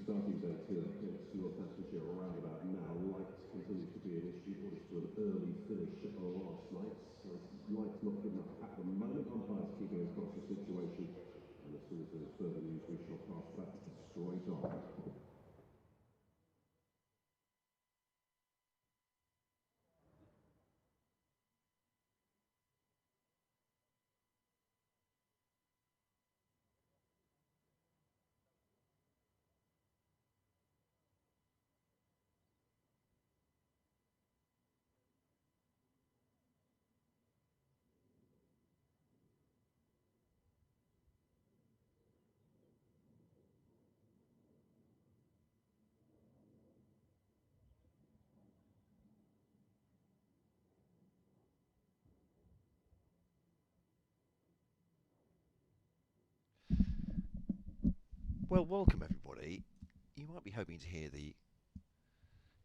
starting day two against Northamptonshire around about now. Light continues to be an issue. Orders to an early finish last night. So light's not good enough at the moment. Umpires keeping across the situation. And as soon as there's further news, we shall pass that straight on. Well, welcome everybody. You might be hoping to hear the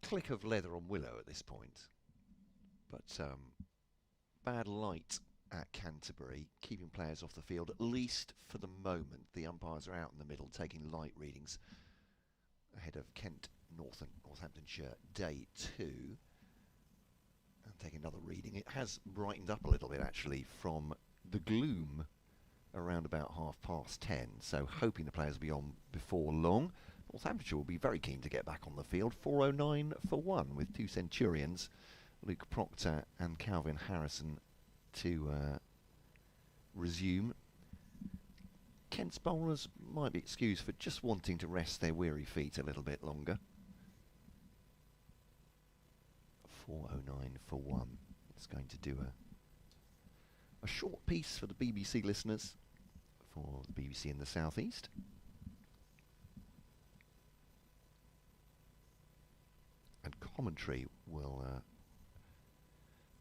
click of leather on willow at this point, but bad light at Canterbury, keeping players off the field, at least for the moment. The umpires are out in the middle taking light readings ahead of Northamptonshire Day 2. And taking another reading. It has brightened up a little bit actually from the gloom around about 10:30, so hoping the players will be on before long. Northamptonshire will be very keen to get back on the field. 4:09 for one, with two Centurions, Luke Proctor and Calvin Harrison, to resume. Kent's bowlers might be excused for just wanting to rest their weary feet a little bit longer. 4:09 for one. It's going to do a short piece for the BBC listeners, for the BBC in the South East. And commentary will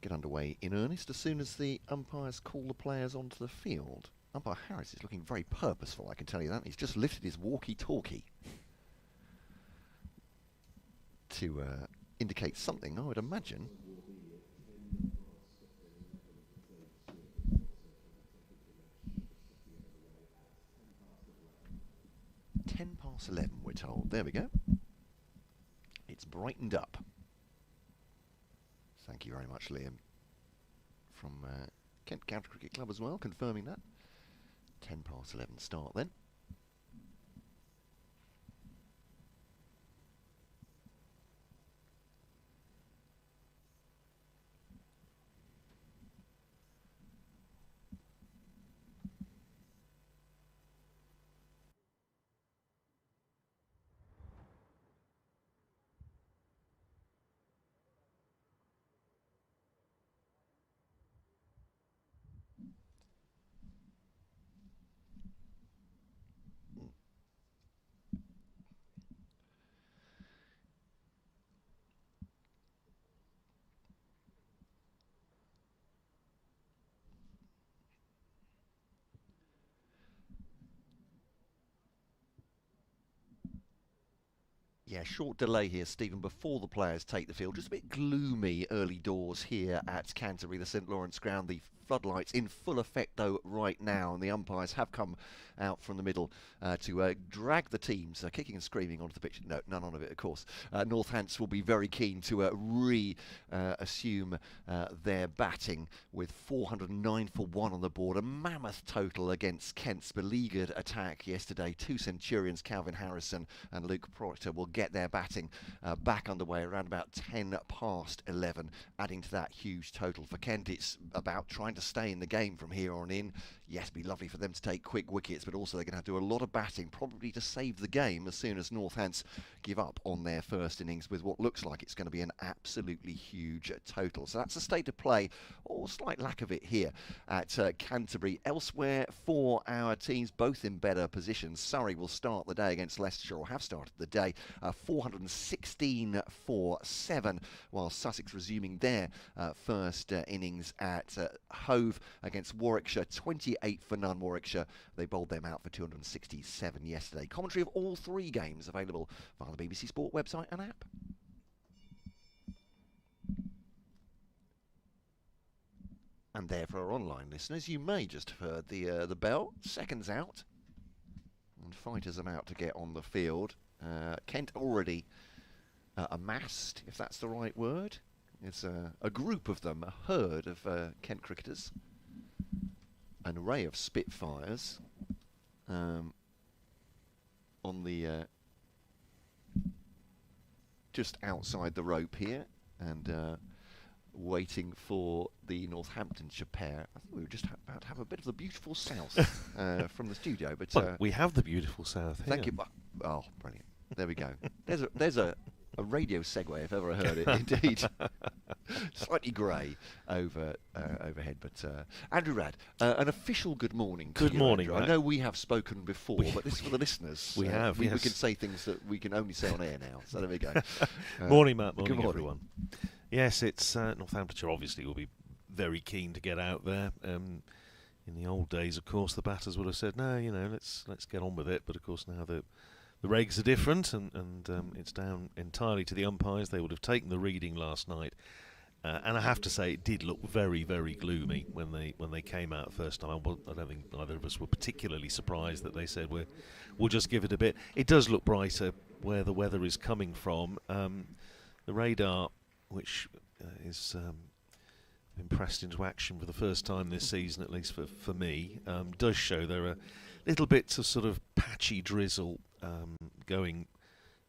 get underway in earnest as soon as the umpires call the players onto the field. Umpire Harris is looking very purposeful, I can tell you that. He's just lifted his walkie-talkie to indicate something, I would imagine. Ten past 11, we're told. There we go. It's brightened up. Thank you very much, Liam. From Kent County Cricket Club as well, confirming that. 10 past 11 start then. Yeah, short delay here, Stephen, before the players take the field. Just a bit gloomy early doors here at Canterbury, the St Lawrence ground. The floodlights in full effect, though, right now, and the umpires have come out from the middle to drag the teams, kicking and screaming onto the pitch. No, none of it, of course. Northants will be very keen to assume their batting with 409 for one on the board. A mammoth total against Kent's beleaguered attack yesterday. Two Centurions, Calvin Harrison and Luke Proctor, will get their batting back underway around about 10 past 11, adding to that huge total. For Kent, it's about trying to stay in the game from here on in. Yes, it'd be lovely for them to take quick wickets, but also they're going to have to do a lot of batting, probably to save the game as soon as Northants give up on their first innings with what looks like it's going to be an absolutely huge total. So that's the state of play, or slight lack of it here at Canterbury. Elsewhere for our teams, both in better positions. Surrey will start the day against Leicestershire, or have started the day, 416 for 7, while Sussex resuming their first innings at Hove against Warwickshire. 28 for none, Warwickshire. They bowled them out for 267 yesterday. Commentary of all three games available via the BBC Sport website and app. And there, for our online listeners, you may just have heard the bell. Seconds out, and fighters about to get on the field. Kent already amassed, if that's the right word. It's a group of them, a herd of Kent cricketers, an array of Spitfires on the just outside the rope here, and waiting for the Northamptonshire pair. I think we were just about to have a bit of the beautiful south from the studio, but well, we have the beautiful south here. Thank you. Oh, brilliant! There we go. There's a radio segue if ever heard it. Indeed, slightly grey overhead, but Andrew Rad, an official good morning. Good morning. I know we have spoken before, but this is for the listeners. We have. We can say things that we can only say on air now. So there we go. Morning, Matt. Morning, good morning, everyone. Yes, it's Northamptonshire. Obviously, will be very keen to get out there. In the old days, of course, the batters would have said, "No, let's get on with it." But of course, now the regs are different, and it's down entirely to the umpires. They would have taken the reading last night, and I have to say, it did look very, very gloomy when they came out the first time. I don't think either of us were particularly surprised that they said we'll just give it a bit. It does look brighter where the weather is coming from. The radar, which is been pressed into action for the first time this season, at least for me, does show there are little bits of sort of patchy drizzle going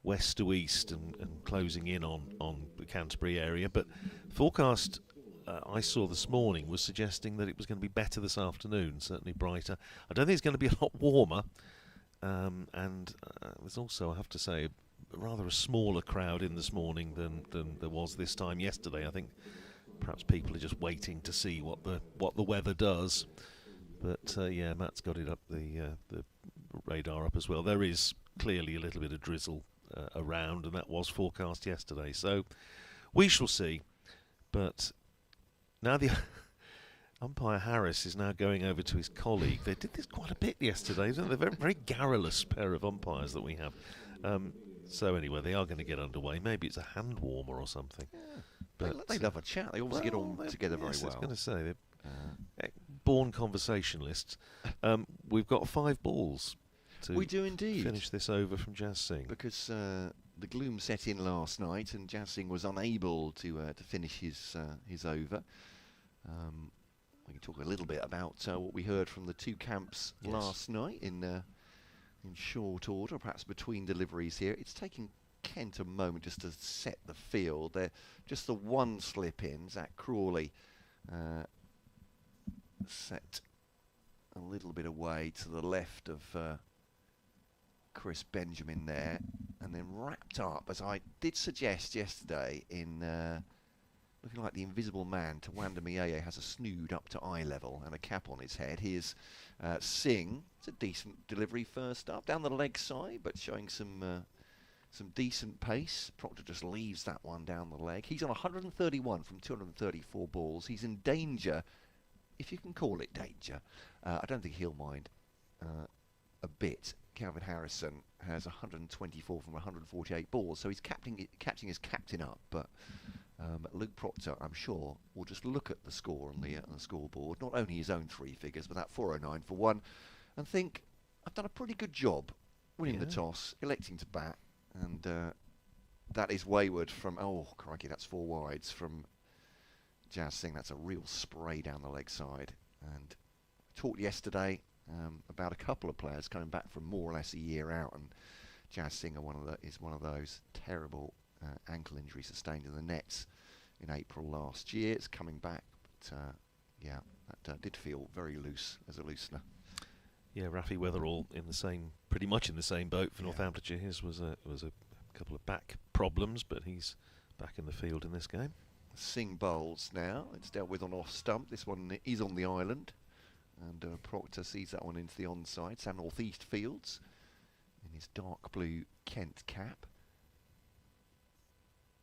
west to east and closing in on the Canterbury area. But forecast I saw this morning was suggesting that it was going to be better this afternoon, certainly brighter. I don't think it's going to be a lot warmer. And there's also, I have to say, rather a smaller crowd in this morning than there was this time yesterday. I think perhaps people are just waiting to see what the weather does. But yeah, Matt's got it up, the radar up as well. There is clearly a little bit of drizzle around, and that was forecast yesterday. So we shall see. But now the umpire Harris is now going over to his colleague. They did this quite a bit yesterday, isn't they? They're a very garrulous pair of umpires that we have. So anyway, they are going to get underway. Maybe it's a hand warmer or something. Yeah. But they love a chat. They always get on together very well. I was going to say, they're born conversationalists. We've got 5 balls to we do indeed finish this over from Jazz Singh. Because the gloom set in last night, and Jazz Singh was unable to finish his over. We can talk a little bit about what we heard from the two camps last night in short order, perhaps between deliveries here. It's taking Kent a moment just to set the field. They're just the one slip in. Zach Crawley set a little bit away to the left of Chris Benjamin there, and then wrapped up, as I did suggest yesterday, in looking like the invisible man. Tawanda Mieye has a snood up to eye level and a cap on his head. Here's Singh. It's a decent delivery first up, down the leg side, but showing some decent pace. Proctor just leaves that one down the leg. He's on 131 from 234 balls. He's in danger, if you can call it danger. I don't think he'll mind a bit. Calvin Harrison has 124 from 148 balls, so he's catching his captain up, but Luke Proctor, I'm sure, will just look at the score on the scoreboard, not only his own 3 figures, but that 409 for 1, and think, I've done a pretty good job winning the toss, electing to bat, and that is wayward from, oh crikey, that's 4 wides from Jazz Singh. That's a real spray down the leg side. And talked yesterday about a couple of players coming back from more or less a year out, and Jazz Singh is one of those. Terrible ankle injury sustained in the nets in April last year. It's coming back, but yeah, that did feel very loose as a loosener. Yeah, Rafi Weatherall pretty much in the same boat for Northamptonshire. His was a couple of back problems, but he's back in the field in this game. Singh bowls now. It's dealt with on off stump. This one is on the island, and Proctor sees that one into the onside. Sam North East Fields in his dark blue Kent cap.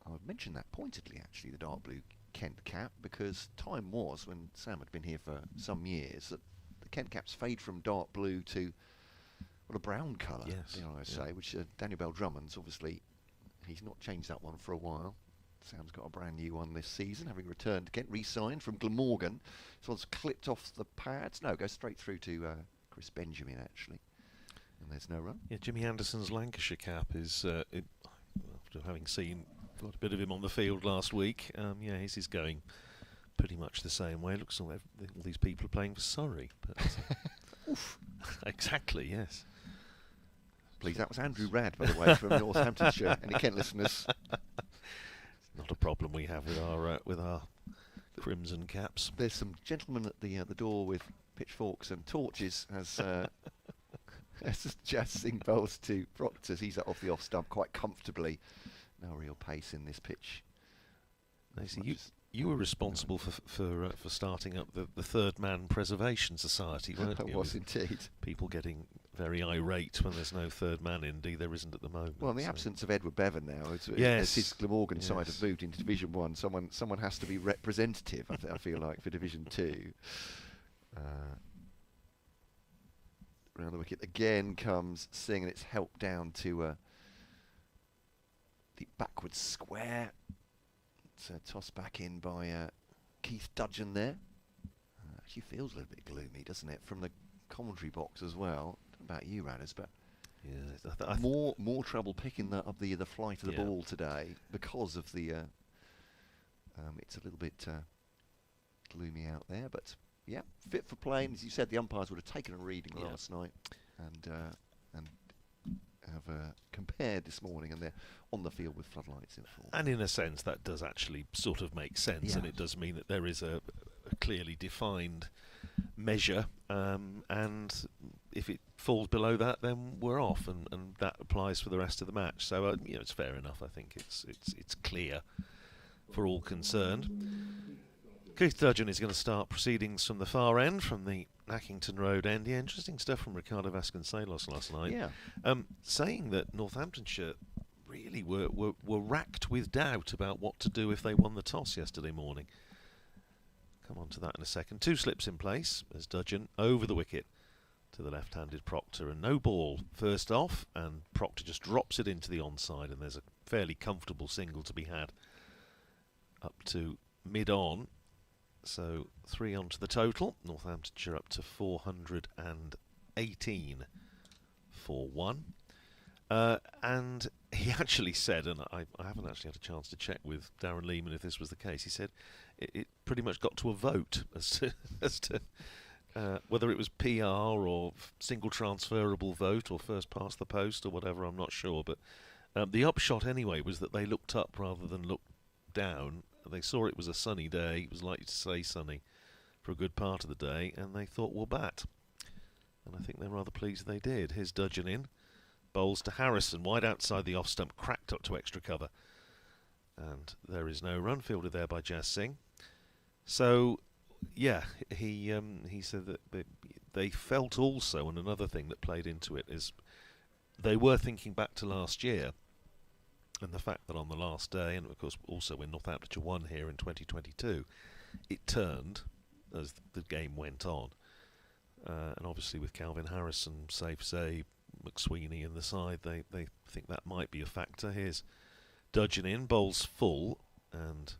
I would mention that pointedly, actually, the dark blue Kent cap, because time was when Sam had been here for some years that the Kent caps fade from dark blue to a brown colour, say, which Daniel Bell Drummond's obviously, he's not changed that one for a while. Sam's got a brand new one this season, having returned to Kent, re-signed from Glamorgan. This one's clipped off the pads. No, goes straight through to Chris Benjamin, actually. And there's no run. Yeah, Jimmy Anderson's Lancashire cap is, after having seen quite a bit of him on the field last week, yeah, his is going pretty much the same way. It looks all these people are playing for Surrey. But oof. Exactly, yes. Please, that was Andrew Radd, by the way, from Northamptonshire. Any Kent listeners? Not a problem we have with our crimson caps. There's some gentlemen at the door with pitchforks and torches as Jazz Singh bowls to Proctor. He's off the off stump quite comfortably. No real pace in this pitch. You were responsible for starting up the Third Man Preservation Society, weren't you? I was indeed. People getting very irate when there's no third man in. Indeed, there isn't at the moment. Well, in the absence of Edward Bevan now, yes. as his Glamorgan side have moved into Division 1, someone has to be representative, I feel like, for Division 2. Round the wicket again comes Singh, and it's helped down to the backwards square. It's tossed back in by Keith Dudgeon there. Actually feels a little bit gloomy, doesn't it, from the commentary box as well. Don't know about you, Radders, but yeah, more trouble picking up the flight of the ball today because of the. It's a little bit gloomy out there, but yeah, fit for playing. As you said, the umpires would have taken a reading last night and have compared this morning, and they're on the field with floodlights in full. And in a sense, that does actually sort of make sense, and it does mean that there is a clearly defined measure, and if it falls below that, then we're off, and that applies for the rest of the match. So it's fair enough. I think it's clear for all concerned. Keith Dudgeon is going to start proceedings from the far end, from the Nackington Road end. Yeah, interesting stuff from Ricardo Vasconcelos last night. Yeah. Saying that Northamptonshire really were racked with doubt about what to do if they won the toss yesterday morning. Come on to that in a second. 2 slips in place as Dudgeon over the wicket to the left-handed Proctor, and no ball first off, and Proctor just drops it into the onside, and there's a fairly comfortable single to be had up to mid-on. So 3 onto the total. Northamptonshire up to 418 for 1. And he actually said, and I haven't actually had a chance to check with Darren Lehman if this was the case, he said it pretty much got to a vote as to whether it was PR or single transferable vote or first past the post or whatever, I'm not sure. But the upshot anyway was that they looked up rather than looked down. They saw it was a sunny day, it was likely to stay sunny for a good part of the day, and they thought, we'll bat. And I think they're rather pleased they did. Here's Dudgeon in, bowls to Harrison, wide outside the off-stump, cracked up to extra cover. And there is no run, fielded there by Jazz Singh. So, yeah, he said that they felt also, and another thing that played into it is they were thinking back to last year, and the fact that on the last day, and of course also when Northamptonshire won here in 2022, it turned as the game went on. And obviously with Calvin Harrison, safe say, McSweeney in the side, they think that might be a factor. Here's Dudgeon in, bowls full, and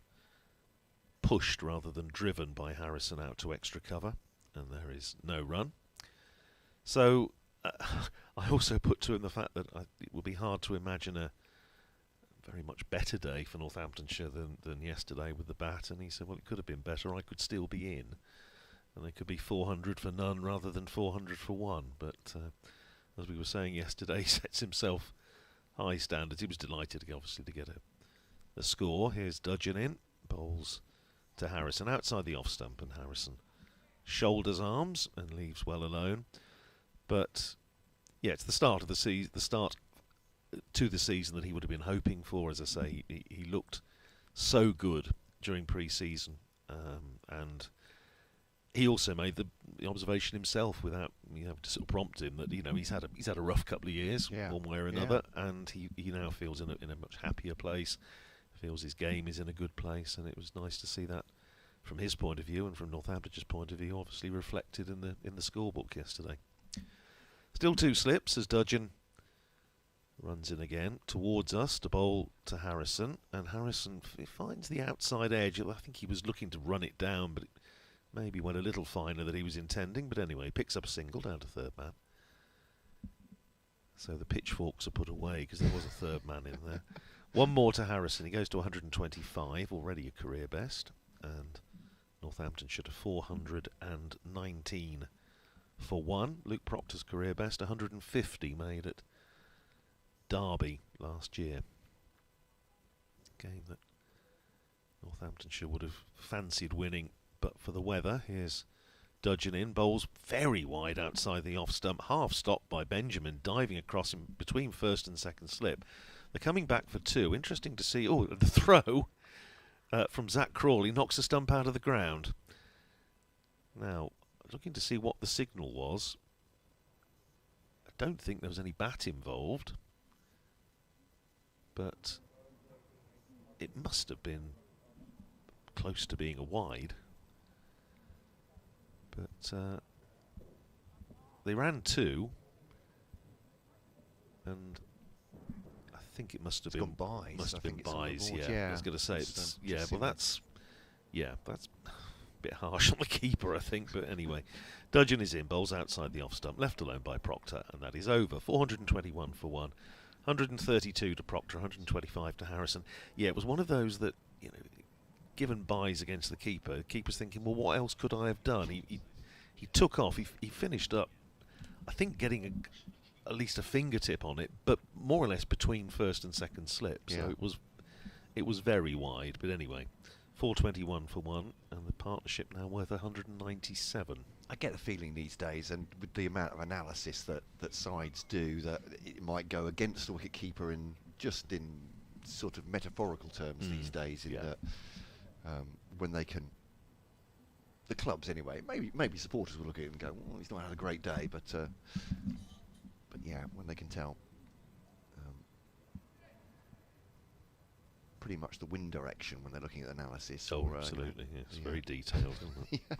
pushed rather than driven by Harrison out to extra cover, and there is no run. So I also put to him the fact that it would be hard to imagine a very much better day for Northamptonshire than yesterday with the bat, and he said, well, it could have been better, I could still be in, and they could be 400 for none rather than 400 for 1, but as we were saying yesterday, he sets himself high standards. He was delighted, obviously, to get a score. Here's Dudgeon in, bowls to Harrison outside the off stump, and Harrison shoulders arms and leaves well alone. But yeah, it's the start of the season, the start to the season that he would have been hoping for. As I say, he looked so good during pre-season, and he also made the observation himself, without to sort of prompt him, that he's had a rough couple of years, one way or another, and he now feels in a much happier place, feels his game is in a good place, and it was nice to see that from his point of view and from Northamptonshire's point of view, obviously reflected in the scorebook yesterday. Still 2 slips as Dudgeon runs in again towards us to bowl to Harrison, and Harrison finds the outside edge. I think he was looking to run it down, but it maybe went a little finer than he was intending. But anyway, picks up a single down to third man. So the pitchforks are put away because there was a third man in there. One more to Harrison. He goes to 125, already a career best. And Northamptonshire to 419 for one. Luke Proctor's career best, 150 made at Derby last year. Game that Northamptonshire would have fancied winning, but for the weather. Here's Dudgeon in, bowls very wide outside the off stump, half stopped by Benjamin, diving across in between first and second slip. They're coming back for two. Interesting to see. Oh, the throw from Zach Crawley knocks the stump out of the ground. Now, looking to see what the signal was. I don't think there was any bat involved, but it must have been close to being a wide. But they ran two, and I think it must have been byes. Must have been byes. Board, yeah. I was going to say it's Well, that's a bit harsh on the keeper, I think. But anyway, Dudgeon is in, bowls outside the off stump, left alone by Proctor, and that is over. 421 for one, 132 to Proctor, 125 to Harrison. Yeah, it was one of those that, you know, given byes against the keeper's thinking, well, what else could I have done? He took off. He finished up, I think, getting at least a fingertip on it, but more or less between first and second slip. Yeah. So it was very wide. But anyway, 421 for one, and the partnership now worth 197. I get the feeling these days, and with the amount of analysis that sides do, that it might go against the wicketkeeper in sort of metaphorical terms these days. In that when they can, the clubs anyway, maybe supporters will look at it and go, well, he's not had a great day, but yeah, when they can tell pretty much the wind direction when they're looking at analysis. Oh, or, absolutely, it's very detailed, isn't it? Yeah.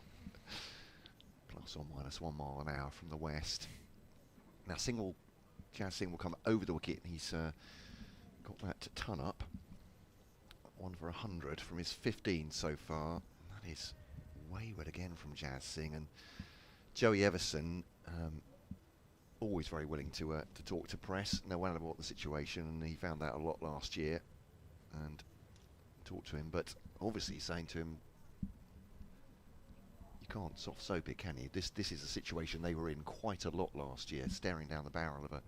Plus or minus 1 mile an hour from the west. Now Jazz Singh will come over the wicket. He's got that to ton up. 1 for 100 from his 15 so far. That is wayward again from Jazz Singh. And Joey Everson, always very willing to talk to press, know well about the situation, and he found that a lot last year and talked to him. But obviously saying to him, you can't soft soap it, can you? This is a situation they were in quite a lot last year, staring down the barrel of a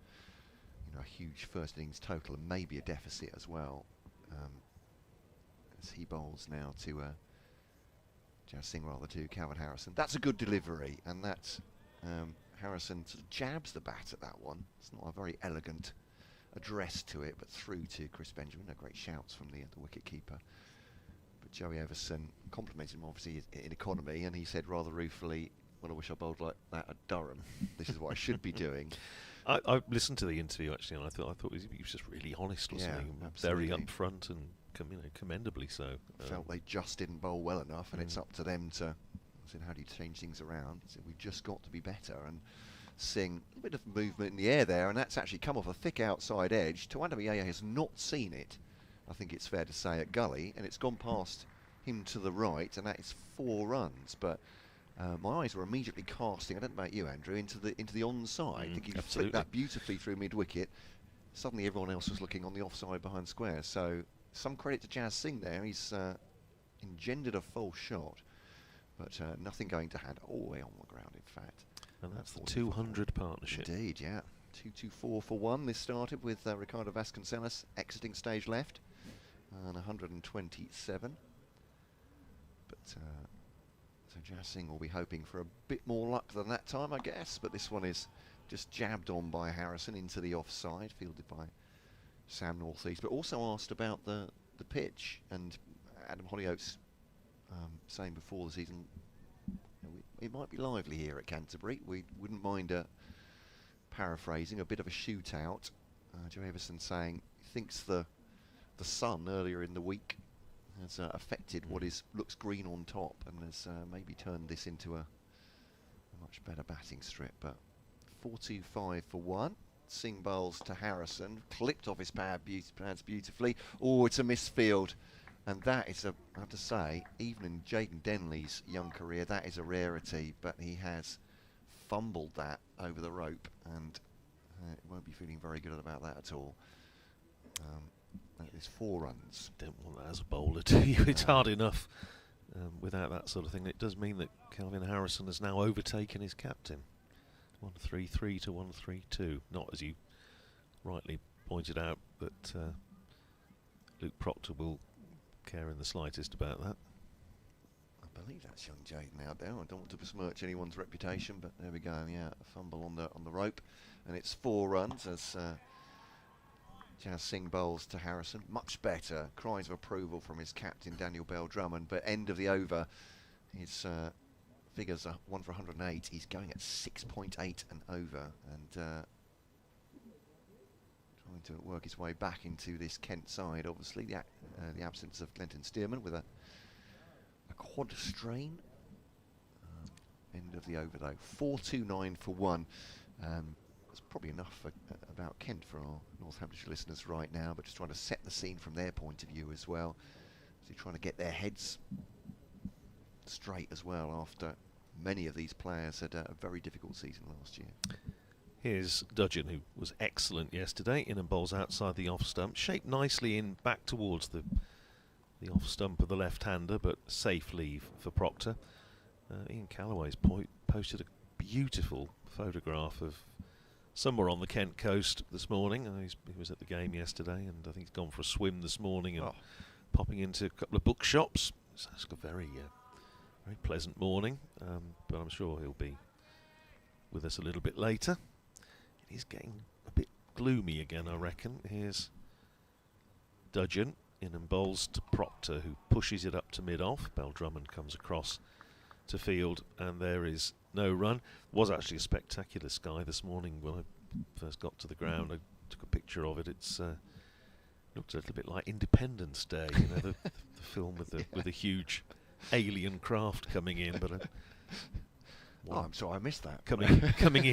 huge first innings total and maybe a deficit as well. As he bowls now to Jazz Singh rather to Calvin Harrison. That's a good delivery, and that Harrison sort of jabs the bat at that one. It's not a very elegant address to it, but through to Chris Benjamin. No great shouts from the wicket keeper. But Joey Everson complimented him obviously in economy, and he said rather ruefully, well, I wish I bowled like that at Durham. This is what I should be doing. I listened to the interview actually, and I thought he was just really honest, wasn't he? Absolutely. Very upfront and commendably so. Felt they just didn't bowl well enough, and it's up to them to. I said, how do you change things around? He said, we've just got to be better. And Singh, a bit of movement in the air there, and that's actually come off a thick outside edge. Tawanda Yaya has not seen it, I think it's fair to say, at Gully, and it's gone past him to the right, and that is 4 runs. But my eyes were immediately casting, I don't know about you, Andrew, into the onside. I think he flicked that beautifully through mid-wicket. Suddenly everyone else was looking on the offside behind square. So some credit to Jazz Singh there. He's engendered a false shot, but nothing going to hand all the way on the ground, in fact. And that's the 200 partnership. Indeed, yeah. 224 for one. This started with Ricardo Vasconcelos exiting stage left, and 127. But so Jazz Singh will be hoping for a bit more luck than that time, I guess. But this one is just jabbed on by Harrison into the offside, fielded by Sam Northeast. But also asked about the pitch, and Adam Hollyoaks saying before the season, it might be lively here at Canterbury. We wouldn't mind paraphrasing, a bit of a shootout. Joe Everson saying he thinks the sun earlier in the week has affected what looks green on top, and has maybe turned this into a much better batting strip. But 4-2-5 for one. Singh bowls to Harrison, clipped off his pads beautifully. Oh, it's a misfield. And that is I have to say, even in Jaden Denley's young career, that is a rarity. But he has fumbled that over the rope and He won't be feeling very good about that at all. That is 4 runs. Don't want that as a bowler, do you? It's hard enough without that sort of thing. It does mean that Kelvin Harrison has now overtaken his captain. 133 to 132. Not, as you rightly pointed out, that Luke Proctor will care in the slightest about that. I believe that's young Jaden out there. I don't want to besmirch anyone's reputation, but there we go. Yeah, a fumble on the rope, and it's 4 runs as Jazz Singh bowls to Harrison. Much better. Cries of approval from his captain Daniel Bell-Drummond. But end of the over, his figures are 1 for 108. He's going at 6.8 and over, and trying to work his way back into this Kent side. Obviously, the absence of Clinton Stearman with a quad strain. End of the over though. 4-2-9 for 1. That's probably enough about Kent for our Northamptonshire listeners right now, but just trying to set the scene from their point of view as well. So you're trying to get their heads straight as well after many of these players had a very difficult season last year. Here's Dudgeon, who was excellent yesterday, in and bowls outside the off stump, shaped nicely in back towards the off stump of the left-hander, but safe leave for Proctor. Ian Callaway's posted a beautiful photograph of somewhere on the Kent coast this morning. He was at the game yesterday, and I think he's gone for a swim this morning and popping into a couple of bookshops. So it's a very pleasant morning, but I'm sure he'll be with us a little bit later. It is getting a bit gloomy again, I reckon. Here's Dudgeon in and bowls to Proctor, who pushes it up to mid-off. Bell-Drummond comes across to field, and there is no run. Was actually a spectacular sky this morning when I first got to the ground. I took a picture of it. It's looked a little bit like Independence Day, you know, the film with the huge alien craft coming in. But I'm sorry, I missed that. Coming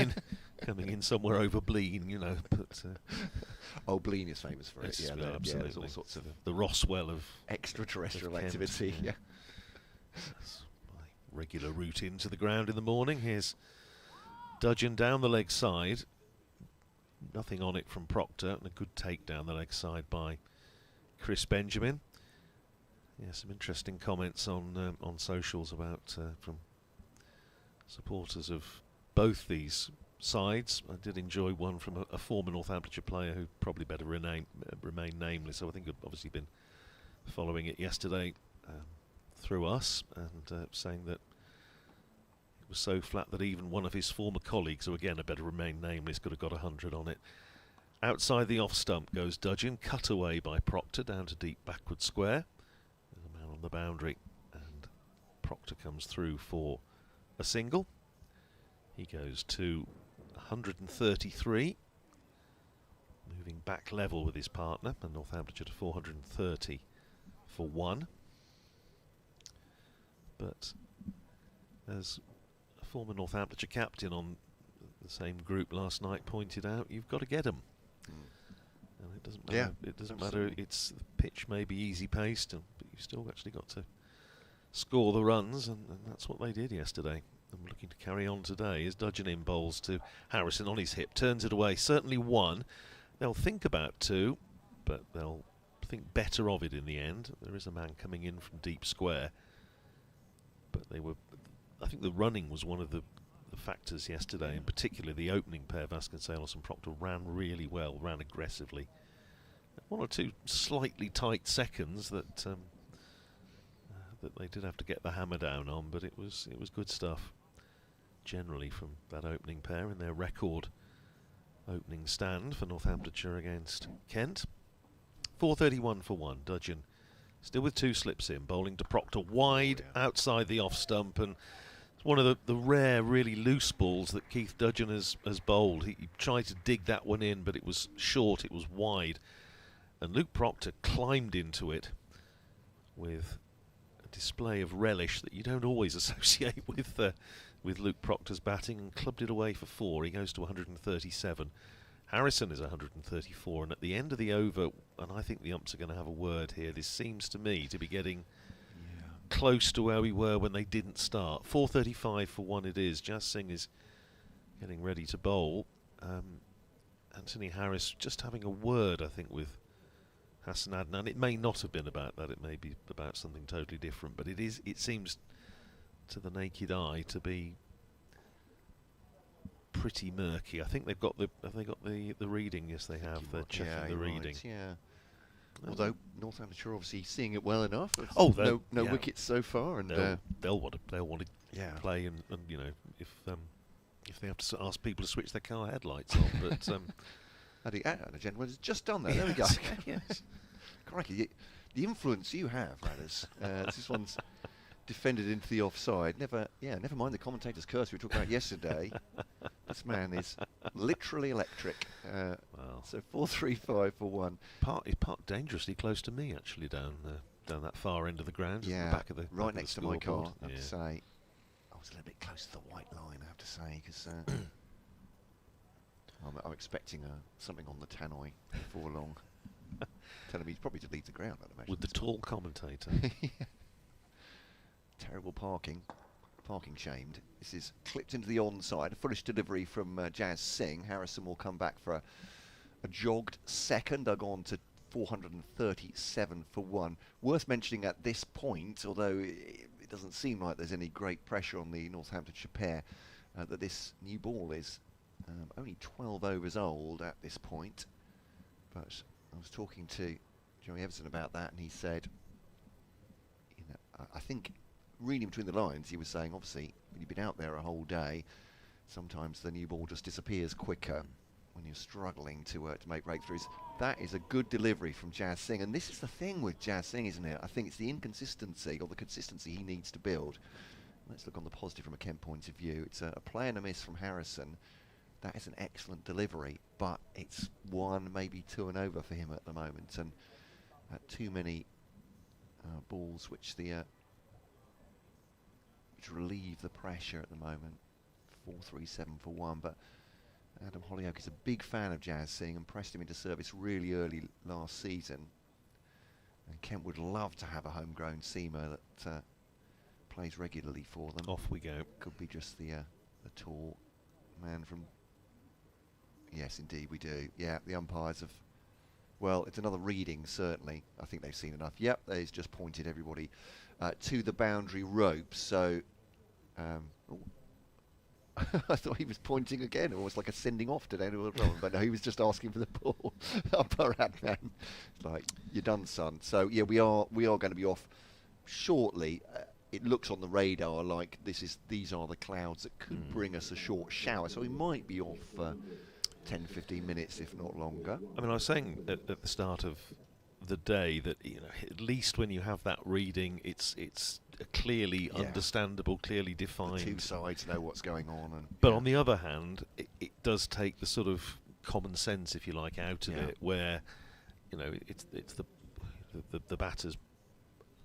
in somewhere over Blean, you know. But Blean is famous for it. Yeah, absolutely. There's all sorts of the Roswell of extraterrestrial Kent, activity. Yeah. That's my regular route into the ground in the morning. Here's Dudgeon down the leg side. Nothing on it from Proctor, and a good take down the leg side by Chris Benjamin. Yeah, some interesting comments on socials about from supporters of both these sides. I did enjoy one from a former Northamptonshire player who probably better remain nameless. So I think I've obviously been following it yesterday through us, and saying that it was so flat that even one of his former colleagues, who again had better remain nameless, could have got 100 on it. Outside the off stump goes Dudgeon, cut away by Proctor down to deep backward square. There's a man on the boundary, and Proctor comes through for a single. He goes to 133, moving back level with his partner, and Northamptonshire to 430 for 1. But as a former Northamptonshire captain on the same group last night pointed out, you've got to get them. And it doesn't matter. Yeah, it doesn't matter. It's the pitch may be easy paced, but you've still actually got to score the runs, and that's what they did yesterday. I'm looking to carry on today as Dudgeon in bowls to Harrison on his hip, turns it away. Certainly 1. They'll think about 2, but they'll think better of it in the end. There is a man coming in from deep square, but I think the running was one of the factors yesterday, in particular the opening pair, Vasconcelos and Proctor, ran really well, ran aggressively. 1 or 2 slightly tight seconds that that they did have to get the hammer down on, but it was good stuff generally from that opening pair in their record opening stand for Northamptonshire against Kent. 431 for 1. Dudgeon still with 2 slips in, bowling to Proctor wide outside the off stump, and it's one of the rare really loose balls that Keith Dudgeon has bowled. He tried to dig that one in, but it was short, it was wide, and Luke Proctor climbed into it with a display of relish that you don't always associate with Luke Proctor's batting, and clubbed it away for 4. He goes to 137. Harrison is 134, and at the end of the over, and I think the umps are going to have a word here, this seems to me to be getting close to where we were when they didn't start. 435 for 1 it is. Jazz Singh is getting ready to bowl. Anthony Harris just having a word, I think, with Hassan Adnan. It may not have been about that. It may be about something totally different. But it seems to the naked eye to be pretty murky. I think they've got the reading. Yes, they have. They're checking the reading. Right, yeah. Although Northamptonshire obviously seeing it well enough. Oh, no wickets so far, and they'll want to play, and you know, if they have to ask people to switch their car headlights on, but the gentleman has just done that. There we go. Yes, crikey, the influence you have, Ladders. This one's defended into the offside. Never mind the commentator's curse we were talking about yesterday. This man is literally electric. So 4-3-5 for 1. He's parked dangerously close to me, actually, down that far end of the ground. Yeah, the back of the right next to my car. I have yeah. to say, I was a little bit close to the white line. I have to say, because I'm expecting something on the tannoy before long. Telling me he's probably to leave the ground, I'd imagine. With the tall commentator. Yeah. Terrible parking shamed. This is clipped into the onside. A foolish delivery from Jazz Singh. Harrison will come back for a jogged second. Dug on to 437 for 1. Worth mentioning at this point, although it doesn't seem like there's any great pressure on the Northamptonshire pair, that this new ball is only 12 overs old at this point. But I was talking to Joey Everson about that, and he said, you know, I think, reading between the lines, he was saying, obviously, when you've been out there a whole day, sometimes the new ball just disappears quicker when you're struggling to make breakthroughs. That is a good delivery from Jazz Singh, and this is the thing with Jazz Singh, isn't it? I think it's the inconsistency, or the consistency he needs to build. Let's look on the positive from a Kent point of view. It's a play and a miss from Harrison. That is an excellent delivery, but it's 1, maybe 2 and over for him at the moment, and too many balls which relieve the pressure at the moment. 4-3-7 for 1, but Adam Hollyoak is a big fan of Jazz Singh and pressed him into service really early last season. And Kent would love to have a homegrown seamer that plays regularly for them. Off we go. Could be just the tall man from... Yes, indeed we do. Yeah, the umpires have... Well, it's another reading, certainly. I think they've seen enough. Yep, they've just pointed everybody to the boundary rope. So, I thought he was pointing again, almost like a sending off to Daniel John, but no, he was just asking for the ball. Umpire Adnan, it's like, you're done, son. So, yeah, we are going to be off shortly. It looks on the radar like these are the clouds that could bring us a short shower. So we might be off 10-15 minutes, if not longer. I mean, I was saying at the start of the day that, you know, at least when you have that reading, it's clearly understandable, clearly defined. The two sides know what's going on. But on the other hand, it does take the sort of common sense, if you like, out of it, where, you know, it's the batters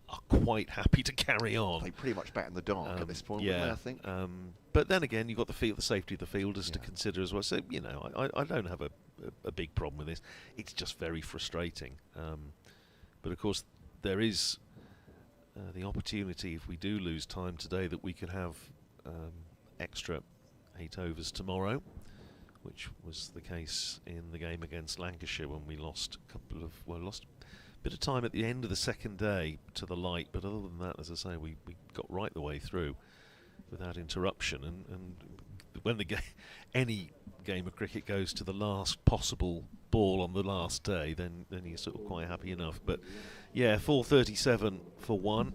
are quite happy to carry on. They pretty much bat in the dark at this point, wouldn't they, I think? But then again, you've got the safety of the fielders to consider as well. So, you know, I don't have a big problem with this. It's just very frustrating. But of course, there is the opportunity, if we do lose time today, that we could have extra 8 overs tomorrow, which was the case in the game against Lancashire when we lost lost a bit of time at the end of the second day to the light. But other than that, as I say, we got right the way through without interruption. And when any game of cricket goes to the last possible ball on the last day, then you're sort of quite happy enough. But yeah, 437 for 1.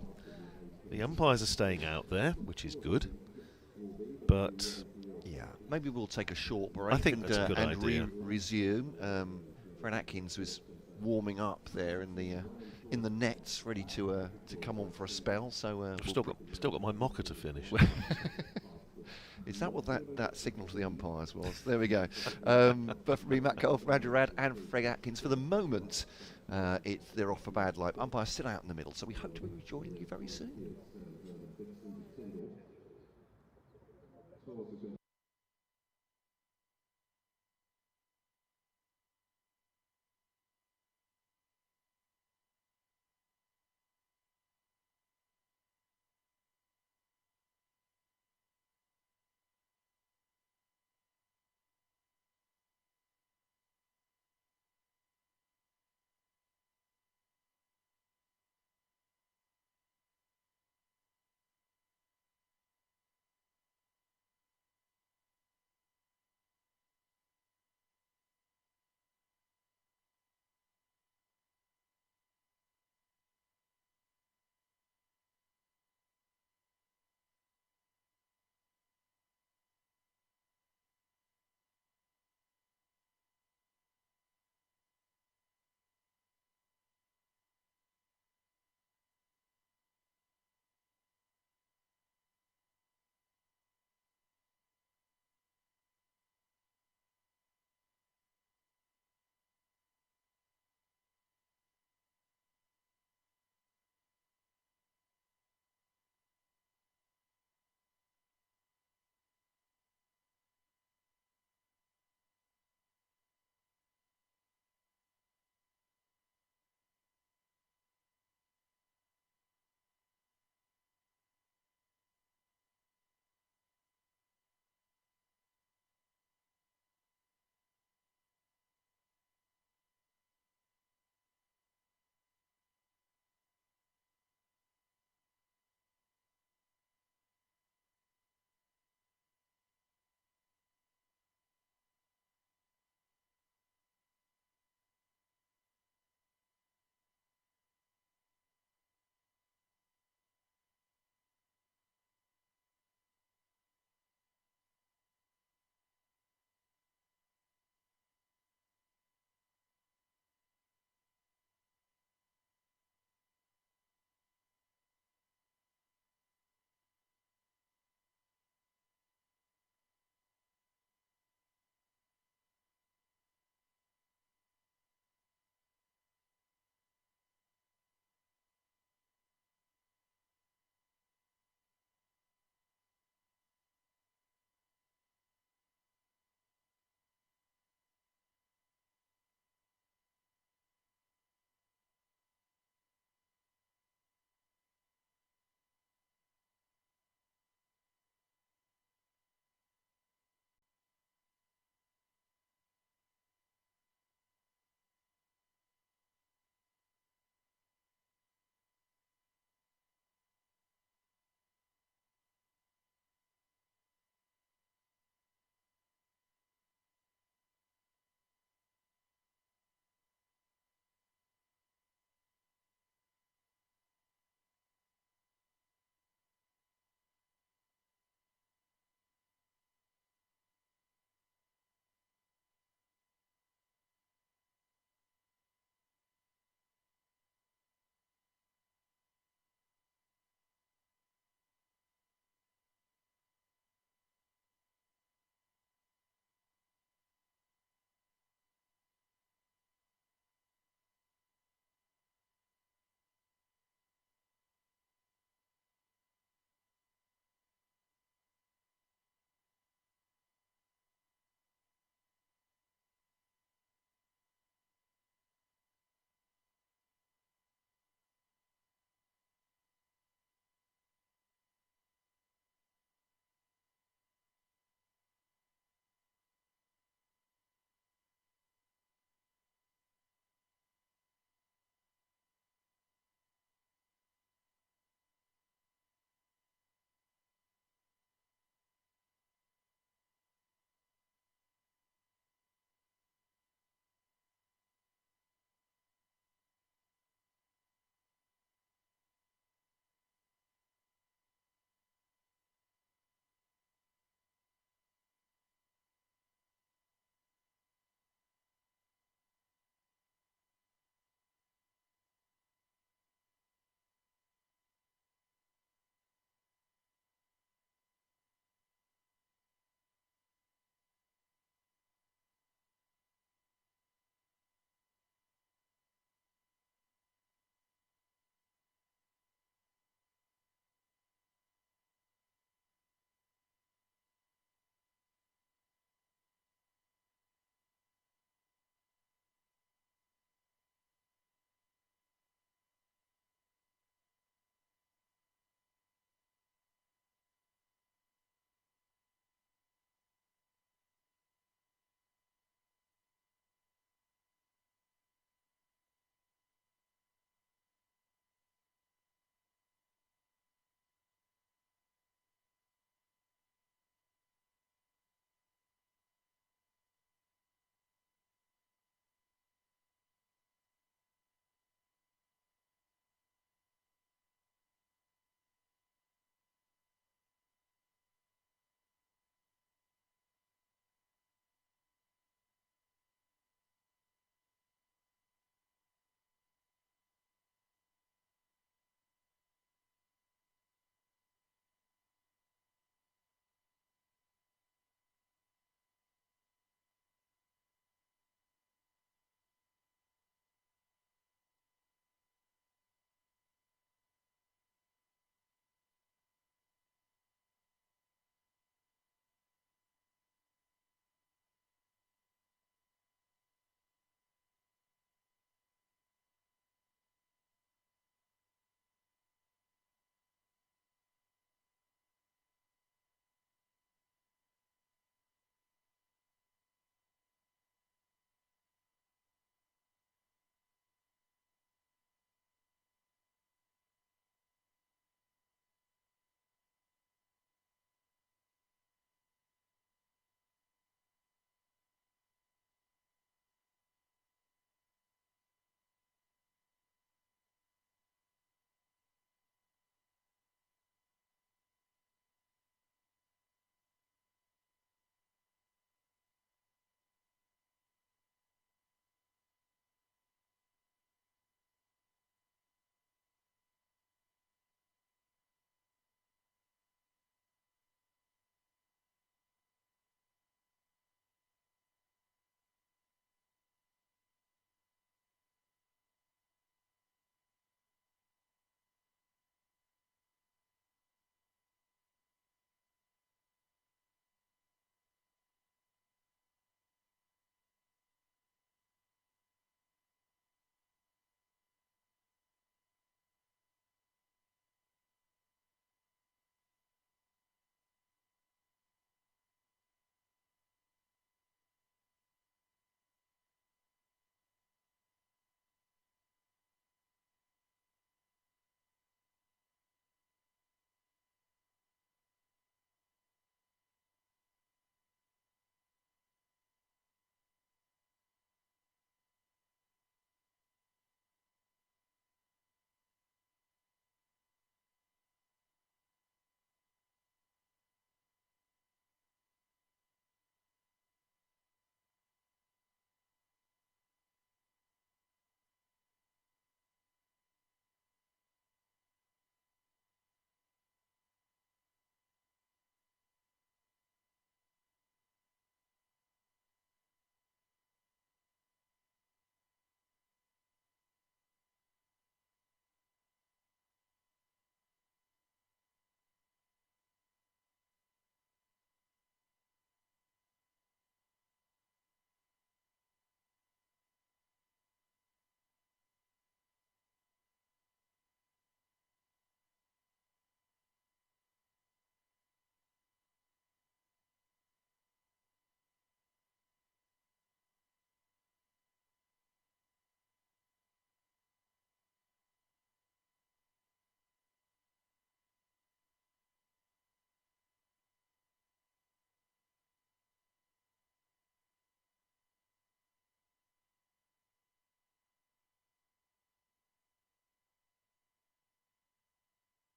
The umpires are staying out there, which is good. But yeah, maybe we'll take a short break. I think that's a good idea. Resume. Fred Atkins was warming up there in the nets, ready to come on for a spell. So I've still got my mocker to finish. Is that what that signal to the umpires was? There we go. But for me, Matt Cole, from Andrew Rad and Fred Atkins, for the moment, they're off for bad light. Umpires still out in the middle, so we hope to be joining you very soon.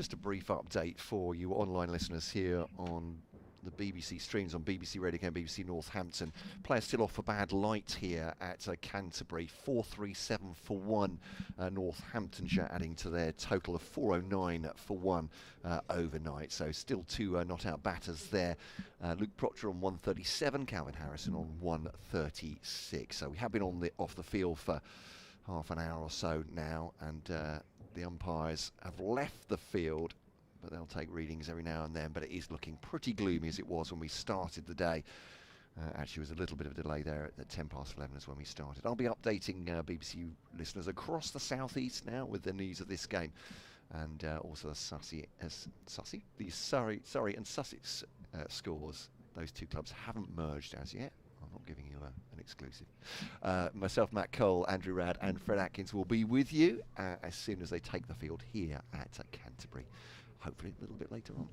just a brief update for you online listeners here on the BBC streams on BBC Radio and BBC Northampton. Players still off for bad light here at Canterbury. 437 for 1. Northamptonshire adding to their total of 409 for 1 overnight. So still two not out batters there. Luke Proctor on 137, Calvin Harrison on 136. So we have been off the field for half an hour or so now, and the umpires have left the field, but they'll take readings every now and then. But it is looking pretty gloomy as it was when we started the day. Actually, there was a little bit of a delay there at 10 past 11 is when we started. I'll be updating BBC listeners across the southeast now with the news of this game, and also the Surrey and Sussex scores. Those two clubs haven't merged as yet. I'm not giving you an exclusive. Myself, Matt Cole, Andrew Radd and Fred Atkins will be with you as soon as they take the field here at Canterbury. Hopefully a little bit later on.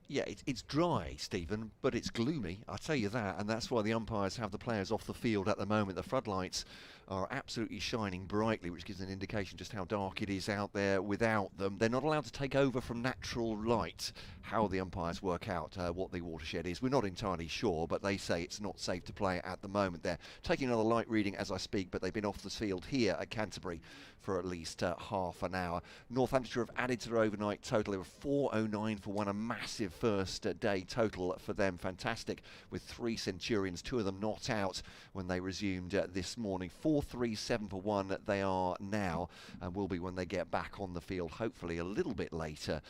Yeah, it's dry, Stephen, but it's gloomy, I'll tell you that, and that's why the umpires have the players off the field at the moment. The floodlights are absolutely shining brightly, which gives an indication just how dark it is out there without them. They're not allowed to take over from natural light. How the umpires work out what the watershed is, we're not entirely sure, but they say it's not safe to play at the moment. They're taking another light reading as I speak, but they've been off the field here at Canterbury for at least half an hour. Northamptonshire have added to their overnight total. They were 409 for 1, a massive first day total for them. Fantastic, with 3 Centurions, 2 of them not out when they resumed this morning. 437 for 1 they are now, and will be when they get back on the field, hopefully a little bit later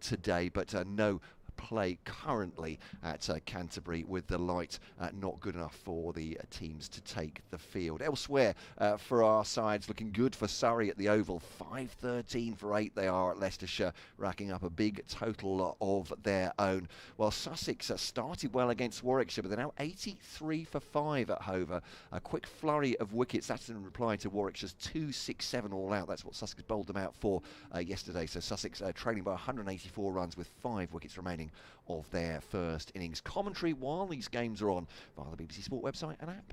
today, but no play currently at Canterbury, with the light not good enough for the teams to take the field. Elsewhere, for our sides, looking good for Surrey at the Oval. 5-13 for 8 they are at Leicestershire, racking up a big total of their own. While Sussex started well against Warwickshire, but they're now 83 for 5 at Hover. A quick flurry of wickets, that's in reply to Warwickshire's 2-6-7 all out. That's what Sussex bowled them out for yesterday. So Sussex trailing by 184 runs with 5 wickets remaining of their first innings. Commentary while these games are on via the BBC Sport website and app.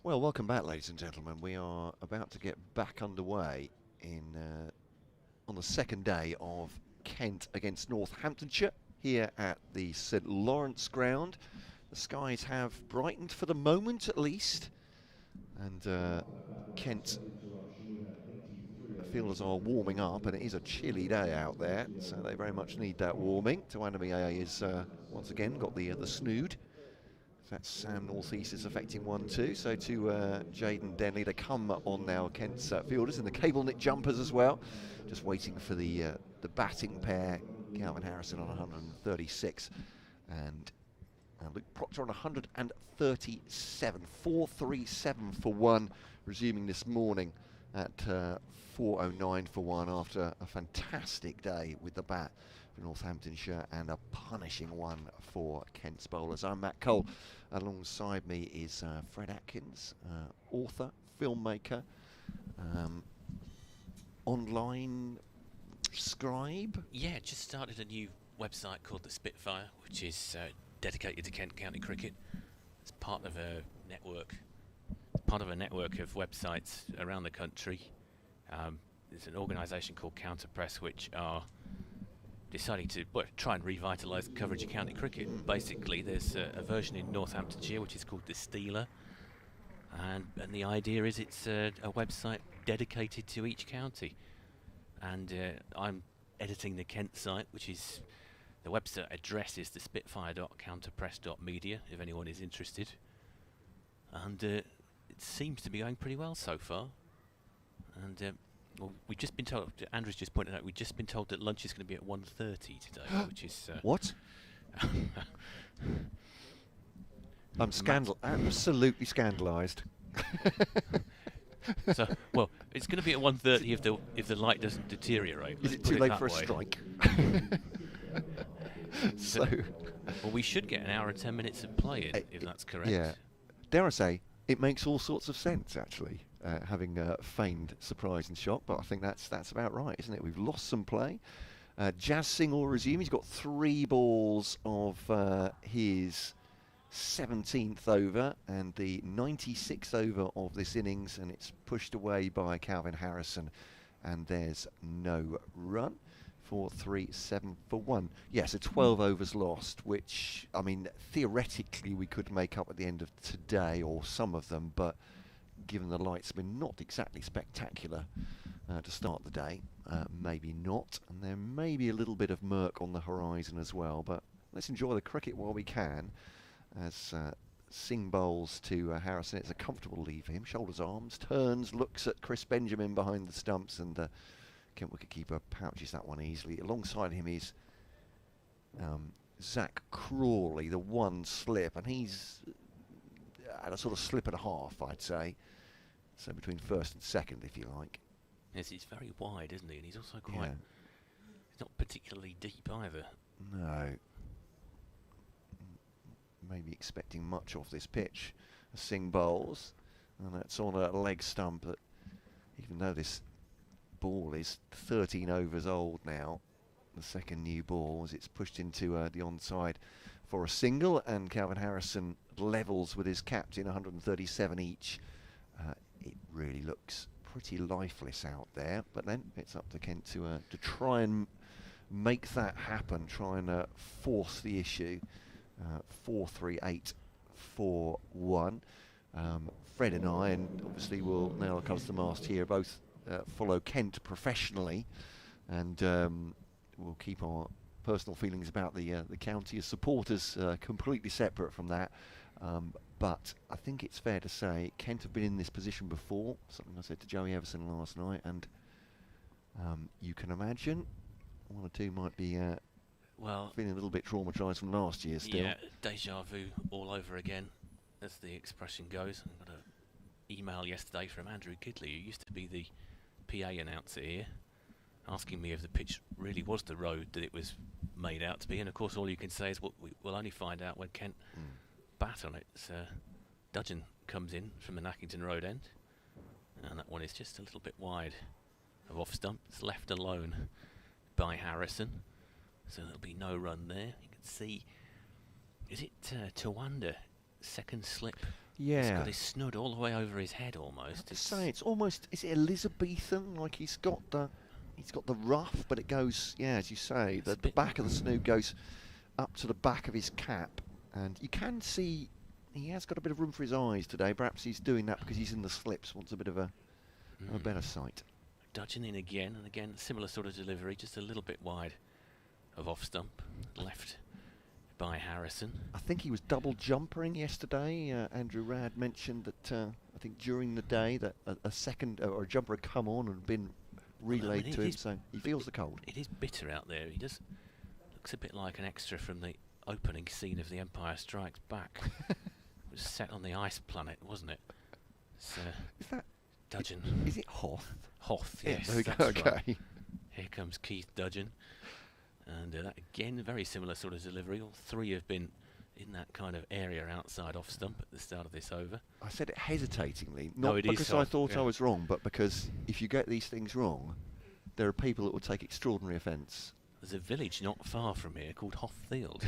Well, welcome back, ladies and gentlemen. We are about to get back underway in on the second day of Kent against Northamptonshire here at the St Lawrence ground. The skies have brightened for the moment, at least, and Kent fielders are warming up, and it is a chilly day out there, so they very much need that warming. Tawanami is once again got the snood. That's Sam Northeast is affecting 1-2. So to Jaden Denley to come on now, Kent's fielders in the cable knit jumpers as well. Just waiting for the batting pair. Calvin Harrison on 136 and Luke Proctor on 137. 437 for one, resuming this morning at 4:09 for one after a fantastic day with the bat for Northamptonshire and a punishing one for Kent's bowlers. I'm Matt Cole. Alongside me is Fred Atkins, author, filmmaker, online scribe. Yeah, just started a new website called The Spitfire, which is dedicated to Kent County cricket. It's part of a network. Part of a network of websites around the country. There's an organisation called Counterpress, which are deciding to try and revitalise coverage of county cricket. Basically, there's a version in Northamptonshire which is called The Stealer, and the idea is it's a website dedicated to each county. And I'm editing the Kent site, which is the website address is thespitfire.counterpress.media if anyone is interested. And it seems to be going pretty well so far. And well, we've just been told, Andrew's just pointed out, we've just been told that lunch is going to be at 1:30 today, which is... What? I'm absolutely scandalised. So, well, it's going to be at 1:30 if the light doesn't deteriorate. Is it too late for a strike? So, well, we should get an hour and 10 minutes of play in, if that's correct. Yeah. Dare I say, it makes all sorts of sense, actually, having feigned surprise and shock, but I think that's about right, isn't it? We've lost some play. Jazz Singh will resume. He's got 3 balls of his 17th over and the 96th over of this innings, and it's pushed away by Calvin Harrison, and there's no run. 4-3-7 for 1. Yes, so 12 overs lost, which, I mean, theoretically we could make up at the end of today, or some of them, but given the lights have been not exactly spectacular to start the day, maybe not, and there may be a little bit of murk on the horizon as well, but let's enjoy the cricket while we can, as Singh bowls to Harrison. It's a comfortable lead for him, shoulders, arms, turns, looks at Chris Benjamin behind the stumps, and Kent wicketkeeper pouches that one easily. Alongside him is Zach Crawley, the one slip, and he's at a sort of slip and a half, I'd say. So between first and second, if you like. Yes, he's very wide, isn't he? And he's also quite... Yeah. He's not particularly deep either. No. Maybe expecting much off this pitch. Singh bowls, and that's on a leg stump that, even though this ball is 13 overs old now, the second new ball, as it's pushed into the onside for a single, and Calvin Harrison levels with his captain, 137 each. It really looks pretty lifeless out there, but then it's up to Kent to try and make that happen, try and force the issue. 4-3-8 for 1. Fred and I, and obviously we'll now comes to the mast here, both follow Kent professionally, and we'll keep our personal feelings about the county as supporters completely separate from that. But I think it's fair to say Kent have been in this position before, something I said to Joey Everson last night, and you can imagine one or two might be feeling a little bit traumatised from last year still. Yeah, deja vu all over again, as the expression goes. I got an email yesterday from Andrew Gidley, who used to be the PA announcer here, asking me if the pitch really was the road that it was made out to be, and of course all you can say is we'll only find out when Kent bat on it. Dudgeon comes in from the Nackington Road end, and that one is just a little bit wide of off stump. It's left alone by Harrison, so there'll be no run there. You can see, is it Tawanda, second slip? Yeah. got his snood all the way over his head almost. It's almost, is it Elizabethan? Like he's got the ruff, but it goes, yeah, as you say, the back of the snood goes up to the back of his cap, and you can see he has got a bit of room for his eyes today. Perhaps he's doing that because he's in the slips, wants a bit of a better sight. Dudgeon in again, and again, similar sort of delivery, just a little bit wide of off stump, left by Harrison. I think he was double jumpering yesterday. Andrew Radd mentioned that I think during the day that a second or a jumper had come on and been relayed to him, so he feels the cold. It is bitter out there. He just looks a bit like an extra from the opening scene of The Empire Strikes Back. It was set on the ice planet, wasn't it? Is that Dudgeon? Is it Hoth? Hoth, yes. Yeah, there we go. That's Okay. Right. Here comes Keith Dudgeon. And that again, very similar sort of delivery. All three have been in that kind of area outside off stump at the start of this over. I said it hesitatingly, not it because is I thought yeah. I was wrong, but because if you get these things wrong, there are people that will take extraordinary offence. There's a village not far from here called Hothfield.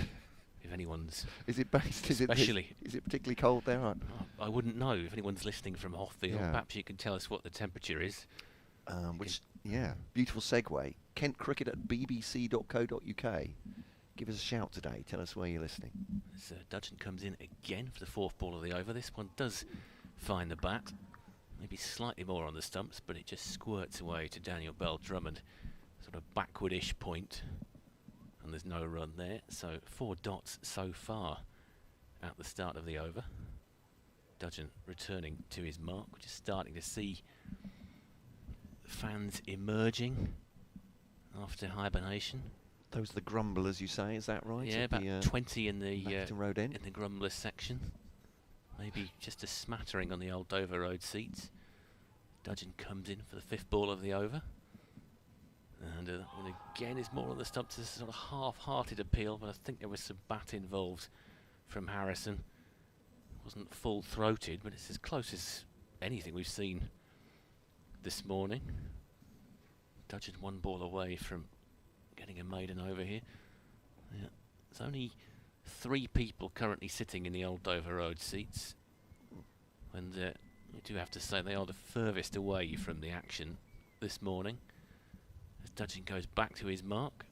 If anyone's... Is it based... Is it particularly cold there? I wouldn't know. If anyone's listening from Hothfield, perhaps you can tell us what the temperature is. Yeah, beautiful segue. Kent Cricket at bbc.co.uk. Give us a shout today. Tell us where you're listening. So Dudgeon comes in again for the fourth ball of the over. This one does find the bat. Maybe slightly more on the stumps, but it just squirts away to Daniel Bell Drummond. Sort of backward-ish point. And there's no run there. So 4 dots so far at the start of the over. Dudgeon returning to his mark. We're just starting to see fans emerging after hibernation. Those are the grumblers, you say, is that right? Yeah, about 20 in the Road End. in the grumblers section. Maybe just a smattering on the old Dover Road seats. Dudgeon comes in for the 5th ball of the over. And again is more on the stump. It's a sort of half-hearted appeal, but I think there was some bat involved from Harrison. Wasn't full-throated, but it's as close as anything we've seen this morning. Dudgeon 1 ball away from getting a maiden over here. Yeah. There's only 3 people currently sitting in the old Dover Road seats. And we do have to say they are the furthest away from the action this morning. As Dudgeon goes back to his mark,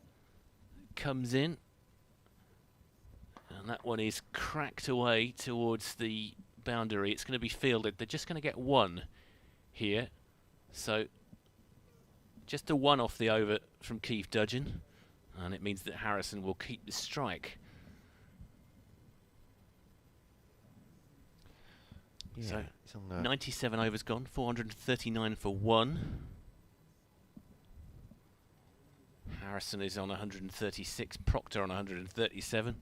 comes in, and that one is cracked away towards the boundary. It's going to be fielded. They're just going to get 1 here. So just a 1 off the over from Keith Dudgeon, and it means that Harrison will keep the strike. Yeah, so 97 overs gone, 439 for 1. Harrison is on 136, Proctor on 137.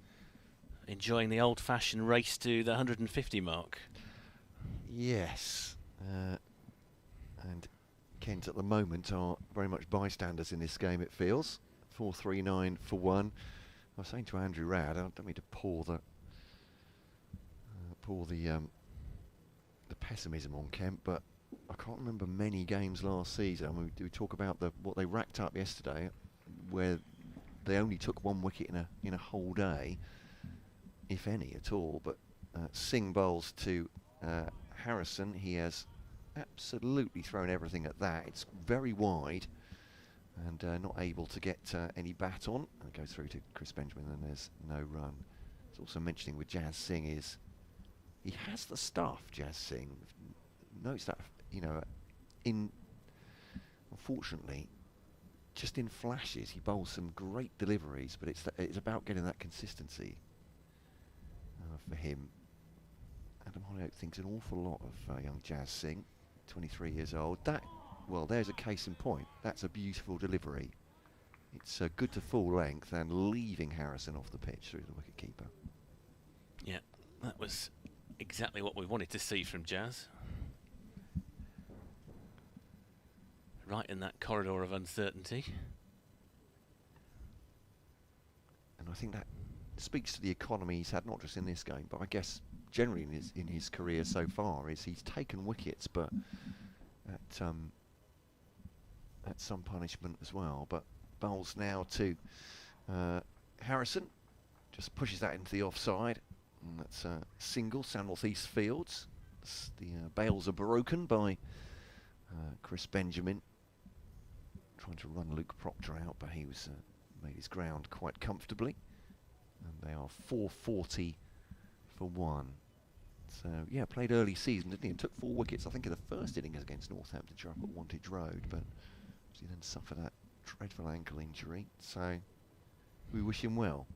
Enjoying the old-fashioned race to the 150 mark. Yes. And Kent at the moment are very much bystanders in this game, it feels. 439 for 1. I was saying to Andrew Radd, I don't mean to pour the pessimism on Kent, but I can't remember many games last season. I mean, we talk about what they racked up yesterday, where they only took 1 wicket in a whole day, if any at all. But Singh bowls to Harrison. He has absolutely thrown everything at that. It's very wide and not able to get any bat on. It goes through to Chris Benjamin and there's no run. It's also mentioning with Jazz Singh is he has the stuff, Jazz Singh. Notice that, unfortunately, just in flashes, he bowls some great deliveries, but it's about getting that consistency for him. Adam Hollyoake thinks an awful lot of young Jazz Singh, 23 years old. There's a case in point. That's a beautiful delivery. It's good to full length and leaving Harrison off the pitch through the wicketkeeper. Yeah, that was exactly what we wanted to see from Jazz. Right in that corridor of uncertainty. And I think that speaks to the economy he's had, not just in this game, but I guess generally in his career so far, is he's taken wickets, but at some punishment as well. But bowls now to Harrison, just pushes that into the offside. And that's a single, South North East Fields. The bails are broken by Chris Benjamin, trying to run Luke Proctor out, but he was made his ground quite comfortably. And they are 440 for 1. So, yeah, played early season, didn't he? And took 4 wickets, I think, in the first innings against Northamptonshire up at Wantage Road, but he then suffered that dreadful ankle injury. So, we wish him well.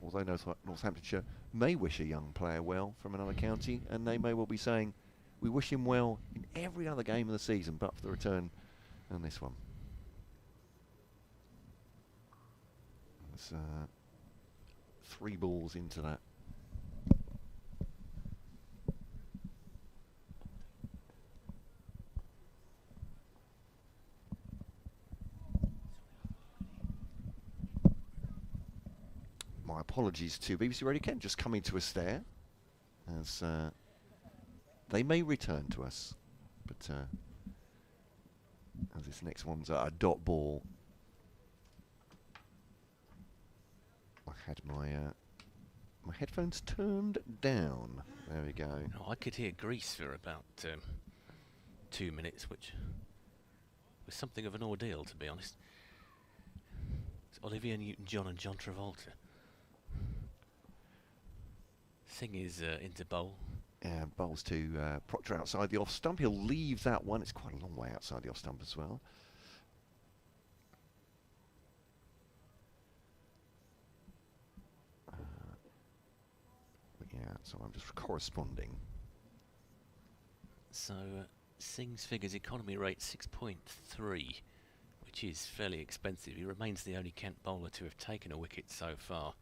Although Northamptonshire may wish a young player well from another county, and they may well be saying, we wish him well in every other game of the season, but for the return and this one. There's 3 balls into that. My apologies to BBC Radio Kent, just coming to us there, as they may return to us, but as this next one's a dot ball, I had my my headphones turned down. There we go. Oh, I could hear Grease for about 2 minutes, which was something of an ordeal, to be honest. It's Olivia Newton-John and John Travolta. Singh is into bowl. Bowls to Proctor outside the off stump. He'll leave that one. It's quite a long way outside the off stump as well. But yeah, so I'm just corresponding. So Singh's figures economy rate 6.3, which is fairly expensive. He remains the only Kent bowler to have taken a wicket so far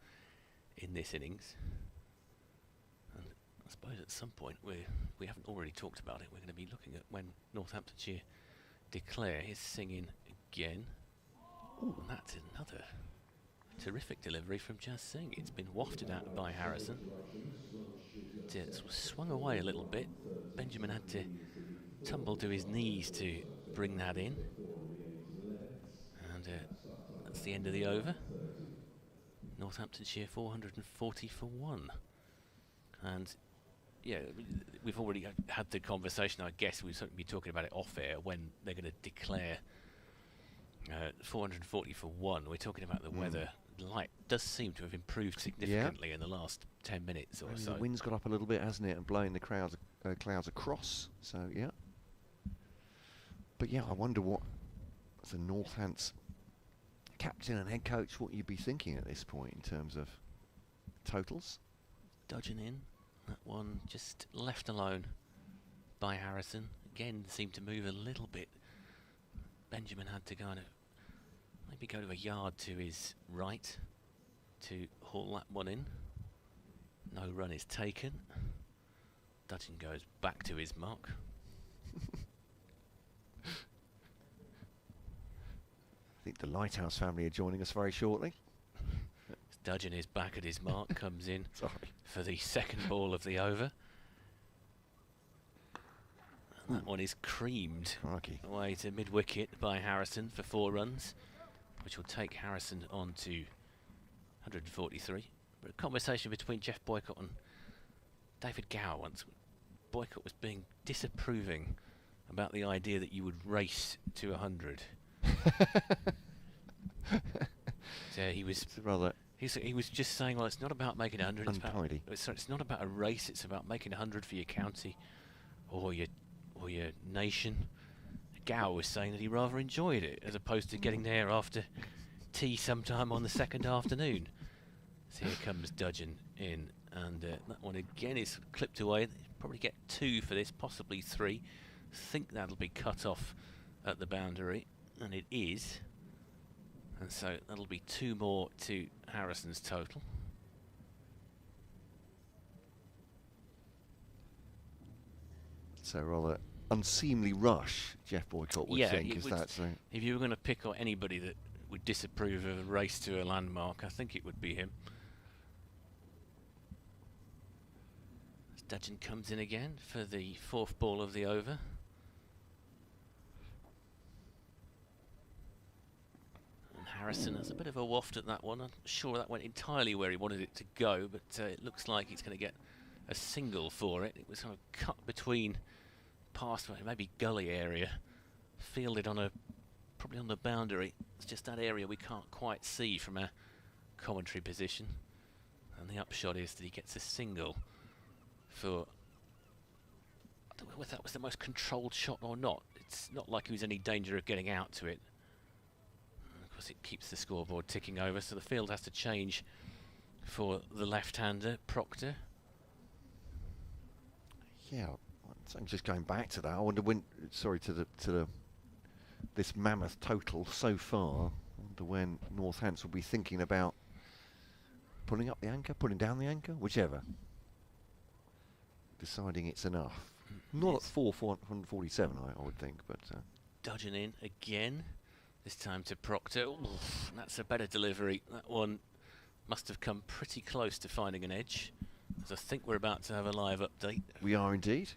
in this innings. And I suppose at some point, we haven't already talked about it, we're going to be looking at when Northamptonshire declare. Here's Singh again. Ooh, and that's another terrific delivery from Jazz Singh. It's been wafted out by Harrison. It sort of swung away a little bit. Benjamin had to tumble to his knees to bring that in. And that's the end of the over. Northamptonshire 440 for 1. And yeah, we've already had the conversation, I guess we'll certainly be talking about it off air when they're going to declare 440 for 1. We're talking about the weather. Light does seem to have improved significantly in the last 10 minutes or so. The wind's got up a little bit, hasn't it, and blowing the clouds across. So yeah. But yeah, I wonder what, as a Northants captain and head coach, what you'd be thinking at this point in terms of totals. Dodging in, that one just left alone by Harrison. Again, seemed to move a little bit. Benjamin had to kind of maybe go to a yard to his right to haul that one in. No run is taken. Dudgeon goes back to his mark. I think the Lighthouse family are joining us very shortly. Dudgeon is back at his mark, comes in Sorry. for the second ball of the over. And that one is creamed away to mid-wicket by Harrison for 4 runs, which will take Harrison on to 143. But a conversation between Jeff Boycott and David Gower once. Boycott was being disapproving about the idea that you would race to 100. So he was rather. He was just saying, well, it's not about making 100. Untidy. It's not about a race. It's about making 100 for your county or your nation. Gower was saying that he rather enjoyed it as opposed to getting there after tea sometime on the second afternoon. So here comes Dudgeon in, and that one again is clipped away. Probably get 2 for this, possibly 3. Think that'll be cut off at the boundary, and it is. And so that'll be 2 more to Harrison's total. So rather unseemly rush, Jeff Boycott would think, is that so? If you were going to pick on anybody that would disapprove of a race to a landmark, I think it would be him. As Dudgeon comes in again for the 4th ball of the over. Harrison has a bit of a waft at that one. I'm not sure that went entirely where he wanted it to go, but it looks like he's going to get a single for it. It was kind of cut between past maybe gully area, fielded on probably on the boundary. It's just that area we can't quite see from our commentary position. And the upshot is that he gets a single for, I don't know whether that was the most controlled shot or not. It's not like he was in any danger of getting out to it. And of course it keeps the scoreboard ticking over, so the field has to change for the left-hander, Proctor. Yeah, so just going back to that, I wonder when, sorry, to the this mammoth total so far, I wonder when Northampton will be thinking about pulling up the anchor, pulling down the anchor, whichever. Deciding it's enough. Not at 447, I would think, but... Dodging in again, this time to Proctor. Oof, that's a better delivery. That one must have come pretty close to finding an edge, as I think we're about to have a live update. We are indeed.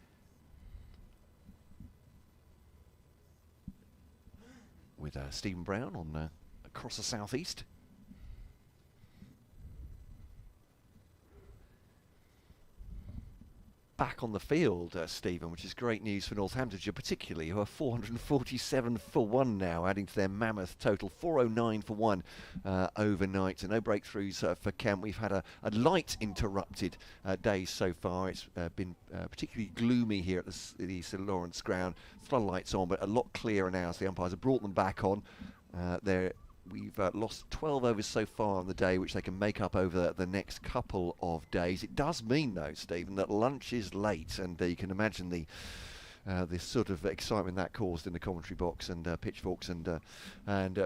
With Stephen Brown on across the southeast. Back on the field, Stephen, which is great news for Northamptonshire, particularly, who are 447 for 1 now, adding to their mammoth total, 409 for 1 overnight. So no breakthroughs for Kent. We've had a light interrupted day so far. It's been particularly gloomy here at the St Lawrence ground. Floodlights on, but a lot clearer now, so the umpires have brought them back on. We've lost 12 overs so far on the day, which they can make up over the next couple of days. It does mean, though, Stephen, that lunch is late, and you can imagine the sort of excitement that caused in the commentary box, and pitchforks and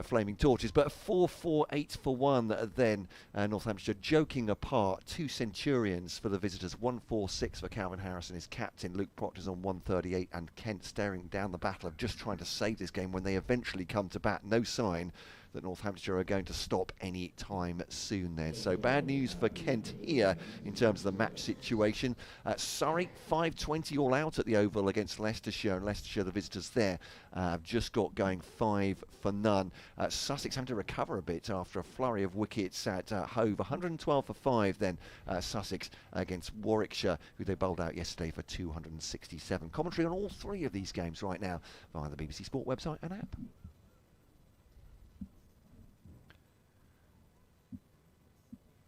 flaming torches. But 448 for 1 then, Northamptonshire joking apart. 2 Centurions for the visitors, 146 for Calvin Harrison, his captain. Luke Proctor's on 138, and Kent staring down the battle of just trying to save this game when they eventually come to bat. No sign that Northamptonshire are going to stop any time soon then. So bad news for Kent here in terms of the match situation. Surrey, 5-20 all out at the Oval against Leicestershire, and Leicestershire, the visitors there, have just got going 5 for none. Sussex having to recover a bit after a flurry of wickets at Hove. 112 for 5 then, Sussex against Warwickshire, who they bowled out yesterday for 267. Commentary on all 3 of these games right now via the BBC Sport website and app.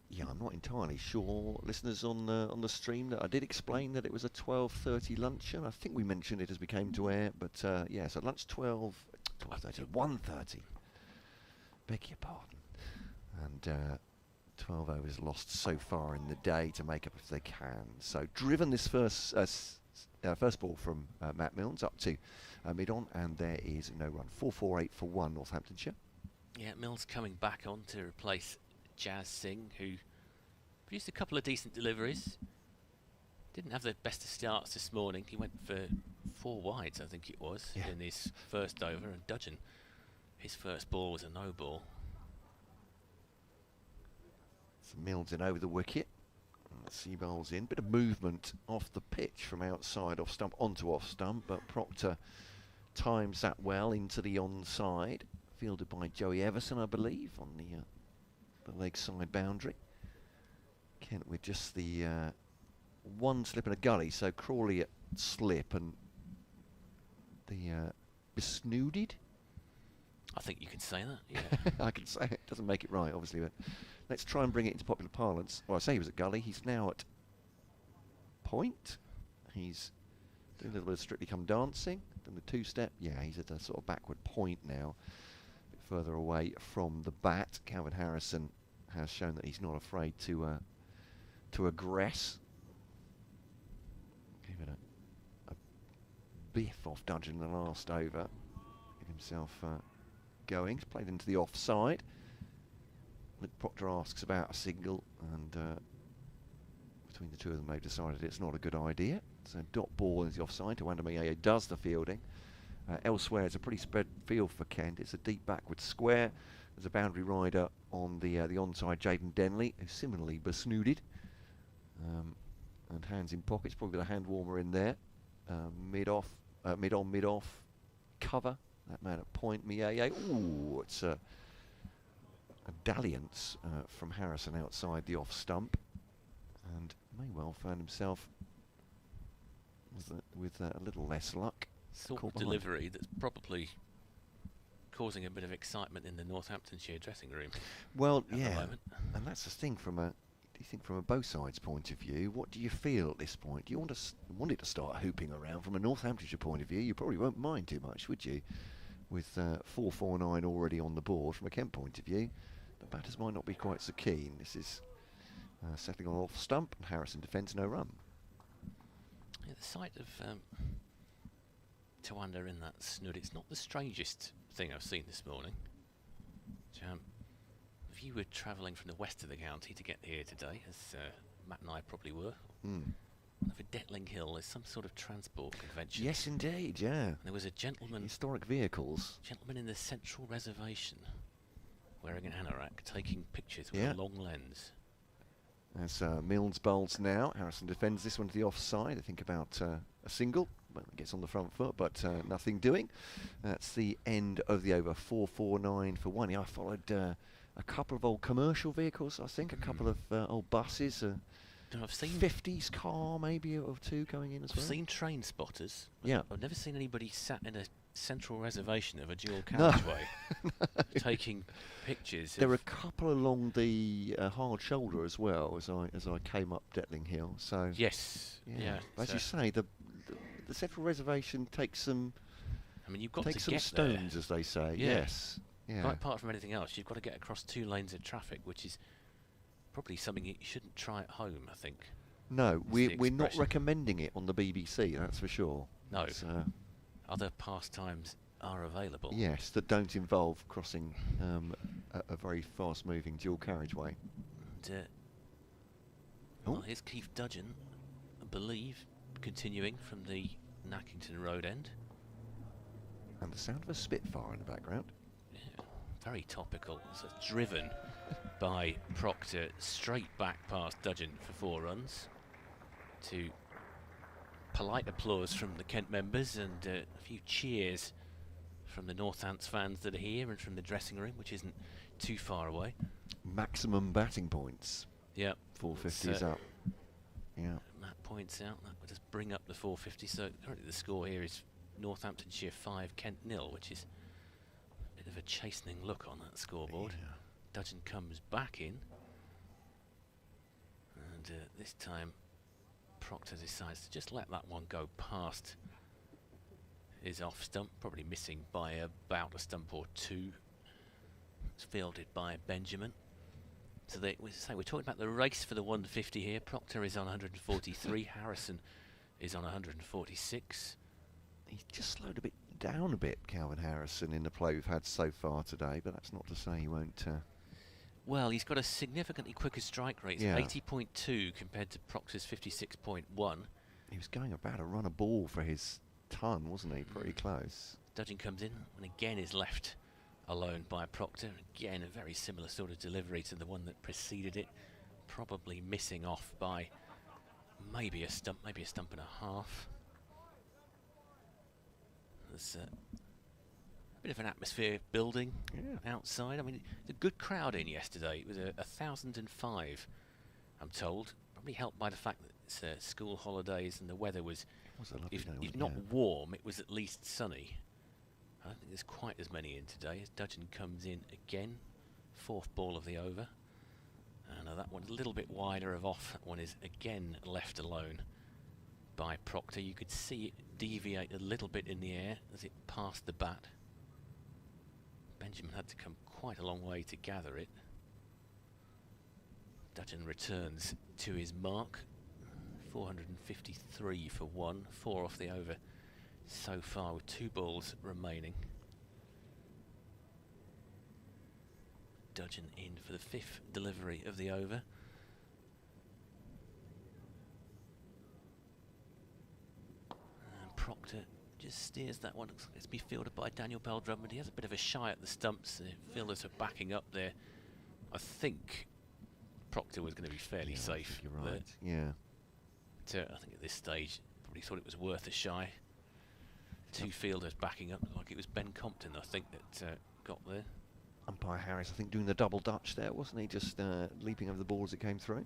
Yeah, I'm not entirely sure, listeners on the stream, that I did explain that it was a 12:30 lunch, and I think we mentioned it as we came to air. But yeah, so lunch 12:30, 1:30. Beg your pardon. And 12 overs lost so far in the day to make up if they can. So driven this first ball from Matt Milnes up to mid-on, and there is no run. 448 for 1, Northamptonshire. Yeah, Milnes coming back on to replace Jazz Singh, who produced a couple of decent deliveries. Didn't have the best of starts this morning. He went for 4 wides, I think it was, in his first over, and Dudgeon, his first ball was a no ball. So Milnes in over the wicket. Seabowles in. Bit of movement off the pitch from outside off stump onto off stump, but Proctor times that well into the onside. Fielded by Joey Everson, I believe, on the leg side boundary. Kent with just the one slip and a gully, so Crawley at slip and the besnooded. I think you can say that, yeah. I can say it. Doesn't make it right, obviously, but let's try and bring it into popular parlance. Well, I say he was at gully. He's now at point. He's doing a little bit of Strictly Come Dancing. Then the 2-step. Yeah, he's at a sort of backward point now. A bit further away from the bat. Calvin Harrison has shown that he's not afraid to aggress. Give it a biff off Dudgeon in the last over. Get himself going. He's played into the offside. Luke Proctor asks about a single, and between the two of them they've decided it's not a good idea. So dot ball is the offside to Wandamaya, does the fielding. Elsewhere it's a pretty spread field for Kent. It's a deep backward square. There's a boundary rider on the onside, Jaden Denley, who's similarly besnooded. And hands in pockets, probably with a hand warmer in there. Mid-off, mid-on, mid-off. Cover, that man at point, Miaye. Ooh, it's a dalliance from Harrison outside the off stump, and may well find himself with a little less luck. Sort of delivery that's probably causing a bit of excitement in the Northamptonshire dressing room. Well, at the yeah, moment. and that's the thing from a. Do you think from a both sides point of view, what do you feel at this point? Do you want it to start hooping around? From a Northamptonshire point of view, you probably won't mind too much, would you? With 4-4-9 already on the board, from a Kent point of view, the batters might not be quite so keen. This is settling on off stump, and Harrison defends no run. Yeah, the sight of Tawanda in that snood, it's not the strangest thing I've seen this morning. If you were travelling from the west of the county to get here today, as Matt and I probably were, for Detling Hill, there's some sort of transport convention. Yes, indeed, yeah. And there was a gentleman... Historic vehicles. Gentleman in the central reservation, wearing an anorak, taking pictures with a long lens. As Milnes bowls now, Harrison defends this one to the offside. I think about a single. Well, gets on the front foot, but nothing doing. That's the end of the over. 4-4-9 for one. Yeah, I followed a couple of old commercial vehicles, I think, a couple of old buses. I've seen 50s car, maybe, or two going in as well. I've seen train spotters. Yeah. I've never seen anybody sat in a central reservation of a dual carriageway taking pictures. There were a couple along the hard shoulder as well as I came up Detling Hill. So yes, yeah. As you say, the central reservation takes some. I mean, you've got take to some get stones, there. as they say. Yeah. Yes. Yeah. Right, apart from anything else, you've got to get across 2 lanes of traffic, which is probably something you shouldn't try at home, I think. No, we're not recommending it on the BBC, that's for sure. No. Other pastimes are available. Yes, that don't involve crossing a very fast-moving dual carriageway. And, well, here's Keith Dudgeon, I believe, continuing from the Nackington Road end. And the sound of a Spitfire in the background. Yeah, very topical. So driven by Proctor straight back past Dudgeon for 4 runs, to polite applause from the Kent members and a few cheers from the Northants fans that are here and from the dressing room, which isn't too far away. Maximum batting points. Yeah. 450s up. Yeah. Matt points out that would just bring up the 450. So currently the score here is Northamptonshire 5, Kent 0, which is a bit of a chastening look on that scoreboard. Yeah. Dudgeon comes back in, and this time Proctor decides to just let that one go past his off stump, probably missing by about a stump or 2. It's fielded by Benjamin. So we're talking about the race for the 150 here. Proctor is on 143, Harrison is on 146. He's just slowed down a bit, Calvin Harrison, in the play we've had so far today, but that's not to say he won't... Well, he's got a significantly quicker strike rate. It's 80.2 compared to Proctor's 56.1. He was going about a run a ball for his ton, wasn't he? Pretty close. Dudgeon comes in and again is left alone by Proctor. Again, a very similar sort of delivery to the one that preceded it. Probably missing off by maybe a stump and a half. There's a bit of an atmosphere building outside. I mean, the good crowd in yesterday. It was 1,005, I'm told. Probably helped by the fact that it's school holidays and the weather was, if not warm, it was at least sunny. I don't think there's quite as many in today as Dudgeon comes in again. 4th ball of the over. And that one a little bit wider of off. That one is again left alone by Proctor. You could see it deviate a little bit in the air as it passed the bat. Benjamin had to come quite a long way to gather it. Dudgeon returns to his mark. 453 for 1, 4 off the over so far with 2 balls remaining. Dudgeon in for the 5th delivery of the over. And Proctor just steers that one. Looks like it's to be fielded by Daniel Bell Drummond. He has a bit of a shy at the stumps. The fielders are backing up there. I think Proctor was going to be fairly safe. You're right. Yeah. But, I think at this stage, probably thought it was worth a shy. 2 fielders backing up, like it was Ben Compton, I think, that got there. Umpire Harris, I think, doing the double Dutch there, wasn't he? Just leaping over the ball as it came through.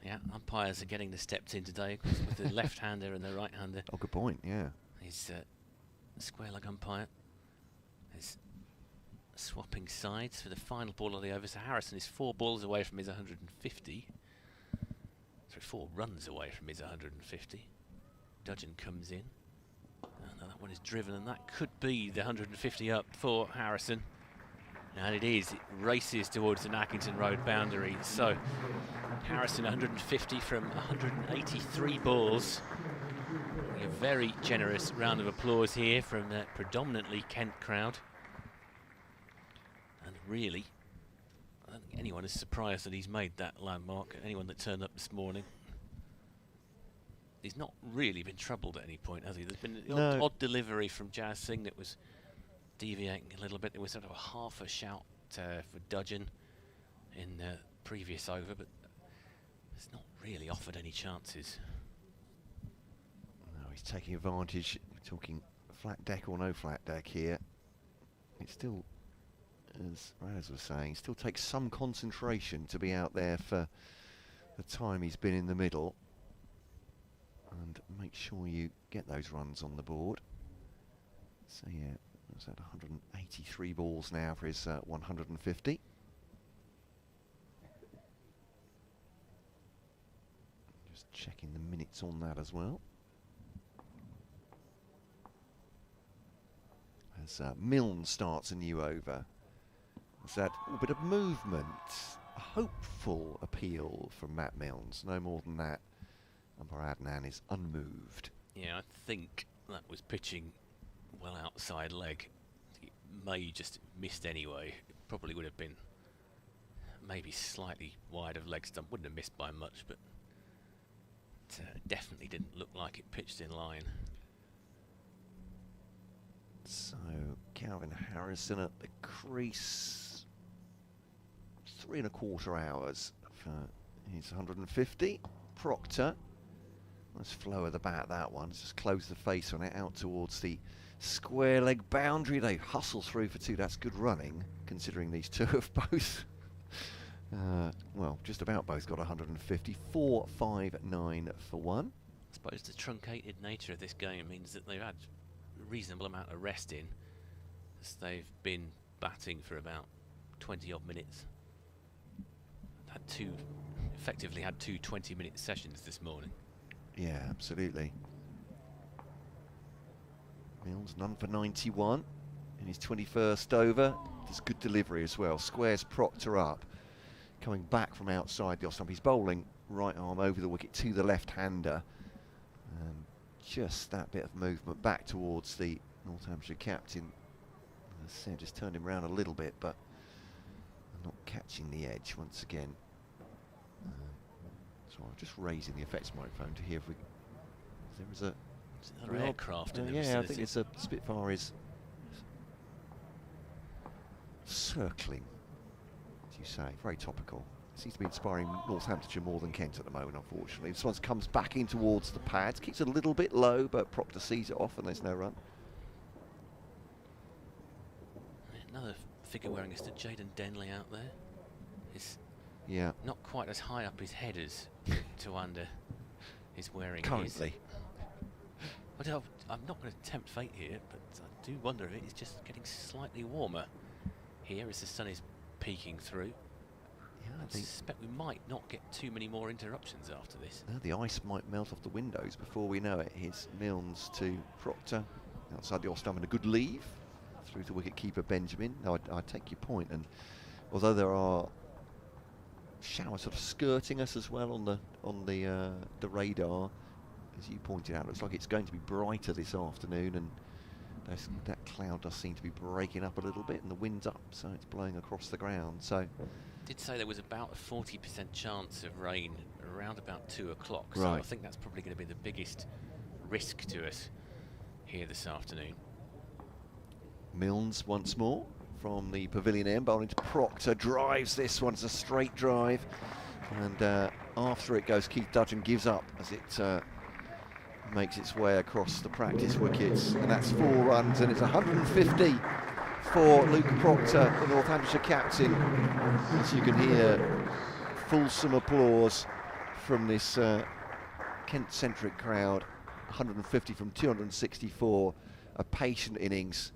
Yeah, umpires are getting the steps in today with the left-hander and the right-hander. Oh, good point, yeah. He's square leg umpire is swapping sides for the final ball of the over. So Harrison is 4 balls away from his 150. Sorry, 4 runs away from his 150. Dudgeon comes in. And that one is driven, and that could be the 150 up for Harrison. And it is. It races towards the Nackington Road boundary. So Harrison 150 from 183 balls. A very generous round of applause here from the predominantly Kent crowd. And really, I don't think anyone is surprised that he's made that landmark. Anyone that turned up this morning. He's not really been troubled at any point, has he? There's been an odd delivery from Jazz Singh that was deviating a little bit. There was sort of a half a shout for Dudgeon in the previous over, but it's not really offered any chances. No, he's taking advantage. We're talking flat deck or no flat deck here. It still, as Raz was saying, still takes some concentration to be out there for the time he's been in the middle. And make sure you get those runs on the board. So yeah, that's at 183 balls now for his 150. Just checking the minutes on that as well. As Milne starts a new over. There's that little bit of movement, a hopeful appeal from Matt Milnes, no more than that. Umpire Adnan is unmoved. Yeah, I think that was pitching well outside leg. It may just missed anyway. It probably would have been maybe slightly wide of leg stump. Wouldn't have missed by much, but it definitely didn't look like it pitched in line. So Calvin Harrison at the crease, 3 1/4 hours for his 150. Proctor. Nice flow of the bat, that one. Just close the face on it, out towards the square leg boundary. They hustle through for 2. That's good running, considering these two have both, well, just about both got 150. 4, 5, 9 for 1. I suppose the truncated nature of this game means that they've had a reasonable amount of rest in, as they've been batting for about 20 odd minutes. Effectively had 2 20-minute sessions this morning. Yeah, absolutely. Milnes none for 91 in his 21st over. Does good delivery as well. Squares Proctor up. Coming back from outside the off stump. He's bowling right arm over the wicket to the left-hander. Just that bit of movement back towards the Northamptonshire captain. As I said, just turned him round a little bit, but not catching the edge once again. So I'm just raising the effects microphone to hear if there is a... Another aircraft in the yeah, vicinity. I think it's a Spitfire is circling, as you say, very topical. Seems to be inspiring Northamptonshire more than Kent at the moment, unfortunately. This one comes back in towards the pads, keeps it a little bit low, but Proctor sees it off and there's no run. Another figure wearing a stick, Jaden Denley out there. Yeah. Not quite as high up his head as Tawanda is wearing. Currently. But I'm not going to tempt fate here, but I do wonder if it's just getting slightly warmer here as the sun is peeking through. Yeah, I suspect we might not get too many more interruptions after this. No, the ice might melt off the windows before we know it. Here's Milnes to Proctor outside the off stump and a good leave through to wicket-keeper Benjamin. No, I take your point, and although there are showers sort of skirting us as well on the radar, as you pointed out, looks like it's going to be brighter this afternoon, and that cloud does seem to be breaking up a little bit, and the wind's up, so it's blowing across the ground. So did say there was about a 40% chance of rain around about 2 o'clock, so right. I think that's probably going to be the biggest risk to us here this afternoon. Milnes once more from the pavilion end, bowling to Proctor, drives this one. It's a straight drive, and after it goes, Keith Dudgeon gives up as it makes its way across the practice wickets, and that's 4 runs, and it's 150 for Luke Proctor, the Northamptonshire captain. As you can hear, fulsome applause from this Kent-centric crowd. 150 from 264, a patient innings,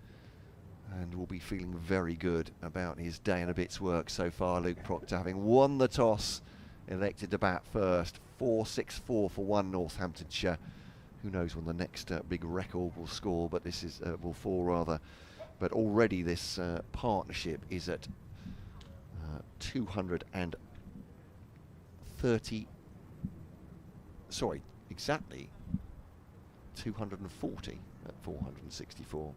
and will be feeling very good about his day and a bit's work so far. Luke Proctor, having won the toss, elected to bat first. 4-6-4 for one Northamptonshire. Who knows when the next big record will score, but this is will fall rather. But already this partnership is at 230. Sorry, exactly 240 at 464.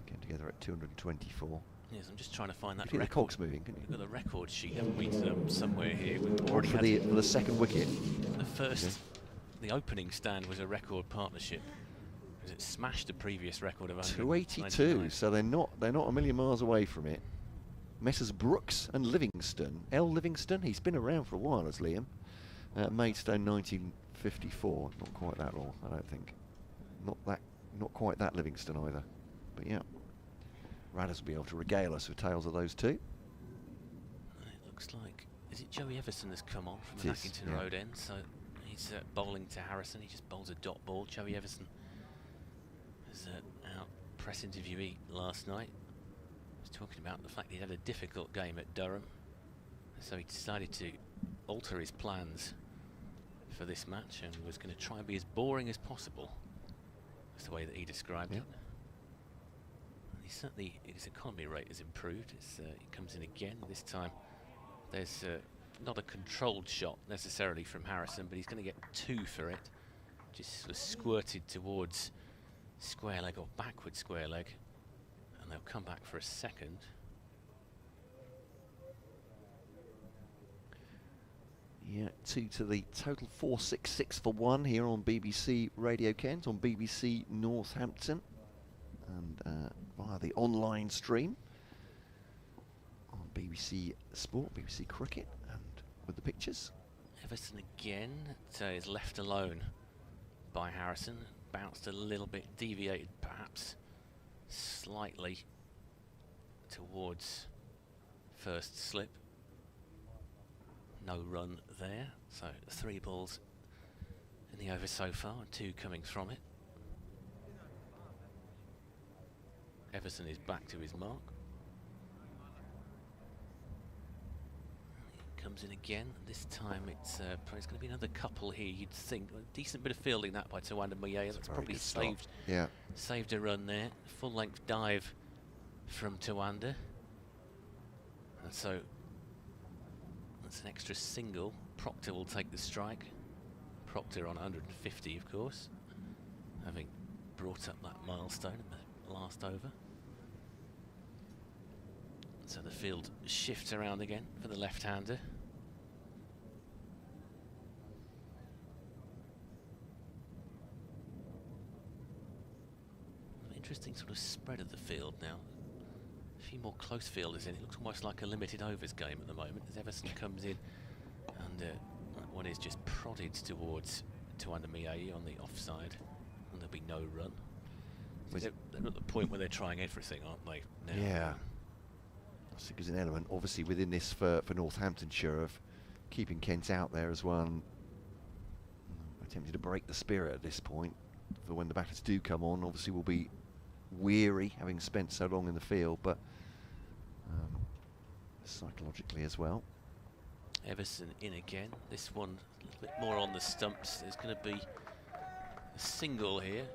Came together at 224. Yes, I'm just trying to find that record. The cogs moving, can you? We've got the record sheet, haven't we, somewhere here? We've already for the second wicket. The first, the opening stand was a record partnership. It smashed the previous record of 282. So they're not a million miles away from it. Messrs Brooks and Livingston. L. Livingston, he's been around for a while as Liam. Maidstone 1954. Not quite that long, I don't think. Not quite that Livingston either. But yeah. Radders will be able to regale us with tales of those two. It looks like, is it Joey Everson has come on from the Hackington Road end? So he's bowling to Harrison. He just bowls a dot ball. Joey Everson was our press interviewee last night. He was talking about the fact he had a difficult game at Durham. So he decided to alter his plans for this match and was going to try and be as boring as possible. That's the way that he described it. Certainly his economy rate has improved. It comes in again this time. There's not a controlled shot necessarily from Harrison, but he's going to get 2 for it. Just sort of squirted towards square leg or backward square leg, and they'll come back for a second. Yeah, 2 to the total. 466 for one here on BBC Radio Kent, on BBC Northampton, and via the online stream on BBC Sport, BBC Cricket, and with the pictures. Everson again is left alone by Harrison. Bounced a little bit, deviated perhaps slightly towards first slip. No run there, so 3 balls in the over so far, and 2 coming from it. Everson is back to his mark. He comes in again. This time it's going to be another couple here, you'd think. A decent bit of fielding that by Tawanda Moyea. That's probably saved a run there. Full length dive from Tawanda. And so that's an extra single. Proctor will take the strike. Proctor on 150, of course, having brought up that milestone in the last over. So the field shifts around again for the left-hander. Interesting sort of spread of the field now. A few more close fielders in. It looks almost like a limited overs game at the moment as Everson comes in, and that one is just prodded towards Tawanda Moyea on the offside, and there'll be no run. They're at the point where they're trying everything, aren't they? Now? Yeah. I think there's an element, obviously, within this for Northamptonshire of keeping Kent out there as well. And attempting to break the spirit at this point for when the batters do come on. Obviously, we'll be weary, having spent so long in the field, but psychologically as well. Everson in again. This one a little bit more on the stumps. There's going to be a single here.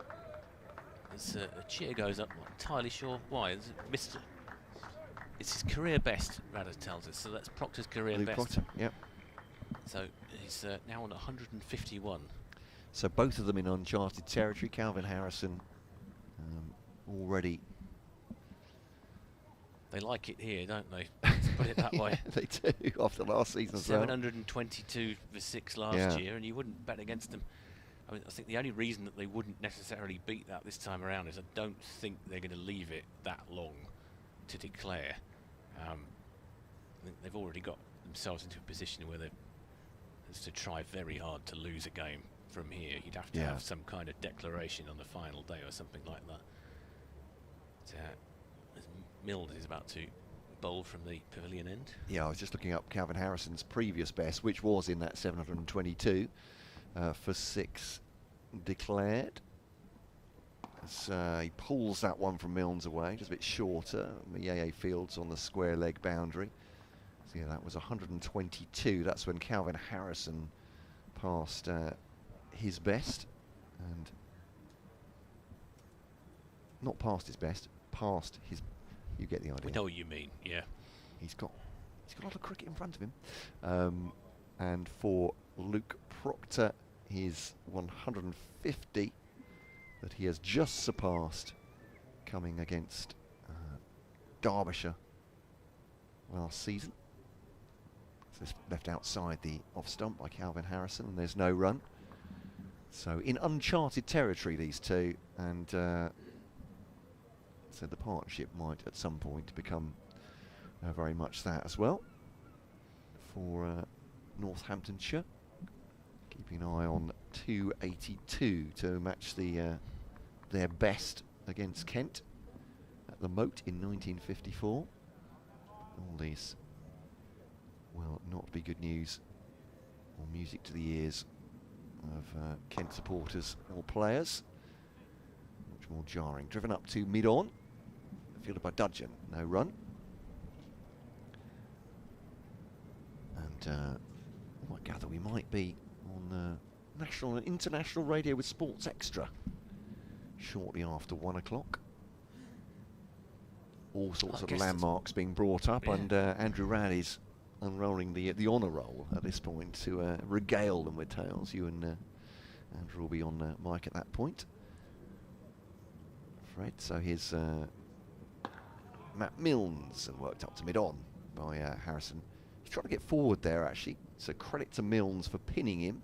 As a cheer goes up. Not entirely sure why. It's his career best, Radder tells us. So that's Proctor's career best. Proctor, yep. So he's now on 151. So both of them in uncharted territory. Calvin Harrison already. They like it here, don't they? Let's put it that way. They do, after last season. 722 for 6 last year, and you wouldn't bet against them. I mean, I think the only reason that they wouldn't necessarily beat that this time around is I don't think they're going to leave it that long to declare. I think they've already got themselves into a position where they've to try very hard to lose a game from here. You'd have to have some kind of declaration on the final day or something like that. There's Mills is about to bowl from the pavilion end. Yeah, I was just looking up Calvin Harrison's previous best, which was in that 722 for 6 declared. As he pulls that one from Milnes away, just a bit shorter. Yaya Fields on the square leg boundary. So yeah, that was 122. That's when Calvin Harrison passed his best, and not past his best, past his. You get the idea. We know what you mean. Yeah. He's got a lot of cricket in front of him. And for Luke Proctor, his 150 that he has just surpassed, coming against Derbyshire last season. So it's left outside the off stump by Calvin Harrison, and there's no run. So in uncharted territory, these two, and so the partnership might at some point become very much that as well for Northamptonshire. Keeping an eye on 282 to match their best against Kent at the Moat in 1954. All these will not be good news or music to the ears of Kent supporters or players. Much more jarring. Driven up to mid-on, fielded by Dudgeon, no run. And I might gather we might be on national and international radio with Sports Extra shortly after 1 o'clock. All sorts of landmarks being brought up, and Andrew Rowley's unrolling the honour roll at this point to regale them with tales. You and Andrew will be on mic at that point. Fred, so here's Matt Milnes, and worked up to mid-on by Harrison. He's trying to get forward there, actually, so credit to Milnes for pinning him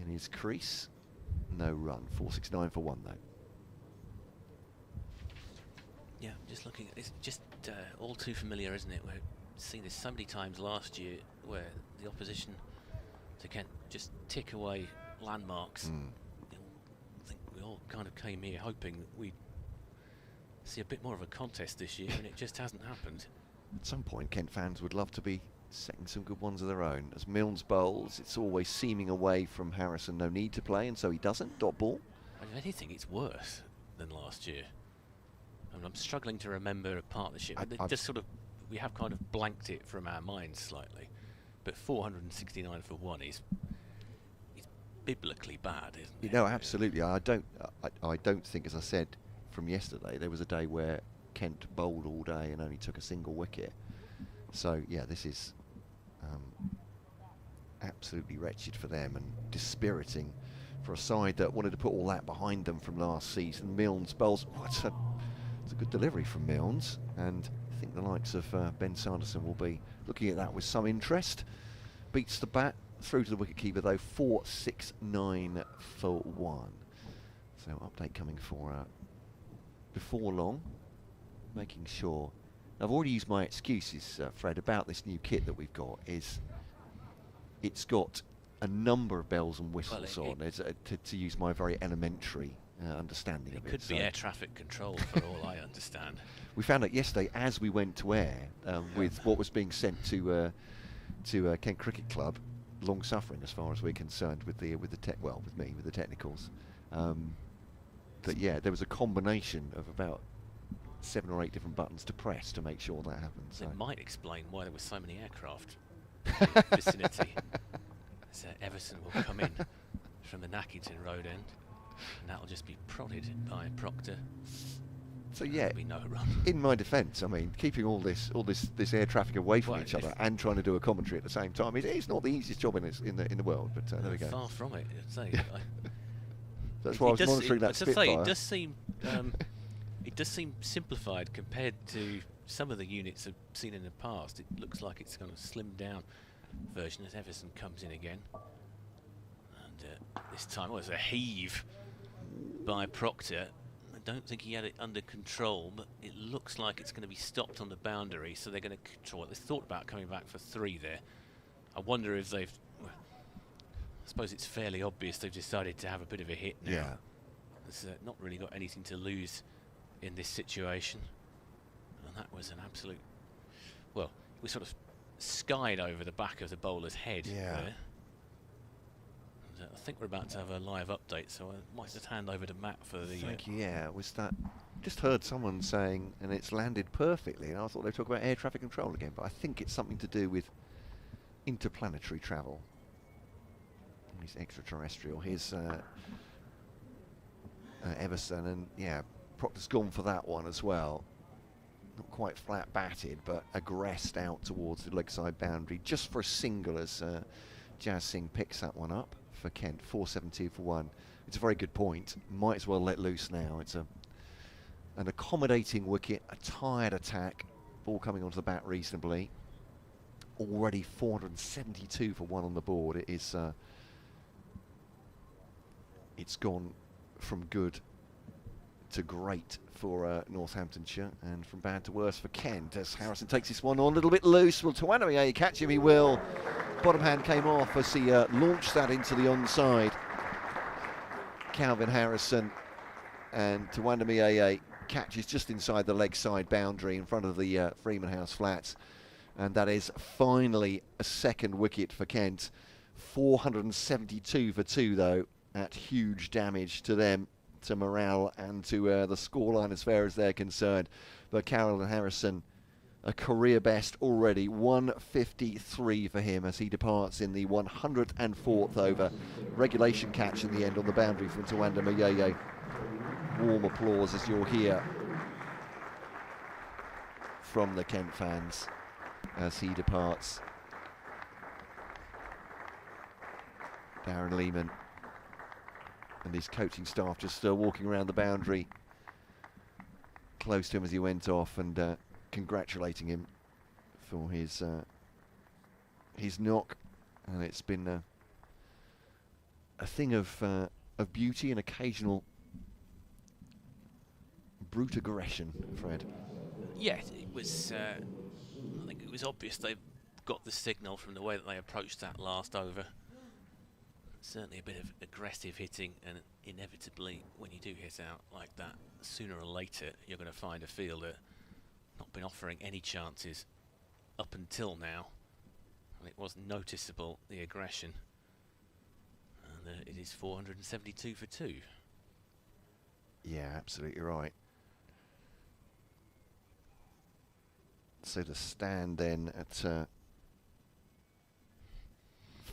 in his crease. No run, 469 for 1 though. Yeah, just looking at it's just all too familiar, isn't it? We've seen this so many times last year where the opposition to Kent just tick away landmarks. I think we all kind of came here hoping that we'd see a bit more of a contest this year, and it just hasn't happened. At some point, Kent fans would love to be setting some good ones of their own. As Milnes bowls, it's always seeming away from Harrison, no need to play, and so he doesn't. Dot ball. I mean, if anything, it's worse than last year. I mean, I'm struggling to remember a partnership. Just sort of, we have kind of blanked it from our minds slightly. But 469 for 1 is biblically bad, isn't it? No, absolutely. I don't think, as I said from yesterday, there was a day where Kent bowled all day and only took a single wicket. So yeah, this is absolutely wretched for them and dispiriting for a side that wanted to put all that behind them from last season. Milnes bowls. It's a good delivery from Milnes, and I think the likes of Ben Sanderson will be looking at that with some interest. Beats the bat through to the wicketkeeper though, 469 for 1. So update coming for before long, making sure. I've already used my excuses, Fred, about this new kit that we've got. It's got a number of bells and whistles on it, to use my very elementary understanding of it. It could be air traffic control for all I understand. We found out yesterday as we went to air with what was being sent to Kent Cricket Club, long suffering as far as we're concerned with the with the technicals. That yeah, there was a combination of about 7 or 8 different buttons to press to make sure that happens. It might explain why there were so many aircraft in the vicinity. So Everson will come in from the Nackington Road end, and that'll just be prodded by Proctor. So yeah, be no run. In my defence, I mean, keeping all this air traffic away from each other and trying to do a commentary at the same time, it's not the easiest job in the world. But there we go. Far from it. That's why I was monitoring that Spitfire. It does seem simplified compared to some of the units I've seen in the past. It looks like it's kind of slimmed down version as Everson comes in again. And this time it was a heave by Proctor. I don't think he had it under control, but it looks like it's going to be stopped on the boundary, so they're going to control it. They thought about coming back for 3 there. I wonder if they've... Well, I suppose it's fairly obvious they've decided to have a bit of a hit now. Yeah. There's not really got anything to lose in this situation. And that was an absolute, well, we sort of skied over the back of the bowler's head Yeah. there. And, I think we're about to have a live update, so I might just hand over to Matt for the... Thank you. Yeah, was that... Just heard someone saying, and it's landed perfectly, and I thought they were talking about air traffic control again, but I think it's something to do with interplanetary travel. He's extraterrestrial. Here's Everson, and yeah, Proctor's gone for that one as well. Not quite flat batted, but aggressed out towards the leg side boundary just for a single as Jazz Singh picks that one up for Kent. 4-7-2 for 1. It's a very good point. Might as well let loose now. It's an accommodating wicket, a tired attack, ball coming onto the bat reasonably. Already 472 for 1 on the board. It is. It's gone from good to great for Northamptonshire, and from bad to worse for Kent as Harrison takes this one on a little bit loose. Will Tawanamiaye catch him? He will. Bottom hand came off as he launched that into the onside. Calvin Harrison, and Tawanamiaye catches just inside the leg side boundary in front of the Freeman House flats, and that is finally a second wicket for Kent. 472 for 2 though, at huge damage to them, to morale and to the scoreline as far as they're concerned. But Carolyn Harrison, a career best already, 153 for him as he departs in the 104th over. Regulation catch in the end on the boundary from Tawanamiaye. Warm applause as you'll hear from the Kent fans as he departs. Darren Lehman and his coaching staff just walking around the boundary close to him as he went off, and congratulating him for his knock. And it's been a thing of beauty and occasional brute aggression, Fred. Yes, it was. I think it was obvious they got the signal from the way that they approached that last over. Certainly a bit of aggressive hitting, and inevitably, when you do hit out like that, sooner or later you're going to find a fielder not been offering any chances up until now, and it was noticeable, the aggression. And it is 472 for 2. Yeah, absolutely right. So the stand then at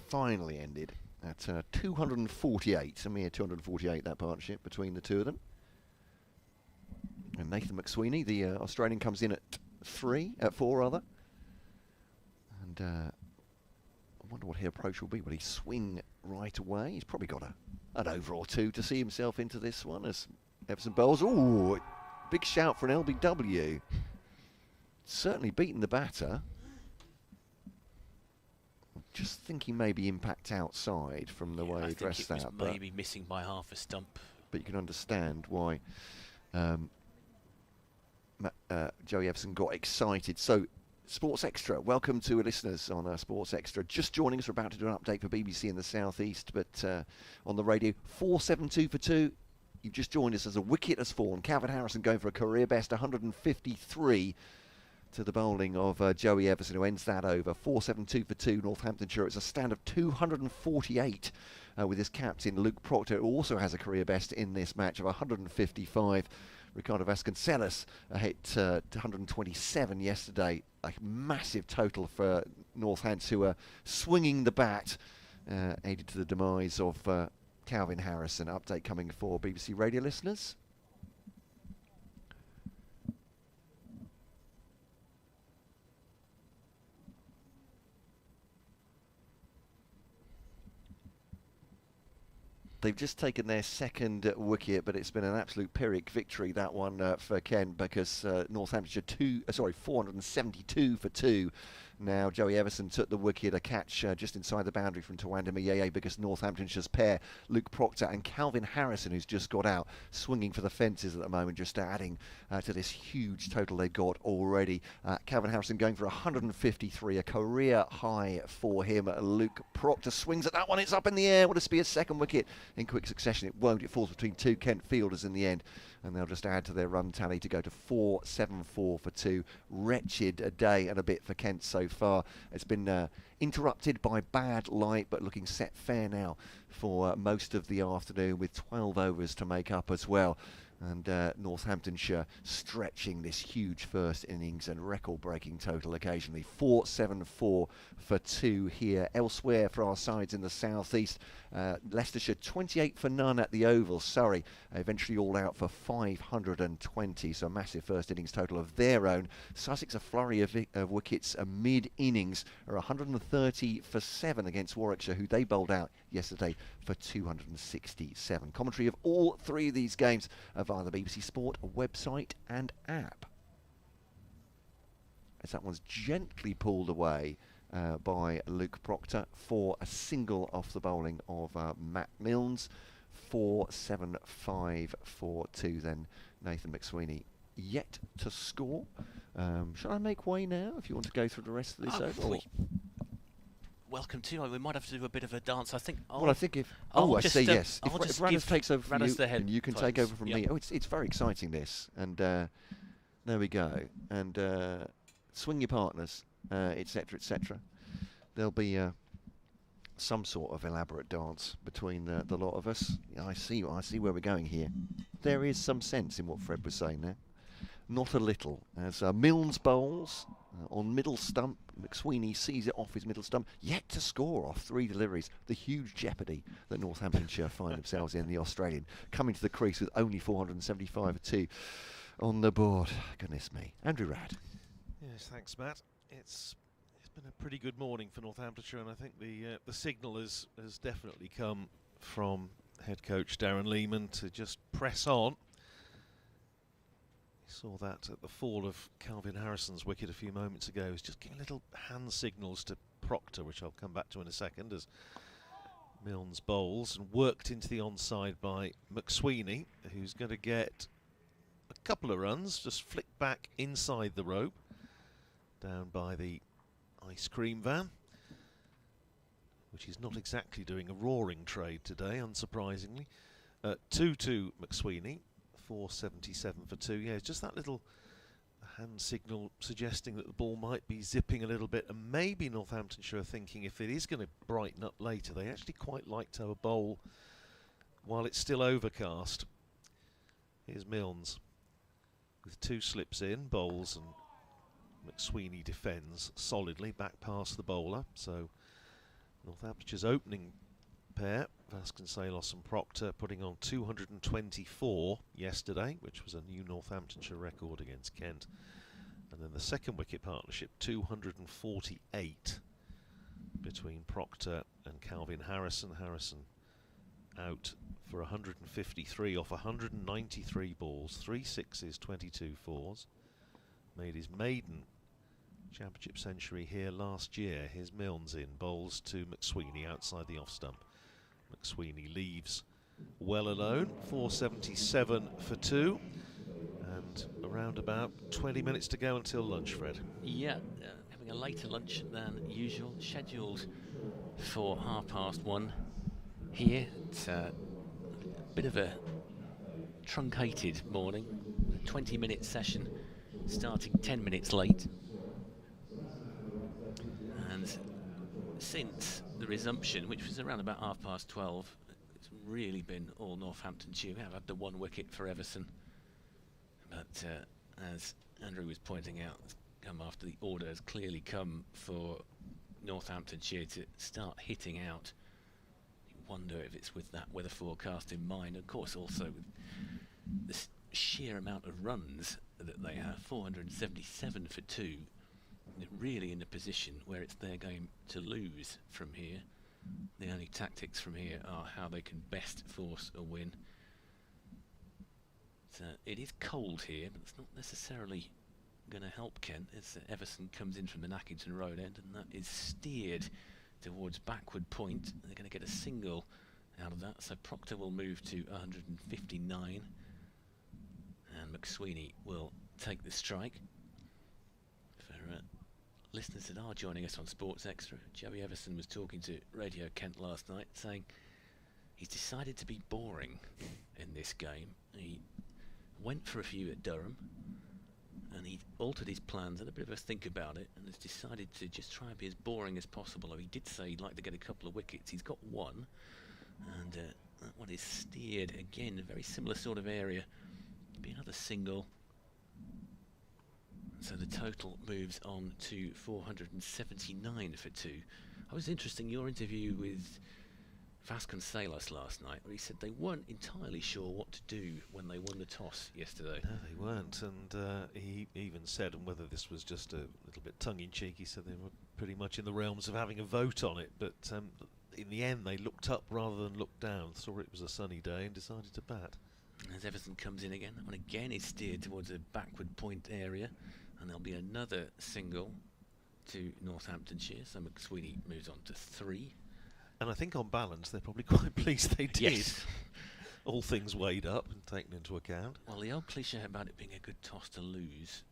finally ended at 248, a mere 248, that partnership between the two of them. And Nathan McSweeney, the Australian, comes in at 4 rather. And I wonder what his approach will be. Will he swing right away? He's probably got an over or two to see himself into this one as Everson bowls. Ooh, big shout for an LBW. Certainly beaten the batter. Just thinking maybe impact outside from the way he addressed that. I think it was maybe missing by half a stump. But you can understand why Joey Everson got excited. So, Sports Extra, welcome to listeners on Sports Extra. Just joining us, we're about to do an update for BBC in the South East, but on the radio, 472 for 2. You've just joined us as a wicket has fallen. Calvin Harrison going for a career best 153 to the bowling of Joey Everson, who ends that over. 472 for 2, Northamptonshire. It's a stand of 248 with his captain, Luke Proctor, who also has a career best in this match of 155. Ricardo Vasconcelos hit 127 yesterday. A massive total for Northants, who are swinging the bat, aided to the demise of Calvin Harrison. Update coming for BBC radio listeners. They've just taken their second wicket, but it's been an absolute Pyrrhic victory, that one for Kent, because Northamptonshire 472 for 2. Now Joey Everson took the wicket, a catch just inside the boundary from Tawanamiaye, because Northamptonshire's pair, Luke Proctor and Calvin Harrison, who's just got out, swinging for the fences at the moment, just adding to this huge total they've got already. Calvin Harrison going for 153, a career high for him. Luke Proctor swings at that one, it's up in the air. Will this be a second wicket in quick succession? It won't. It falls between two Kent fielders in the end. and they'll just add to their run tally to go to 4-7-4 for 2. Wretched a day and a bit for Kent so far. It's been interrupted by bad light, but looking set fair now for most of the afternoon, with 12 overs to make up as well. And Northamptonshire stretching this huge first innings and record-breaking total occasionally. 4-7-4 for 2 here. Elsewhere for our sides in the southeast, Leicestershire 28 for none at the Oval. Surrey eventually all out for 520, so a massive first innings total of their own. Sussex a flurry of wickets mid-innings, are 130 for 7 against Warwickshire, who they bowled out yesterday for 267. Commentary of all 3 of these games via the BBC Sport website and app. As that one's gently pulled away by Luke Proctor for a single off the bowling of Matt Milnes. 4-7-5 for 2 then. Nathan McSweeney yet to score. Shall I make way now if you want to go through the rest of this over? Welcome to. We might have to do a bit of a dance. I think. Well, I think if. I see. Yes. If Radis takes over from you, and you can take over from me. Oh, it's very exciting this. And there we go. And swing your partners, etc., etc. There'll be some sort of elaborate dance between the lot of us. I see where we're going here. There is some sense in what Fred was saying there. Not a little. As Milnes bowls on middle stump, McSweeney sees it off his middle stump, yet to score off 3 deliveries. The huge jeopardy that Northamptonshire find themselves in, the Australian, coming to the crease with only 475 for 2 on the board. Goodness me. Andrew Radd. Yes, thanks, Matt. It's been a pretty good morning for Northamptonshire, and I think the signal has definitely come from head coach Darren Lehman to just press on. Saw that at the fall of Calvin Harrison's wicket a few moments ago. He was just giving little hand signals to Proctor, which I'll come back to in a second, as Milnes bowls, and worked into the onside by McSweeney, who's going to get a couple of runs, just flick back inside the rope, down by the ice cream van, which is not exactly doing a roaring trade today, unsurprisingly. 2-2 McSweeney. 477 for 2. Yeah, it's just that little hand signal suggesting that the ball might be zipping a little bit, and maybe Northamptonshire are thinking if it is going to brighten up later, they actually quite like to have a bowl while it's still overcast. Here's Milnes with 2 slips in, bowls, and McSweeney defends solidly back past the bowler. So Northamptonshire's opening pair, Vasconcelos and Proctor, putting on 224 yesterday, which was a new Northamptonshire record against Kent. And then the second wicket partnership, 248 between Proctor and Calvin Harrison. Harrison out for 153 off 193 balls, 3 sixes, 22 fours. Made his maiden championship century here last year. Here's Milnes in, bowls to McSweeney outside the off stump. McSweeney leaves well alone, 477 for 2, and around about 20 minutes to go until lunch, Fred. Yeah, having a later lunch than usual, scheduled for 1:30 here. It's a bit of a truncated morning, a 20-minute session starting 10 minutes late. And since the resumption, which was around about 12:30, it's really been all Northamptonshire. We have had the 1 wicket for Everson, but as Andrew was pointing out, it's come after the order has clearly come for Northamptonshire to start hitting out. You wonder if it's with that weather forecast in mind, of course also with the sheer amount of runs that they have, 477 for 2. They're really in a position where it's their game to lose from here. The only tactics from here are how they can best force a win. So it is cold here, but it's not necessarily going to help Kent as Everson comes in from the Nackington Road end, and that is steered towards backward point. They're going to get a single out of that, so Proctor will move to 159, and McSweeney will take the strike. For listeners that are joining us on Sports Extra, Joey Everson was talking to Radio Kent last night, saying he's decided to be boring in this game. He went for a few at Durham, and he altered his plans, had a bit of a think about it, and has decided to just try and be as boring as possible. He did say he'd like to get a couple of wickets. He's got one, and that one is steered again, a very similar sort of area. Be another single. So the total moves on to 479 for 2. I was interested in your interview with Vasconcelos last night, where he said they weren't entirely sure what to do when they won the toss yesterday. No, they weren't, and he even said, and whether this was just a little bit tongue-in-cheek, he said they were pretty much in the realms of having a vote on it, but in the end they looked up rather than looked down, saw it was a sunny day and decided to bat. As Everson comes in again, that one again is steered towards a backward point area, and there'll be another single to Northamptonshire, so McSweeney moves on to 3. And I think on balance they're probably quite pleased they did. Yes. All things weighed up and taken into account. Well, the old cliche about it being a good toss to lose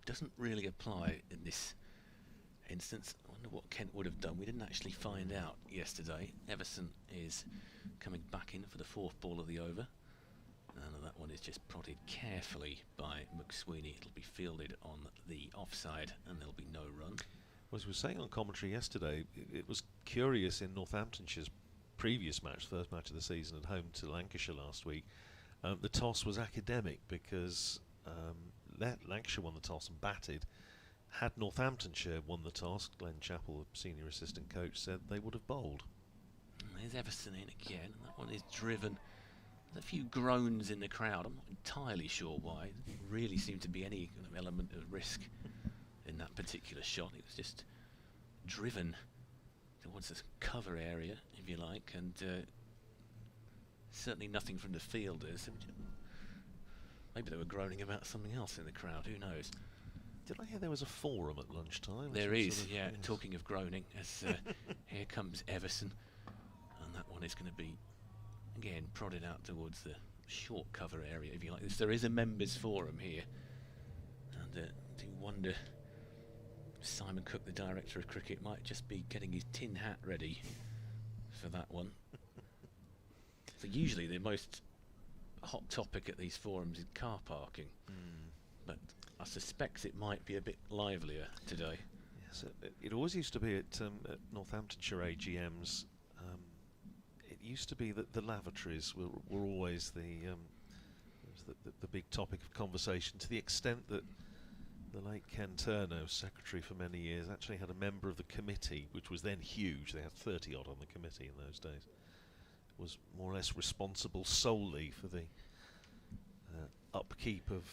doesn't really apply in this instance. I wonder what Kent would have done. We didn't actually find out yesterday. Everson is coming back in for the 4th ball of the over. And that one is just prodded carefully by McSweeney. It'll be fielded on the offside and there'll be no run. Well, as we were saying on commentary yesterday, it was curious in Northamptonshire's previous match, first match of the season at home to Lancashire last week. The toss was academic because Lancashire won the toss and batted. Had Northamptonshire won the toss, Glenn Chappell, the senior assistant coach, said they would have bowled. And there's Everson in again, and that one is driven. There's a few groans in the crowd. I'm not entirely sure why. There didn't really seem to be any kind of element of risk in that particular shot. It was just driven towards the cover area, if you like, and certainly nothing from the fielders. Maybe they were groaning about something else in the crowd, who knows. Did I hear there was a forum at lunchtime? There is, sort of, yeah, yes. talking of groaning, as here comes Everson, and that one is going to be, again, prodded out towards the short cover area, if you like. There is a members forum here, and do wonder if Simon Cook, the director of cricket, might just be getting his tin hat ready for that one. So usually the most hot topic at these forums is car parking, but I suspect it might be a bit livelier today. Yes, it always used to be at Northamptonshire AGMs. It used to be that the lavatories were always the big topic of conversation, to the extent that the late Ken Turner, secretary for many years, actually had a member of the committee, which was then huge, they had 30 odd on the committee in those days, was more or less responsible solely for the upkeep of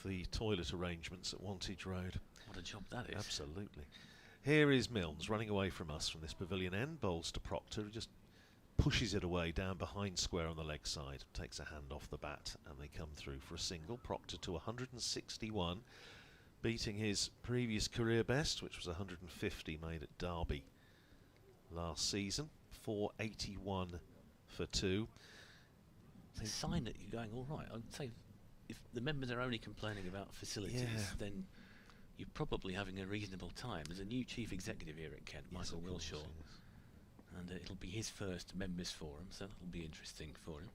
the toilet arrangements at Wantage Road. What a job that is. Absolutely. Here is Milnes running away from us from this pavilion end, bowls to Proctor, who just pushes it away down behind square on the leg side, takes a hand off the bat, and they come through for a single. Proctor to 161, beating his previous career best, which was 150 made at Derby last season. 481 for 2. It's a sign that you're going all right. I'd say if the members are only complaining about facilities, then you're probably having a reasonable time. There's a new chief executive here at Kent, Yes, Michael of course, Wilshaw, yes. and it'll be his first members forum, so that'll be interesting for him.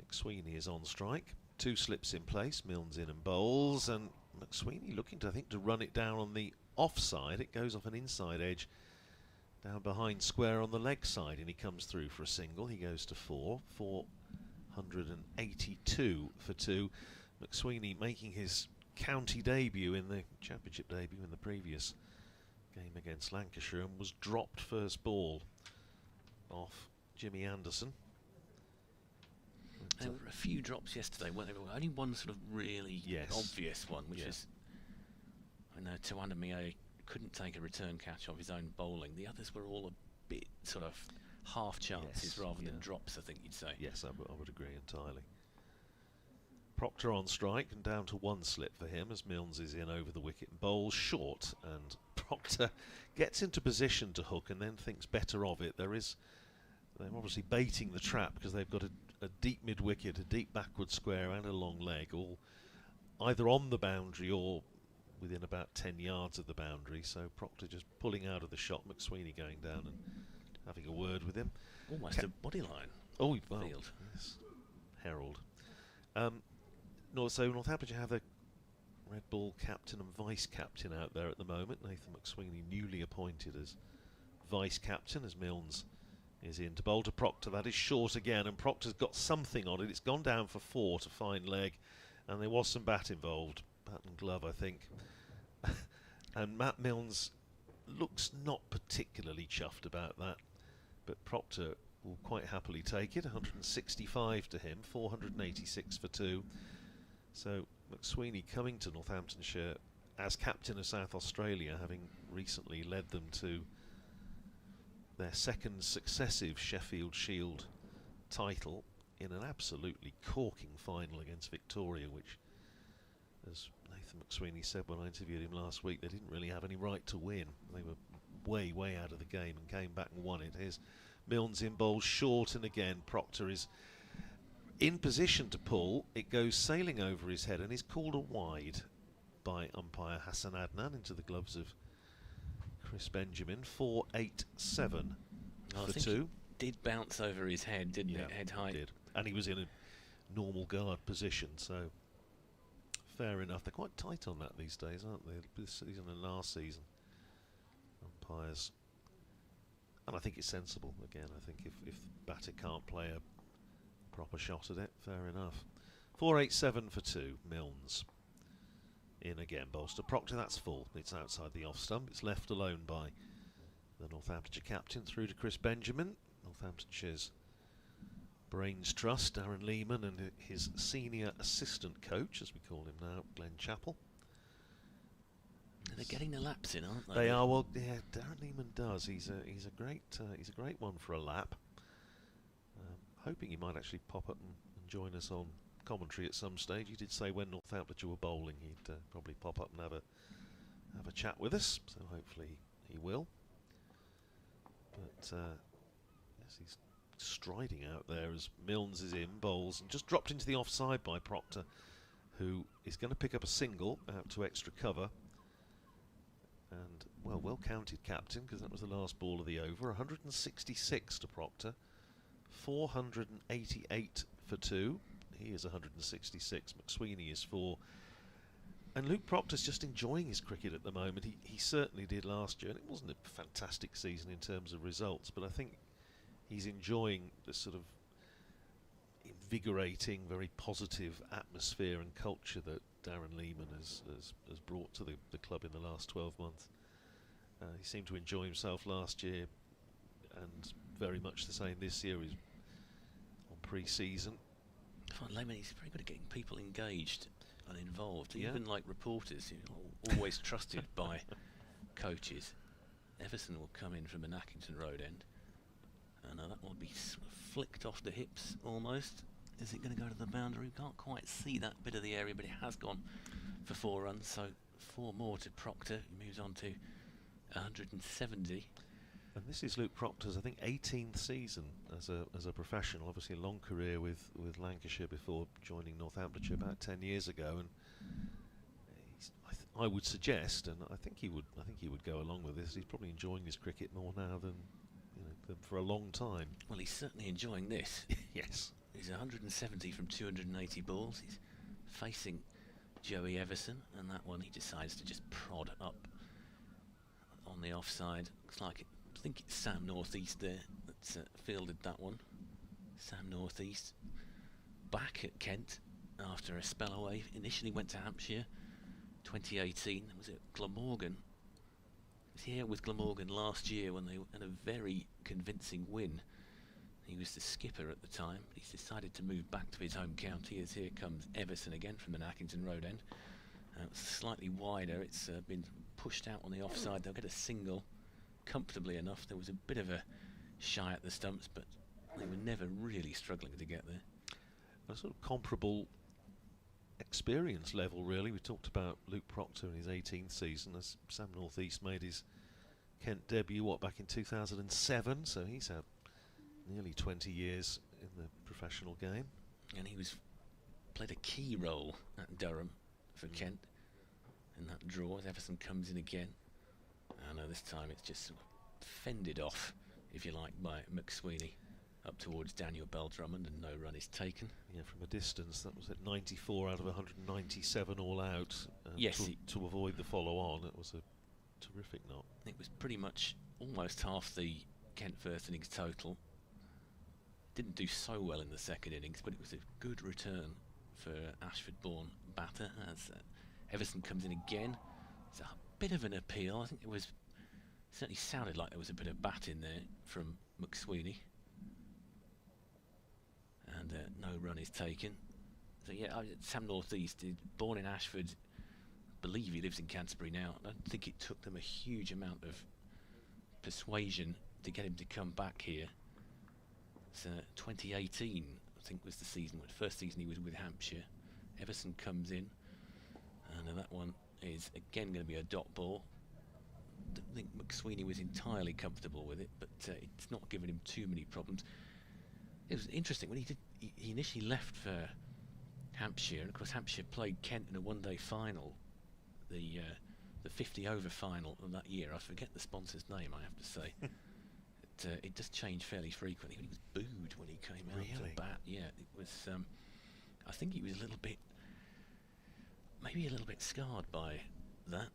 McSweeney is on strike. 2 slips in place. Milnes in and bowls, and McSweeney looking to, I think, to run it down on the offside. It goes off an inside edge down behind square on the leg side, and he comes through for a single. He goes to 482 for 2. McSweeney making his county debut in the championship debut in the previous game against Lancashire, and was dropped first ball off Jimmy Anderson. There were a few drops yesterday, weren't there? Only one sort of really obvious one, which is, I know Tuanamie couldn't take a return catch off his own bowling. The others were all a bit sort of half chances rather than drops, I think you'd say. Yes, I would agree entirely. Proctor on strike and down to 1 slip for him as Milnes is in over the wicket and bowls short, and Proctor gets into position to hook and then thinks better of it. They're obviously baiting the trap because they've got a deep mid-wicket, a deep backward square and a long leg, all either on the boundary or within about 10 yards of the boundary. So Proctor just pulling out of the shot, McSweeney going down and having a word with him. Almost a body line. Oh, well, field. yes. Herald. So Northamptonshire have the Red Bull captain and vice captain out there at the moment. Nathan McSweeney newly appointed as vice captain, as Milnes is in to bowl to Proctor. That is short again, and Proctor's got something on it. It's gone down for 4 to fine leg, and there was some bat involved, bat and glove, I think. And Matt Milnes looks not particularly chuffed about that, but Proctor will quite happily take it. 165 to him, 486 for 2. So McSweeney coming to Northamptonshire as captain of South Australia, having recently led them to their second successive Sheffield Shield title in an absolutely corking final against Victoria, which, as Nathan McSweeney said when I interviewed him last week, they didn't really have any right to win. They were way out of the game and came back and won it. Here's Milnes in bowls short, and again Proctor is in position to pull. It goes sailing over his head and is called a wide by umpire Hassan Adnan into the gloves of Chris Benjamin. 487 for 2. Did bounce over his head, didn't it? Head height. Did. And he was in a normal guard position, so fair enough. They're quite tight on that these days, aren't they? This season and last season, umpires. And I think it's sensible. Again, I think if the batter can't play a proper shot at it, fair enough. 487 for 2, Milnes. In again, bowls to Proctor, that's full. It's outside the off stump. It's left alone by the Northamptonshire captain through to Chris Benjamin. Northamptonshire's brains trust, Darren Lehman, and his senior assistant coach, as we call him now, Glenn Chappell. They're getting the laps in, aren't they? They are. Well, yeah, Darren Lehman does. He's a great one for a lap. Hoping he might actually pop up and join us on commentary at some stage. He did say when Northamptonshire were bowling, he'd probably pop up and have a chat with us. So hopefully he will. But yes, he's striding out there as Milnes is in, bowls, and just dropped into the offside by Proctor, who is going to pick up a single out to extra cover. And well counted, captain, because that was the last ball of the over. 166 to Proctor, 488 for 2. He is 166. McSweeney is 4. And Luke Proctor's just enjoying his cricket at the moment. He certainly did last year, and it wasn't a fantastic season in terms of results, but I think he's enjoying the sort of invigorating, very positive atmosphere and culture that Darren Lehman has brought to the club in the last 12 months. He seemed to enjoy himself last year, and very much the same this year. He's on pre-season. I find Lehman, he's very good at getting people engaged and involved, even like reporters, always trusted by coaches. Everson will come in from an Accrington Road end, and that will be sort of flicked off the hips almost. Is it going to go to the boundary? We can't quite see that bit of the area, but it has gone for 4 runs, so 4 more to Proctor. He moves on to 170. And this is Luke Proctor's, I think, 18th season as a professional. Obviously, a long career with Lancashire before joining Northamptonshire about 10 years ago. And I would suggest, and I think he would go along with this. He's probably enjoying his cricket more now than for a long time. Well, he's certainly enjoying this. Yes. He's 170 from 280 balls. He's facing Joey Everson, and that one he decides to just prod up on the offside. Looks like I think it's Sam Northeast there that's fielded that one. Sam Northeast back at Kent after a spell away. Initially went to Hampshire. 2018 was at Glamorgan. He was here with Glamorgan last year when they had a very convincing win. He was the skipper at the time, but he's decided to move back to his home county, as here comes Everson again from the Accrington Road end. It's slightly wider. It's been pushed out on the offside. They'll get a single comfortably enough. There was a bit of a shy at the stumps, but they were never really struggling to get there. A sort of comparable experience level, really. We talked about Luke Proctor in his 18th season, as Sam Northeast made his Kent debut, back in 2007, so he's had nearly 20 years in the professional game. And he played a key role at Durham for Kent in that draw as Everson comes in again. I know this time it's just sort of fended off, if you like, by McSweeney. up towards Daniel Bell Drummond, and no run is taken. Yeah, from a distance, that was at 94 out of 197 all out. Yes, to avoid the follow-on, it was a terrific knock. it was pretty much almost half the Kent first innings total. Didn't do so well in the second innings, but it was a good return for Ashford-born batter as Everson comes in again. It's a bit of an appeal. I think it was certainly sounded like there was a bit of bat in there from McSweeney. And no run is taken. So yeah, Sam Northeast, born in Ashford, I believe he lives in Canterbury now. I don't think it took them a huge amount of persuasion to get him to come back here. So 2018, I think, was the season, first season he was with Hampshire. Everson comes in, and that one is again going to be a dot ball. I don't think McSweeney was entirely comfortable with it, but it's not giving him too many problems. It was interesting when he initially left for Hampshire, and of course Hampshire played Kent in a one-day final, the 50-over final of that year. I forget the sponsor's name, I have to say. It does change fairly frequently. He was booed when he came out to bat. Yeah, it was. I think he was maybe a little bit scarred by that.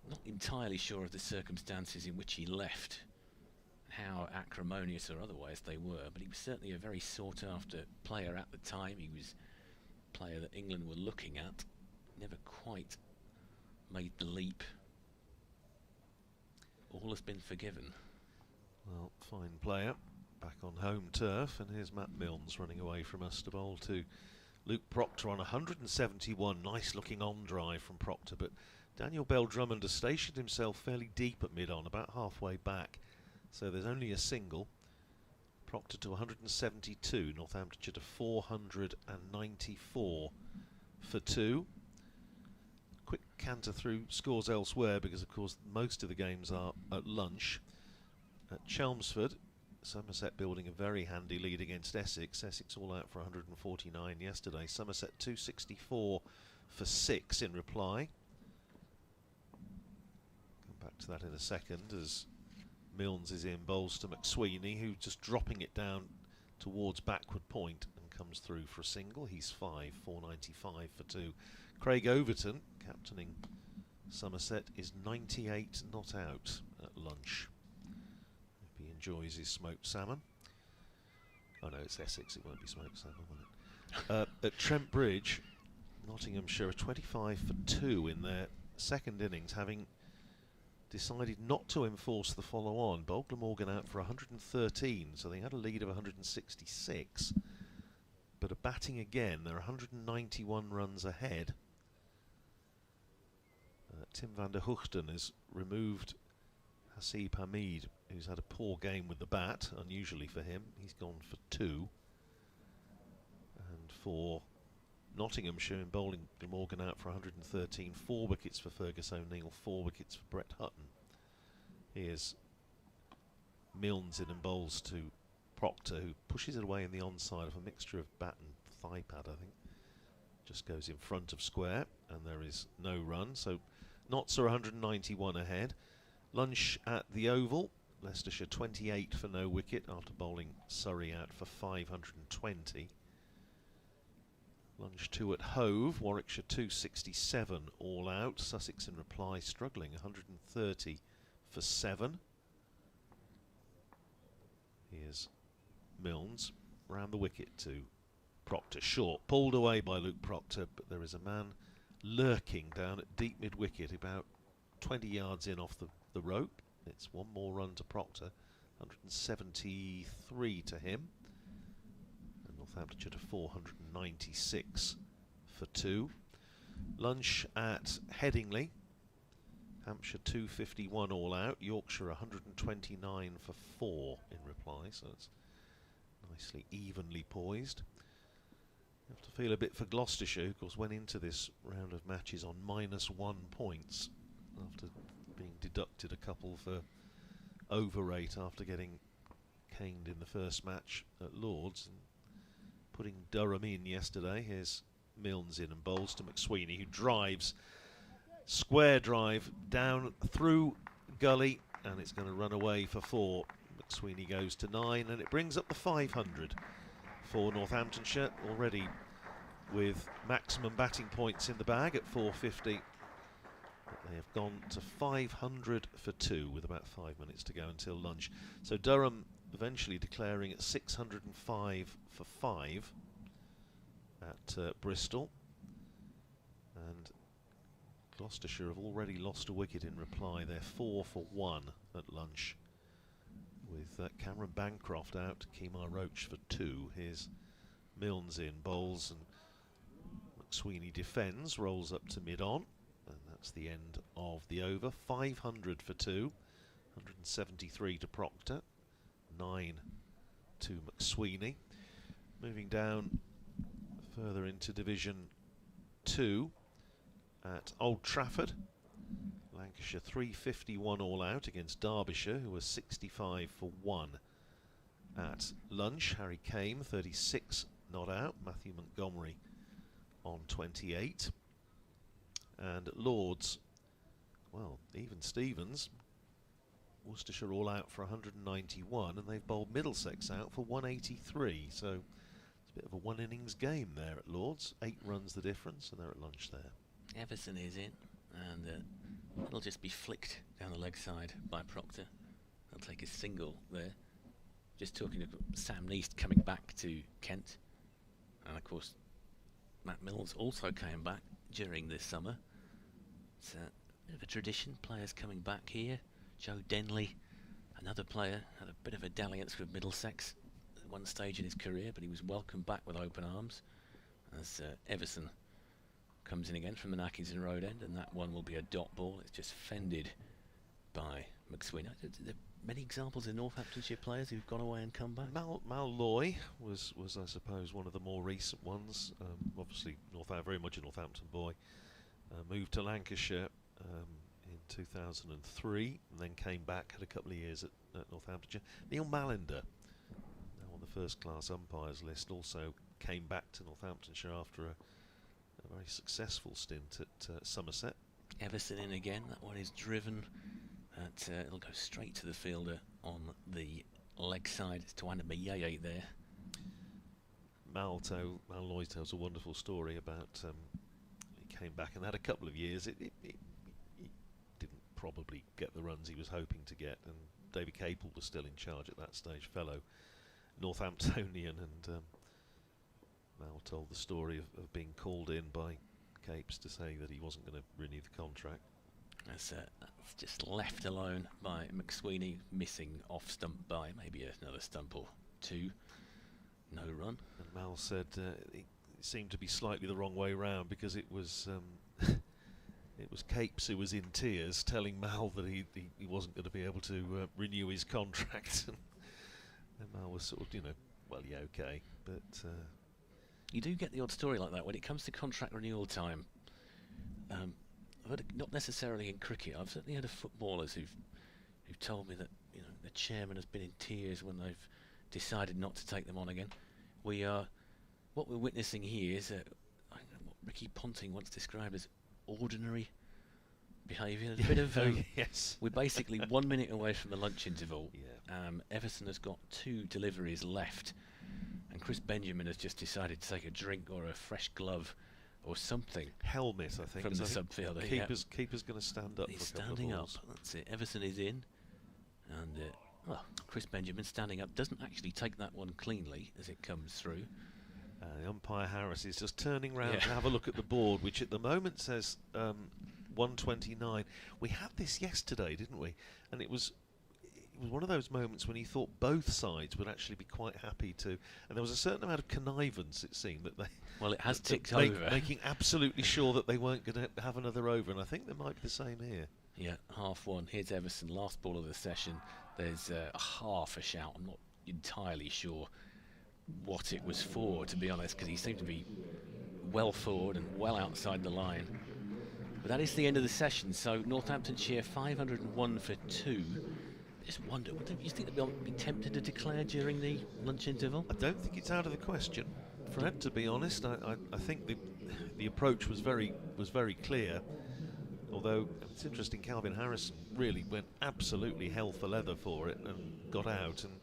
Not entirely sure of the circumstances in which he left, how acrimonious or otherwise they were, but he was certainly a very sought-after player at the time. He was a player that England were looking at. Never quite made the leap. All has been forgiven. Well, fine player, back on home turf, and here's Matt Milnes running away from us to bowl to Luke Proctor on 171. Nice looking on drive from Proctor, but Daniel Bell Drummond has stationed himself fairly deep at mid-on, about halfway back, so there's only a single. Proctor to 172, Northamptonshire to 494 for 2. Quick canter through scores elsewhere, because of course most of the games are at lunch. At Chelmsford, Somerset building a very handy lead against Essex. Essex all out for 149 yesterday. Somerset 264 for 6 in reply. Come back to that in a second as Milnes is in, bowls to McSweeney, who just dropping it down towards backward point and comes through for a single. He's 5, 495 for 2. Craig Overton, captaining Somerset, is 98 not out at lunch. Hope he enjoys his smoked salmon. Oh no, it's Essex, it won't be smoked salmon, will it? At Trent Bridge, Nottinghamshire are 25 for 2 in their second innings, having decided not to enforce the follow-on. Bold Glamorgan out for 113, so they had a lead of 166. But are batting again, they're 191 runs ahead. Tim van der Hoogten has removed Hasib Hamid, who's had a poor game with the bat, unusually for him. He's gone for 2. And for Nottinghamshire in bowling, Glamorgan out for 113. 4 wickets for Fergus O'Neill, 4 wickets for Brett Hutton. Here's Milnes in and bowls to Proctor, who pushes it away in the onside of a mixture of bat and thigh pad, I think. Just goes in front of square, and there is no run. So Notts are 191 ahead. Lunch at the Oval. Leicestershire 28 for no wicket after bowling Surrey out for 520. Lunch 2 at Hove. Warwickshire 267 all out. Sussex in reply struggling, 130 for 7. Here's Milnes round the wicket to Proctor, short, pulled away by Luke Proctor, but there is a man lurking down at deep mid-wicket, about 20 yards in off the rope. It's one more run to Proctor, 173 to him, and Northamptonshire to 496 for 2. Lunch at Headingley. Hampshire 251 all out, Yorkshire 129 for 4 in reply, so it's nicely evenly poised. You have to feel a bit for Gloucestershire, who of course went into this round of matches on -1 points after being deducted a couple for overrate after getting caned in the first match at Lords and putting Durham in yesterday. Here's Milnes in and bowls to McSweeney, who drives, square drive down through gully, and it's going to run away for 4. McSweeney goes to 9, and it brings up the 500 for Northamptonshire, already with maximum batting points in the bag at 450. But they have gone to 500 for 2 with about 5 minutes to go until lunch. So Durham eventually declaring at 605 for 5 at Bristol. And Gloucestershire have already lost a wicket in reply. They're 4 for 1 at lunch, with Cameron Bancroft out, Kemar Roach for 2. Here's Milnes in, bowls, and McSweeney defends, rolls up to mid-on, and that's the end of the over. 500 for 2, 173 to Proctor, 9 to McSweeney. Moving down further into Division 2 at Old Trafford. Lancashire 351 all out against Derbyshire, who were 65 for 1 at lunch. Harry Kane 36 not out, Matthew Montgomery on 28. And at Lords, well, even Stevens, Worcestershire all out for 191, and they've bowled Middlesex out for 183. So it's a bit of a one innings game there at Lords. 8 runs the difference, and they're at lunch there. Everson is in, and it'll just be flicked down the leg side by Proctor. He'll take a single there. Just talking about Sam Neast coming back to Kent, and of course Matt Mills also came back during this summer. It's a bit of a tradition, players coming back here. Joe Denley, another player, had a bit of a dalliance with Middlesex at one stage in his career, but he was welcomed back with open arms as Everson comes in again from the Atkinson Road end, and that one will be a dot ball. It's just fended by McSweeney. Are there many examples of Northamptonshire players who've gone away and come back? Mal Loy was I suppose one of the more recent ones. Obviously very much a Northampton boy. Moved to Lancashire in 2003, and then came back, had a couple of years at Northamptonshire. Neil Mallender, now on the first class umpires list, also came back to Northamptonshire after a very successful stint at Somerset. Everson in again. That one is driven. It'll go straight to the fielder on the leg side. It's Tawanda Mayeye there. Mal Loy tells a wonderful story about he came back and had a couple of years. He didn't probably get the runs he was hoping to get, and David Capel was still in charge at that stage, fellow Northamptonian, and Mal told the story of being called in by Capes to say that he wasn't going to renew the contract. That's just left alone by McSweeney, missing off stump by maybe another stump or two. No run. And Mal said it seemed to be slightly the wrong way round, because it was it was Capes who was in tears telling Mal that he wasn't going to be able to renew his contract. And Mal was sort of, well, yeah, okay, but you do get the odd story like that when it comes to contract renewal time. I've heard not necessarily in cricket. I've certainly heard of footballers who've told me that the chairman has been in tears when they've decided not to take them on again. What we're witnessing here is what Ricky Ponting once described as ordinary behaviour. A bit of yes. We're basically 1 minute away from the lunch interval. Yeah. Everson has got 2 deliveries left, and Chris Benjamin has just decided to take a drink or a fresh glove or something. Helmet, I think, from the subfielder. Keeper's going to stand up. He's for a couple standing of up. balls. That's it. Everson is in, and Chris Benjamin standing up doesn't actually take that one cleanly as it comes through. The umpire Harris is just turning round to have a look at the board, which at the moment says 129. We had this yesterday, didn't we? And it was one of those moments when you thought both sides would actually be quite happy to, and there was a certain amount of connivance, it seemed, that they... Well, it has ticked over. Making absolutely sure that they weren't going to have another over, and I think there might be the same here. Yeah, 1/2. Here's Everson, last ball of the session. There's half a shout. I'm not entirely sure what it was for, to be honest, because he seemed to be well forward and well outside the line. But that is the end of the session, so Northamptonshire 501 for 2. Just wonder, do you think they'll be tempted to declare during the lunch interval? I don't think it's out of the question, Fred, to be honest. I think the approach was very clear. Although it's interesting, Calvin Harrison really went absolutely hell for leather for it and got out, and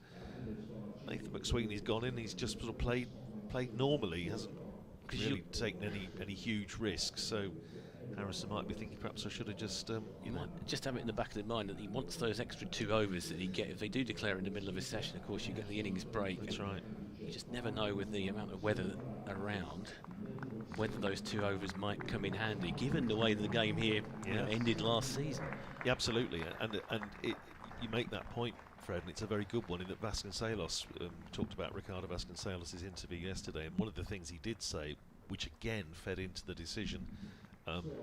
Nathan McSweeney's gone in. He's just sort of played normally. He hasn't really taken any huge risks. So Harrison might be thinking perhaps I should have just you might just have it in the back of the mind that he wants those extra 2 overs that he get if they do declare in the middle of a session. Of course, you get the innings break. That's right. You just never know with the amount of weather around whether those 2 overs might come in handy, given the way the game here ended last season. Yeah, absolutely, and you make that point, Fred, and it's a very good one in that Vasconcelos talked about Ricardo Vasconcelos' interview yesterday, and one of the things he did say, which again fed into the decision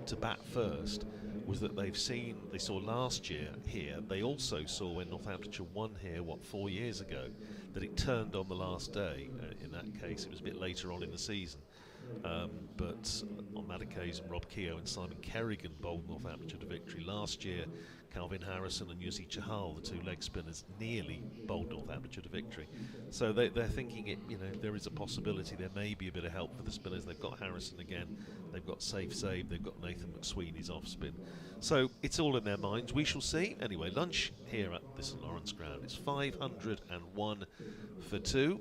to bat first, was that they saw last year here, they also saw when Northamptonshire won here, 4 years ago, that it turned on the last day. In that case, it was a bit later on in the season. But on that occasion, Rob Keogh and Simon Kerrigan bowled Northamptonshire to victory. Last year, Calvin Harrison and Yuzi Chahal, the 2 leg spinners, nearly bowled Northamptonshire to victory. So they're thinking there is a possibility there may be a bit of help for the spinners. They've got Harrison again, they've got Save, they've got Nathan McSweeney's off spin. So it's all in their minds. We shall see. Anyway, lunch here at the St Lawrence ground. It's 501 for 2.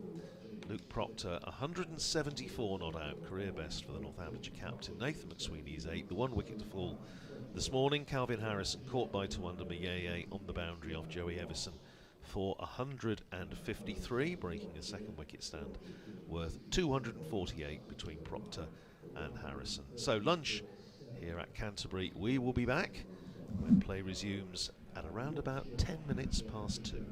Luke Proctor, 174 not out, career best for the Northamptonshire captain. Nathan McSweeney is 8, the 1 wicket to fall this morning. Calvin Harrison caught by 2 under Mayeye on the boundary off Joey Everson for 153, breaking a 2nd wicket stand worth 248 between Proctor and Harrison. So lunch here at Canterbury. We will be back when play resumes at around about 10 minutes past 2.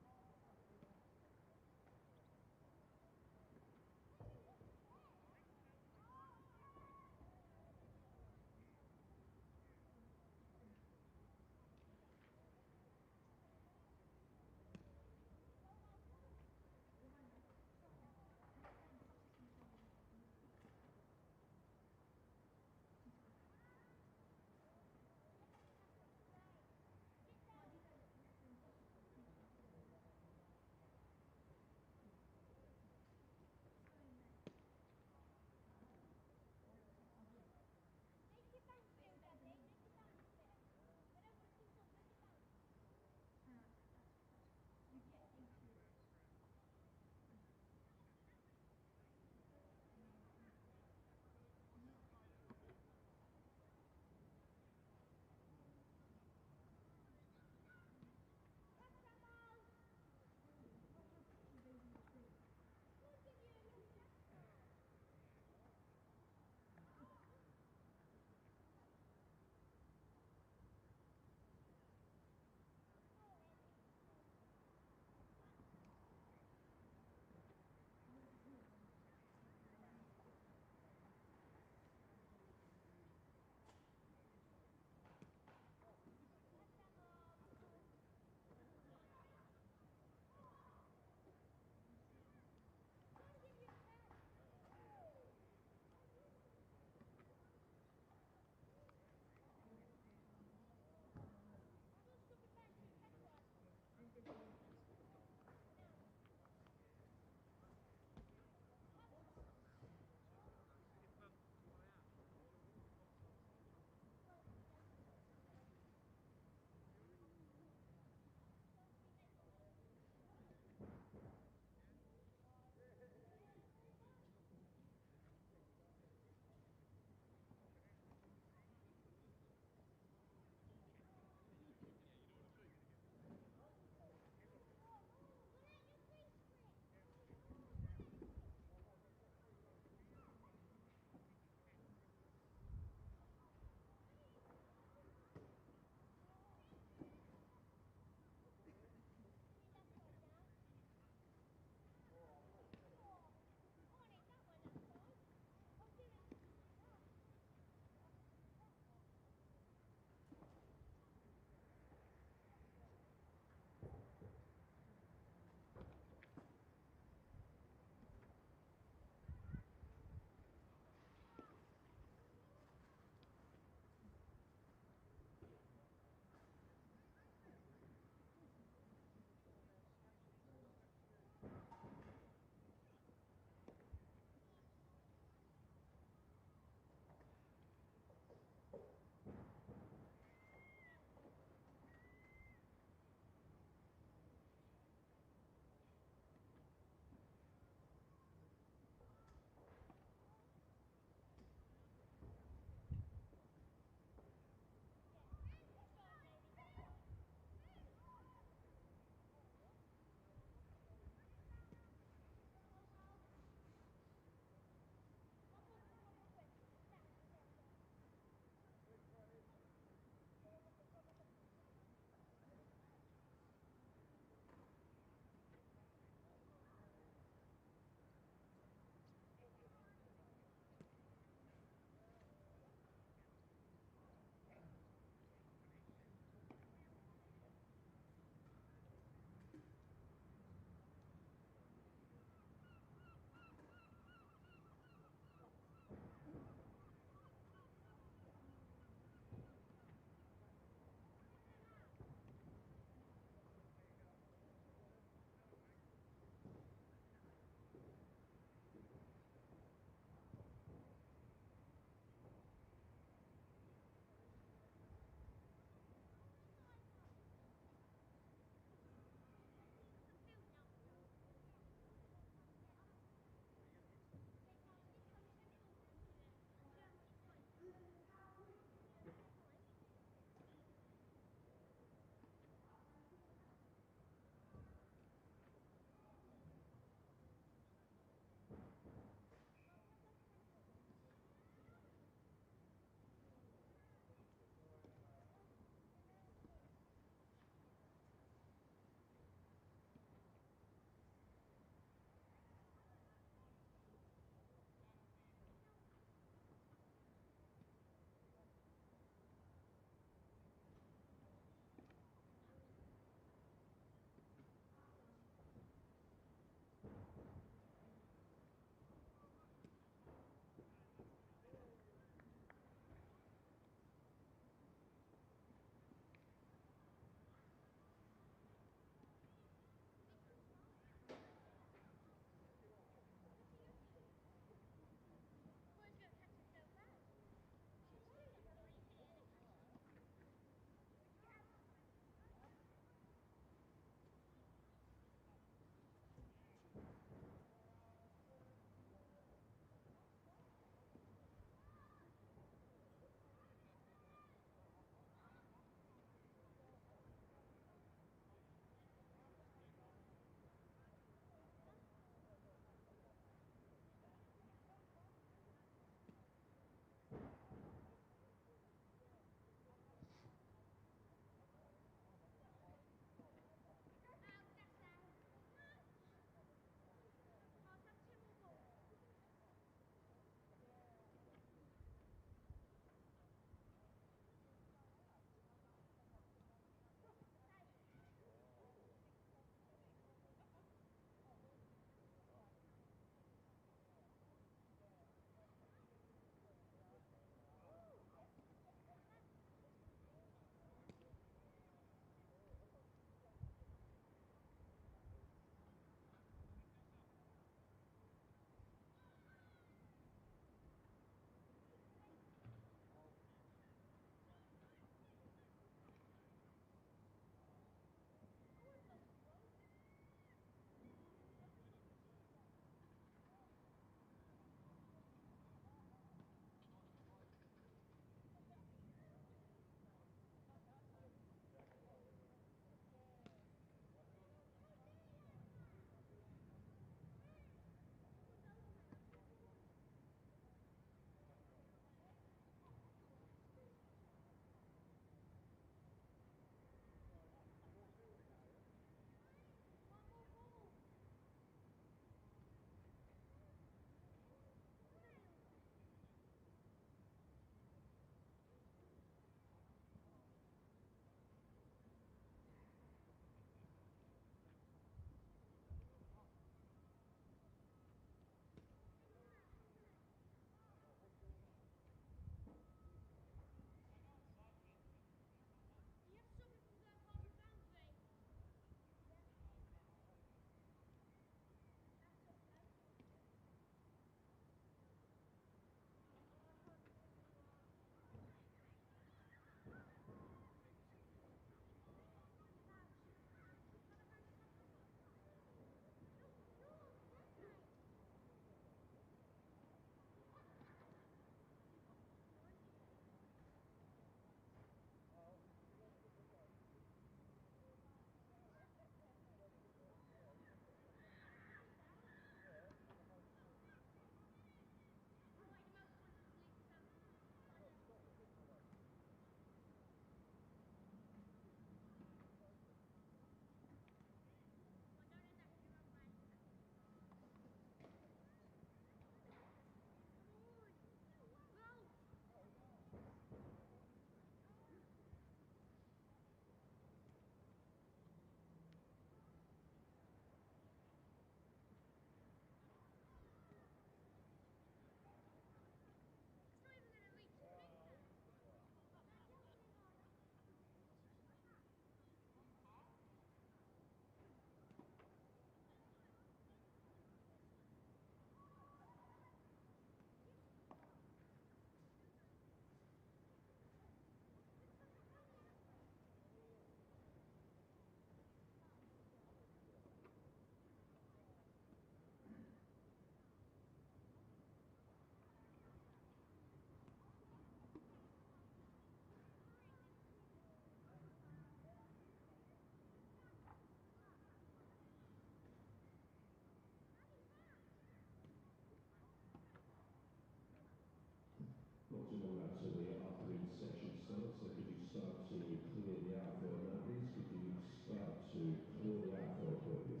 so could you start to clear the outfield now, please? Could you start to clear the outfield, please?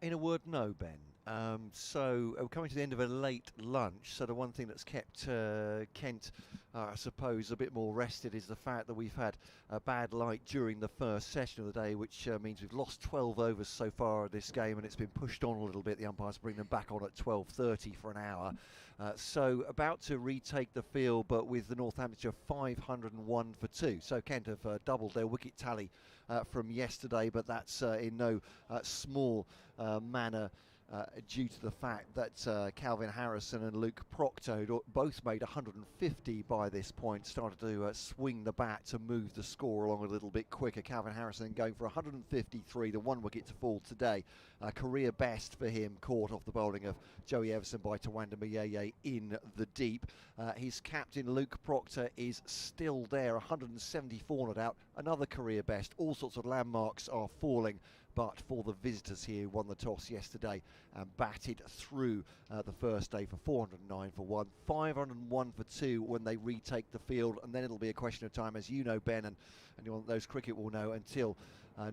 In a word, no, Ben. We're coming to the end of a late lunch, so the one thing that's kept Kent, I suppose, a bit more rested is the fact that we've had a bad light during the first session of the day, which means we've lost 12 overs so far of this game, and it's been pushed on a little bit. The umpires bring them back on at 12:30 for an hour. So about to retake the field, but with the Northamptonshire 501 for 2. So Kent have doubled their wicket tally from yesterday, but that's in no small manner due to the fact that Calvin Harrison and Luke Proctor, who'd both made 150 by this point, started to swing the bat to move the score along a little bit quicker. Calvin Harrison going for 153, the one wicket to fall today. Career best for him, caught off the bowling of Joey Everson by Tawanda Mayeye in the deep. His captain Luke Proctor is still there, 174 not out, another career best. All sorts of landmarks are falling, but for the visitors here who won the toss yesterday and batted through the first day for 409 for 1, 501 for 2 when they retake the field, and then it'll be a question of time, as you know, Ben, and anyone that knows cricket will know, until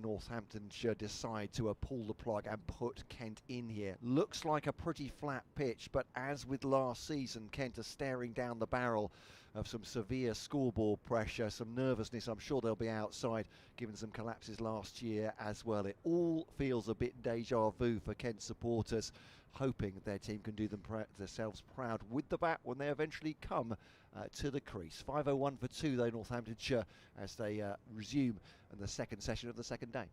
Northamptonshire decide to pull the plug and put Kent in here. Looks like a pretty flat pitch, but as with last season, Kent are staring down the barrel of some severe scoreboard pressure, some nervousness. I'm sure they'll be outside, given some collapses last year as well. It all feels a bit deja vu for Kent supporters, hoping their team can do themselves proud with the bat when they eventually come to the crease. 501 for 2 though, Northamptonshire, as they resume in the second session of the second day.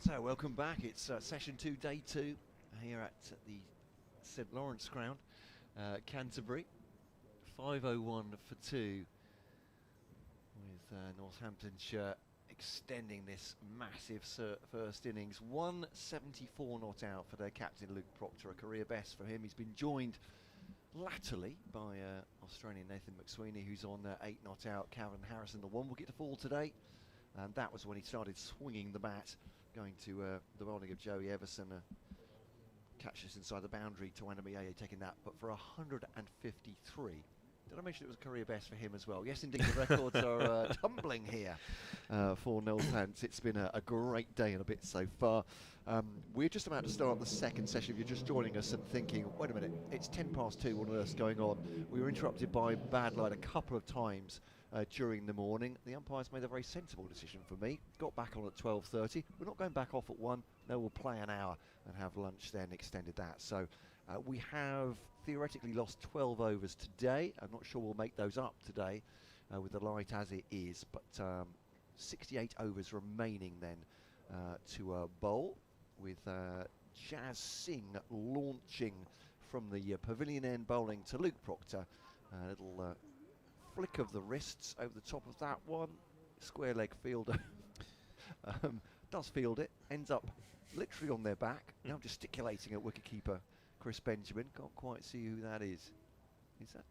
So welcome back. It's session 2, day 2, here at the St Lawrence ground, Canterbury. 5:01 for 2, with Northamptonshire extending this massive first innings. 174 not out for their captain Luke Proctor, a career best for him. He's been joined latterly by Australian Nathan McSweeney, who's on 8 not out. Calvin Harrison, the 1 wicket to fall today, and that was when he started swinging the bat, going to the bowling of Joey Everson. Catch this inside the boundary to Anamiye taking that, but for 153. Did I mention it was a career best for him as well? Yes, indeed, the records are tumbling here for Northants. It's been a great day and a bit so far. We're just about to start the second session. If you're just joining us and thinking, wait a minute, it's 2:10, what on earth's going on? We were interrupted by bad light a couple of times during the morning. The umpires made a very sensible decision for me. Got back on at 12:30. We're not going back off at 1. No, we'll play an hour and have lunch then, extended that. So we have theoretically lost 12 overs today. I'm not sure we'll make those up today with the light as it is, but 68 overs remaining then to bowl, with Jazz Singh launching from the pavilion end, bowling to Luke Proctor. A little flick of the wrists over the top of that one. Square leg fielder does field it, ends up literally on their back, now gesticulating at wicketkeeper Chris Benjamin. Can't quite see who that is. Is that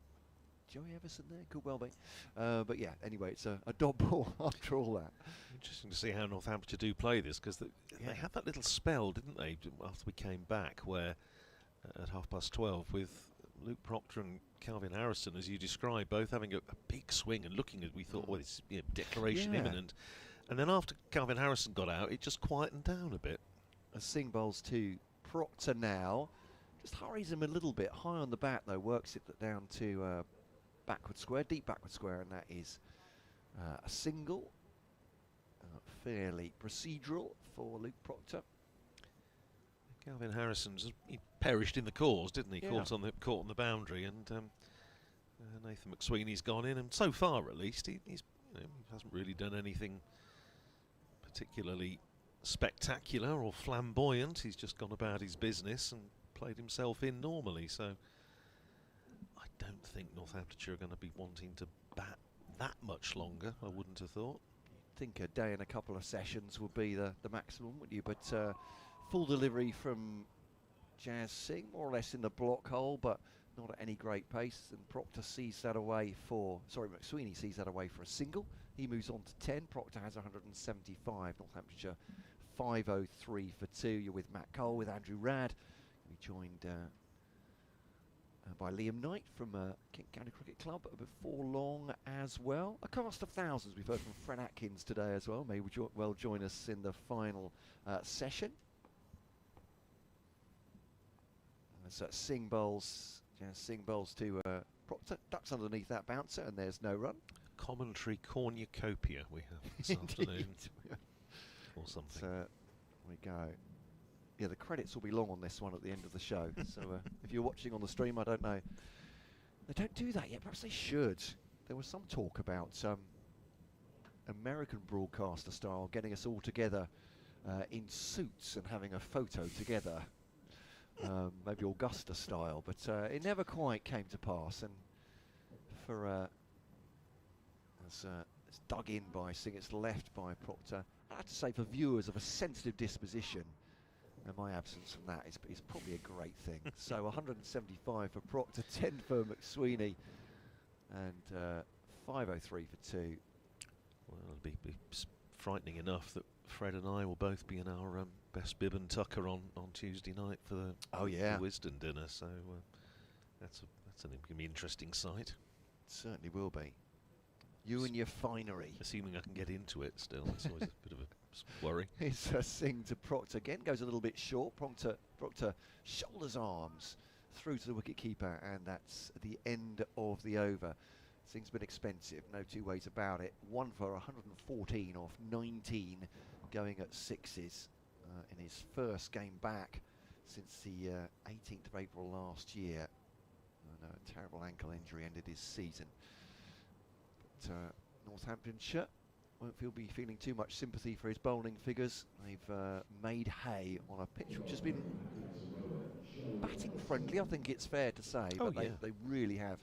Joey Everson there? Could well be. But yeah, anyway, it's a dot ball after all that. Interesting to see how Northamptonshire do play this, because they had that little spell, didn't they, after we came back, where at 12:30 with Luke Proctor and Calvin Harrison, as you described, both having a big swing and looking at, we thought, well, it's declaration imminent. And then after Calvin Harrison got out, it just quietened down a bit. As Singh bowls to Proctor now, just hurries him a little bit. High on the bat though, works it down to backward square, deep backward square, and that is a single. Fairly procedural for Luke Proctor. Calvin he perished in the cause, didn't he? Yeah. Caught on the boundary, and Nathan McSweeney's gone in, and so far at least he hasn't really done anything particularly spectacular or flamboyant. He's just gone about his business and played himself in normally. So I don't think Northamptonshire are going to be wanting to bat that much longer, I wouldn't have thought. You'd think a day and a couple of sessions would be the maximum, wouldn't you? But full delivery from Jazz Singh, more or less in the block hole, but not at any great pace. And Proctor sees that away McSweeney sees that away for a single. He moves on to 10. Proctor has 175. Northamptonshire 5:03 for 2. You're with Matt Cole, with Andrew Radd. We joined by Liam Knight from Kent County Cricket Club before long as well. A cast of thousands. We've heard from Fred Atkins today as well. May well join us in the final session. So Singh bowls to Proctor, ducks underneath that bouncer, and there's no run. Commentary cornucopia we have this afternoon, or something. So we go. Yeah, the credits will be long on this one at the end of the show. So if you're watching on the stream, I don't know. They don't do that yet. Perhaps they should. There was some talk about American broadcaster style, getting us all together in suits and having a photo together. Maybe Augusta style, but it never quite came to pass. And for it's dug in by Singh, it's left by Proctor. I have to say, for viewers of a sensitive disposition, and my absence from that is probably a great thing. So 175 for Proctor, 10 for McSweeney, and 5:03 for 2. Well, it'll be frightening enough that Fred and I will both be in our best bib and tucker on Tuesday night for the Wisden dinner. So that's going to be an interesting sight. It certainly will be. You and your finery. Assuming I can get into it still. It's always a bit of a worry. It's a Singh to Proctor again. Goes a little bit short. Proctor shoulders arms through to the wicketkeeper, and that's the end of the over. Singh's been expensive, no two ways about it. 1 for 114 off 19, going at sixes in his first game back since the 18th of April last year. A terrible ankle injury ended his season. But Northamptonshire won't be feeling too much sympathy for his bowling figures. They've made hay on a pitch which has been batting friendly, I think it's fair to say, Oh, but yeah. they really have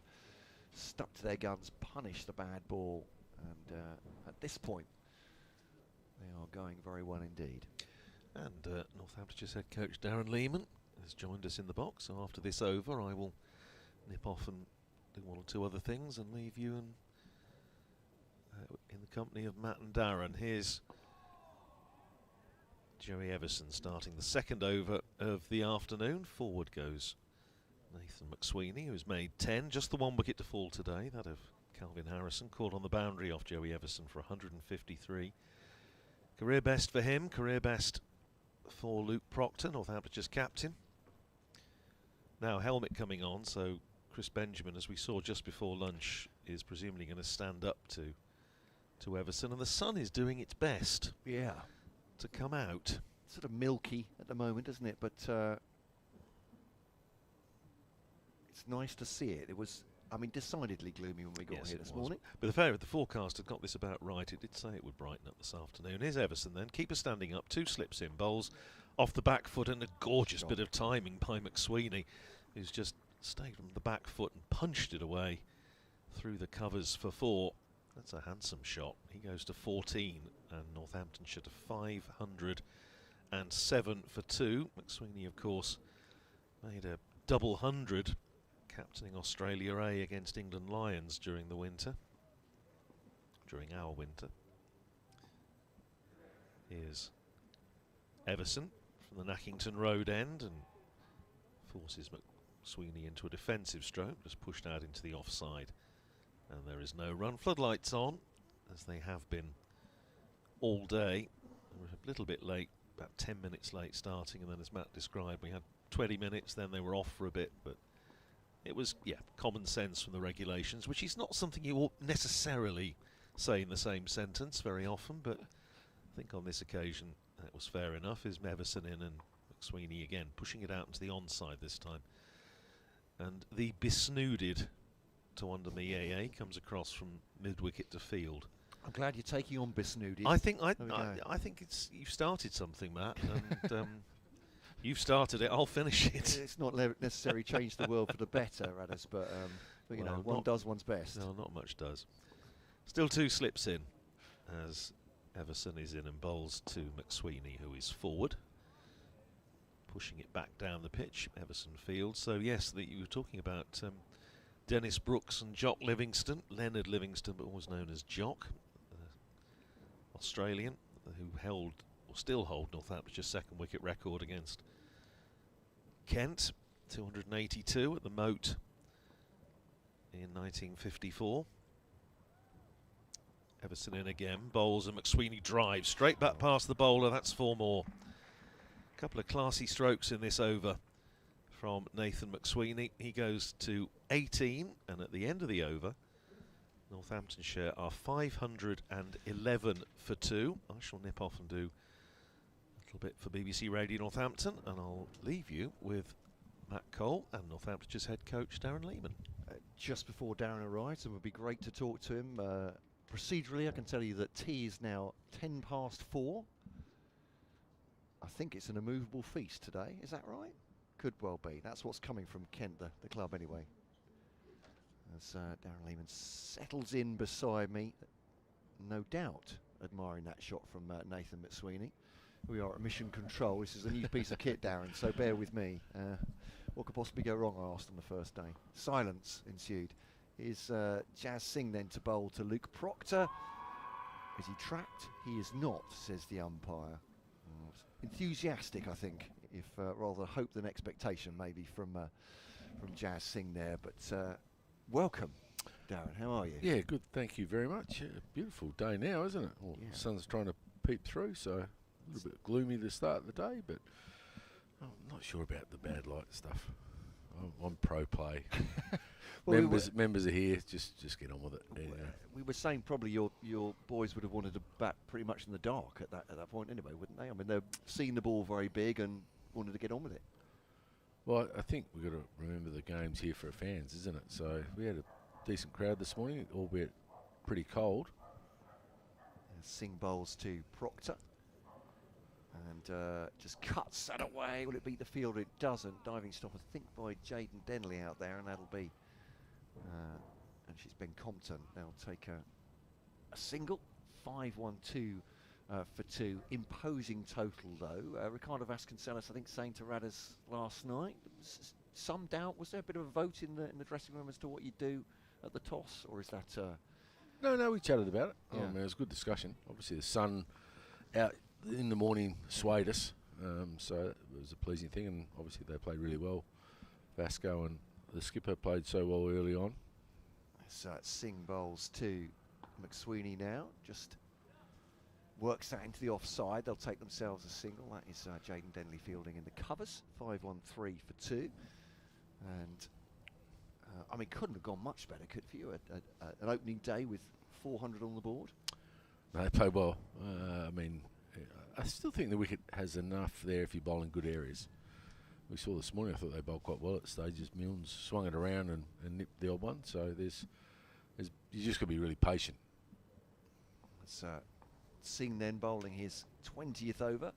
stuck to their guns, punished the bad ball, and at this point they are going very well indeed. And Northamptonshire's head coach Darren Lehman has joined us in the box, so after this over I will nip off and do one or two other things and leave you in the company of Matt and Darren. Here's Joey Everson starting the second over of the afternoon. Forward goes Nathan McSweeney, who's made 10, just the 1 wicket to fall today, that of Calvin Harrison, caught on the boundary off Joey Everson for 153. Career best for him, career best for Luke Proctor, Northamptonshire's captain. Now helmet coming on, so Chris Benjamin, as we saw just before lunch, is presumably going to stand up to Everson, and the sun is doing its best to come out. Sort of milky at the moment, isn't it? But it's nice to see it. It was, I mean, decidedly gloomy when we got here this morning. But the forecast had got this about right. It did say it would brighten up this afternoon. Here's Everson then, keeper standing up, 2 slips in, bowls off the back foot, and a gorgeous bit of timing by McSweeney, who's just stayed on the back foot and punched it away through the covers for 4. That's a handsome shot. He goes to 14 and Northamptonshire to 507 for 2. McSweeney, of course, made a double 100 captaining Australia A against England Lions during our winter. Here's Everson from the Nackington Road end and forces McSweeney into a defensive stroke, just pushed out into the offside. And there is no run. Floodlights on, as they have been all day. They were a little bit late, about 10 minutes late starting, and then as Matt described, we had 20 minutes, then they were off for a bit, but it was, common sense from the regulations, which is not something you ought necessarily say in the same sentence very often, but I think on this occasion that was fair enough. Is Everson in and McSweeney again, pushing it out into the onside this time. And the besnooded to under me AA comes across from mid-wicket to field. I'm glad you're taking on besnooded. I think it's you've started something, Matt, and you've started it. I'll finish it. It's not necessarily changed the world for the better, Radders, but you know, one does one's best. No, not much does. Still 2 slips in as Everson is in and bowls to McSweeney, who is forward, pushing it back down the pitch. Everson fields. So yes, you were talking about Dennis Brooks and Jock Livingston, Leonard Livingston, but always known as Jock, Australian, who held, or still hold, Northamptonshire's 2nd wicket record against Kent, 282 at the Moat in 1954. Everson in again, bowls, and McSweeney drives straight back past the bowler. That's 4 more. A couple of classy strokes in this over from Nathan McSweeney. He goes to 18, and at the end of the over, Northamptonshire are 511 for 2. I shall nip off and do a little bit for BBC Radio Northampton, and I'll leave you with Matt Cole and Northamptonshire's head coach Darren Lehman. Just before Darren arrives, it would be great to talk to him. Procedurally, I can tell you that tea is now 10 past 4. I think it's an immovable feast today. Is that right? Could well be. That's what's coming from Kent, the club, anyway. As Darren Lehman settles in beside me, no doubt admiring that shot from Nathan McSweeney. We are at mission control. This is a new piece of kit, Darren, so bear with me. What could possibly go wrong, I asked on the first day. Silence ensued. Is Jazz Singh then to bowl to Luke Proctor? Is he trapped? He is not, says the umpire. Enthusiastic, I think, if rather hope than expectation, maybe from Jazz Singh there. But welcome, Darren. How are you? Yeah, good. Thank you very much. Beautiful day now, isn't it? Well, the sun's trying to peep through, so a little bit gloomy to start the day, but I'm not sure about the bad light stuff. I'm pro play. Well, members are here. Just get on with it. Yeah. We were saying probably your boys would have wanted to bat pretty much in the dark at that point anyway, wouldn't they? I mean, they've seen the ball very big and wanted to get on with it. Well, I think we've got to remember the game's here for fans, isn't it? So we had a decent crowd this morning, albeit pretty cold. Singh bowls to Proctor. And just cuts that away. Will it beat the fielder? It doesn't. Diving stop, I think, by Jaden Denley out there, and that'll be. And she's Ben Compton. They'll take a single. 5-1-2 for 2. Imposing total, though. Ricardo Vasconcelos, I think, saying to Radders last night, some doubt. Was there a bit of a vote in the dressing room as to what you do at the toss, or is that? No, we chatted about it. Yeah. It was a good discussion. Obviously, the sun out in the morning swayed us, so it was a pleasing thing, and obviously they played really well. Vasco and the skipper played so well early on. So Singh bowls to McSweeney now, just works that into the offside. They'll take themselves a single. That is Jaden Denley fielding in the covers. 5-1-3 for 2. And I mean, couldn't have gone much better, could for you? An opening day with 400 on the board. No, they played well. I mean, I still think the wicket has enough there if you bowl in good areas. We saw this morning, I thought they bowled quite well at stages. Milnes swung it around and nipped the odd one. So you just got to be really patient. It's Singh then bowling his 20th over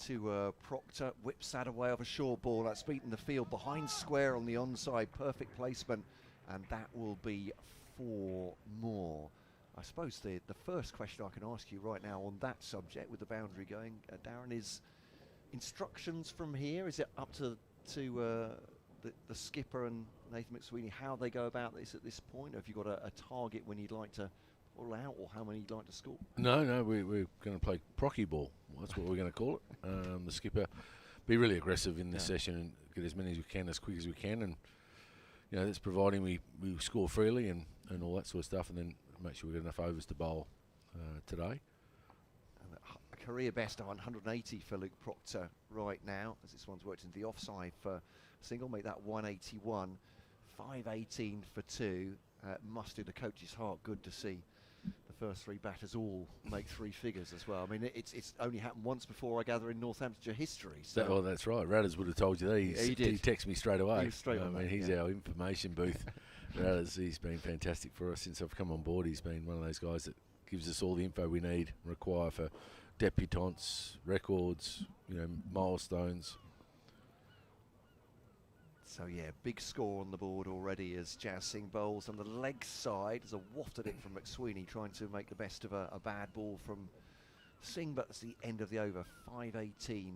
to Proctor. Whips that away off a short ball. That's beaten the field behind square on the onside. Perfect placement. And that will be 4 more. I suppose the first question I can ask you right now on that subject, with the boundary going, Darren, is instructions from here. Is it up to the skipper and Nathan McSweeney how they go about this at this point? Have you got a target when you'd like to pull out, or how many you'd like to score? No, we're going to play procky ball. That's what we're going to call it. The skipper be really aggressive in this session and get as many as we can, as quick as we can, and that's providing we score freely and all that sort of stuff, and then make sure we get enough overs to bowl today. And a career best of 180 for Luke Proctor right now, as this one's worked into the offside for single. Make that 181. 5-18 for 2. Must do the coach's heart good to see the first 3 batters all make 3 figures as well. I mean, it's only happened once before, I gather, in Northamptonshire history. So that's right. Radders would have told you that. He texted me straight away. He's our information booth. Radders, he's been fantastic for us since I've come on board. He's been one of those guys that gives us all the info we need, require for debutantes, records, milestones. So yeah, big score on the board already as Jazz Singh bowls on the leg side. There's a waft at it from McSweeney, trying to make the best of a bad ball from Singh, but it's the end of the over. 5-18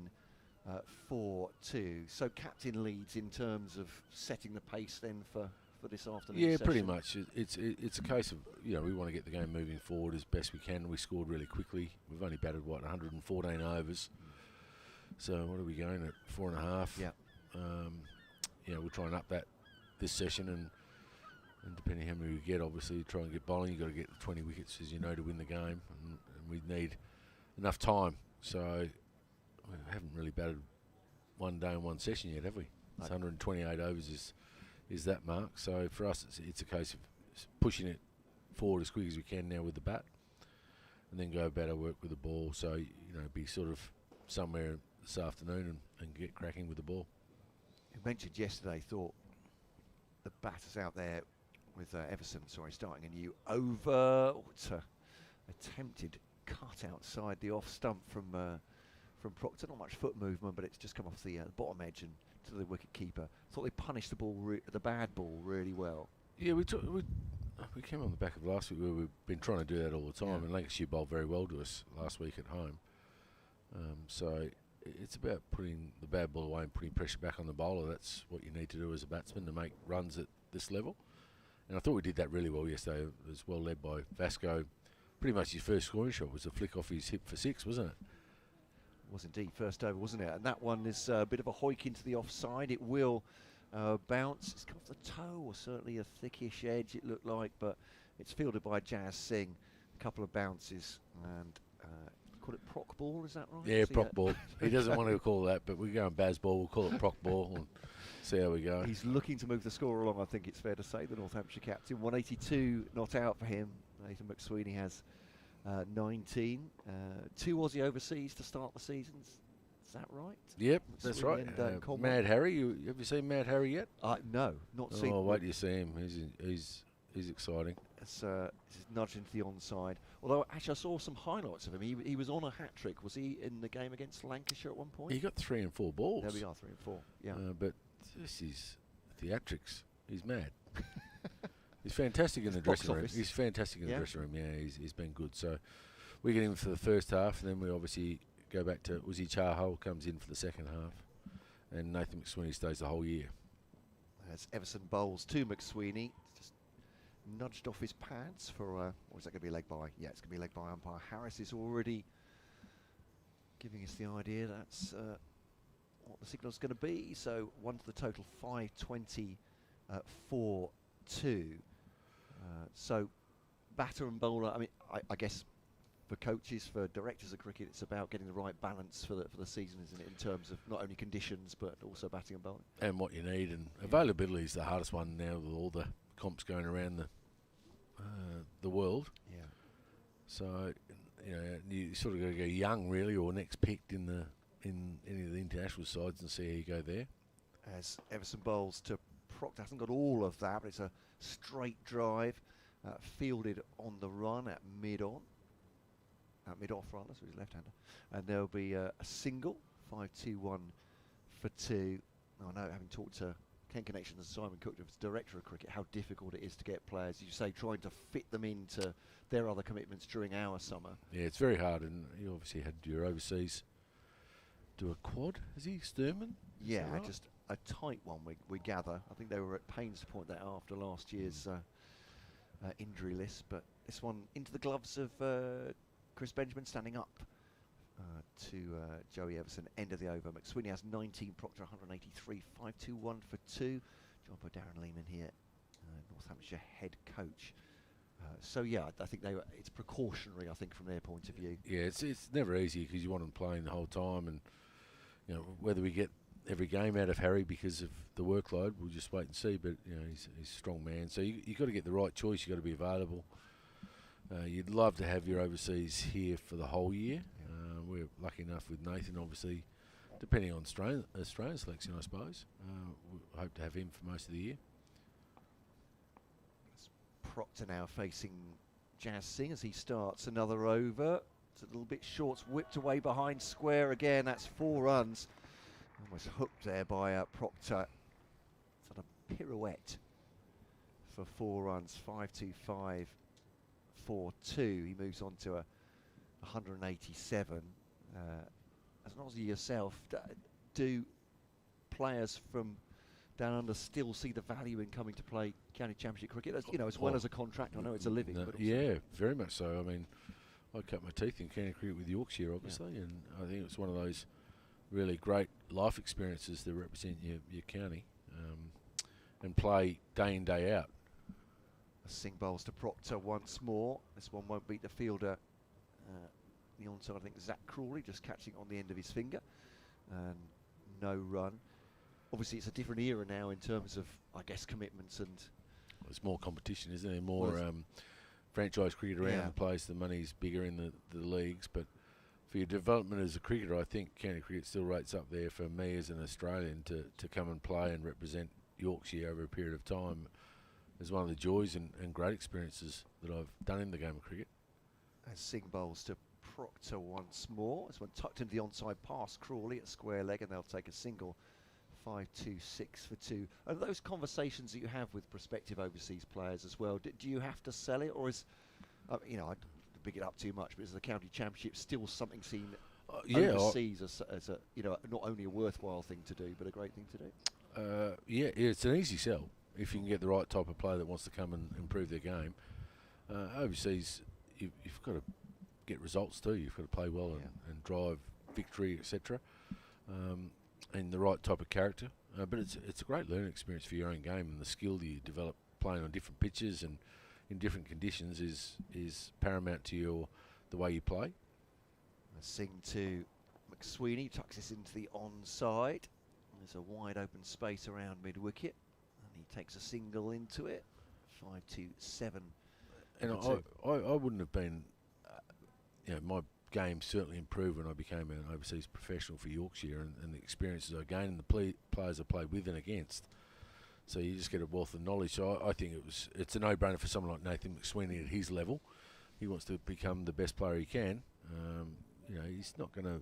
for 2. So captain leads in terms of setting the pace then for this afternoon. Yeah, session. pretty much. It's a case of we want to get the game moving forward as best we can. We scored really quickly. We've only batted 114 overs. So what are we going at? 4.5. Yeah. We'll try and up that this session, and depending how many we get, obviously try and get bowling. You've got to get 20 wickets, as you know, to win the game, and we need enough time. So we haven't really batted one day in one session yet, have we? It's 128 overs is that mark. So for us, it's a case of pushing it forward as quick as we can now with the bat, and then go about our work with the ball. So be sort of somewhere this afternoon and get cracking with the ball. You mentioned yesterday, thought the batters out there with Everson, starting a new over. It's a attempted cut outside the off stump from Proctor. Not much foot movement, but it's just come off the bottom edge and to the wicket keeper. Thought they punished the bad ball really well. Yeah, we came on the back of last week where we've been trying to do that all the time, and Lancashire bowled very well to us last week at home. So it's about putting the bad ball away and putting pressure back on the bowler. That's what you need to do as a batsman to make runs at this level. And I thought we did that really well yesterday. It was well led by Vasco. Pretty much his first scoring shot was a flick off his hip for 6, wasn't it? Was indeed, first over, wasn't it? And that one is a bit of a hoik into the offside. It will bounce. It's come off the toe, or certainly a thickish edge, it looked like, but it's fielded by Jazz Singh. A couple of bounces, and call it proc ball, is that right? Yeah, proc ball. He doesn't want to call that, but we're going Baz ball. We'll call it proc ball and see how we go. He's looking to move the score along, I think it's fair to say, the Northamptonshire captain. 182 not out for him. Nathan McSweeney has 19. 2 Aussie overseas to start the season. Is that right? Yep, that's right. Mad Harry. Have you seen Mad Harry yet? No, not seen. Oh, wait till you see him. He's exciting. It's nudged into the onside. Although, actually, I saw some highlights of him. He was on a hat-trick. Was he in the game against Lancashire at one point? He got 3 and 4 balls. There we are, 3 and 4. Yeah. But this is theatrics. He's mad. He's fantastic in the Box dressing room. office. He's fantastic in the Yeah. dressing room. Yeah, he's been good. So we get him for the first half, and then we obviously go back to Uzi Chahal comes in for the second half, and Nathan McSweeney stays the whole year. As Everson bowls to McSweeney, just nudged off his pads for, or is that going to be a leg by? Yeah, it's going to be a leg by umpire. Harris is already giving us the idea that's what the signal's going to be. So 1 to the total, 5-20, 4-2. So batter and bowler, I mean, I guess for coaches, for directors of cricket, it's about getting the right balance for the season, isn't it, in terms of not only conditions but also batting and bowling. And what you need, and availability is the hardest one now with all the comps going around the world. Yeah. So you sort of got to go young really, or next picked in any of the international sides and see how you go there. As Everson bowls to Proctor, hasn't got all of that, but it's a straight drive, fielded on the run at mid-on. Mid-off rather, so he's left-hander. And there'll be a single, 5-2-1 for 2. I know, having talked to Ken Connections and Simon Cook, the director of cricket, how difficult it is to get players, as you say, trying to fit them into their other commitments during our summer. Yeah, it's very hard, and you obviously had your overseas do a quad, is he, Sturman? Yeah, right? just a tight one, we gather. I think they were at pains to point that out after last year's injury list, but this one into the gloves of Chris Benjamin, standing up to Joey Everson, end of the over. McSweeney has 19, Proctor 183, 5-2-1 for 2. Job by Darren Lehman here, Northamptonshire head coach. So yeah, I think it's precautionary, I think, from their point of view. Yeah, it's never easy because you want them playing the whole time, and whether we get every game out of Harry because of the workload, we'll just wait and see. But he's a strong man, so you got to get the right choice. You got to be available. You'd love to have your overseas here for the whole year. We're lucky enough with Nathan, obviously, depending on Australian selection, I suppose. We hope to have him for most of the year. Proctor now facing Jazz Singh as he starts another over. It's a little bit short, whipped away behind square again. That's 4 runs. Almost hooked there by Proctor. It's on a pirouette for 4 runs, 5-2-5. 4-2. He moves on to a 187. As an Aussie yourself, do players from down under still see the value in coming to play county championship cricket? As well as a contract. I know it's a living. No, but yeah, very much so. I mean, I cut my teeth in county cricket with Yorkshire, obviously, and I think it's one of those really great life experiences that represent your county and play day in, day out. Singh bowls to Proctor once more. This one won't beat the fielder. The onside, I think, Zach Crawley just catching on the end of his finger. And no run. Obviously, it's a different era now in terms of, I guess, commitments and... There's more competition, isn't there? More franchise cricket around the place. The money's bigger in the leagues. But for your development as a cricketer, I think county cricket still rates up there for me as an Australian to come and play and represent Yorkshire over a period of time. Is one of the joys and great experiences that I've done in the game of cricket. As Singh bowls to Proctor once more. This one tucked into the onside pass, Crawley at square leg, and they'll take a single. 5-2-6 for 2. Are those conversations that you have with prospective overseas players as well? Do you have to sell it, or is, I don't big it up too much, but is the county championship still something seen overseas as a not only a worthwhile thing to do, but a great thing to do? It's an easy sell if you can get the right type of player that wants to come and improve their game. Overseas, you've got to get results too. You've got to play well and drive victory, etc. And the right type of character. But it's a great learning experience for your own game, and the skill that you develop playing on different pitches and in different conditions is paramount to the way you play. Singh to McSweeney, tucks this into the onside. There's a wide open space around mid-wicket, and he takes a single into it. 5-2-7. And I wouldn't have been, my game certainly improved when I became an overseas professional for Yorkshire, and the experiences I gained and the players I played with and against. So you just get a wealth of knowledge. So I think it's a no-brainer for someone like Nathan McSweeney at his level. He wants to become the best player he can. He's not going to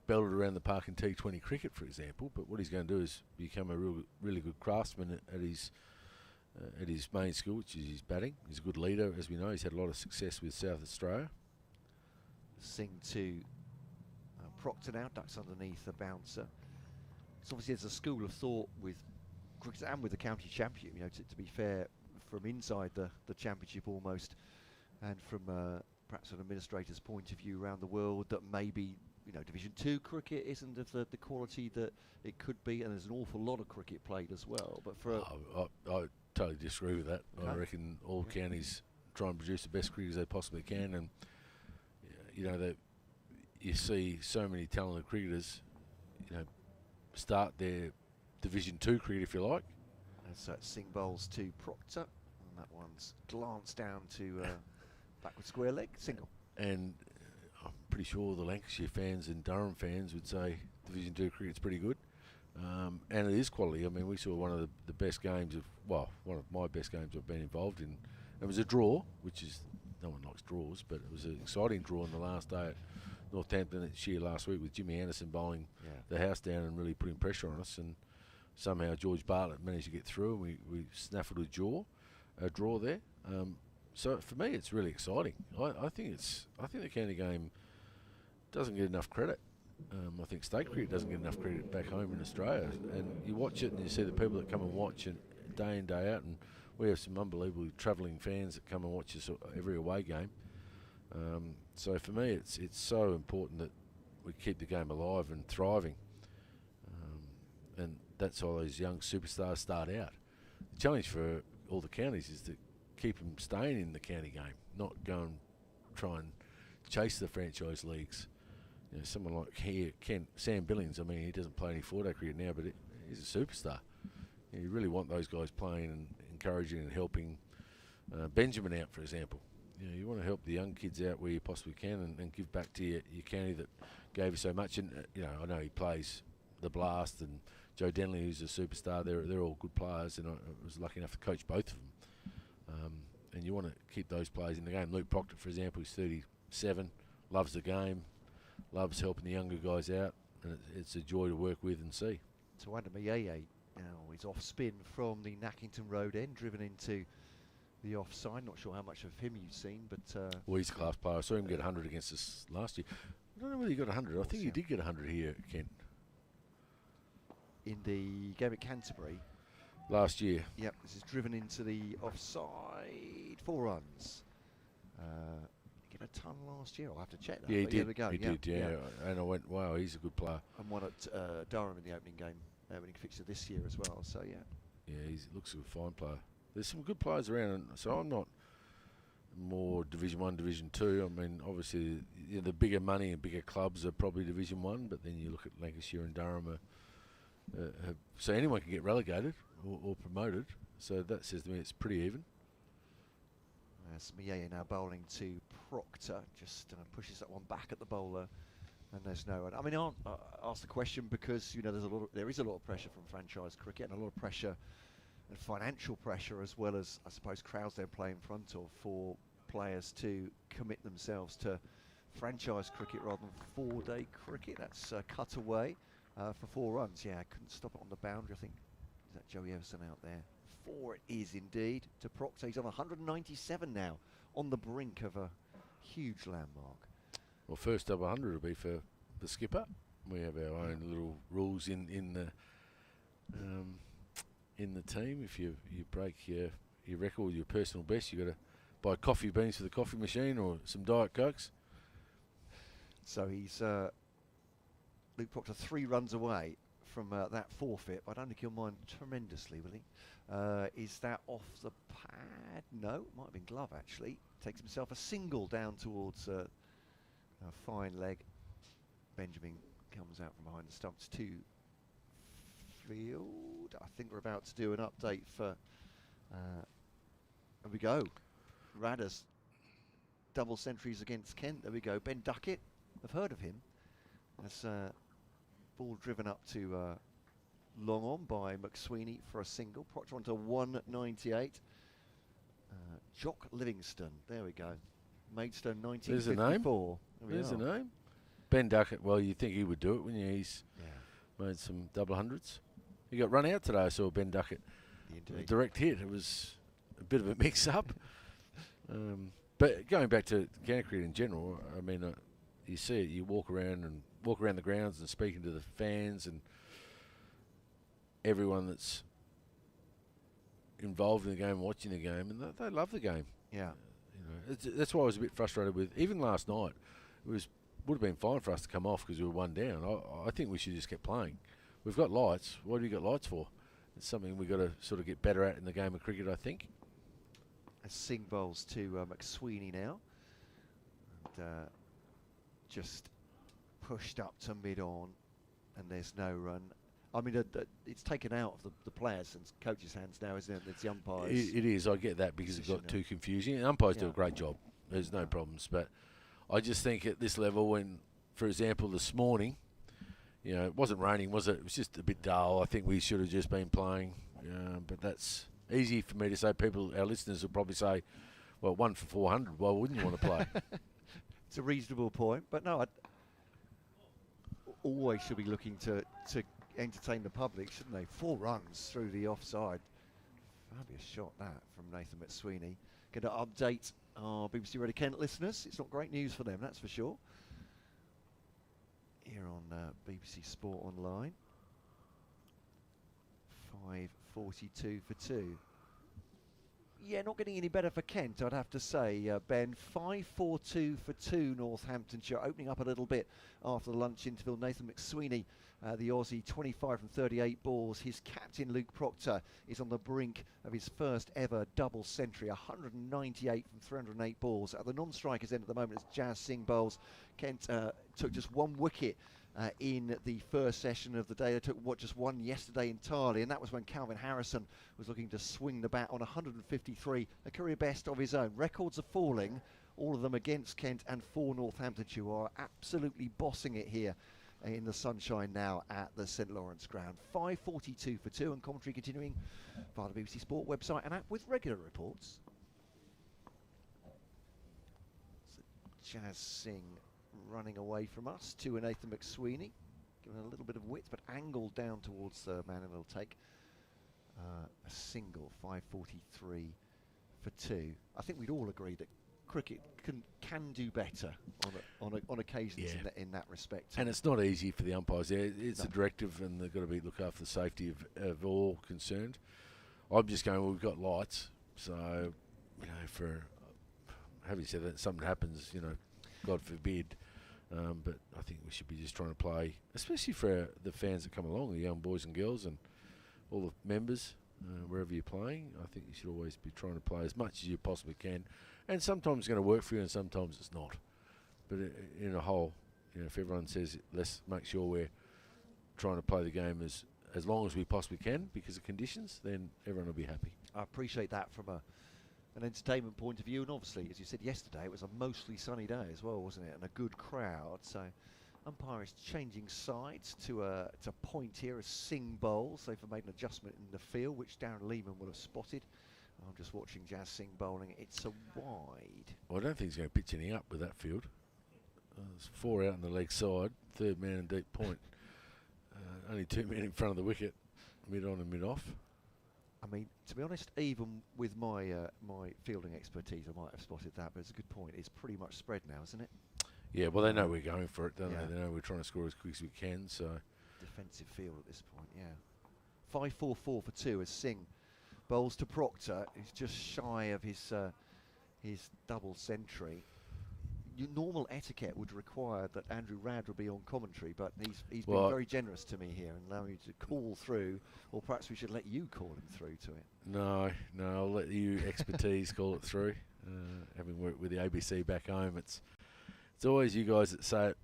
belt it around the park in T20 cricket, for example. But what he's going to do is become a really good craftsman at his main skill, which is his batting. He's a good leader, as we know. He's had a lot of success with South Australia. Sing to Proctor now, ducks underneath the bouncer. So obviously there's a school of thought with cricket and with the county championship, to be fair, from inside the championship almost, and from perhaps an administrator's point of view around the world, that maybe Division 2 cricket isn't of the quality that it could be, and there's an awful lot of cricket played as well. But for I totally disagree with that. Okay. I reckon all counties try and produce the best cricketers they possibly can, and that you see so many talented cricketers, start their Division 2 cricket, if you like. As Singh bowls to Proctor, and that one's glanced down to backward square leg, single. And I'm pretty sure the Lancashire fans and Durham fans would say Division 2 cricket's pretty good. And it is quality. I mean, we saw one of the best games one of my best games I've been involved in. It was a draw, which is, no one likes draws, but it was an exciting draw on the last day at Northamptonshire last week, with Jimmy Anderson bowling the house down and really putting pressure on us. And somehow George Bartlett managed to get through, and we snaffled a draw there. So for me, it's really exciting. I think the county game doesn't get enough credit. I think state cricket doesn't get enough credit back home in Australia. And you watch it and you see the people that come and watch it day in, day out. And we have some unbelievably travelling fans that come and watch us every away game. So for me, it's so important that we keep the game alive and thriving. And that's how those young superstars start out. The challenge for all the counties is to keep them staying in the county game, not go and try and chase the franchise leagues. Someone like Sam Billings, I mean, he doesn't play any four-day cricket now, but he's a superstar. You really want those guys playing and encouraging and helping Benjamin out, for example. You want to help the young kids out where you possibly can, and give back to your county that gave you so much. And I know he plays the Blast, and Joe Denley, who's a superstar. They're all good players, and I was lucky enough to coach both of them. And you want to keep those players in the game. Luke Proctor, for example, he's 37, loves the game, loves helping the younger guys out, and it's a joy to work with and see. To Adam Ayeye now, he's off spin from the Nackington Road end, driven into the offside. Not sure how much of him you've seen, but well, he's a class player. I saw him get 100 against us last year. I don't know whether he got 100. I think he did get 100 here, Kent. In the game at Canterbury last year. Yep, this is driven into the offside. 4 runs. He get a ton last year. I'll have to check that. Yeah, he did. We go. He did. Yeah. And I went, wow, he's a good player. And one at Durham in the opening game, opening fixture this year as well. So yeah. Yeah, he looks like a fine player. There's some good players around, and so I'm not more Division 1, Division 2. I mean, obviously, the bigger money and bigger clubs are probably Division 1, but then you look at Lancashire and Durham. So anyone can get relegated or promoted. So that says to me it's pretty even. Smiye now bowling to Proctor, just pushes that one back at the bowler, and there's no one. I mean, I'll ask the question because there is a lot of pressure from franchise cricket, and a lot of pressure and financial pressure, as well as I suppose crowds they're playing in front of, for players to commit themselves to franchise cricket rather than 4-day cricket. That's cut away for 4 runs. Yeah, I couldn't stop it on the boundary. I think, is that Joey Everson out there? 4 it is indeed to Proctor. He's on 197 now, on the brink of a huge landmark. Well, first double 100 will be for the skipper. We have our own little rules in the team. If you break your record, your personal best, you got to buy coffee beans for the coffee machine or some Diet Cokes. So he's Luke Proctor 3 runs away from that forfeit. I don't think he'll mind tremendously, will he? Is that off the pad? No, it might have been glove actually. Takes himself a single down towards a fine leg. Benjamin comes out from behind the stumps to field. I think we're about to do an update for. There we go. Radders double centuries against Kent. There we go. Ben Duckett. I've heard of him. That's ball driven up to long on by McSweeney for a single. Proctor onto 198. Jock Livingston, there we go. Maidstone 1954. There's a name. Ben Duckett, well, you think he would do it, wouldn't you? He's made some double hundreds. He got run out today, I saw Ben Duckett. A direct hit. It was a bit of a mix-up. But going back to county cricket in general, I mean, you see it, you walk around the grounds and speaking to the fans and everyone that's involved in the game, watching the game, and they love the game. Yeah. That's why I was a bit frustrated with, even last night, would have been fine for us to come off because we were one down. I think we should just keep playing. We've got lights. What do you got lights for? It's something we've got to sort of get better at in the game of cricket, I think. Singh bowls to McSweeney now. And just pushed up to mid-on, and there's no run. I mean, it's taken out of the players and coach's hands now, isn't it? It's the umpires. It is. I get that because it got too confusing. And umpires do a great job. There's no problems. But I just think at this level, when, for example, this morning, it wasn't raining, was it? It was just a bit dull. I think we should have just been playing. But that's easy for me to say. Our listeners will probably say, well, 1 for 400. Why wouldn't you want to play? It's a reasonable point. But no, I always should be looking to entertain the public, shouldn't they? 4 runs through the offside. Fabulous shot that from Nathan McSweeney. Going to update our BBC Radio Kent listeners. It's not great news for them, that's for sure. Here on BBC Sport Online. 5:42 for 2. Yeah, not getting any better for Kent, I'd have to say, Ben. 5-4-2 for 2, Northamptonshire, opening up a little bit after the lunch interval. Nathan McSweeney, the Aussie, 25 from 38 balls. His captain, Luke Proctor, is on the brink of his first ever double century, 198 from 308 balls. At the non-strikers end at the moment, it's Jazz Singh bowls. Kent took just 1 wicket in the first session of the day. They took just 1 yesterday entirely, and that was when Calvin Harrison was looking to swing the bat on 153, a career best of his own. Records are falling, all of them against Kent and for Northamptonshire, who are absolutely bossing it here in the sunshine now at the St Lawrence ground. 5:42 for 2, and commentary continuing via the BBC Sport website and app with regular reports. So Jazz Singh running away from us to Nathan McSweeney, given a little bit of width but angled down towards the man, and it'll take a single. 5:43 for 2. I think we'd all agree that cricket can do better on occasions in that respect. And it's not easy for the umpires there. It's a directive, and they've got to look after the safety of all concerned. I'm just going, well, we've got lights, so for having said that, something happens, God forbid. But I think we should be just trying to play, especially for the fans that come along, the young boys and girls and all the members, wherever you're playing. I think you should always be trying to play as much as you possibly can. And sometimes it's going to work for you and sometimes it's not. But in a whole, if everyone says, let's make sure we're trying to play the game as long as we possibly can because of conditions, then everyone will be happy. I appreciate that from an entertainment point of view, and obviously, as you said yesterday, it was a mostly sunny day as well, wasn't it? And a good crowd. So umpire is changing sides to point here as Singh bowls. They've made an adjustment in the field, which Darren Lehman will have spotted. I'm just watching Jazz Singh bowling. It's a wide. Well, I don't think he's going to pitch anything up with that field. There's 4 out on the leg side, 3rd man in deep point. Only 2 men in front of the wicket, mid on and mid off. I mean, to be honest, even with my my fielding expertise, I might have spotted that, but it's a good point. It's pretty much spread now, isn't it? Yeah, well, they know we're going for it, don't they? They know we're trying to score as quick as we can, so... Defensive field at this point, yeah. 5-4-4 for 2 as Singh bowls to Proctor, who's just shy of his double century. Normal etiquette would require that Andrew Radd would be on commentary, but he's been very generous to me here and allowing me to call through, or perhaps we should let you call him through to it. No, I'll let you expertise call it through. Having worked with the ABC back home, it's always you guys that say it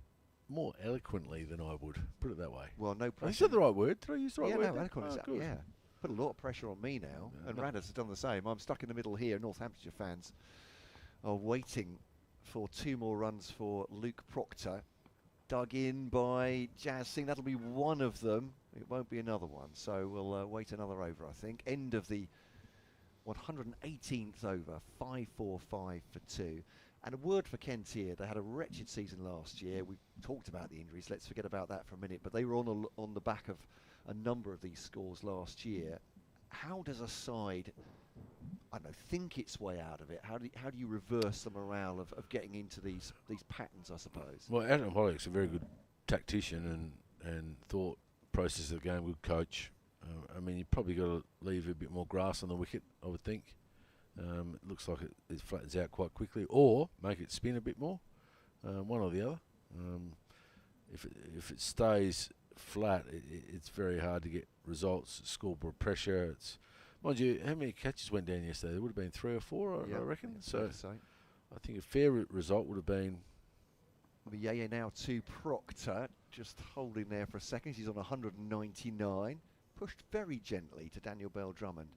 more eloquently than I would. Put it that way. Well, no pressure. I said the right word. Did I use the right word? Yeah, no, eloquent is that. Yeah. Put a lot of pressure on me now, and Radd has done the same. I'm stuck in the middle here. Northamptonshire fans are waiting for 2 more runs for Luke Proctor. Dug in by Jazz Singh. That'll be one of them. It won't be another one, so we'll wait another over, I think. End of the 118th over, 5-4-5 for 2. And a word for Kent here. They had a wretched season last year. We talked about the injuries. Let's forget about that for a minute. But they were on the back of a number of these scores last year. How does a side, I don't know, think its way out of it? How do you reverse the morale of getting into these patterns, I suppose? Well, Adam Hollick's a very good tactician and thought process of the game, good coach. I mean, you probably got to leave a bit more grass on the wicket, I would think. It looks like it flattens out quite quickly, or make it spin a bit more, one or the other. If it stays flat, it's very hard to get results. Scoreboard pressure. Mind you, how many catches went down yesterday? There would have been 3 or 4, I reckon. So I think a fair result would have been. Yaya now to Proctor, just holding there for a second. He's on 199. Pushed very gently to Daniel Bell-Drummond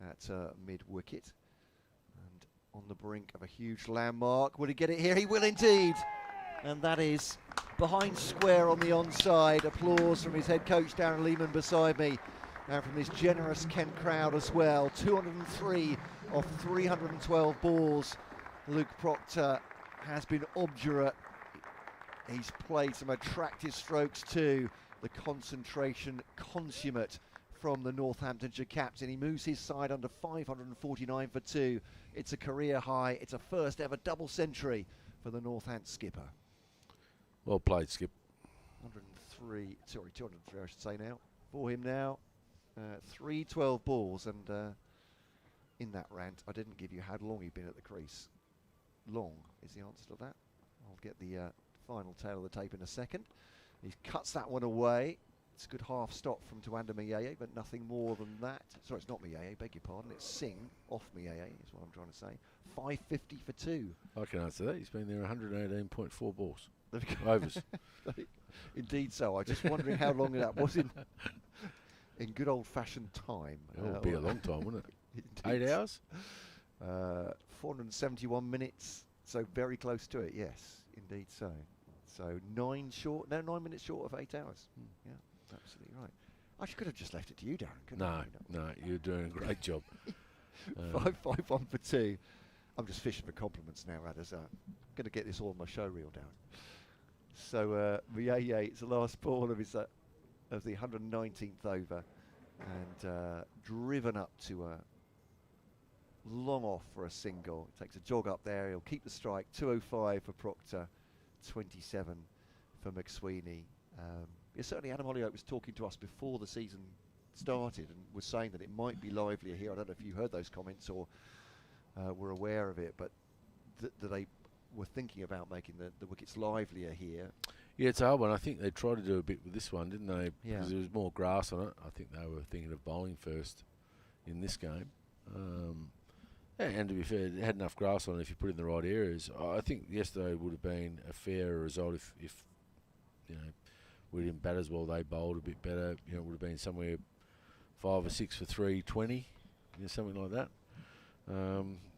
at mid-wicket. And on the brink of a huge landmark. Will he get it here? He will indeed. And that is behind square on the onside. Applause from his head coach, Darren Lehman, beside me. And from this generous Kent crowd as well. 203 of 312 balls. Luke Proctor has been obdurate. He's played some attractive strokes too. The concentration consummate from the Northamptonshire captain. He moves his side under 549 for 2. It's a career high. It's a first ever double century for the Northant skipper. Well played, Skip. 203 I should say now. For him now, 312 balls, and in that rant I didn't give you how long he'd been at the crease. Long is the answer to that. I'll get the final tail of the tape in a second. He cuts that one away. It's a good half stop from Tuanda Mieye, but nothing more than that. Sorry, it's not Mieye, beg your pardon. It's Singh off Mieye is what I'm trying to say. 550 for 2. I can answer that. He's been there 118.4 balls. Overs. Indeed so. I was just wondering how long that was in good old-fashioned time. It would be a long time, wouldn't it? 8 hours? 471 minutes, so very close to it, yes, indeed so. So 9 minutes short of 8 hours. Yeah, absolutely right. I could have just left it to you, Darren, couldn't I? No, you're doing a great job. 5-5-1 for 2. I'm just fishing for compliments now, Radders. I'm going to get this all on my show reel, Darren. So Mieye, it's the last ball of the 119th over, and driven up to a long off for a single. Takes a jog up there. He'll keep the strike. 205 for Proctor, 27 for McSweeney. Certainly Adam Hollyoak was talking to us before the season started and was saying that it might be livelier here. I don't know if you heard those comments or were aware of it, but that they were thinking about making the wickets livelier here. Yeah, it's a hard one. I think they tried to do a bit with this one, didn't they? Yeah. Because there was more grass on it. I think they were thinking of bowling first in this game. And to be fair, it had enough grass on it if you put it in the right areas. I think yesterday would have been a fairer result if we didn't bat as well. They bowled a bit better. It would have been somewhere 5 or 6 for 320, something like that.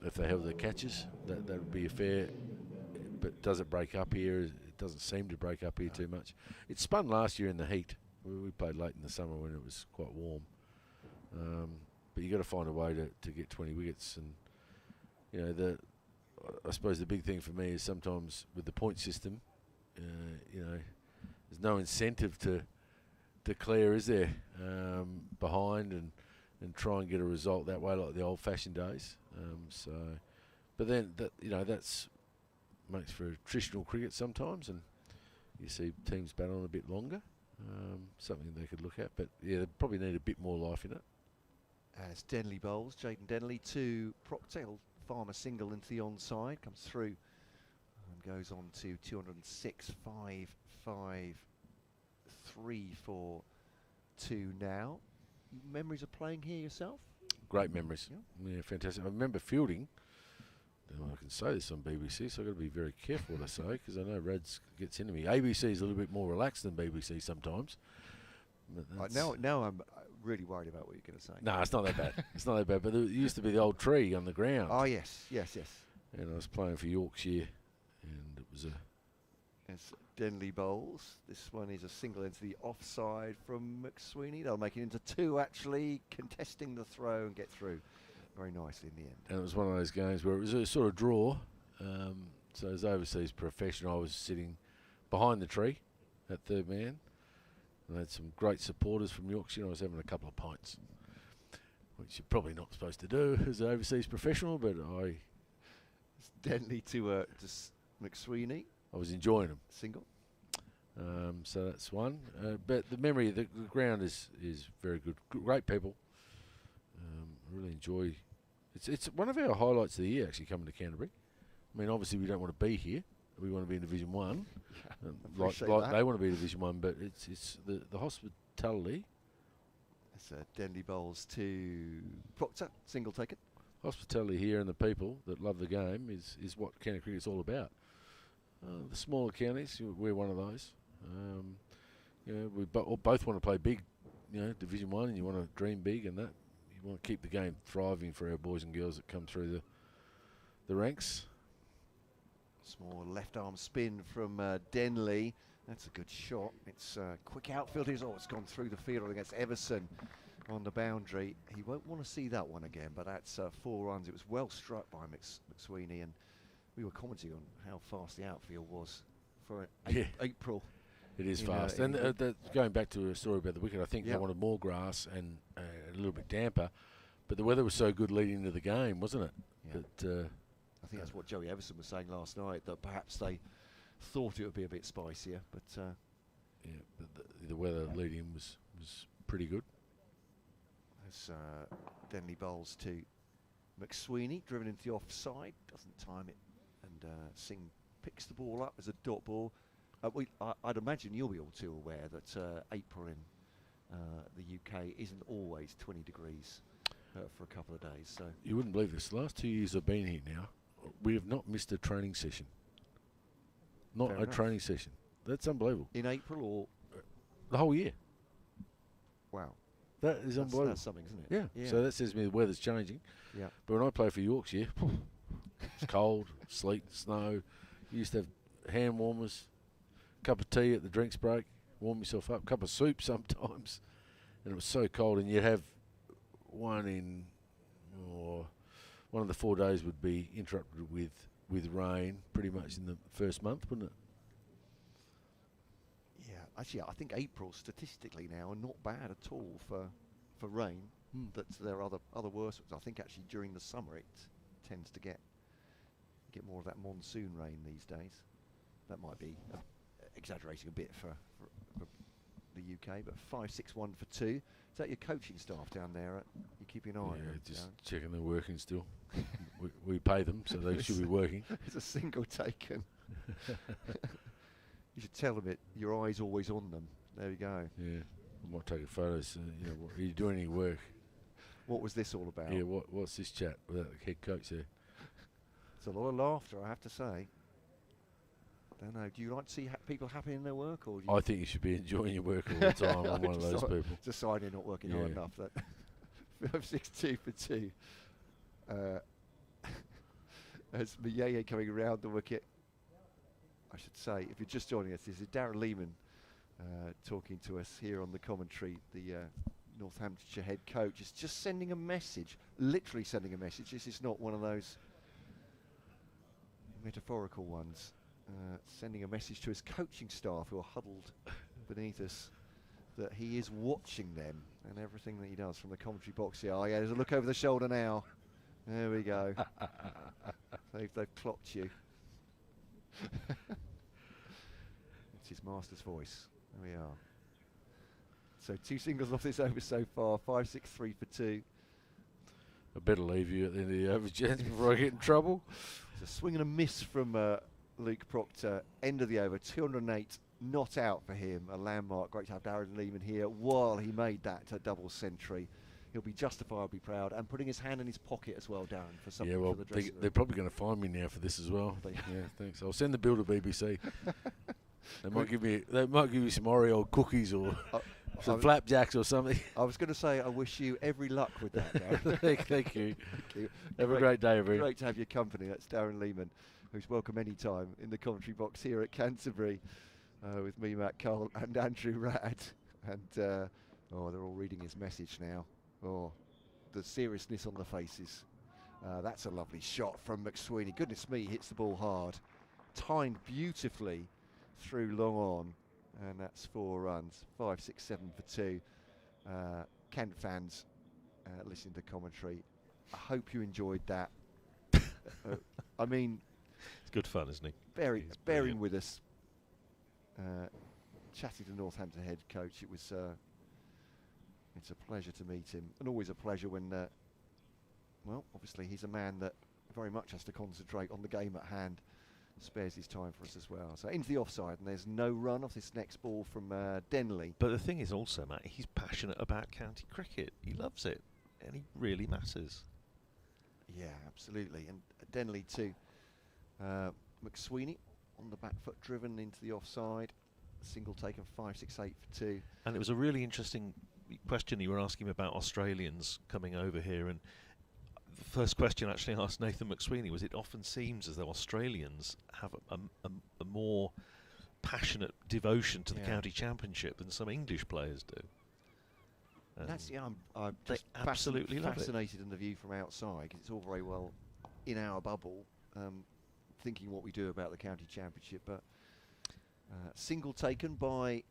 If they held their catches, that would be a fair. But does it break up here? It doesn't seem to break up here too much. It spun last year in the heat. We played late in the summer when it was quite warm. But you got to find a way to get 20 wickets, and I suppose the big thing for me is sometimes with the point system, there's no incentive to declare, is there, behind and try and get a result that way like the old-fashioned days. But then that's makes for attritional cricket sometimes, and you see teams bat on a bit longer. Something they could look at, but yeah, they probably need a bit more life in it. As Denley bowls, Jaden Denley to Proctor. He'll farm a single into the onside, comes through and goes on to 206, 5, 5, 3 for 2 now. Memories of playing here yourself? Great memories. Yeah, fantastic. I remember fielding. I can say this on BBC, so I've got to be very careful what I say, because I know Rads gets into me. ABC is a little bit more relaxed than BBC sometimes. Now I'm really worried about what you're going to say. No, it's not that bad. It's not that bad. But there used to be the old tree on the ground. Oh, yes. And I was playing for Yorkshire, and it was as Denley bowls. This one is a single into the offside from McSweeney. They'll make it into 2, actually, contesting the throw and get through very nicely in the end. And it was one of those games where it was a sort of draw. So as overseas professional, I was sitting behind the tree at third man. And I had some great supporters from Yorkshire. I was having a couple of pints, which you're probably not supposed to do as an overseas professional, but It's Denley to McSweeney. I was enjoying them. Single. So that's one. But the memory, the ground is very good. Great people. I really enjoy. It's one of our highlights of the year, actually, coming to Canterbury. I mean, obviously we don't want to be here. We want to be in Division 1. Like they want to be in Division 1, but it's the hospitality. It's Denley bowls to Proctor, single taken. Hospitality here and the people that love the game is what county cricket's all about. The smaller counties, we're one of those. We both want to play big, Division 1, and you want to dream big, and that you want to keep the game thriving for our boys and girls that come through the ranks. Small left arm spin from Denley. That's a good shot. It's quick outfield. It's gone through the field against Everson on the boundary. He won't want to see that one again, but that's 4 runs. It was well struck by McSweeney, and we were commenting on how fast the outfield was for April. It is fast. And going back to a story about the wicket, I think they wanted more grass and a little bit damper, but the weather was so good leading into the game, wasn't it? Yeah. That, I think that's what Joey Everson was saying last night, that perhaps they thought it would be a bit spicier, but but the weather leading was pretty good. As Denley bowls to McSweeney, driven into the offside, doesn't time it, and Singh picks the ball up as a dot ball. I'd imagine you'll be all too aware that April in the UK isn't always 20 degrees for a couple of days. So you wouldn't believe this. The last 2 years I've been here now, we have not missed a training session. Not Fair a enough. training session. That's unbelievable. in April, or The whole year. wow, That is unbelievable. that's something, isn't it? Yeah. So that says to me the weather's changing. Yeah. But when I play for Yorkshire, it's cold, sleet, snow. You used to have hand warmers, cup of tea at the drinks break, warm yourself up, cup of soup sometimes. And it was so cold, and you'd have one of the 4 days would be interrupted with rain pretty much in the first month, wouldn't it? Yeah, actually, I think April statistically now are not bad at all for rain. That there are other worse ones. I think actually during the summer it tends to get more of that monsoon rain these days. That might be exaggerating a bit for the UK, but 5-6-1 for 2. Is that your coaching staff down there? You keeping an eye on them? Just checking they're working still. we pay them, so they should be working. It's a single taken. You should tell them your eye's always on them. There you go. Yeah, I might take a photo. So, are you doing any work? What was this all about? Yeah, what's this chat without the head coach there? It's a lot of laughter, I have to say. Don't know. Do you like to see people happy in their work, or do you I think you should be enjoying your work all the time. I'm one of those people. It's a sign you're not working hard enough. That 5-6-2 for 2. As Mayeye coming around the wicket, I should say, if you're just joining us, this is Darren Lehman talking to us here on the commentary. The Northamptonshire head coach is just sending a message, literally sending a message. This is not one of those metaphorical ones. Sending a message to his coaching staff who are huddled beneath us that he is watching them and everything that he does from the commentary box here. Oh yeah, there's a look over the shoulder now. There we go. They've clocked you. It's his master's voice. There we are. So 2 singles off this over so far. 5-6-3 for 2. I better leave you at the end of the over, gents, before I get in trouble. It's a swing and a miss from Luke Proctor. End of the over. 208. Not out for him. A landmark. Great to have Darren Lehman here while he made that double century. He'll be justifiably proud, and putting his hand in his pocket as well, Darren, for something. Yeah, well, for the dressing room. they're probably going to find me now for this as well. Yeah, thanks. I'll send the bill to BBC. They might give me some Oreo cookies or some flapjacks or something. I was going to say, I wish you every luck with that, Darren. Thank you. Thank you. Have a great day, everyone. Great to have your company. That's Darren Lehman, who's welcome anytime in the commentary box here at Canterbury, with me, Matt Cole, and Andrew Rad. And they're all reading his message now. Oh, the seriousness on the faces. That's a lovely shot from McSweeney. Goodness me, hits the ball hard. Timed beautifully through long on. And that's 4 runs. 5, 6, 7 for 2. Kent fans listening to commentary, I hope you enjoyed that. I mean, it's good fun, isn't he? Bearing with us. Chatting to Northampton head coach, it's a pleasure to meet him, and always a pleasure when, well, obviously he's a man that very much has to concentrate on the game at hand, spares his time for us as well. So into the offside, and there's no run off this next ball from Denley. But the thing is also, Matt, he's passionate about county cricket. He loves it, and he really matters. Yeah, absolutely. And Denley too. McSweeney on the back foot, driven into the offside. Single taken 5, 6, 8 for 2. And it was a really interesting question you were asking about Australians coming over here. And the first question actually asked Nathan McSweeney was, it often seems as though Australians have a more passionate devotion to the county championship than some English players do. That's I'm just absolutely fascinated in the view from outside, because it's all very well in our bubble, thinking what we do about the county championship, but single taken by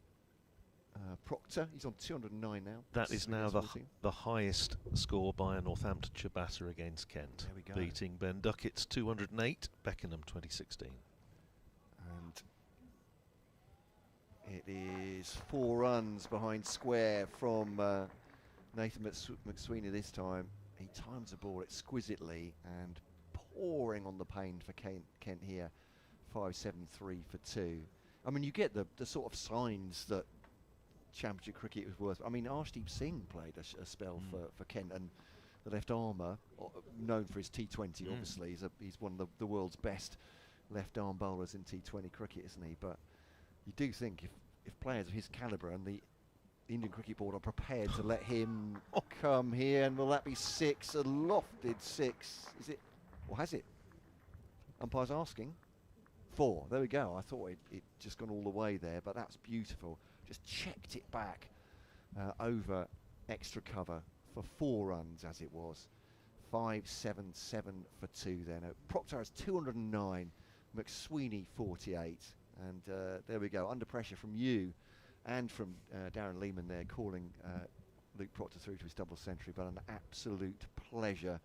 Proctor. He's on 209 now. That is now the highest score by a Northamptonshire batter against Kent. There we go. Beating Ben Duckett's 208, Beckenham 2016. And it is 4 runs behind square from Nathan McSweeney this time. He times the ball exquisitely and pouring on the pain for Kent here. 5-7-3 for 2. I mean, you get the sort of signs that Championship cricket was worth. I mean, Arshdeep Singh played a spell for Kent, and the left armour, known for his T20, obviously, he's one of the world's best left arm bowlers in T20 cricket, isn't he? But you do think if players of his calibre and the Indian Cricket Board are prepared to let him come here, and will that be 6, a lofted 6? Is it, or has it? Umpire's asking. 4, there we go. I thought it just gone all the way there, but that's beautiful. Just checked it back over extra cover for 4 runs as it was. 5-7-7 for 2 then. Proctor has 209, McSweeney 48, and there we go. Under pressure from you and from Darren Lehman there, calling Luke Proctor through to his double century, but an absolute pleasure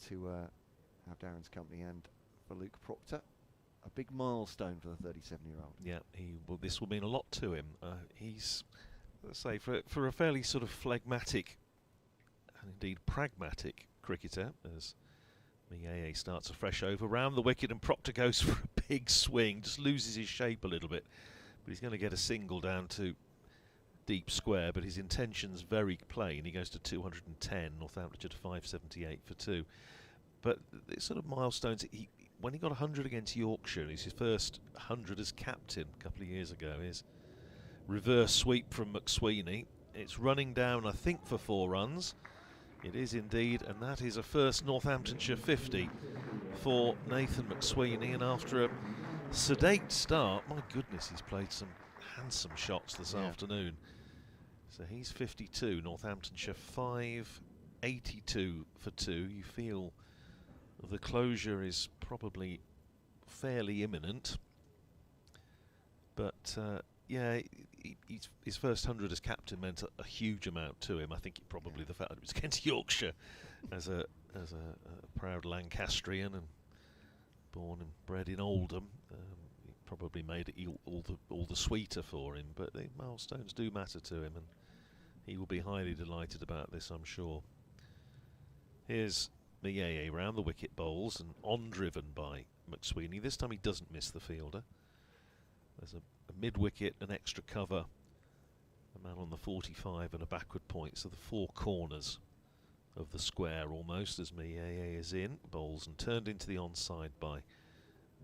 to have Darren's company, and for Luke Proctor, a big milestone for the 37-year-old. Yeah, this will mean a lot to him. He's, let's say, for a fairly sort of phlegmatic and indeed pragmatic cricketer, as Mieye starts a fresh over round the wicket, and Proctor goes for a big swing, just loses his shape a little bit, but he's going to get a single down to deep square, but his intention's very plain. He goes to 210, Northamptonshire to 578 for 2. But the sort of milestones, when he got 100 against Yorkshire, it's his first 100 as captain a couple of years ago, his reverse sweep from McSweeney. It's running down, I think, for 4 runs. It is indeed, and that is a first Northamptonshire 50 for Nathan McSweeney. And after a sedate start, my goodness, he's played some handsome shots this afternoon. So he's 52, Northamptonshire 582 for 2. You feel the closure is probably fairly imminent, but yeah, his first 100 as captain meant a huge amount to him. I think probably the fact that it was against Yorkshire, as a proud Lancastrian and born and bred in Oldham, it probably made it all the sweeter for him. But the milestones do matter to him, and he will be highly delighted about this, I'm sure. Here's Mieye round the wicket bowls and on-driven by McSweeney. This time he doesn't miss the fielder. There's a mid-wicket, an extra cover, a man on the 45 and a backward point, so the 4 corners of the square almost as Mieye is in. Bowls and turned into the onside by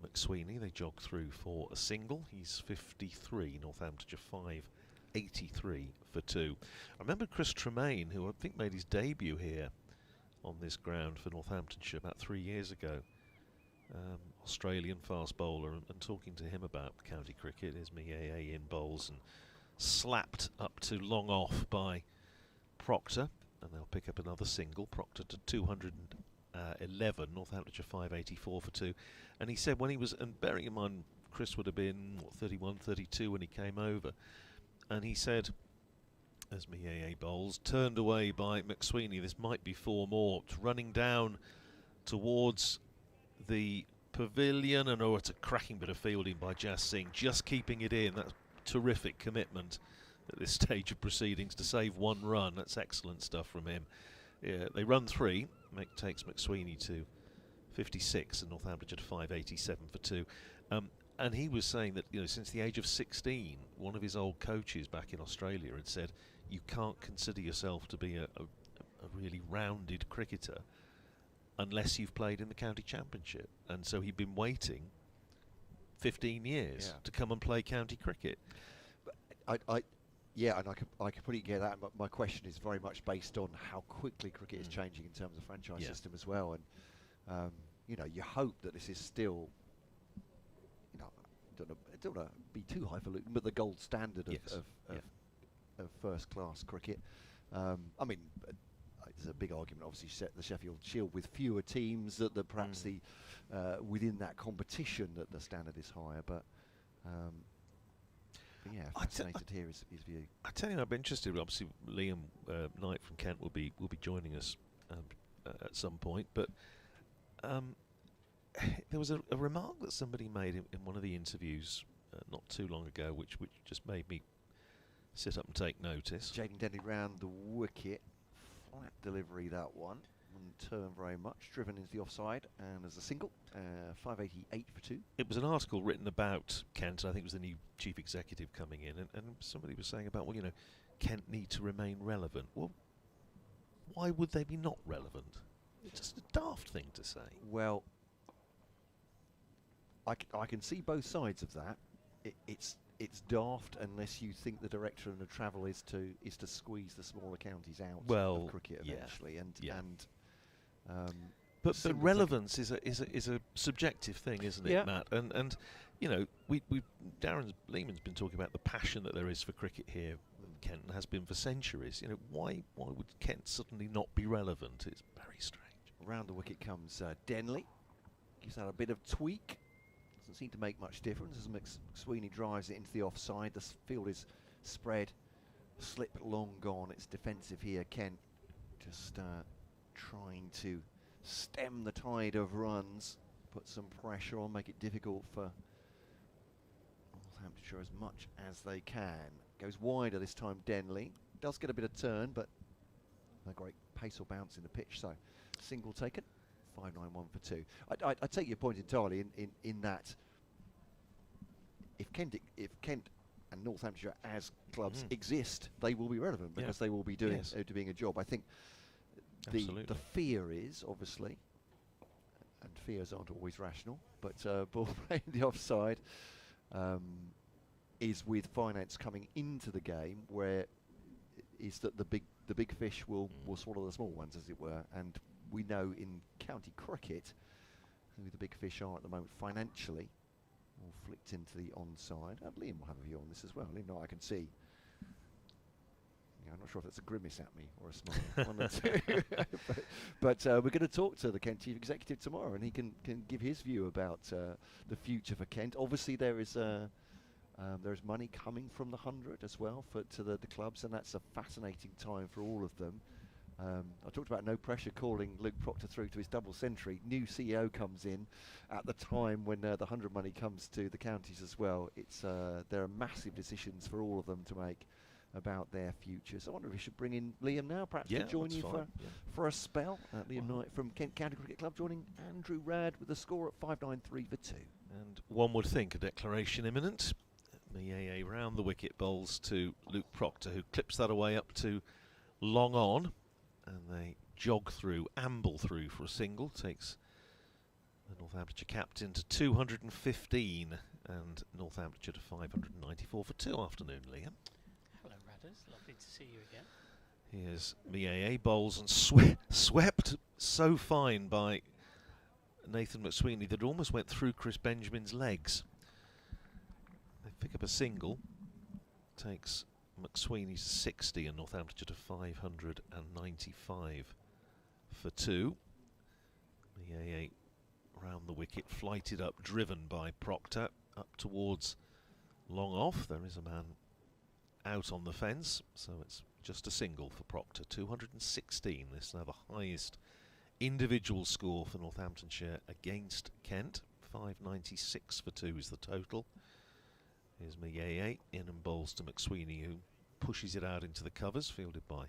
McSweeney. They jog through for a single. He's 53, Northamptonshire 583 for 2. I remember Chris Tremaine, who I think made his debut here on this ground for Northamptonshire about 3 years ago. Australian fast bowler, and talking to him about county cricket. Here's Mieye in bowls and slapped up to long off by Proctor, and they'll pick up another single. Proctor to 211, Northamptonshire 584 for 2. And he said when he was, and bearing in mind Chris would have been 31, 32 when he came over, and he said, as Mieye bowls, turned away by McSweeney, this might be 4 more, running down towards the pavilion, and it's a cracking bit of fielding by Jas Singh, just keeping it in. That's terrific commitment at this stage of proceedings to save 1 run. That's excellent stuff from him. Yeah, they run 3. Takes McSweeney to 56 and Northamptonshire to 587 for 2. And he was saying that, since the age of 16, one of his old coaches back in Australia had said, you can't consider yourself to be a really rounded cricketer unless you've played in the county championship. And so he'd been waiting 15 years to come and play county cricket. And I completely get that. But my question is very much based on how quickly cricket is changing in terms of franchise system as well. And you hope that this is still, I don't want to be too highfalutin, but the gold standard of first-class cricket. I mean, there's a big argument, obviously, set the Sheffield Shield with fewer teams, that perhaps the within that competition that the standard is higher. But yeah, fascinated to hear his view. I tell you, I'd be interested. Obviously, Liam Knight from Kent will be joining us at some point. But there was a remark that somebody made in one of the interviews not too long ago, which just made me sit up and take notice. Jaden Denley round the wicket, flat delivery that one, wouldn't turn very much, driven into the offside, and as a single, 588 for 2. It was an article written about Kent, I think it was the new chief executive coming in, and somebody was saying about, Kent need to remain relevant. Well, why would they be not relevant? It's just a daft thing to say. Well, I can see both sides of that. It's daft unless you think the direction of travel is to squeeze the smaller counties out of cricket eventually. But relevance is a subjective thing, isn't it, Matt? And Darren Lehman's been talking about the passion that there is for cricket here in Kent, and has been for centuries. Why would Kent suddenly not be relevant? It's very strange. Around the wicket comes Denley. Gives that a bit of tweak. Doesn't seem to make much difference as McSweeney drives it into the offside. The field is spread, slip long gone. It's defensive here. Kent just trying to stem the tide of runs, put some pressure on, make it difficult for Northamptonshire as much as they can. Goes wider this time, Denley. Does get a bit of turn, but no great pace or bounce in the pitch, so single taken. 591 for 2. I take your point entirely in that if Kent and Northamptonshire as clubs exist, they will be relevant because they will be doing a job. I think the fear is, obviously, and fears aren't always rational, but ball playing the offside is with finance coming into the game, where is that the big fish will swallow the small ones, as it were. And we know in county cricket who the big fish are at the moment financially, all flicked into the onside. Liam will have a view on this as well. Liam, I can see. I'm not sure if that's a grimace at me or a smile. One or two. but we're going to talk to the Kent chief executive tomorrow, and he can give his view about the future for Kent. Obviously, there is money coming from the 100 as well to the clubs, and that's a fascinating time for all of them. I talked about no pressure calling Luke Proctor through to his double century. New CEO comes in at the time when the 100 money comes to the counties as well. There are massive decisions for all of them to make about their futures. I wonder if we should bring in Liam now, perhaps to join you for a spell. Liam Knight from Kent County Cricket Club joining Andrew Rad with the score at 593 for 2. And one would think a declaration imminent. Mieye round the wicket, bowls to Luke Proctor, who clips that away up to long on. And they amble through for a single. Takes the Northamptonshire captain to 215 and Northamptonshire to 594 for 2. Afternoon, Liam. Hello, Radders. Lovely to see you again. Here's Mieye bowls and swept so fine by Nathan McSweeney that almost went through Chris Benjamin's legs. They pick up a single, takes McSweeney to 60 and Northamptonshire to 595 for 2. The A8 round the wicket, flighted up, driven by Proctor, up towards long off. There is a man out on the fence, so it's just a single for Proctor. 216, this is now the highest individual score for Northamptonshire against Kent. 596 for 2 is the total. Here's A8 in and bowls to McSweeney, who pushes it out into the covers, fielded by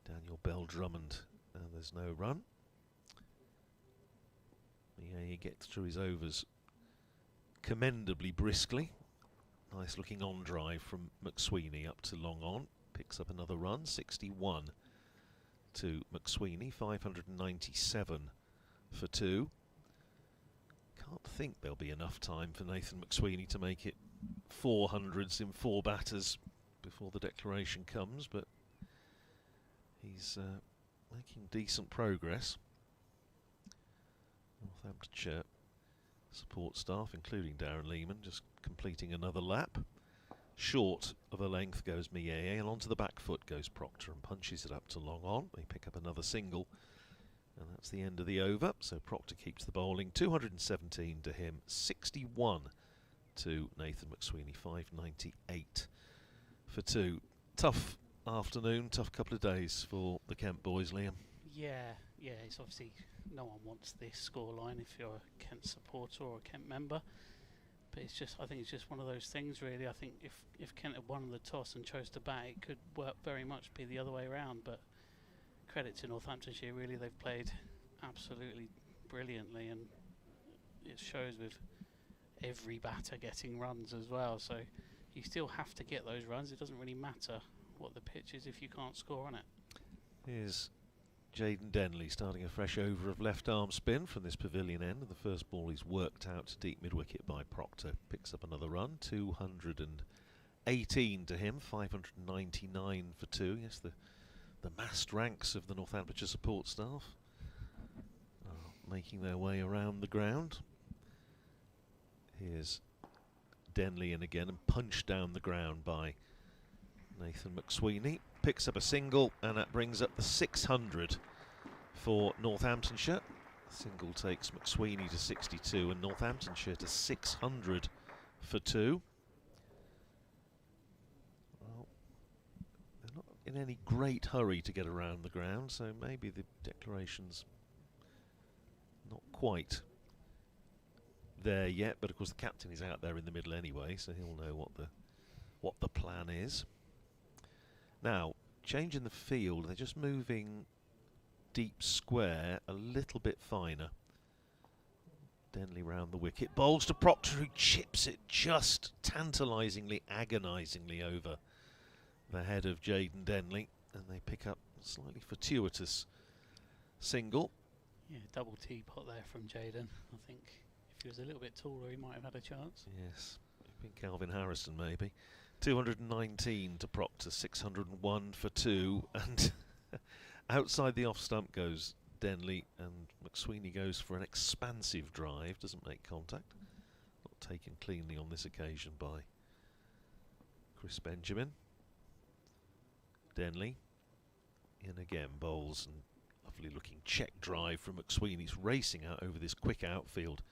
Daniel Bell Drummond, and there's no run. A8 gets through his overs commendably briskly. Nice looking on drive from McSweeney up to long on. Picks up another run, 61 to McSweeney, 597 for 2. Can't think there'll be enough time for Nathan McSweeney to make it 400s in 4 batters before the declaration comes, but he's making decent progress. Northamptonshire support staff, including Darren Lehman, just completing another lap. Short of a length goes Mieye, and onto the back foot goes Proctor and punches it up to long on. They pick up another single, and that's the end of the over. So Proctor keeps the bowling. 217 to him, 61 to Nathan McSweeney, 598 for 2. Tough afternoon, tough couple of days for the Kent boys, Liam. Yeah, it's obviously no one wants this scoreline if you're a Kent supporter or a Kent member. But it's just, I think it's just one of those things, really. I think if Kent had won the toss and chose to bat, it could work very much be the other way around. But credit to Northamptonshire, really, they've played absolutely brilliantly, and it shows with every batter getting runs as well. So you still have to get those runs. It doesn't really matter what the pitch is if you can't score on it. Here's Jayden Denley starting a fresh over of left arm spin from this pavilion end, and the first ball is worked out to deep mid wicket by Proctor. Picks up another run, 218 to him, 599 for 2. Yes, the massed ranks of the Northamptonshire support staff are making their way around the ground. Here's Denley in again and punched down the ground by Nathan McSweeney. Picks up a single, and that brings up the 600 for Northamptonshire. Single takes McSweeney to 62 and Northamptonshire to 600 for 2. Well, they're not in any great hurry to get around the ground, so maybe the declaration's not quite there yet, but of course the captain is out there in the middle anyway, so he'll know what the plan is. Now, change in the field, they're just moving deep square a little bit finer. Denley round the wicket, bowls to Proctor, who chips it just tantalisingly, agonisingly over the head of Jayden Denley, and they pick up a slightly fortuitous single. Yeah, double teapot there from Jayden. I think if he was a little bit taller, he might have had a chance. Yes, I think Calvin Harrison maybe. 219 to Proctor, 601 for 2, and outside the off stump goes Denley, and McSweeney goes for an expansive drive, doesn't make contact. Not taken cleanly on this occasion by Chris Benjamin. Denley in again, bowls, and lovely looking check drive from McSweeney's racing out over this quick outfield,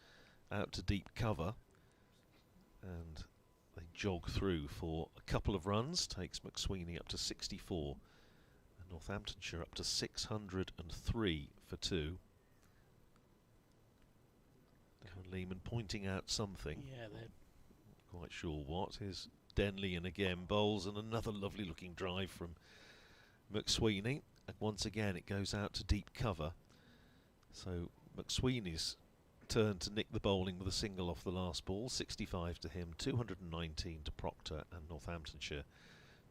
out to deep cover, and they jog through for a couple of runs, takes McSweeney up to 64 and Northamptonshire up to 603 for 2. Darren Lehman pointing out something. Yeah, they're not quite sure what. Here's Denley in again, bowls, and another lovely looking drive from McSweeney. And once again it goes out to deep cover. So McSweeney's turn to nick the bowling with a single off the last ball. 65 to him, 219 to Proctor, and Northamptonshire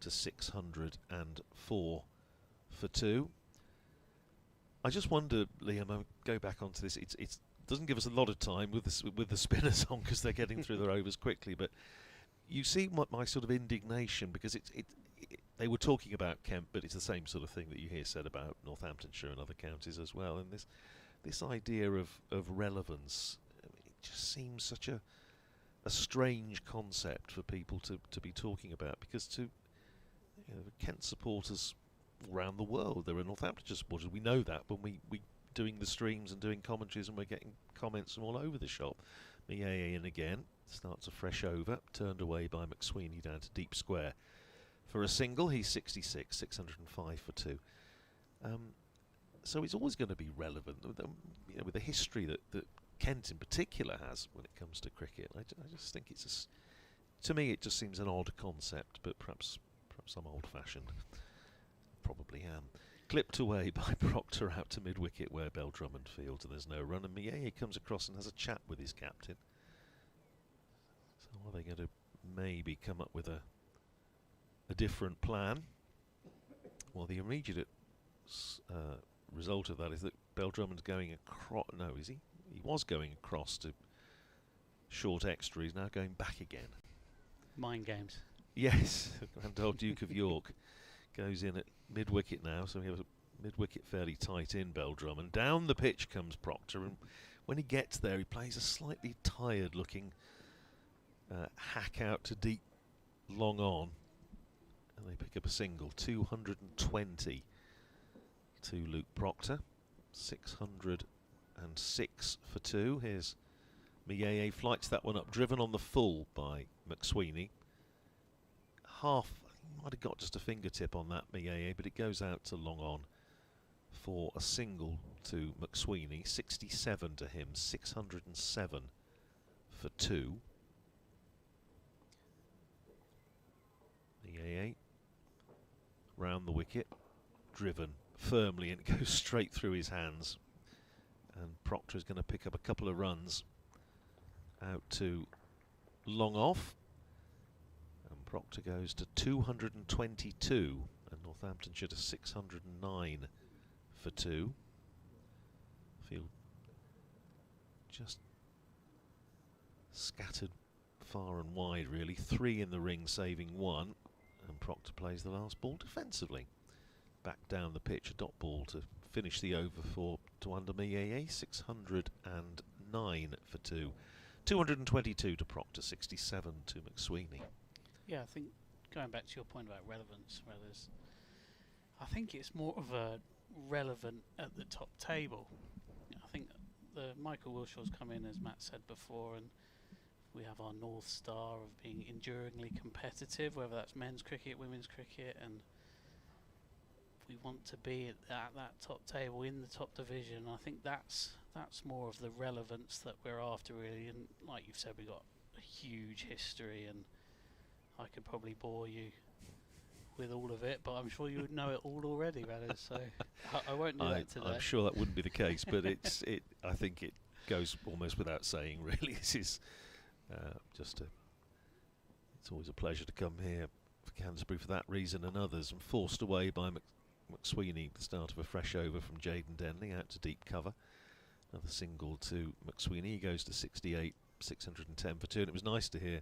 to 604 for 2. I just wonder, Liam, I'll go back onto this. It doesn't give us a lot of time with the spinners on because they're getting through their overs quickly. But you see my sort of indignation, because they were talking about Kent, but it's the same sort of thing that you hear said about Northamptonshire and other counties as well. And this idea of relevance, it just seems such a strange concept for people to be talking about, because to Kent supporters around the world, there are Northamptonshire supporters, we know that when we doing the streams and doing commentaries, and we're getting comments from all over the shop. Mieye in again, starts a fresh over, turned away by McSweeney down to deep square for a single. He's 66, 605 for 2. So it's always going to be relevant, with the history that Kent in particular has when it comes to cricket. I just think it's to me it just seems an odd concept, but perhaps I'm old-fashioned. Probably am. Clipped away by Proctor out to mid-wicket where Drummond fields, and there's no run, and Mieye comes across and has a chat with his captain. So are they going to maybe come up with a different plan? Well, the immediate result of that is that Drummond's going across. No, is he? He was going across to short extra. He's now going back again. Mind games. Yes, Grand Old Duke of York goes in at mid-wicket now, so we have a mid-wicket fairly tight in Drummond. Down the pitch comes Proctor, and when he gets there, he plays a slightly tired-looking hack out to deep, long on, and they pick up a single. 220 to Luke Proctor, 606 for 2. Here's Mieye, flights that one up, driven on the full by McSweeney. Half, might have got just a fingertip on that, Mieye, but it goes out to long on for a single to McSweeney. 67 to him, 607 for 2. Mieye round the wicket, driven firmly, and it goes straight through his hands. And Proctor is going to pick up a couple of runs out to long off. And Proctor goes to 222, and Northamptonshire to 609 for 2. Field just scattered far and wide, really. 3 in the ring, saving 1. And Proctor plays the last ball defensively. Back down the pitch, a dot ball to finish the over to under Mieye. 609 for 2. 222 to Proctor, 67 to McSweeney. Yeah, I think going back to your point about relevance, I think it's more of a relevant at the top table. I think the Michael Wilshaw's come in, as Matt said before, and we have our North Star of being enduringly competitive, whether that's men's cricket, women's cricket, and we want to be at that top table in the top division. I think that's more of the relevance that we're after, really. And like you've said, we've got a huge history, and I could probably bore you with all of it, but I'm sure you would know it all already, Radu, so I won't do that today. I'm sure that wouldn't be the case, but I think it goes almost without saying, really. This is it's always a pleasure to come here for Canterbury for that reason and others, and forced away by McSweeney, the start of a fresh over from Jaden Denley out to deep cover. Another single to McSweeney. He goes to 68, 610 for 2, and it was nice to hear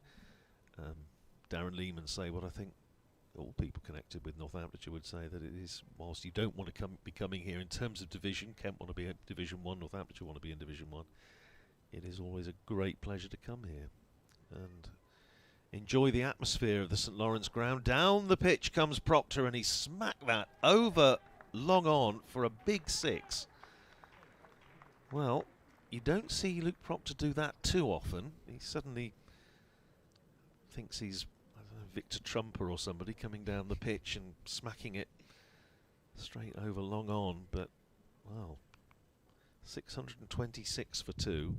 Darren Lehman say what I think all people connected with Northamptonshire would say, that it is, whilst you don't want to be coming here in terms of division, Kent want to be in Division 1, Northamptonshire want to be in Division 1, it is always a great pleasure to come here and enjoy the atmosphere of the St Lawrence ground. Down the pitch comes Proctor, and he smacked that over long on for a big 6. Well, you don't see Luke Proctor do that too often. He suddenly thinks he's, I don't know, Victor Trumper or somebody coming down the pitch and smacking it straight over long on, but, well, 626 for 2.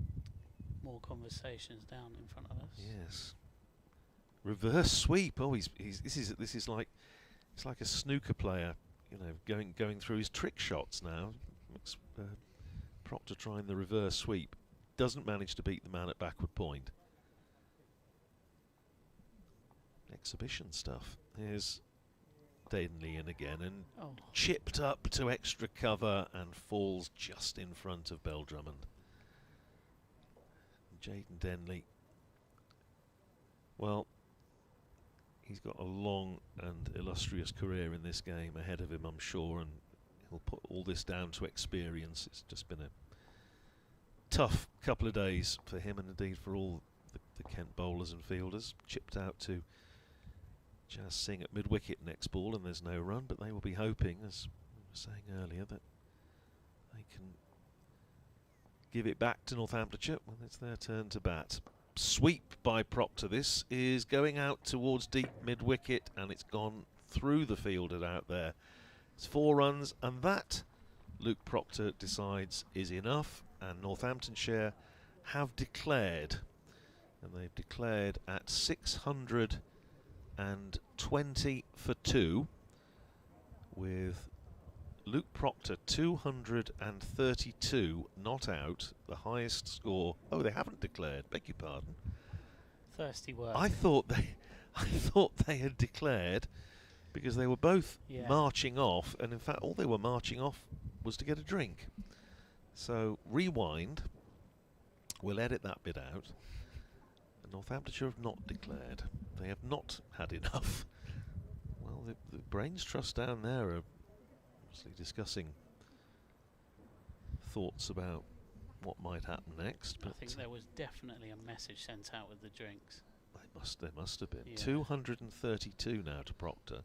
More conversations down in front of us. Yes. Reverse sweep. Oh, this is like, it's like a snooker player, you know, going through his trick shots now. Proctor trying the reverse sweep, doesn't manage to beat the man at backward point. Exhibition stuff. Here's Denley in again, and chipped up to extra cover and falls just in front of Drummond. Jaden Denley, well, he's got a long and illustrious career in this game ahead of him, I'm sure, and he'll put all this down to experience. It's just been tough couple of days for him, and indeed for all the Kent bowlers and fielders. Chipped out to Jazz Singh at mid-wicket next ball, and there's no run, but they will be hoping, as we were saying earlier, that they can give it back to Northamptonshire when it's their turn to bat. Sweep by Proctor. This is going out towards deep mid-wicket, and it's gone through the fielder out there. It's 4 runs, and that, Luke Proctor decides, is enough, and Northamptonshire have declared, and they've declared at 620 for 2, with Luke Proctor 232 not out, the highest score. Oh, they haven't declared, beg your pardon. Thirsty work. I thought they had declared, because they were both marching off, and in fact all they were marching off was to get a drink. So rewind, we'll edit that bit out. And Northamptonshire have not declared. They have not had enough. Well, the Brains Trust down there are obviously discussing thoughts about what might happen next. But I think there was definitely a message sent out with the drinks. There must have been. Yeah. 232 now to Proctor.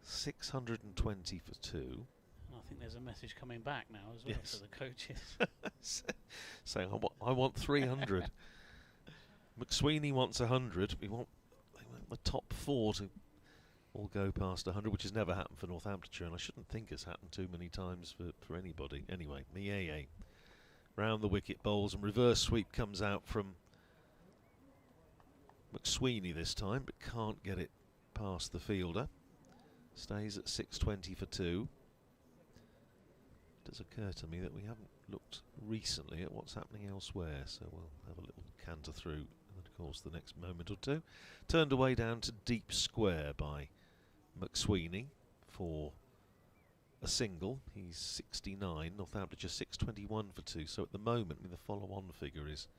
620 for 2. And I think there's a message coming back now as well to the coaches. Saying, I want 300. McSweeney wants 100. They want the top 4 to all go past 100, which has never happened for Northamptonshire, and I shouldn't think it's happened too many times for anybody. Anyway, Mieye round the wicket, bowls, and reverse sweep comes out from McSweeney this time, but can't get it past the fielder. Stays at 620 for 2. It does occur to me that we haven't looked recently at what's happening elsewhere, so we'll have a little canter through, and of course the next moment or two. Turned away down to deep square by McSweeney for a single. He's 69, Northamptonshire 621 for 2, so at the moment, the follow-on figure is,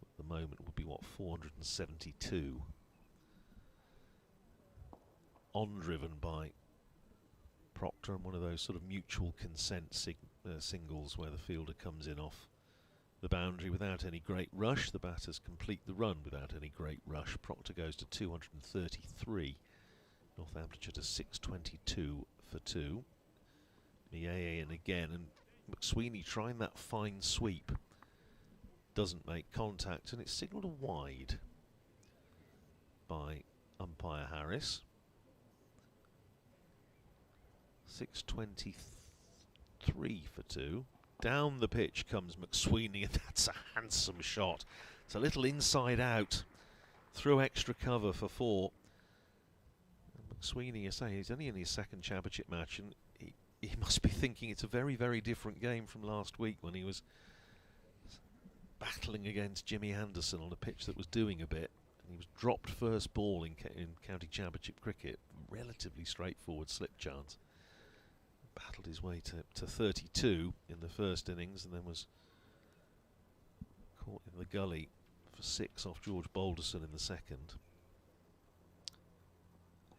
at the moment, would be what, 472. On driven by Proctor, and one of those sort of mutual consent singles where the fielder comes in off the boundary without any great rush. The batters complete the run without any great rush. Proctor goes to 233. Northamptonshire to 622 for 2. Mieye in again, and McSweeney trying that fine sweep. Doesn't make contact, and it's signalled a wide by umpire Harris. 623 for 2. Down the pitch comes McSweeney, and that's a handsome shot. It's a little inside out through extra cover for 4. And McSweeney, I say, he's only in his second championship match, and he must be thinking it's a very, very different game from last week when he was battling against Jimmy Anderson on a pitch that was doing a bit. And he was dropped first ball in county championship cricket. Relatively straightforward slip chance. Battled his way to 32 in the first innings, and then was caught in the gully for 6 off George Balderson in the second.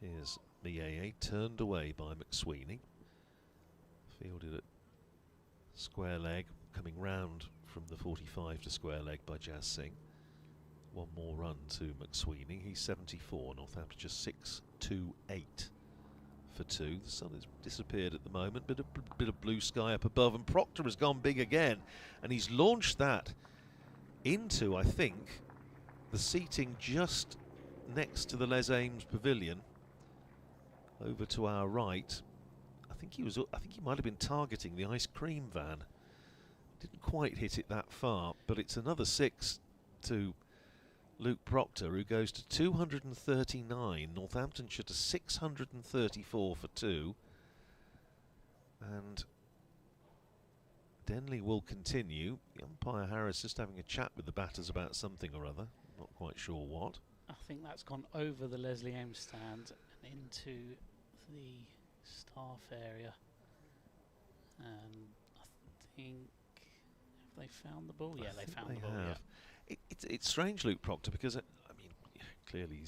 Here's Mieye, turned away by McSweeney. Fielded at square leg, coming round from the 45 to square leg by Jazz Singh. One more run to McSweeney. He's 74, Northamptonshire 628 for 2. The sun has disappeared at the moment, bit of blue sky up above, and Proctor has gone big again, and he's launched that into, I think, the seating just next to the Les Ames Pavilion, over to our right. I think he might have been targeting the ice cream van. Didn't quite hit it that far, but it's another 6 to Luke Proctor, who goes to 239, Northamptonshire to 634 for 2. And Denley will continue. The umpire Harris just having a chat with the batters about something or other. Not quite sure what. I think that's gone over the Leslie Ames stand and into the staff area. And I think, have they found the ball? Yeah, they found the ball. Yeah. It's strange, Luke Proctor, because I mean, clearly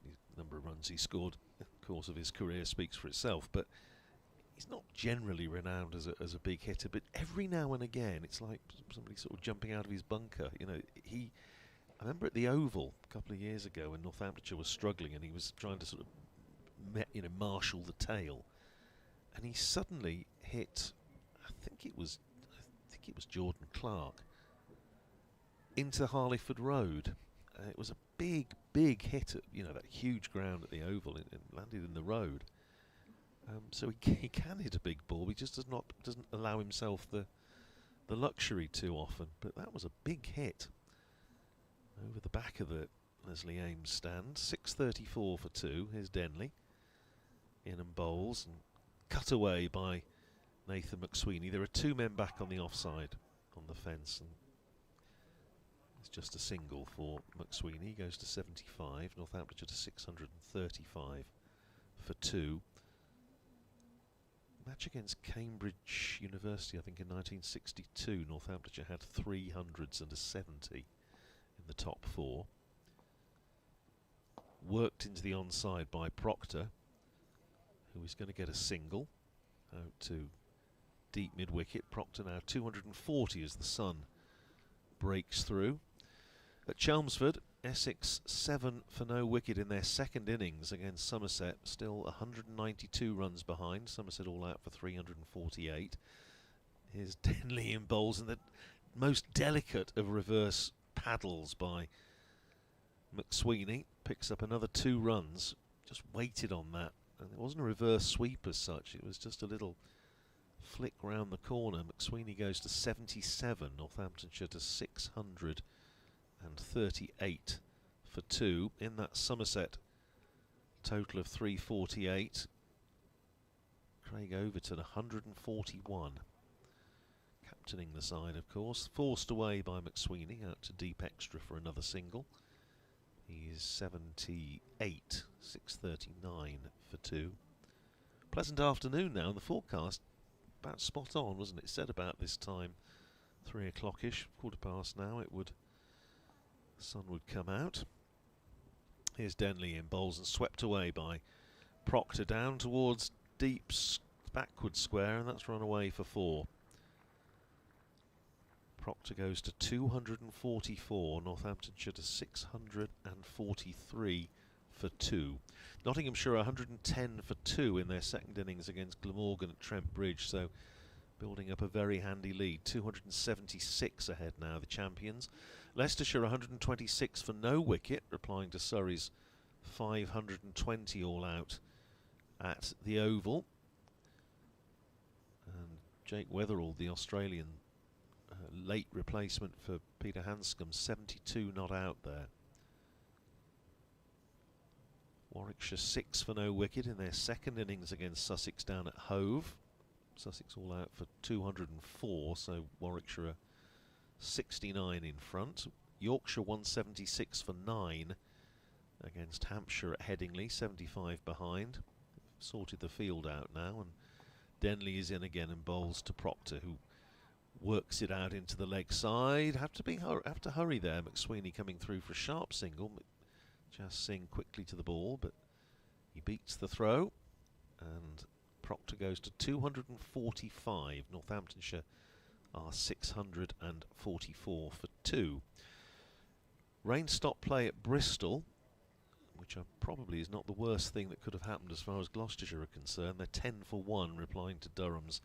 the number of runs he scored in the course of his career speaks for itself, but he's not generally renowned as a big hitter, but every now and again it's like somebody sort of jumping out of his bunker. You know, I remember at the Oval a couple of years ago when Northamptonshire was struggling and he was trying to sort of marshal the tail, and he suddenly hit, I think it was Jordan Clark into Harleyford Road. It was a big hit at that huge ground at the Oval, and landed in the road. So he can hit a big ball. He just doesn't allow himself the luxury too often. But that was a big hit over the back of the Leslie Ames stand. 6.34 for 2. Here's Denley in and bowls and cut away by Nathan McSweeney. There are 2 men back on the offside on the fence, and it's just a single for McSweeney. He goes to 75. Northamptonshire to 635 for 2. Match against Cambridge University, I think in 1962, Northamptonshire had 300s and a 70 in the top 4. Worked into the onside by Proctor, who is going to get a single out to deep mid-wicket. Proctor now 240 as the sun breaks through. At Chelmsford, Essex 7 for no wicket in their second innings against Somerset, still 192 runs behind. Somerset all out for 348. Here's Denley in bowls, and the most delicate of reverse paddles by McSweeney. Picks up another 2 runs, just waited on that. And it wasn't a reverse sweep as such, it was just a little flick round the corner. McSweeney goes to 77, Northamptonshire to 638 for 2. In that Somerset total of 348, Craig Overton 141. Captaining the side, of course. Forced away by McSweeney, out to deep extra for another single. He's 78, 639 for 2. Pleasant afternoon now, and the forecast about spot on, wasn't it? It said about this time, 3 o'clock-ish, 1:15 now, the sun would come out. Here's Denley in bowls and swept away by Proctor down towards deep backward square, and that's run away for 4. Proctor goes to 244, Northamptonshire to 643 for 2. Nottinghamshire 110 for 2 in their second innings against Glamorgan at Trent Bridge, so building up a very handy lead. 276 ahead now, the champions. Leicestershire 126 for no wicket, replying to Surrey's 520 all out at the Oval. And Jake Weatherall, the Australian late replacement for Peter Hanscom, 72 not out there. Warwickshire 6 for no wicket in their second innings against Sussex down at Hove. Sussex all out for 204, so Warwickshire are 69 in front. Yorkshire 176 for 9 against Hampshire at Headingley, 75 behind. Sorted the field out now, and Denley is in again and bowls to Proctor, who works it out into the leg side. Have to hurry there. McSweeney coming through for a sharp single. Just Singh quickly to the ball, but he beats the throw, and Proctor goes to 245. Northamptonshire are 644 for 2. Rain stop play at Bristol, which probably is not the worst thing that could have happened as far as Gloucestershire are concerned. They're 10 for 1, replying to Durham's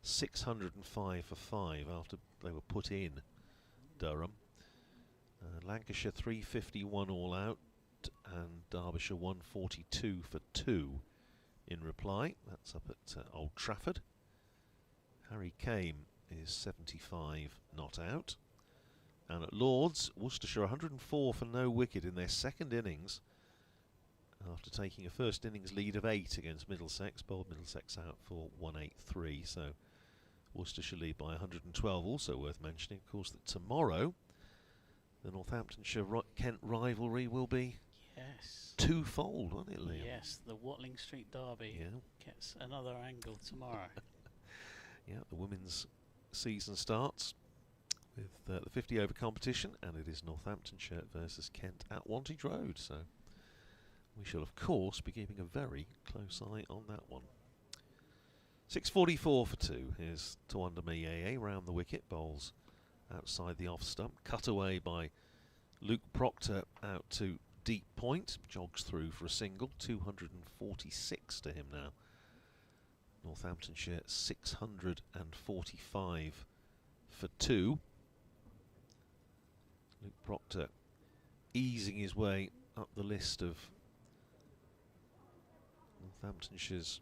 605 for 5 after they were put in Durham. Lancashire 351 all out, and Derbyshire 142 for 2 in reply. That's up at Old Trafford. Harry Kame is 75 not out. And at Lords, Worcestershire 104 for no wicket in their second innings after taking a first innings lead of 8 against Middlesex. Bowled Middlesex out for 183, so Worcestershire lead by 112. Also worth mentioning, of course, that tomorrow the Northamptonshire-Kent rivalry will be twofold, won't it, Liam? Yes, the Watling Street Derby gets another angle tomorrow. Yeah, the women's season starts with the 50-over competition, and it is Northamptonshire versus Kent at Wantage Road, so we shall of course be keeping a very close eye on that one. 6:44 for 2. Here's Tawanda Mayeye round the wicket, bowls outside the off stump, cut away by Luke Proctor out to deep point, jogs through for a single. 246 to him now. Northamptonshire 645 for 2. Luke Proctor easing his way up the list of Northamptonshire's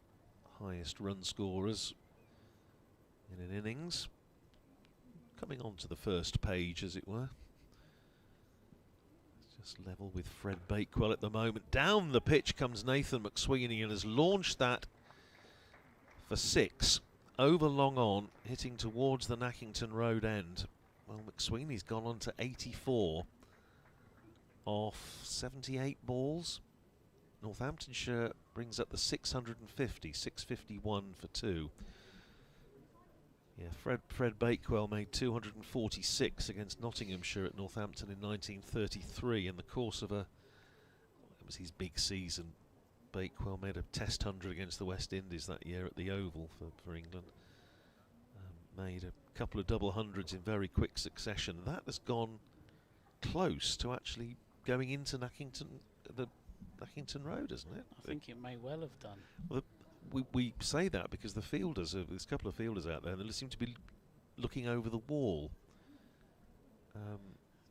highest run scorers in an innings. Coming onto the first page, as it were. Just level with Fred Bakewell at the moment. Down the pitch comes Nathan McSweeney and has launched that for 6. Over long on, hitting towards the Nackington Road end. Well, McSweeney's gone on to 84 off 78 balls. Northamptonshire brings up the 650, 651 for 2. Yeah, Fred Bakewell made 246 against Nottinghamshire at Northampton in 1933 in the course of it was his big season. Bakewell made a test 100 against the West Indies that year at the Oval for England. Made a couple of double hundreds in very quick succession. That has gone close to actually going into Nackington Road, hasn't it? I think it may well have done. Well, we say that because the fielders, there's a couple of fielders out there, and they seem to be looking over the wall.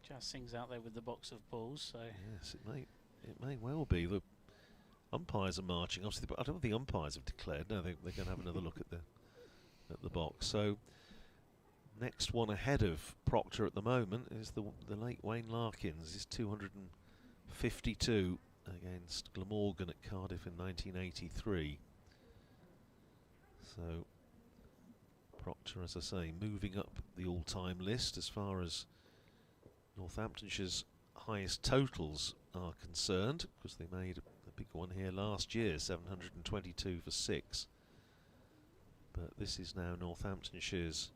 Jazz Singh's out there with the box of balls, so yes, it may well be. The umpires are marching. Obviously, but I don't think the umpires have declared. No, they're going to have another look at the box. So next one ahead of Proctor at the moment is the late Wayne Larkins. He's 252 against Glamorgan at Cardiff in 1983. So Proctor, as I say, moving up the all-time list as far as Northamptonshire's highest totals are concerned, because they made a big one here last year, 722 for 6. But this is now Northamptonshire's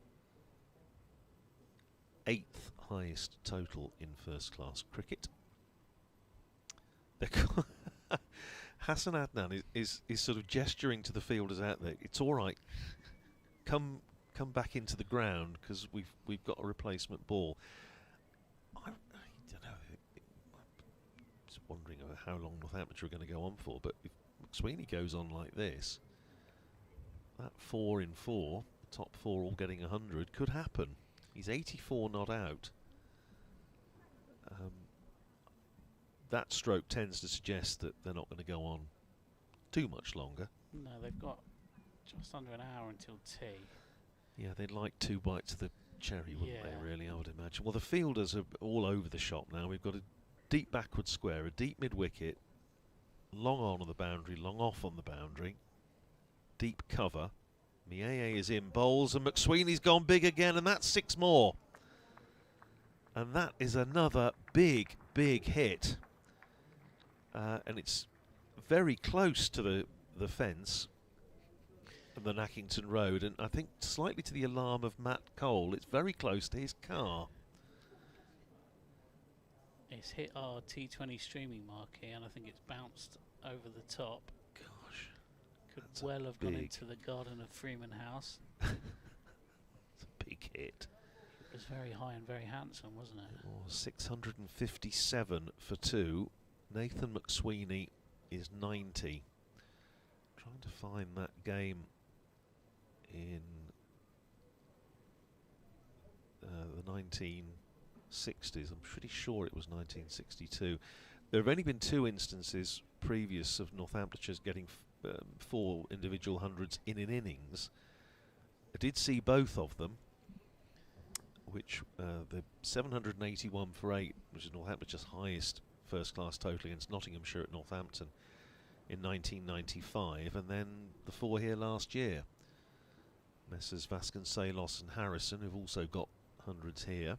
8th highest total in first-class cricket. Hassan Adnan is sort of gesturing to the fielders out there. It's all right. Come back into the ground because we've got a replacement ball. I don't know. I'm just wondering about how long Northamptonshire are going to go on for. But if McSweeney goes on like this, that 4 in 4, the top 4 all getting 100, could happen. He's 84 not out. That stroke tends to suggest that they're not going to go on too much longer. no, they've got just under an hour until tea. Yeah, they'd like 2 bites of the cherry, wouldn't Yeah. they, really, I would imagine. Well, the fielders are all over the shop now. We've got a deep backward square, a deep mid-wicket, long on the boundary, long off on the boundary, deep cover. Mayeye is in bowls, and McSweeney's gone big again, and that's 6 more. And that is another big, big hit. And it's very close to the fence of the Nackington Road, and I think slightly to the alarm of Matt Cole, it's very close to his car. It's hit our T20 streaming marquee, and I think it's bounced over the top. Gosh, Could that's well have gone big. into the garden of Freeman House. It's a big hit. It was very high and very handsome, wasn't it? Oh, 657 for 2. Nathan McSweeney is 90. Trying to find that game in the 1960s. I'm pretty sure it was 1962. There have only been 2 instances previous of Northamptonshire's getting 4 individual hundreds in an innings. I did see both of them, which the 781 for 8, which is Northamptonshire's highest first-class total against Nottinghamshire at Northampton in 1995, and then the 4 here last year. Messrs Vasconcelos and Harrison, who've also got hundreds here,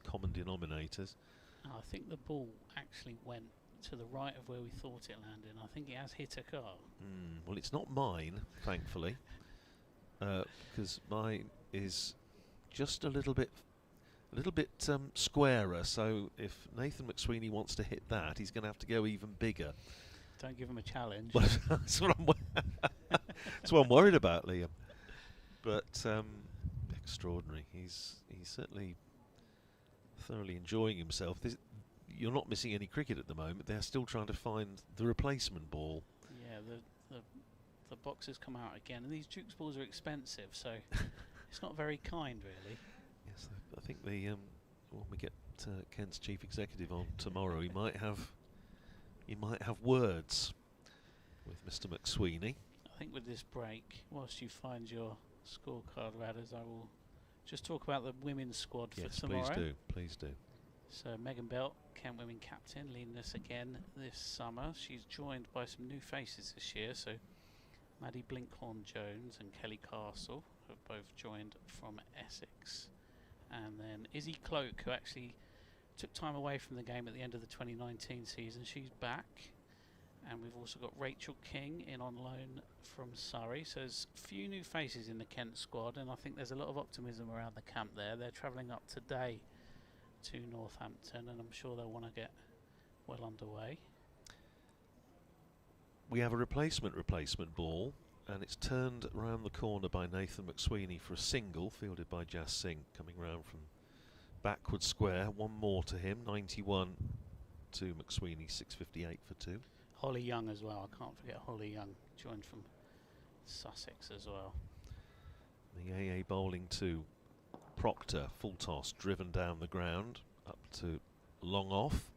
common denominators. No, I think the ball actually went to the right of where we thought it landed. I think it has hit a car. Well, it's not mine, thankfully, because mine is just a little bit squarer. So if Nathan McSweeney wants to hit that, he's going to have to go even bigger. Don't give him a challenge. Well, that's what I'm worried about, Liam. But extraordinary. He's certainly thoroughly enjoying himself. You're not missing any cricket at the moment. They're still trying to find the replacement ball. Yeah, the boxes come out again, and these Duke's balls are expensive, so it's not very kind, really. Yes, I think when we get Kent's chief executive on tomorrow, he might have words with Mr. McSweeney. I think with this break, whilst you find your scorecard ladders, I will just talk about the women's squad for tomorrow. Yes, please do. So Megan Belt, Kent women captain, leading us again this summer. She's joined by some new faces this year. So Maddie Blinkhorn-Jones and Kelly Castle have both joined from Essex. And then Izzy Cloak, who actually took time away from the game at the end of the 2019 season. She's back. And we've also got Rachel King in on loan from Surrey. So there's a few new faces in the Kent squad, and I think there's a lot of optimism around the camp there. They're travelling up today to Northampton, and I'm sure they'll want to get well underway. We have a replacement ball, and it's turned around the corner by Nathan McSweeney for a single, fielded by Jas Singh, coming round from backward square. One more to him, 91 to McSweeney, 658 for 2. Holly Young as well, I can't forget Holly Young, joined from Sussex as well. The AA bowling to Proctor, full toss, driven down the ground, up to long off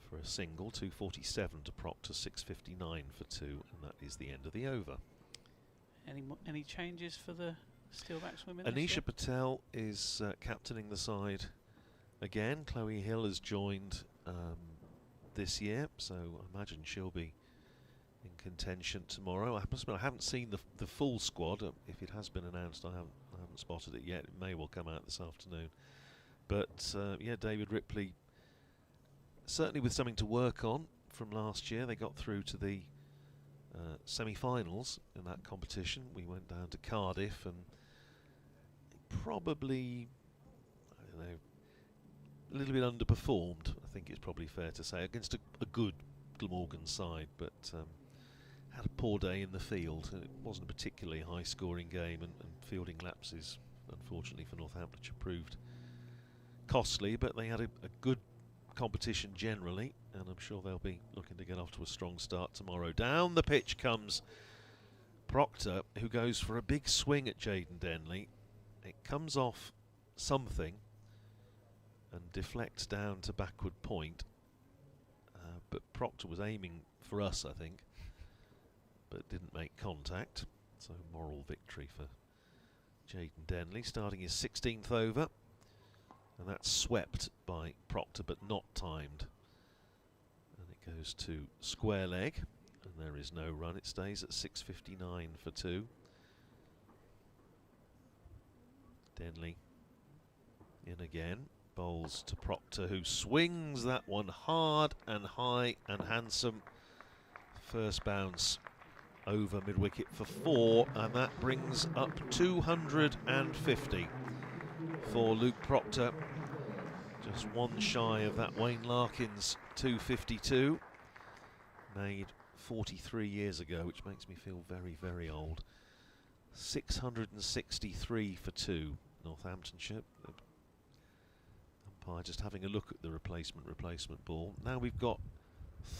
for a single, 247 to Proctor, 659 for 2, and that is the end of the over. Any changes for the Steelbacks women? Anisha Patel is captaining the side again. Chloe Hill has joined this year, so I imagine she'll be in contention tomorrow. I must admit, I haven't seen the full squad. If it has been announced, I haven't spotted it yet. It may well come out this afternoon. But yeah, David Ripley, certainly with something to work on from last year. They got through to the semi-finals in that competition. We went down to Cardiff and probably, I don't know, a little bit underperformed, I think it's probably fair to say, against a good Glamorgan side, but had a poor day in the field. It wasn't a particularly high-scoring game, and fielding lapses, unfortunately for Northamptonshire, proved costly, but they had a good competition generally, and I'm sure they'll be looking to get off to a strong start tomorrow. Down the pitch comes Proctor, who goes for a big swing at Jaden Denley. It comes off something and deflects down to backward point, but Proctor was aiming for us, I think, but didn't make contact, so moral victory for Jaden Denley, starting his 16th over, and that's swept by Proctor but not timed, and it goes to square leg, and there is no run. It stays at 659 for 2. Denley in again, bowls to Proctor, who swings that one hard and high and handsome. First bounce over mid-wicket for 4, and that brings up 250 for Luke Proctor. Just one shy of that Wayne Larkins 252, made 43 years ago, which makes me feel very, very old. 663 for 2, Northamptonshire. Umpire just having a look at the replacement ball. Now we've got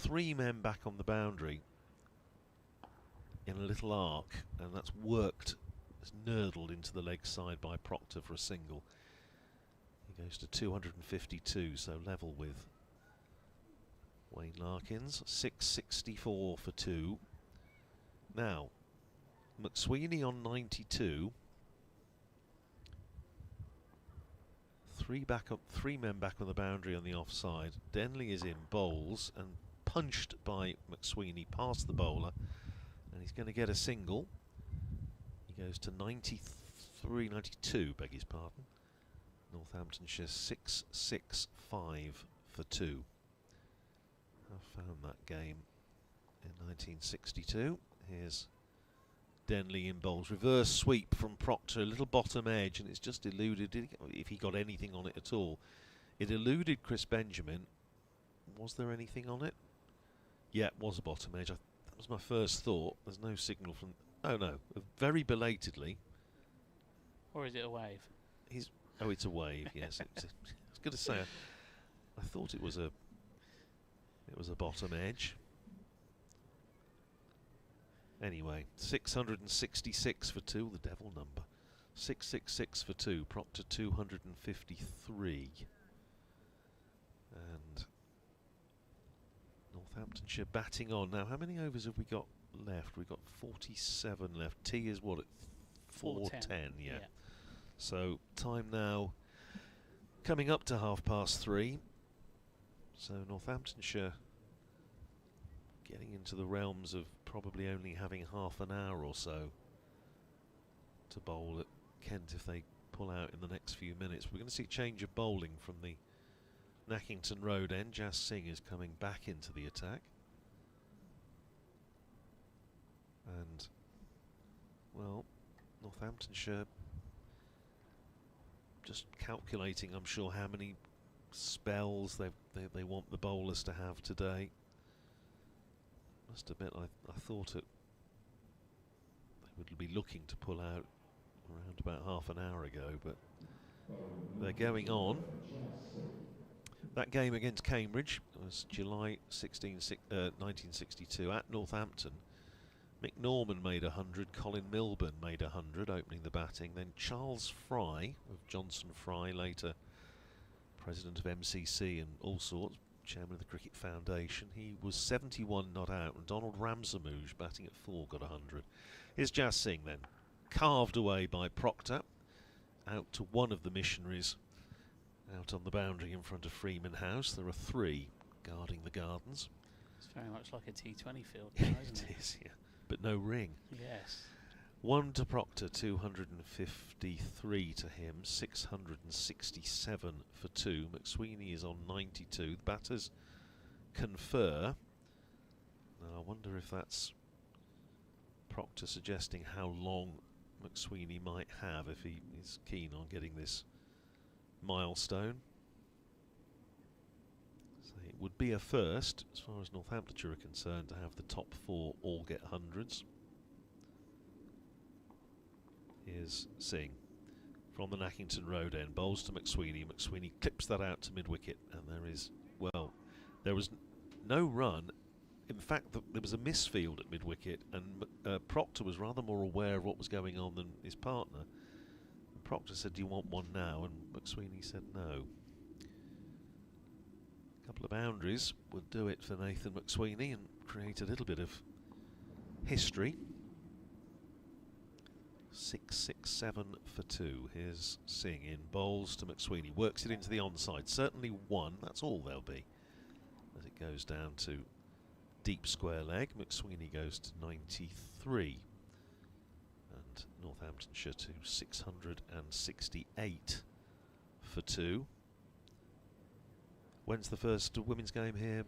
3 men back on the boundary in a little arc, and that's worked, it's nurdled into the leg side by Proctor for a single. He goes to 252, so level with Wayne Larkins. 664 for 2. Now McSweeney on 92. 3 men back on the boundary on the offside. Denley is in bowls and punched by McSweeney past the bowler, and he's going to get a single. He goes to 92, beg his pardon. Northamptonshire 665 for 2. I found that game in 1962. Here's Denley in bowls. Reverse sweep from Proctor, a little bottom edge, and it's just eluded, if he got anything on it at all. It eluded Chris Benjamin. Was there anything on it? Yeah, it was a bottom edge. That was my first thought. There's no signal from... Oh no, very belatedly, Or is it a wave? Oh, it's a wave. Yes, I was going to say. I thought it was a bottom edge. Anyway, 666 for 2, the devil number. 666 for 2, Proctor 253. And Northamptonshire batting on. Now, how many overs have we got left? We've got 47 left. T is what, at 4:10, yeah. So, time now coming up to 3:30. So, Northamptonshire getting into the realms of probably only having half an hour or so to bowl at Kent if they pull out in the next few minutes. We're going to see a change of bowling from the Nackington Road end. Jas Singh is coming back into the attack. And, well, Northamptonshire just calculating, I'm sure, how many spells they want the bowlers to have today. Must admit, I thought they would be looking to pull out around about half an hour ago, but they're going on. That game against Cambridge was July 1962 at Northampton. Mick Norman made 100, Colin Milburn made 100, opening the batting. Then Charles Fry, of Johnson Fry, later president of MCC and all sorts, chairman of the Cricket Foundation. He was 71 not out, and Donald Ramsamouge, batting at 4, got 100. Here's Jas Singh then, carved away by Proctor, out to one of the missionaries, out on the boundary in front of Freeman House. There are 3 guarding the gardens. It's very much like a T20 field now, isn't it? It is, yeah. But no ring. Yes. 1 to Proctor, 253 to him, 667 for 2. McSweeney is on 92. The batters confer. Now I wonder if that's Proctor suggesting how long McSweeney might have if he is keen on getting this milestone. So it would be a first, as far as Northamptonshire are concerned, to have the top 4 all get hundreds. Here's Singh from the Nackington Road end, bowls to McSweeney. McSweeney clips that out to mid-wicket, and there was no run. In fact, there was a misfield at mid-wicket, and Proctor was rather more aware of what was going on than his partner. And Proctor said, "Do you want one now?" And McSweeney said no. A couple of boundaries would do it for Nathan McSweeney and create a little bit of history. 667 for 2. Here's Singh in, bowls to McSweeney, works it into the onside. Certainly 1, that's all there'll be, as it goes down to deep square leg. McSweeney goes to 93, and Northamptonshire to 668 for 2. When's the first women's game here?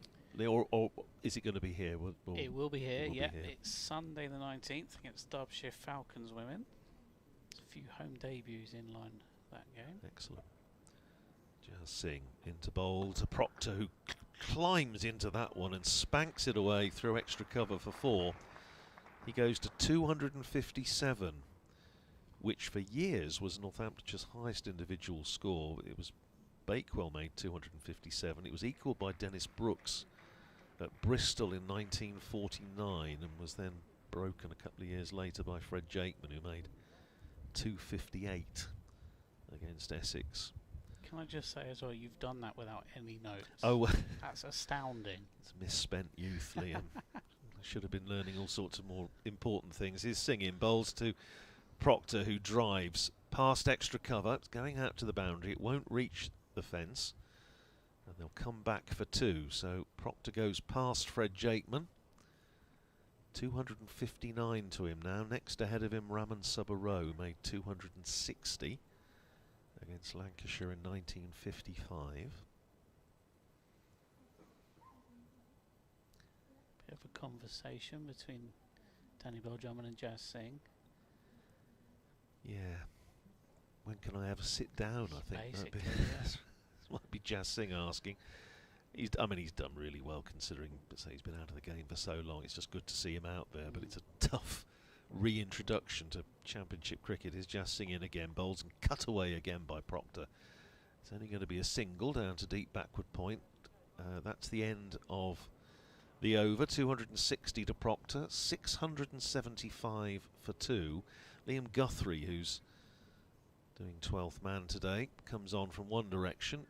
Or is it going to be here? It will be here, yeah. Be here. It's Sunday the 19th against Derbyshire Falcons women. There's a few home debuts in line that game. Excellent. Jas Singh into bowl to Proctor, who climbs into that one and spanks it away through extra cover for 4. He goes to 257, which for years was Northamptonshire's highest individual score. It was Bakewell made 257. It was equalled by Dennis Brooks at Bristol in 1949 and was then broken a couple of years later by Fred Jakeman, who made 258 against Essex. Can I just say as well, you've done that without any notes. Oh, that's astounding. It's misspent youth, Liam. I should have been learning all sorts of more important things. He's singing, bowls to Proctor, who drives past extra cover. It's going out to the boundary. It won't reach the fence, and they'll come back for 2. So Proctor goes past Fred Jakeman. 259 to him now. Next ahead of him, Raman Subbarow made 260 against Lancashire in 1955. Bit of a conversation between Danny Bell-Drummond and Jas Singh. Yeah. When can I ever sit down? I think Basically, this might be Jas Singh asking. He's done really well considering, say, he's been out of the game for so long. It's just good to see him out there, but it's a tough reintroduction to Championship cricket is just singing again, bowls and cut away again by Proctor. It's only going to be a single down to deep backward point. That's the end of the over. 260 to Proctor, 675 for 2. Liam Guthrie, who's doing 12th man today, comes on from one direction.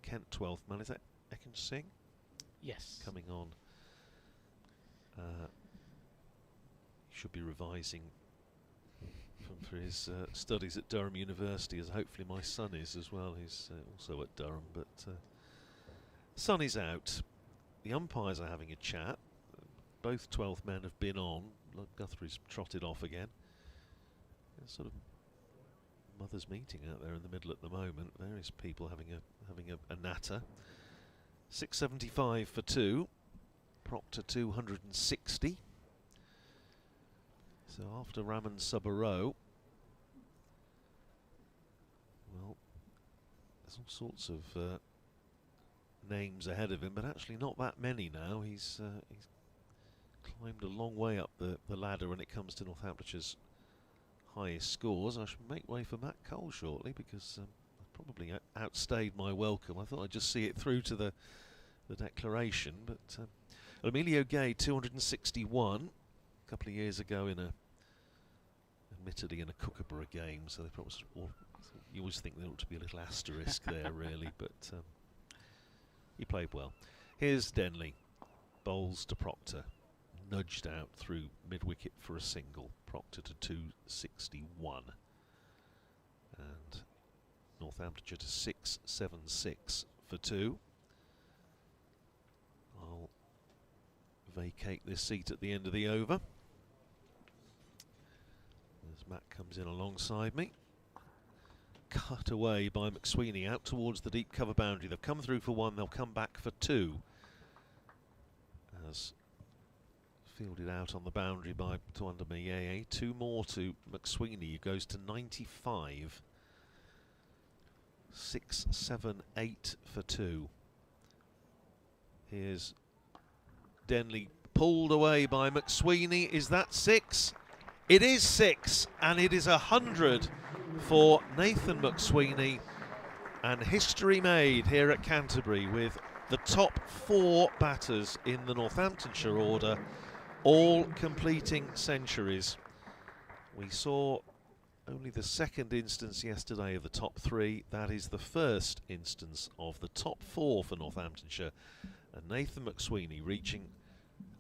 Kent 12th man, is that Ekin Singh? Yes. Coming on. Should be revising for his studies at Durham University, as hopefully my son is as well. He's also at Durham, but sun is out. The umpires are having a chat. Both 12th men have been on. Guthrie's trotted off again. It's sort of mother's meeting out there in the middle at the moment. Various people having a natter. 675 for 2. Proctor 260. So after Raman Subbaro, well, there's all sorts of names ahead of him, but actually not that many now. He's climbed a long way up the ladder when it comes to Northamptonshire's highest scores. I should make way for Matt Cole shortly, because I've probably outstayed my welcome. I thought I'd just see it through to the declaration, but Emilio Gay 261 a couple of years ago admittedly in a Kookaburra game, so they probably you always think there ought to be a little asterisk there really, but he played well. Here's Denley, bowls to Proctor, nudged out through mid-wicket for a single. Proctor to 261, and Northamptonshire to 676 for 2. I'll vacate this seat at the end of the over as Matt comes in alongside me. Cut away by McSweeney out towards the deep cover boundary. They've come through for 1, they'll come back for 2. As fielded out on the boundary by Tuanda Mayeye. 2 more to McSweeney, who goes to 95. 6, 7, 8 for 2. Here's Denley, pulled away by McSweeney. Is that 6? It is 6, and it is 100 for Nathan McSweeney, and history made here at Canterbury with the top 4 batters in the Northamptonshire order all completing centuries. We saw only the second instance yesterday of the top 3. That is the first instance of the top 4 for Northamptonshire, and Nathan McSweeney reaching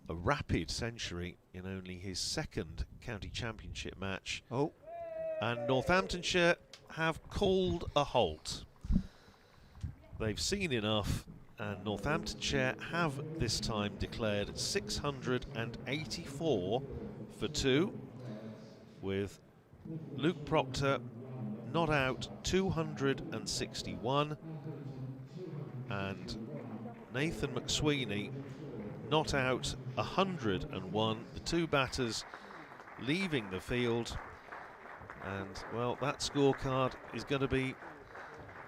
a rapid century in only his second county championship match. And Northamptonshire have called a halt. They've seen enough, and Northamptonshire have this time declared 684 for 2, with Luke Proctor not out 261, and Nathan McSweeney not out 101. The 2 batters leaving the field, and well, that scorecard is going to be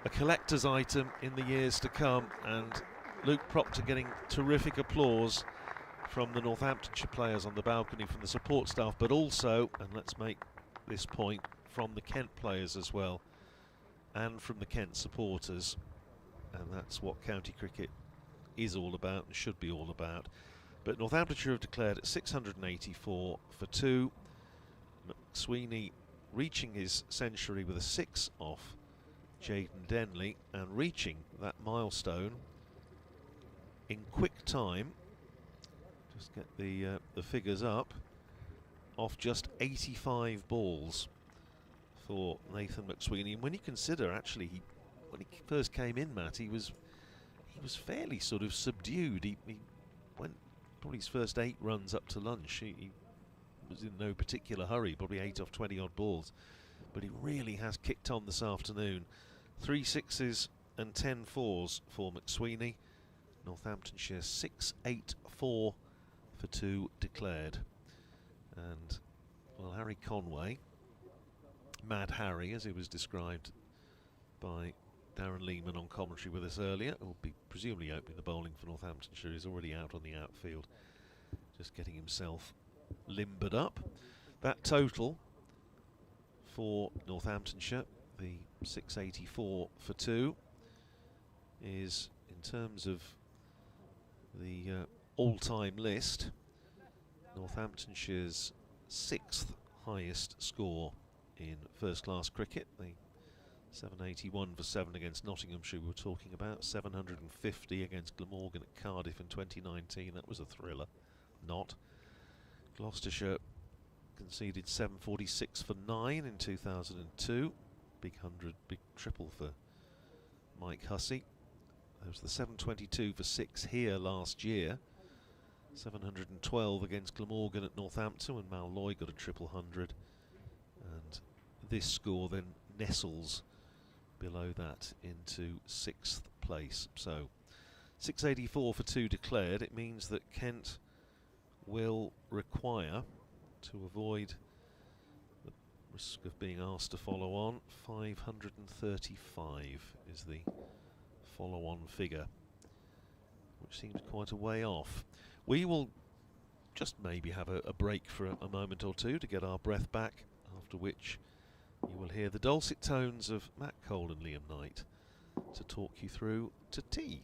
a collector's item in the years to come, and Luke Proctor getting terrific applause from the Northamptonshire players on the balcony, from the support staff, but also, and let's make this point, from the Kent players as well, and from the Kent supporters. And that's what county cricket is all about and should be all about. But Northamptonshire have declared at 684 for 2. McSweeney reaching his century with a 6 off Jaden Denley, and reaching that milestone in quick time. Just get the figures up. Off just 85 balls for Nathan McSweeney. And when you consider, actually, when he first came in, Matt, he was fairly sort of subdued. He went probably his first 8 runs up to lunch. He was in no particular hurry, probably 8 off 20 odd balls. But he really has kicked on this afternoon. 3 6s and 10 4s for McSweeney. Northamptonshire 684 for 2 declared. And, well, Harry Conway, Mad Harry, as he was described by Darren Lehman on commentary with us earlier, will be presumably opening the bowling for Northamptonshire. He's already out on the outfield, just getting himself limbered up. That total for Northamptonshire, the 684 for 2, is, in terms of the all-time list, Northamptonshire's 6th highest score in first-class cricket. The 781 for 7 against Nottinghamshire we were talking about, 750 against Glamorgan at Cardiff in 2019. That was a thriller. Not. Gloucestershire conceded 746 for 9 in 2002. Big 100, big triple for Mike Hussey. There was the 722 for 6 here last year. 712 against Glamorgan at Northampton when Malloy got a triple 100. And this score then nestles below that into 6th place. So 684 for 2 declared. It means that Kent will require, to avoid the risk of being asked to follow on, 535 is the follow-on figure, which seems quite a way off. We will just maybe have a break for a moment or two to get our breath back, after which you will hear the dulcet tones of Matt Cole and Liam Knight to talk you through to tea.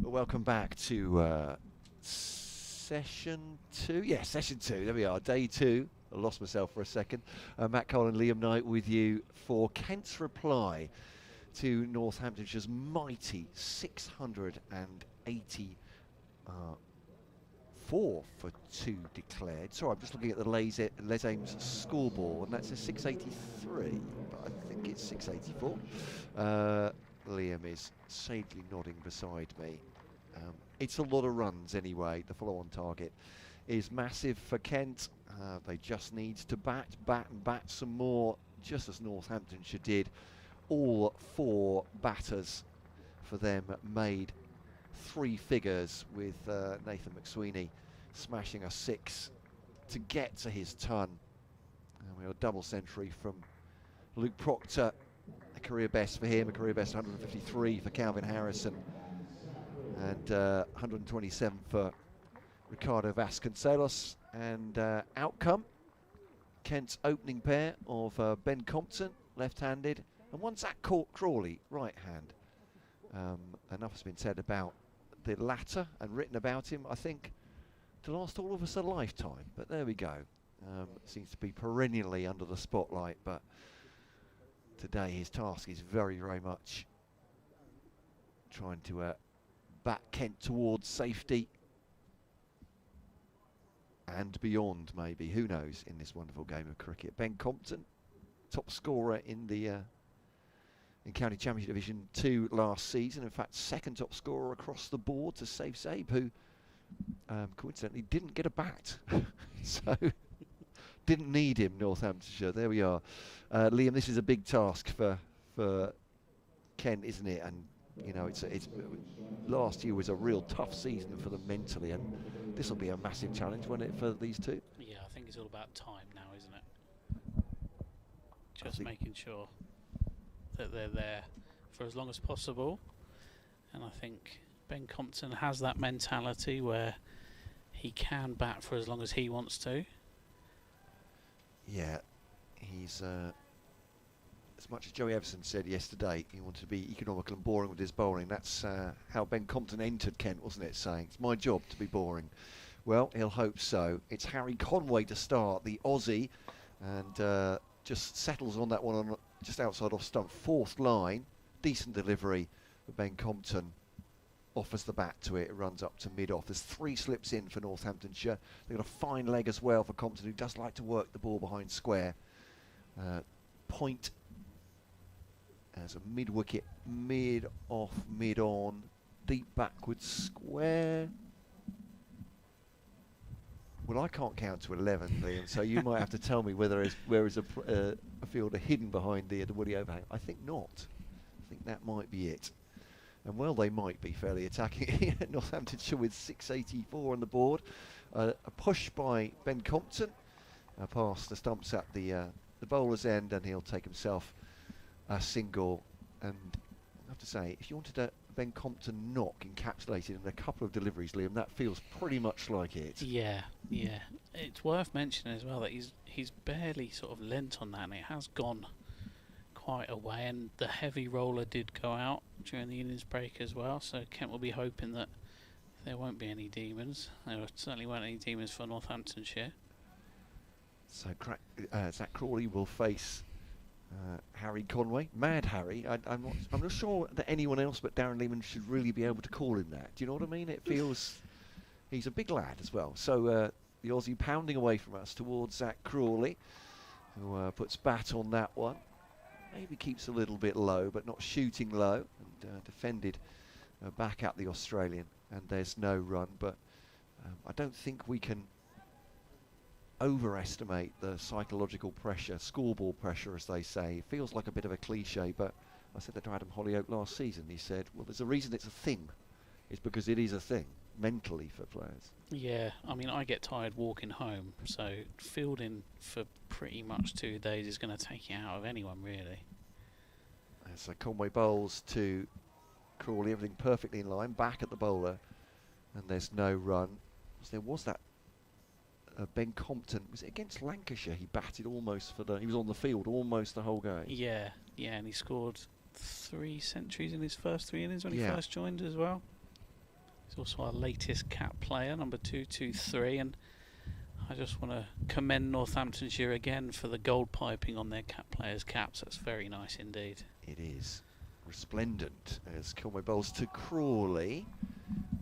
Welcome back to session 2. Yeah, session 2. There we are, day 2. I lost myself for a second. Matt Cole and Liam Knight with you for Kent's reply to Northamptonshire's mighty 684 for 2 declared. Sorry, I'm just looking at the Les Ames scoreboard, and that says 683, but I think it's 684. Liam is sagely nodding beside me. It's a lot of runs anyway. The follow-on target is massive for Kent. They just need to bat some more, just as Northamptonshire did. All 4 batters for them made 3 figures, with Nathan McSweeney smashing a 6 to get to his ton. And we have a double century from Luke Proctor, a career best for him, a career best 153 for Calvin Harrison, and 127 for Ricardo Vasconcelos. And outcome, Kent's opening pair of Ben Compton, left-handed, and one Zach Crawley, right-hand. Enough has been said about the latter and written about him, I think, to last all of us a lifetime. But there we go. Seems to be perennially under the spotlight, but today his task is very, very much trying to bat Kent towards safety and beyond, maybe. Who knows, in this wonderful game of cricket. Ben Compton, top scorer in the in County Championship Division 2 last season. In fact, second top scorer across the board to Save Zabe, who coincidentally didn't get a bat. So didn't need him, Northamptonshire. There we are. Liam, this is a big task for Kent, isn't it? And you know, it's last year was a real tough season for them mentally, and this will be a massive challenge, won't it, for these two? Yeah, I think it's all about time now, isn't it? Just making sure that they're there for as long as possible. And I think Ben Compton has that mentality where he can bat for as long as he wants to. Yeah, he's as much as Joey Everson said yesterday, he wanted to be economical and boring with his bowling. That's how Ben Compton entered Kent, wasn't it? Saying, it's my job to be boring. Well, he'll hope so. It's Harry Conway to start, the Aussie, and just settles on that one on just outside off stump, 4th line. Decent delivery for Ben Compton. Offers the bat to it, runs up to mid-off. There's 3 slips in for Northamptonshire. They've got a fine leg as well for Compton, who does like to work the ball behind square. Point as a mid-wicket, mid-off, mid-on, deep backwards square. Well, I can't count to 11, Liam, so you might have to tell me where is a fielder hidden behind the woody overhang. I think not. I think that might be it. And well, they might be fairly attacking. Northamptonshire with 684 on the board. A push by Ben Compton, past the stumps at the bowler's end, and he'll take himself a single. And I have to say, if you wanted a Ben Compton knock encapsulated in a couple of deliveries, Liam, that feels pretty much like it. Yeah, yeah. It's worth mentioning as well that he's barely sort of lent on that, and it has gone quite a way, and the heavy roller did go out during the innings break as well, so Kent will be hoping that there won't be any demons. There certainly weren't any demons for Northamptonshire. So Zach Crawley will face Harry Conway, Mad Harry. I'm not sure that anyone else but Darren Lehman should really be able to call him that. Do you know what I mean? It feels he's a big lad as well. So the Aussie pounding away from us towards Zach Crawley, who puts bat on that one. Maybe keeps a little bit low, but not shooting low, and defended back at the Australian. And there's no run, but I don't think we can overestimate the psychological pressure, scoreboard pressure, as they say. It feels like a bit of a cliche, but I said that to Adam Hollyoake last season. He said, well, there's a reason it's a thing. It's because it is a thing, mentally, for players. Yeah, I mean, I get tired walking home, so fielding for pretty much 2 days is going to take you out of anyone, really. So Conway bowls to Crawley, everything perfectly in line, back at the bowler, and there's no run. So there was that Ben Compton, was it against Lancashire? He batted almost he was on the field almost the whole game. Yeah, yeah, and he scored 3 centuries in his first 3 innings when he first joined as well. He's also our latest cap player, number 223, and I just want to commend Northamptonshire again for the gold piping on their cap players' caps. That's very nice indeed. It is resplendent as Conway bowls to Crawley.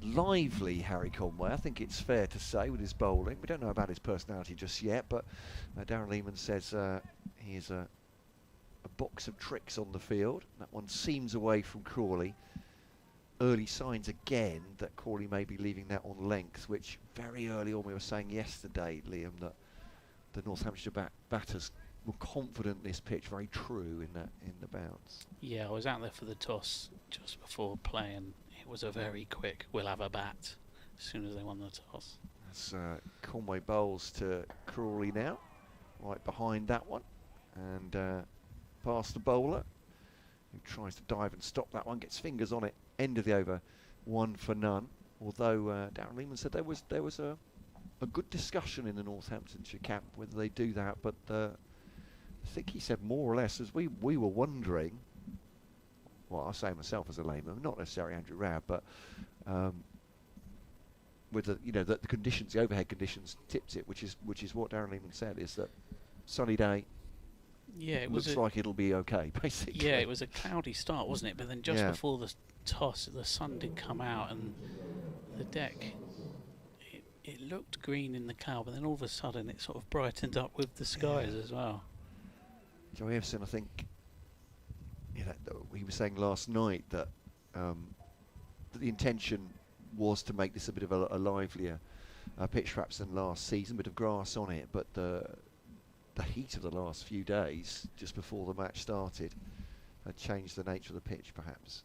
Lively Harry Conway, I think it's fair to say, with his bowling. We don't know about his personality just yet, but Darren Lehman says he is a box of tricks on the field. That one seems away from Crawley. Early signs again that Crawley may be leaving that on length, which very early on we were saying yesterday, Liam, that the Northamptonshire batters were confident in this pitch, very true in the bounce. Yeah, I was out there for the toss just before play, and it was a very quick, we'll have a bat as soon as they won the toss. That's Conway bowls to Crawley now, right behind that one, and past the bowler, who tries to dive and stop that one, gets fingers on it, end of the over, 1 for none. Although Darren Lehman said there was a good discussion in the Northamptonshire camp whether they do that, but I think he said more or less, as we were wondering, well, I say myself as a layman, not necessarily Andrew Rab, but with the conditions, the overhead conditions tipped it, which is what Darren Lehman said, is that sunny day. Yeah, it was looks like it'll be okay, basically. Yeah, it was a cloudy start, wasn't it? But then just before the toss, the sun did come out, and the deck, it looked green in the cloud, but then all of a sudden it sort of brightened up with the skies as well. Joey Everson, I think, he was saying last night that the intention was to make this a bit of a livelier pitch perhaps than last season, a bit of grass on it, but the heat of the last few days, just before the match started, had changed the nature of the pitch perhaps.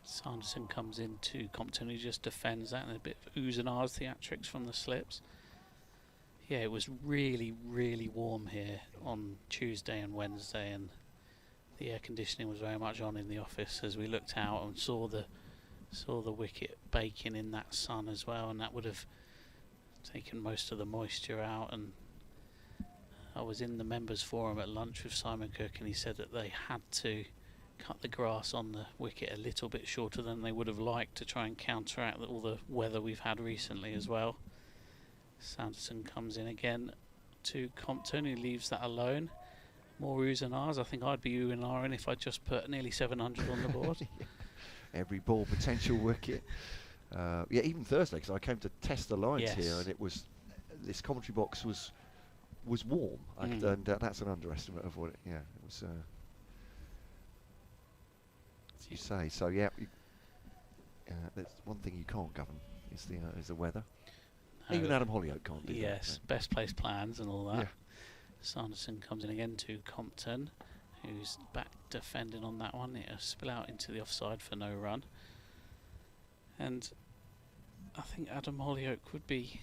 Sanderson comes into Compton, who just defends that, and a bit of oohs and ahs theatrics from the slips. Yeah, it was really, really warm here on Tuesday and Wednesday, and the air conditioning was very much on in the office as we looked out and saw the wicket baking in that sun as well, and that would have taken most of the moisture out. And I was in the members forum at lunch with Simon Cook, and he said that they had to cut the grass on the wicket a little bit shorter than they would have liked to try and counteract all the weather we've had recently as well. Sanderson comes in again to Compton, who leaves that alone. More oohs and ahs. I think I'd be oohing and ahhing if I just put nearly 700 on the board. Every ball potential wicket. Yeah, even Thursday, because I came to test the lines here, and this commentary box was warm, and that's an underestimate of what it was. As you say, so yeah, that's one thing you can't govern is the weather. Even Adam Hollyoak can't do that. Yes, best place plans and all that. Yeah. Sanderson comes in again to Compton, who's back defending on that one. It'll spill out into the offside for no run. And I think Adam Hollyoak would be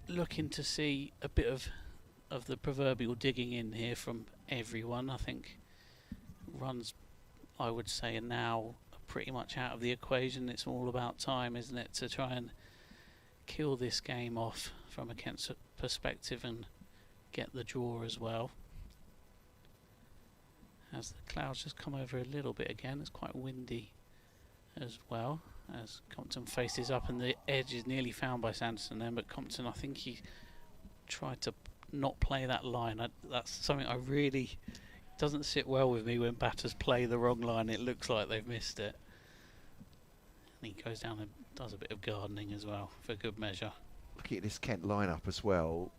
looking to see a bit of the proverbial digging in here from everyone. I think runs, I would say, are now pretty much out of the equation. It's all about time, isn't it, to try and kill this game off from a Kent's perspective and get the draw as well. As the clouds just come over a little bit again, it's quite windy as well as Compton faces up, and the edge is nearly found by Sanderson then, but Compton, I think he tried to not play that line. That's something I really doesn't sit well with me when batters play the wrong line. It looks like they've missed it. And he goes down and does a bit of gardening as well for good measure. Looking at this Kent lineup as well,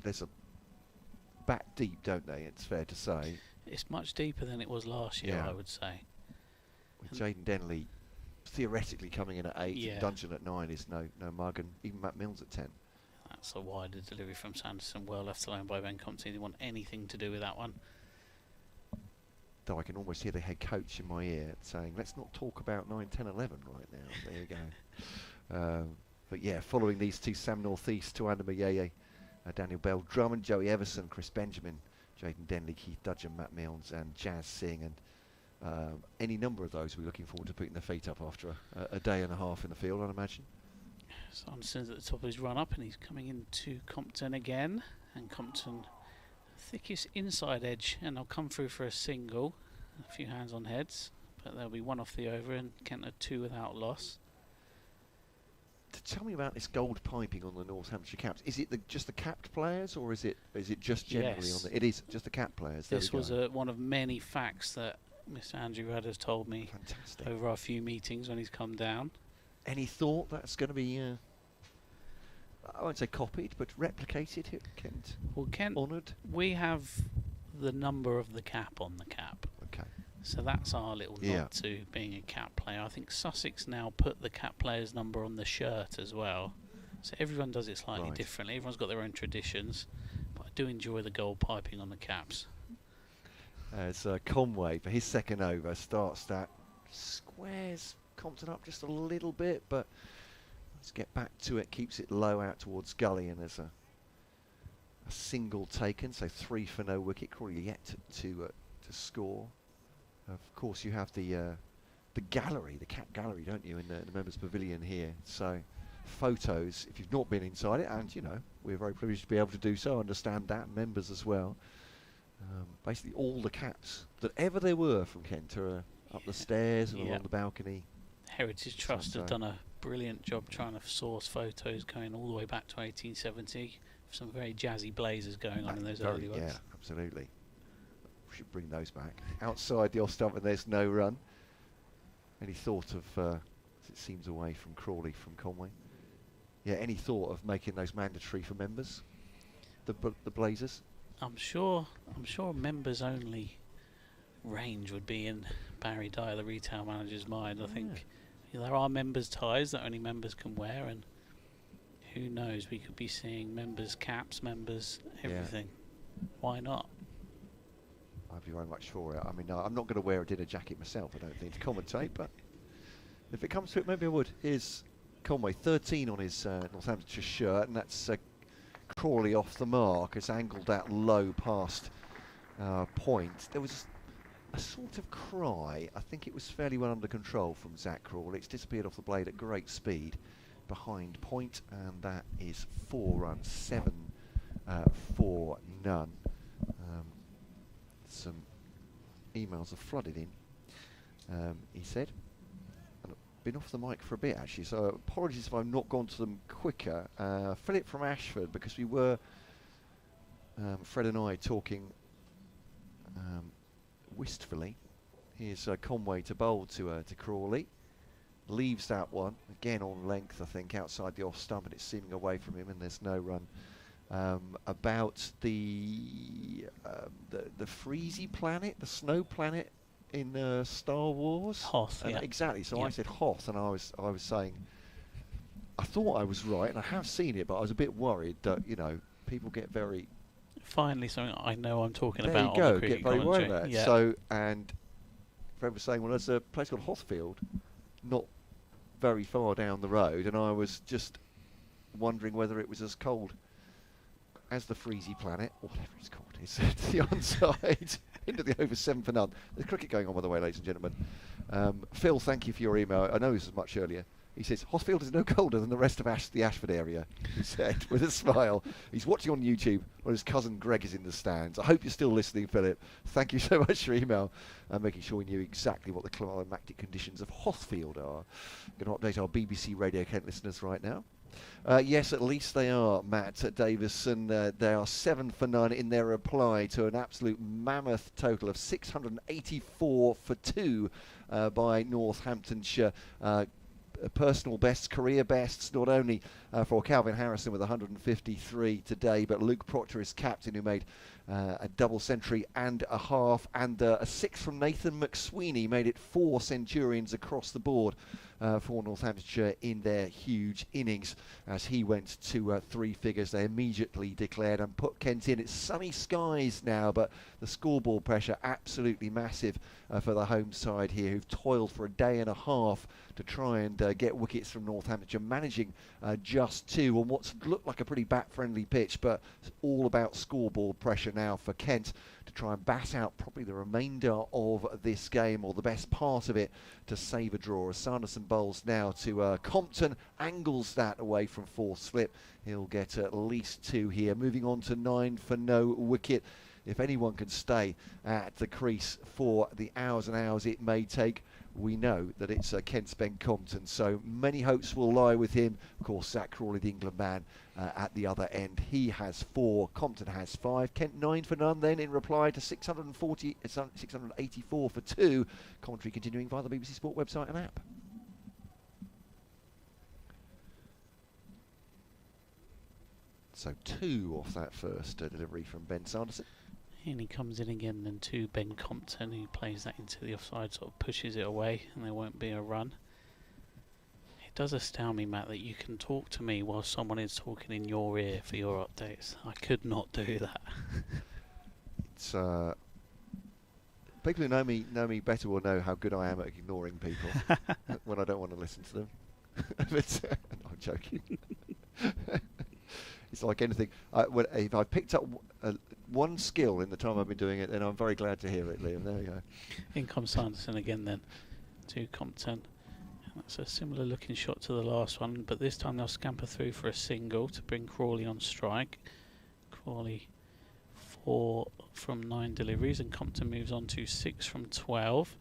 there's a bat deep, don't they? It's fair to say. It's much deeper than it was last year, I would say. With Jaden Denley theoretically coming in at 8, and Dungeon at 9 is no mug, and even Matt Mills at 10. That's a wider delivery from Sanderson, well left alone by Ben Compton. He didn't want anything to do with that one. Though I can almost hear the head coach in my ear saying, let's not talk about 9, 10, 11 right now. There you go. But yeah, following these two, Sam North East, Tuanda Mayeye, Daniel Bell Drummond, Joey Everson, Chris Benjamin, Jaden Denley, Keith Dudgeon, Matt Mills, and Jazz Singh, and any number of those we're looking forward to putting their feet up after a day and a half in the field, I'd imagine. Sanderson's at the top of his run up, and he's coming into Compton again, and Compton thickest inside edge, and they'll come through for a single. A few hands on heads, but there'll be one off the over, and Kent are 2 without loss. tell me about this gold piping on the Northamptonshire caps. Is it just the capped players, or is it just generally Yes. on the? It is just the capped players. There This we was go. one of many facts that Mr. Andrew Rudd has told me Fantastic. over our few meetings when he's come down. Any thought that's going to be? I won't say copied, but replicated here at Kent. Well, Kent, Honoured. we have the number of the cap on the cap. Okay. So that's our little nod to being a cap player. I think Sussex now put the cap player's number on the shirt as well. So everyone does it slightly Right. differently. Everyone's got their own traditions. But I do enjoy the gold piping on the caps. As Conway, for his second over, starts that. Squares Compton up just a little bit, but let's get back to it. Keeps it low out towards Gully, and there's a single taken, so 3 for no wicket. Crawley yet to score. Of course, you have the gallery, the cap gallery, don't you, in the members' pavilion here. So, photos, if you've not been inside it, and, you know, we're very privileged to be able to do so, understand that, members as well. Basically, all the caps that ever there were from Kent are up the stairs and along the balcony. Heritage Trust have done a brilliant job trying to source photos going all the way back to 1870. Some very jazzy blazers going on in those early ones. Yeah, absolutely. We should bring those back. Outside the off stump, and there's no run. Any thought of, as it seems away from Crawley from Conway? Yeah, any thought of making those mandatory for members? The blazers? I'm sure members only range would be in Barry Dyer, the retail manager's mind. I think there are members ties that only members can wear, and who knows, we could be seeing members caps, members everything. Why not? I'd be very much for it. I mean, I'm not going to wear a dinner jacket myself, I don't think, to commentate, but if it comes to it, maybe I would. Here's Conway, 13 on his Northamptonshire shirt, and that's Crawley off the mark. It's angled that low past point. There was a sort of cry. I think it was fairly well under control from Zach Crawley. It's disappeared off the blade at great speed behind point, and that is 4 runs, 7 for none. Some emails have flooded in, he said. And I've been off the mic for a bit, actually, so apologies if I've not gone to them quicker. Philip from Ashford, because we were, Fred and I, talking wistfully. Here's Conway to bowl to Crawley. Leaves that one, again on length, I think, outside the off stump, and it's seaming away from him, and there's no run. About the freezy planet, the snow planet in Star Wars. Hoth, yeah. Exactly. So I said Hoth, and I was saying, I thought I was right, and I have seen it, but I was a bit worried that, you know, people get very. Finally, something I know I'm talking there about. There you on go. the cricket Get very worried commentary. about it. So, and Fred was saying, well, there's a place called Hothfield, not very far down the road, and I was just wondering whether it was as cold as the freezy planet, or whatever it's called, is to the onside into the over 7 for none. There's cricket going on, by the way, ladies and gentlemen. Phil, thank you for your email. I know this was much earlier. He says, Hothfield is no colder than the rest of the Ashford area, he said, with a smile. He's watching on YouTube while his cousin Greg is in the stands. I hope you're still listening, Philip. Thank you so much for your email, and making sure we knew exactly what the climatic conditions of Hothfield are. Going to update our BBC Radio Kent listeners right now. Yes, at least they are, Matt Davison. They are 7 for none in their reply to an absolute mammoth total of 684 for 2 by Northamptonshire. Personal bests, career bests, not only for Calvin Harrison with 153 today, but Luke Proctor is captain, who made a double century and a half, and a 6 from Nathan McSweeney made it 4 centurions across the board for Northamptonshire in their huge innings. As he went to 3 figures, they immediately declared and put Kent in. It's sunny skies now, but the scoreboard pressure absolutely massive for the home side here, who've toiled for a day and a half to try and get wickets from Northamptonshire, managing just 2 on what's looked like a pretty bat-friendly pitch, but it's all about scoreboard pressure now for Kent to try and bat out probably the remainder of this game, or the best part of it, to save a draw. As Sanderson bowls now to Compton, angles that away from 4th slip. He'll get at least 2 here. Moving on to 9 for no wicket. If anyone can stay at the crease for the hours and hours it may take, we know that it's Kent's Ben Compton, so many hopes will lie with him. Of course, Zach Crawley, the England man, at the other end. He has 4, Compton has 5. Kent 9 for none then in reply to 684 for 2. Commentary continuing via the BBC Sport website and app. So 2 off that first delivery from Ben Sanderson. And he comes in again, then to Ben Compton, who plays that into the offside, sort of pushes it away, and there won't be a run. It does astound me, Matt, that you can talk to me while someone is talking in your ear for your updates. I could not do that. It's people who know me better will know how good I am at ignoring people when I don't want to listen to them. No, I'm joking. It's like anything. If I picked up one skill in the time I've been doing it, then I'm very glad to hear it, Liam. There we go. In comes Sanderson again then to Compton. And that's a similar looking shot to the last one, but this time they'll scamper through for a single to bring Crawley on strike. Crawley 4 from 9 deliveries, and Compton moves on to 6 from 12.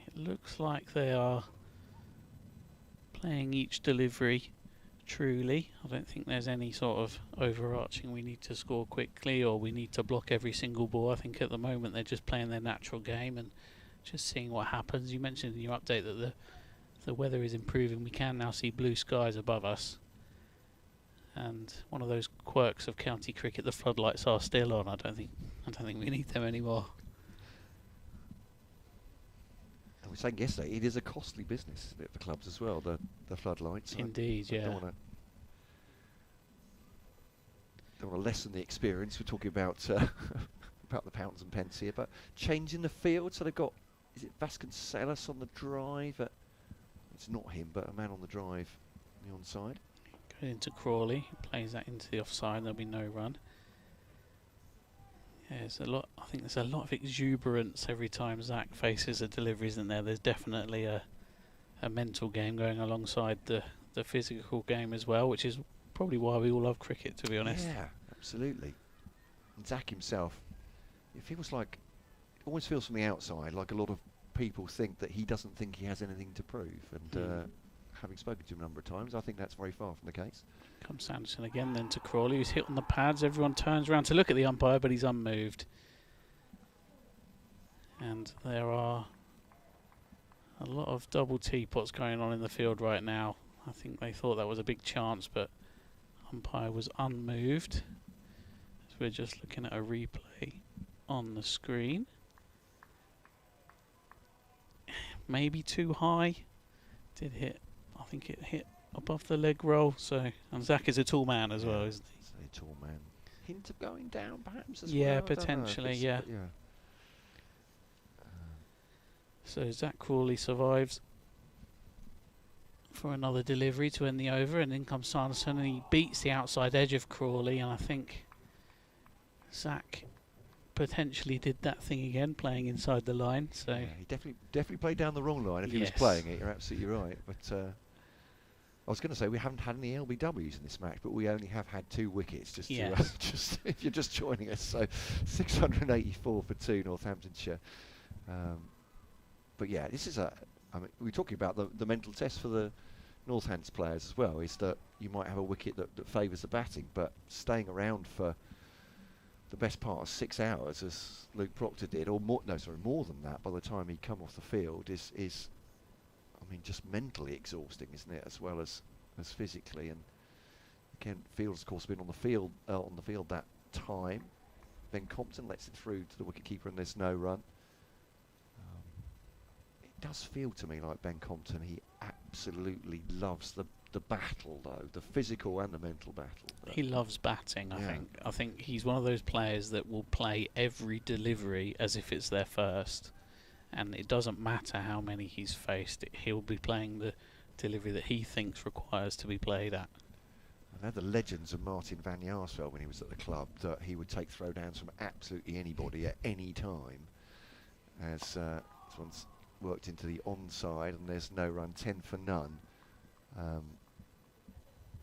It looks like they are playing each delivery truly. I don't think there's any sort of overarching we need to score quickly or we need to block every single ball. I think at the moment they're just playing their natural game and just seeing what happens. You mentioned in your update that the weather is improving. We can now see blue skies above us, and one of those quirks of county cricket, the floodlights are still on. I don't think we need them anymore. We were saying yesterday, it is a costly business for clubs as well, the floodlights. Indeed, I yeah. Don't want to lessen the experience. We're talking about about the pounds and pence here, but changing the field. So they've got, is it Vasconcelos on the drive? It's not him, but a man on the drive, on the onside. Going into Crawley, plays that into the offside. There'll be no run. Yeah, there's a lot. I think there's a lot of exuberance every time Zach faces a delivery, isn't there? There's definitely a mental game going alongside the physical game as well, which is probably why we all love cricket, to be honest. Yeah, absolutely. And Zach himself, it feels like, always feels from the outside like a lot of people think that he doesn't think he has anything to prove. And having spoken to him a number of times, I think that's very far from the case. Comes Sanderson again, then to Crawley, who's hit on the pads. Everyone turns around to look at the umpire, but he's unmoved. And there are a lot of double teapots going on in the field right now. I think they thought that was a big chance, but umpire was unmoved. So we're just looking at a replay on the screen. Maybe too high. Did hit, I think it hit above the leg roll. So, and Zach is a tall man as well, isn't he? He's a tall man. Hint of going down perhaps as Yeah, well? potentially, yeah. Yeah. So Zach Crawley survives for another delivery to end the over, and in comes Sanderson, and he beats the outside edge of Crawley, and I think Zach potentially did that thing again, playing inside the line. So yeah, he definitely played down the wrong line if he was Yes. playing it. You're absolutely right. But I was going to say we haven't had any LBWs in this match, but we only have had 2 wickets. Just Yes. to, just if you're just joining us, so 684 for 2 Northamptonshire. But yeah, this is I mean, we're talking about the mental test for the Northants players as well. Is that you might have a wicket that favours the batting, but staying around for the best part of 6 hours, as Luke Proctor did, or more than that, by the time he'd come off the field, is I mean, just mentally exhausting, isn't it, as well as physically. And Ken Fields, of course, been on the field that time. Ben Compton lets it through to the wicketkeeper, and there's no run. It does feel to me like Ben Compton, he absolutely loves the battle, though, the physical and the mental battle. he loves batting, Yeah. I think he's one of those players that will play every delivery as if it's their first. And it doesn't matter how many he's faced, he'll be playing the delivery that he thinks requires to be played at. I know the legends of Martin van Jaarsveld when he was at the club, that he would take throwdowns from absolutely anybody at any time. As this one's worked into the onside, and there's no run, 10 for none.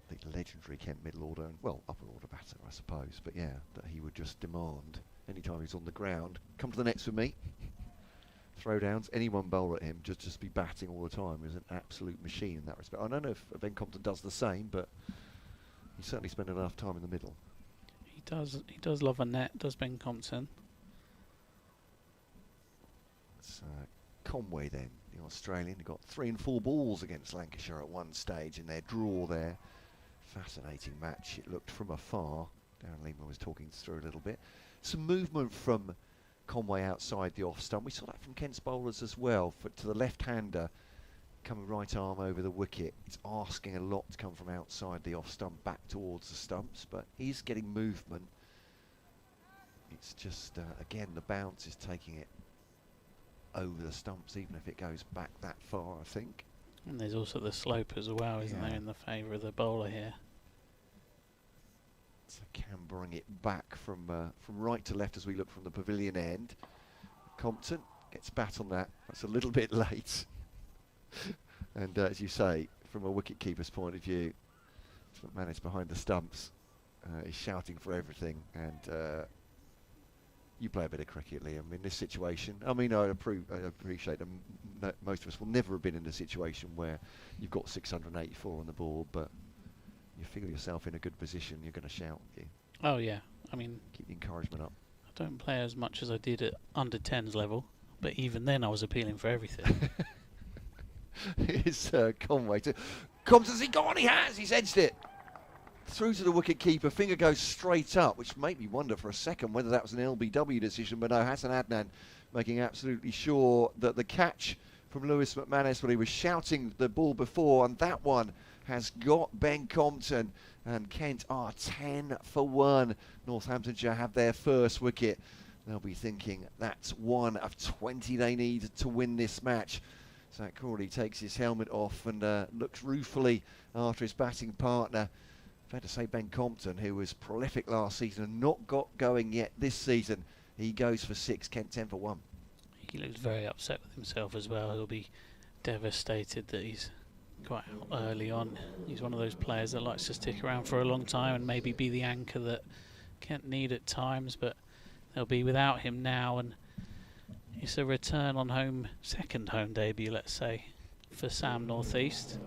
The legendary Kent middle order, and well, upper order batter, I suppose, but yeah, that he would just demand any time he's on the ground, come to the nets with me. throwdowns. Anyone bowl at him, just be batting all the time. He's an absolute machine in that respect. I don't know if Ben Compton does the same, but he certainly spent enough time in the middle. He does love a net, does Ben Compton. It's Conway then, the Australian, who got 3 and 4 balls against Lancashire at one stage in their draw there. Fascinating match it looked from afar. Darren Lehman was talking through a little bit. Some movement from Conway outside the off stump. We saw that from Kent's bowlers as well. To the left-hander, coming right arm over the wicket. It's asking a lot to come from outside the off stump back towards the stumps, but he's getting movement. It's just, again, the bounce is taking it over the stumps, even if it goes back that far, I think. And there's also the slope as well, isn't there, in the favour of the bowler here. So can bring it back from right to left as we look from the pavilion end. Compton gets bat on that. That's a little bit late. And as you say, from a wicket-keeper's point of view, McManus behind the stumps is shouting for everything. And you play a bit of cricket, Liam, in this situation. I mean, I appreciate that most of us will never have been in a situation where you've got 684 on the board, but you feel yourself in a good position, you're going to shout. Oh yeah, I mean, keep the encouragement up. I don't play as much as I did at under 10s level, but even then I was appealing for everything. It's Conway to Compton's he gone, he has, he's edged it through to the wicket keeper. Finger goes straight up, which made me wonder for a second whether that was an LBW decision, but no, Hassan Adnan making absolutely sure that the catch from Lewis McManus when he was shouting the ball before, and that one has got Ben Compton, and Kent are 10 for 1. Northamptonshire have their first wicket. They'll be thinking that's one of 20 they need to win this match. Zach Crawley takes his helmet off and looks ruefully after his batting partner. Fair to say Ben Compton, who was prolific last season and not got going yet this season, he goes for 6, Kent 10 for 1. He looks very upset with himself as well. He'll be devastated that he's quite early on. He's one of those players that likes to stick around for a long time and maybe be the anchor that Kent need at times, but they'll be without him now, and it's a return on home, second home debut, let's say, for Sam Northeast.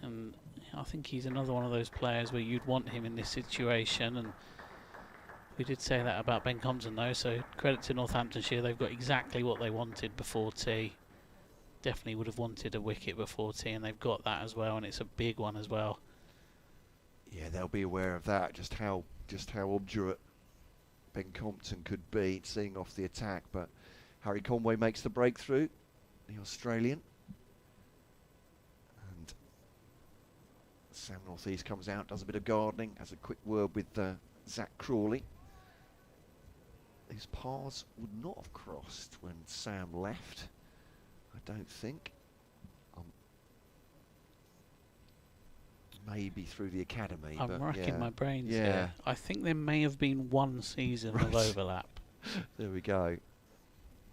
And I think he's another one of those players where you'd want him in this situation, and we did say that about Ben Compton though, so credit to Northamptonshire, they've got exactly what they wanted before tea. Definitely would have wanted a wicket before tea, and they've got that as well, and it's a big one as well. Yeah, they'll be aware of that, just how obdurate Ben Compton could be seeing off the attack, but Harry Conway makes the breakthrough, the Australian. And Sam Northeast comes out, does a bit of gardening, has a quick word with Zach Crawley. These paths would not have crossed when Sam left, I don't think. Maybe through the academy. I'm but racking yeah. my brains Yeah. here. I think there may have been one season of overlap. There we go.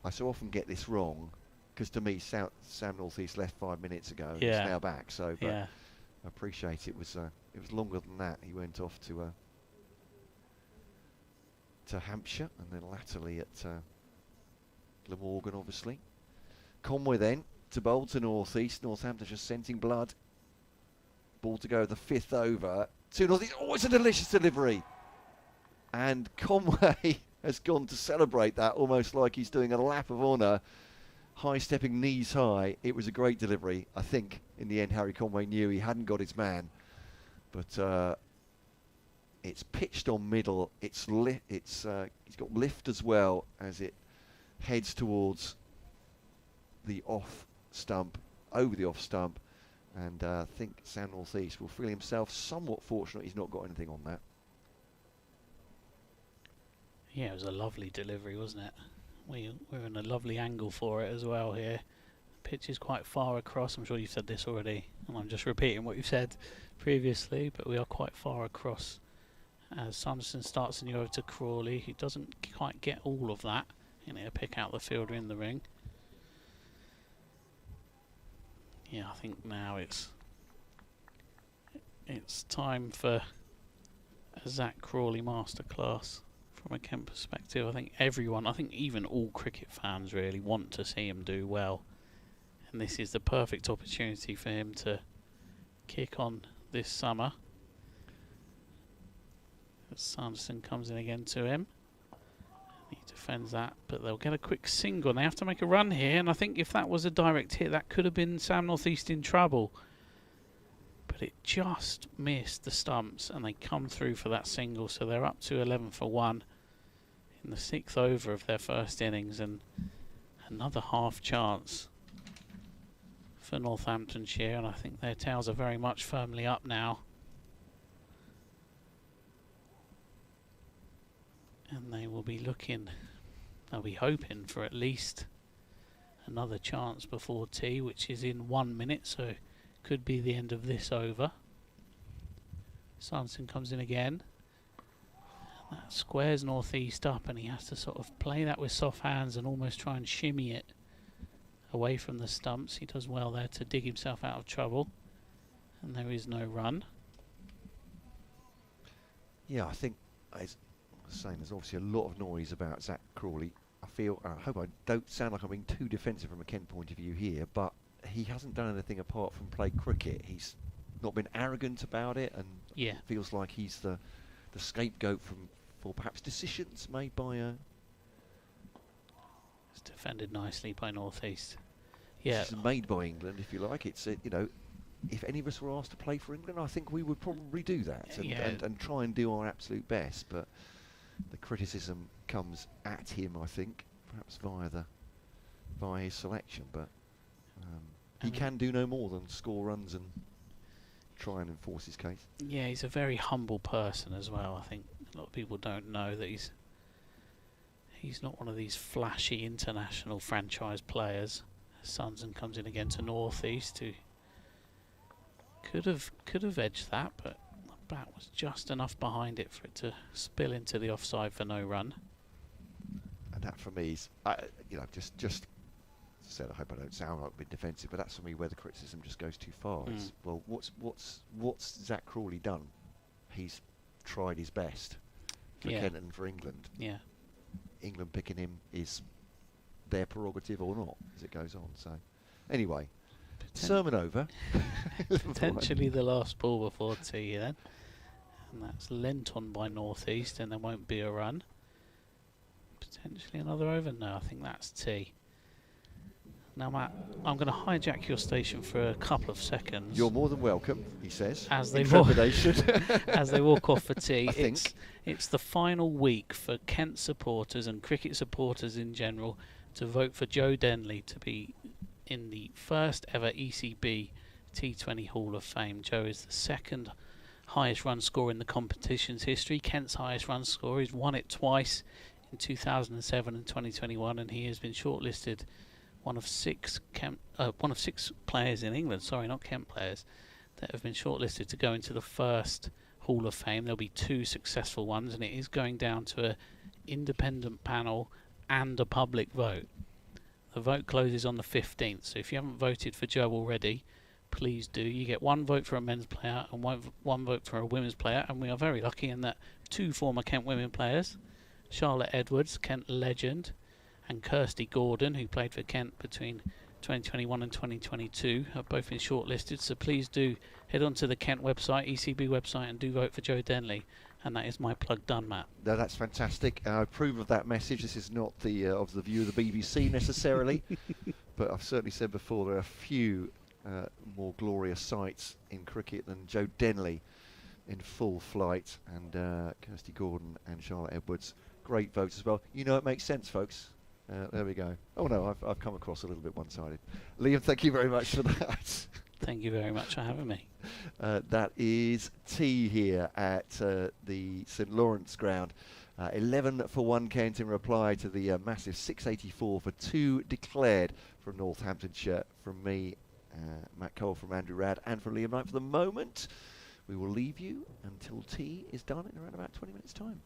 I so often get this wrong because to me Sam Northeast left 5 minutes ago. And Yeah. he's now back. So but Yeah. I appreciate it was longer than that. He went off to Hampshire and then latterly at Glamorgan, obviously. Conway then to bowl to Northeast. Northamptonshire scenting blood. Ball to go the 5th over to Northeast. Oh, it's a delicious delivery. And Conway has gone to celebrate that almost like he's doing a lap of honour. High stepping knees high. It was a great delivery. I think in the end Harry Conway knew he hadn't got his man. But it's pitched on middle. He's got lift as well as it heads towards the off stump, over the off stump. And I think Sam Northeast will feel himself somewhat fortunate he's not got anything on that. Yeah, it was a lovely delivery, wasn't it? We're in a lovely angle for it as well here. The pitch is quite far across. I'm sure you've said this already, and I'm just repeating what you've said previously, but we are quite far across. As Sanderson starts and you over to Crawley, he doesn't quite get all of that. And he'll pick out the fielder in the ring. Yeah, I think now it's time for a Zach Crawley masterclass from a Kent perspective. I think everyone, I think even all cricket fans really want to see him do well. And this is the perfect opportunity for him to kick on this summer. Sanderson comes in again to him. He defends that, but they'll get a quick single. They have to make a run here, and I think if that was a direct hit, that could have been Sam North East in trouble. But it just missed the stumps, and they come through for that single, so they're up to 11 for 1 in the 6th over of their first innings, and another half chance for Northamptonshire, and I think their tails are very much firmly up now. And they will be looking, they'll be hoping for at least another chance before tea, which is in 1 minute, so could be the end of this over. Sanderson comes in again. That squares North East up, and he has to sort of play that with soft hands and almost try and shimmy it away from the stumps. He does well there to dig himself out of trouble, and there is no run. Yeah, I think, as I was saying, there's obviously a lot of noise about Zach Crawley. I hope I don't sound like I'm being too defensive from a Kent point of view here, but he hasn't done anything apart from play cricket. He's not been arrogant about it, and feels like he's the scapegoat for perhaps decisions made by It's defended nicely by North East. Yeah, decisions made by England, if you like. It's you know, if any of us were asked to play for England, I think we would probably do that and try and do our absolute best. But the criticism comes at him, I think, perhaps via his selection. But he can do no more than score runs and try and enforce his case. Yeah, he's a very humble person as well. I think a lot of people don't know that he's not one of these flashy international franchise players. Sanderson comes in again to North East, who could have edged that, but the bat was just enough behind it for it to spill into the offside for no run. And that for me is, you know, just said, I hope I don't sound like a bit defensive, but that's for me where the criticism just goes too far. It's, well, what's Zach Crawley done? He's tried his best for Kent and for England. Yeah. England picking him is their prerogative or not, as it goes on. So, anyway, sermon over. Potentially the last ball before tea then, and that's lent on by North East, and there won't be a run. Potentially another over. No, I think that's tea. Now, Matt, I'm going to hijack your station for a couple of seconds. You're more than welcome, he says. As they as they walk off for tea. It's the final week for Kent supporters and cricket supporters in general to vote for Joe Denley to be in the first ever ECB T20 Hall of Fame. Joe is the second highest run scorer in the competition's history. Kent's highest run scorer. He's won it twice in 2007 and 2021, and he has been shortlisted one of six players in England, sorry, not Kent players, that have been shortlisted to go into the first Hall of Fame. There'll be 2 successful ones, and it is going down to an independent panel and a public vote. The vote closes on the 15th, so if you haven't voted for Joe already, please do. You get 1 vote for a men's player and one vote for a women's player, and we are very lucky in that 2 former Kent women players, Charlotte Edwards, Kent legend, and Kirsty Gordon, who played for Kent between 2021 and 2022, have both been shortlisted. So please do head on to the Kent website, ECB website, and do vote for Joe Denley. And that is my plug done, Matt. No, that's fantastic. I approve of that message. This is not the of the view of the BBC necessarily, but I've certainly said before there are few more glorious sights in cricket than Joe Denley in full flight, and Kirsty Gordon and Charlotte Edwards. Great votes as well. You know, it makes sense, folks. There we go. Oh no, I've come across a little bit one-sided. Liam, thank you very much for that. Thank you very much for having me. That is tea here at the St Lawrence ground. 11 for 1 Kent in reply to the massive 684 for 2 declared from Northamptonshire, from me, Matt Cole, from Andrew Radd, and from Liam Knight. For the moment, we will leave you until tea is done in around about 20 minutes' time.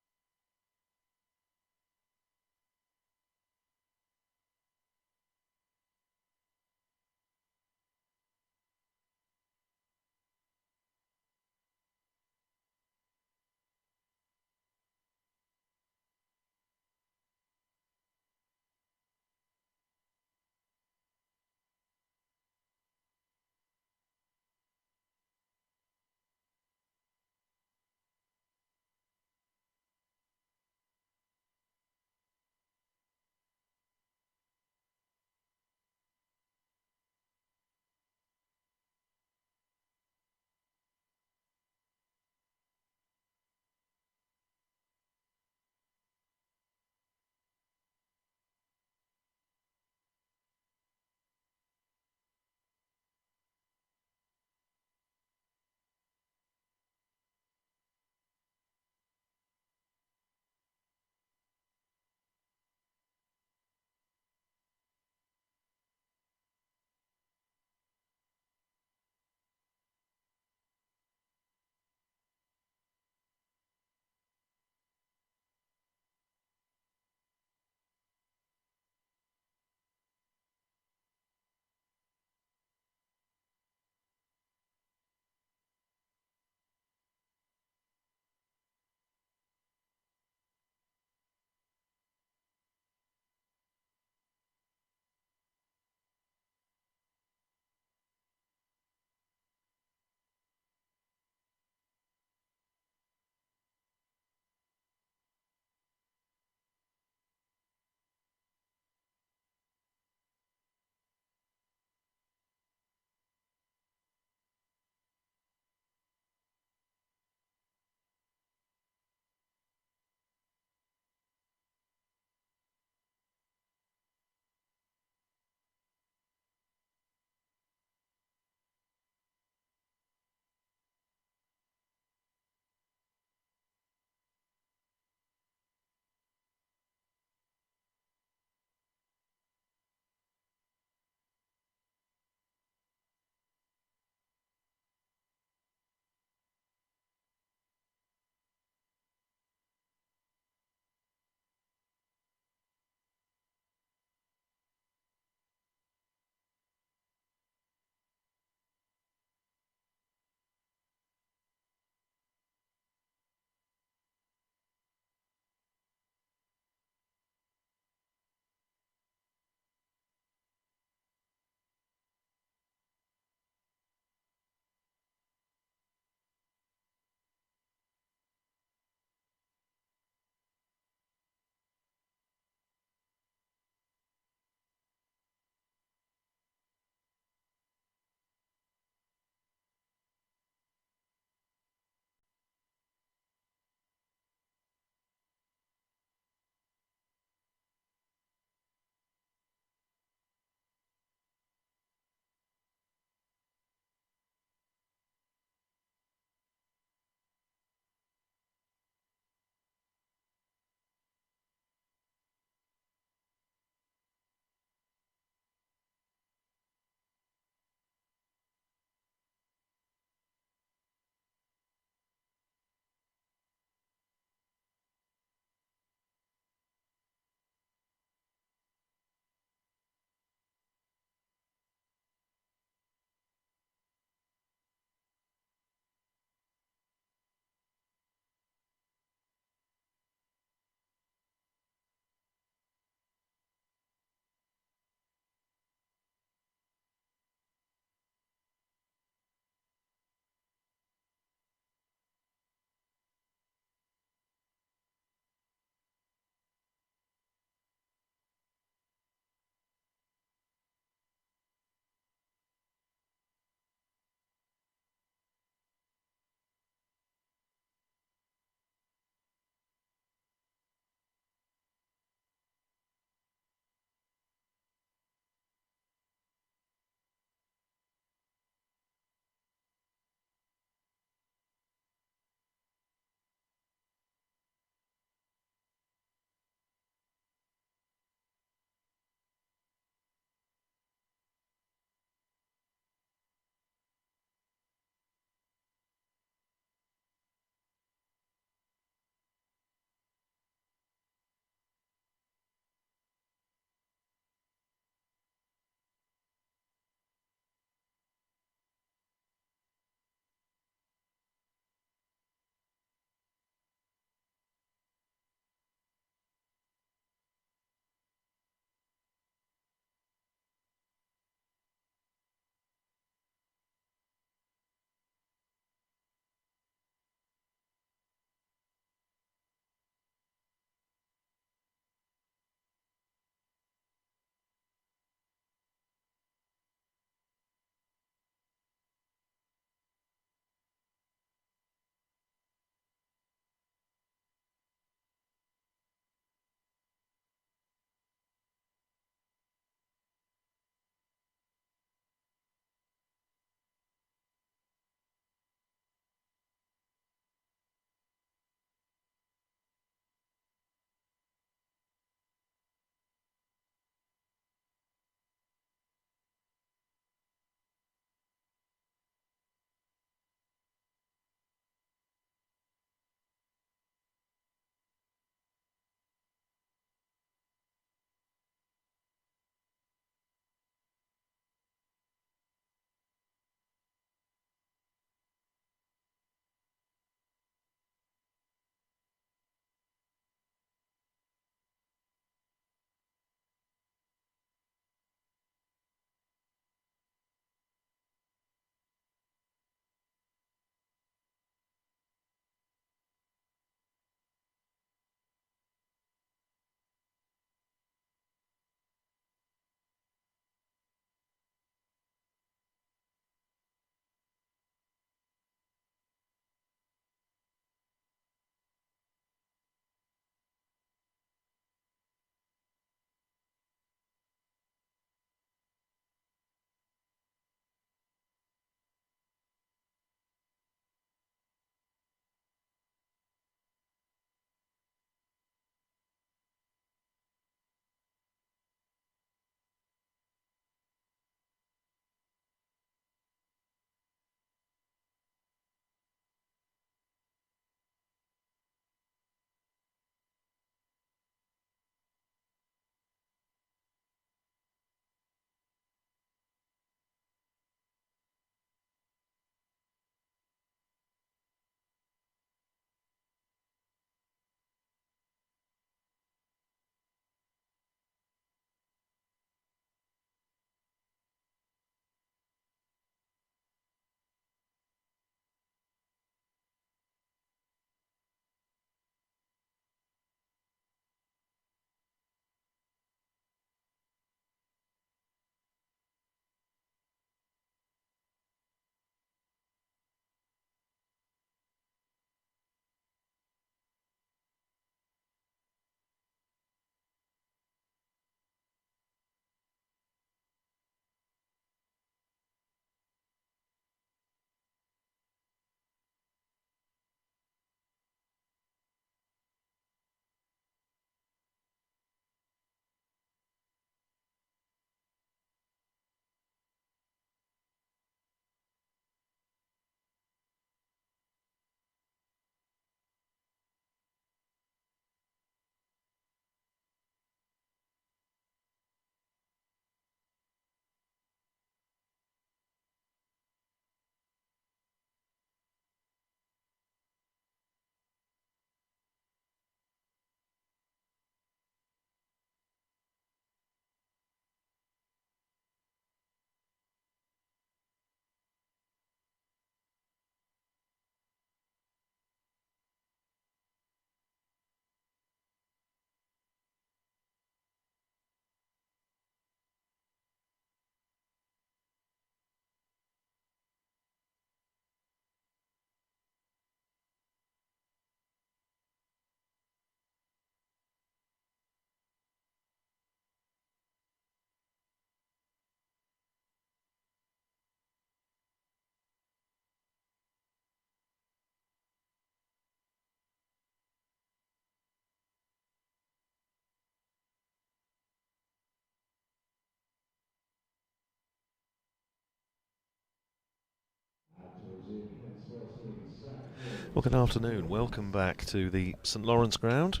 Well, good afternoon. Welcome back to the St Lawrence ground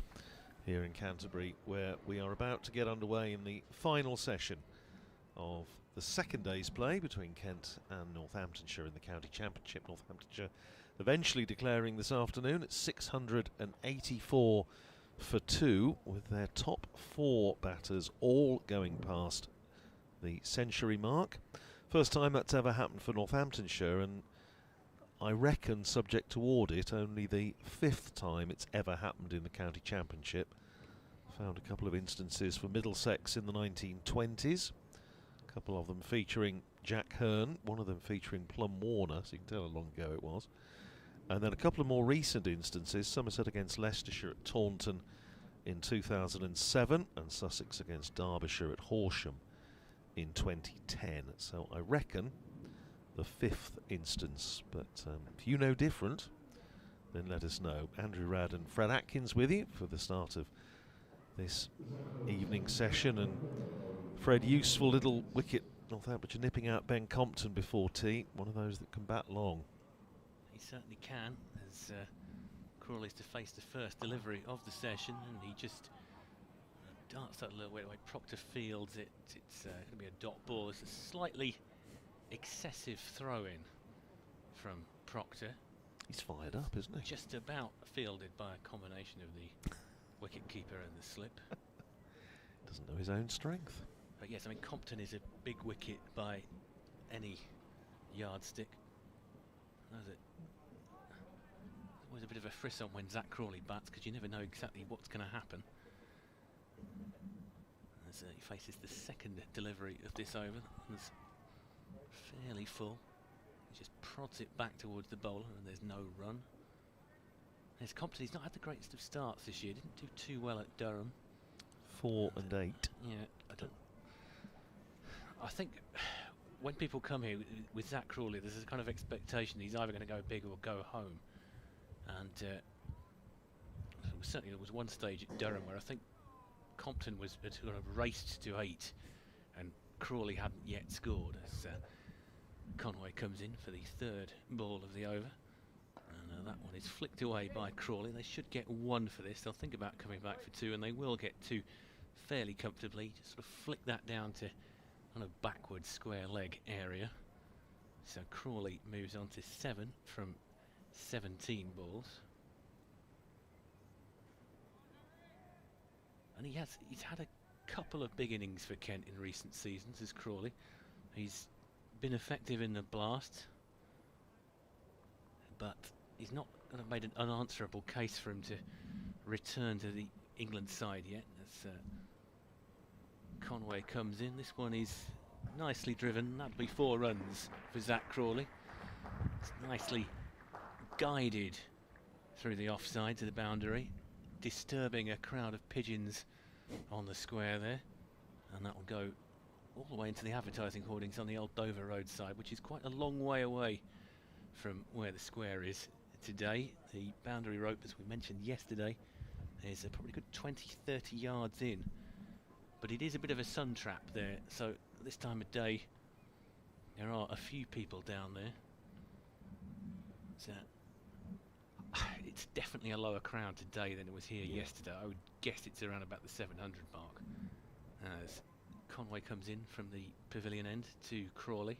here in Canterbury, where we are about to get underway in the final session of the second day's play between Kent and Northamptonshire in the County Championship. Northamptonshire eventually declaring this afternoon at 684 for 2, with their top 4 batters all going past the century mark. First time that's ever happened for Northamptonshire, and I reckon, subject to audit, only the 5th time it's ever happened in the County Championship. Found a couple of instances for Middlesex in the 1920s, a couple of them featuring Jack Hearn, one of them featuring Plum Warner, so you can tell how long ago it was. And then a couple of more recent instances, Somerset against Leicestershire at Taunton in 2007, and Sussex against Derbyshire at Horsham in 2010. So I reckon the 5th instance, but if you know different, then let us know. Andrew Radd and Fred Atkins with you for the start of this evening session, and Fred, useful little wicket, Northamptonshire nipping out Ben Compton before tea, one of those that can bat long. He certainly can, as Crawley's to face the first delivery of the session, and he just darts that a little way away. Proctor fields it. It's going to be a dot ball. It's a slightly excessive throw-in from Proctor. He's fired up, isn't he? Just about fielded by a combination of the wicket-keeper and the slip. Doesn't know his own strength. But yes, I mean, Compton is a big wicket by any yardstick. There's always a bit of a frisson when Zach Crawley bats, because you never know exactly what's going to happen. As he faces the second delivery of this over, and it's fairly full. He just prods it back towards the bowler, and there's no run. There's Compton. He's not had the greatest of starts this year. Didn't do too well at Durham. 4 and 8. Yeah, I think when people come here with Zach Crawley, there's a kind of expectation he's either going to go big or go home. And certainly there was one stage at Durham where I think Compton had sort of raced to 8, and Crawley hadn't yet scored as Conway comes in for the 3rd ball of the over. And that one is flicked away by Crawley. They should get 1 for this. They'll think about coming back for 2, and they will get 2 fairly comfortably. Just sort of flick that down to on a backward square leg area. So Crawley moves on to 7 from 17 balls. And he's had a couple of big innings for Kent in recent seasons as Crawley. He's been effective in the blast, but he's not kind of made an unanswerable case for him to return to the England side yet. As Conway comes in, this one is nicely driven. That'll be 4 runs for Zach Crawley. It's nicely guided through the offside to the boundary, disturbing a crowd of pigeons on the square there, and that will go all the way into the advertising hoardings on the old Dover Road side, which is quite a long way away from where the square is today. The boundary rope, as we mentioned yesterday, is probably a good 20-30 yards in, but it is a bit of a sun trap there, so this time of day there are a few people down there. So it's definitely a lower crowd today than it was here yesterday. I would guess it's around about the 700 mark as Conway comes in from the pavilion end to Crawley,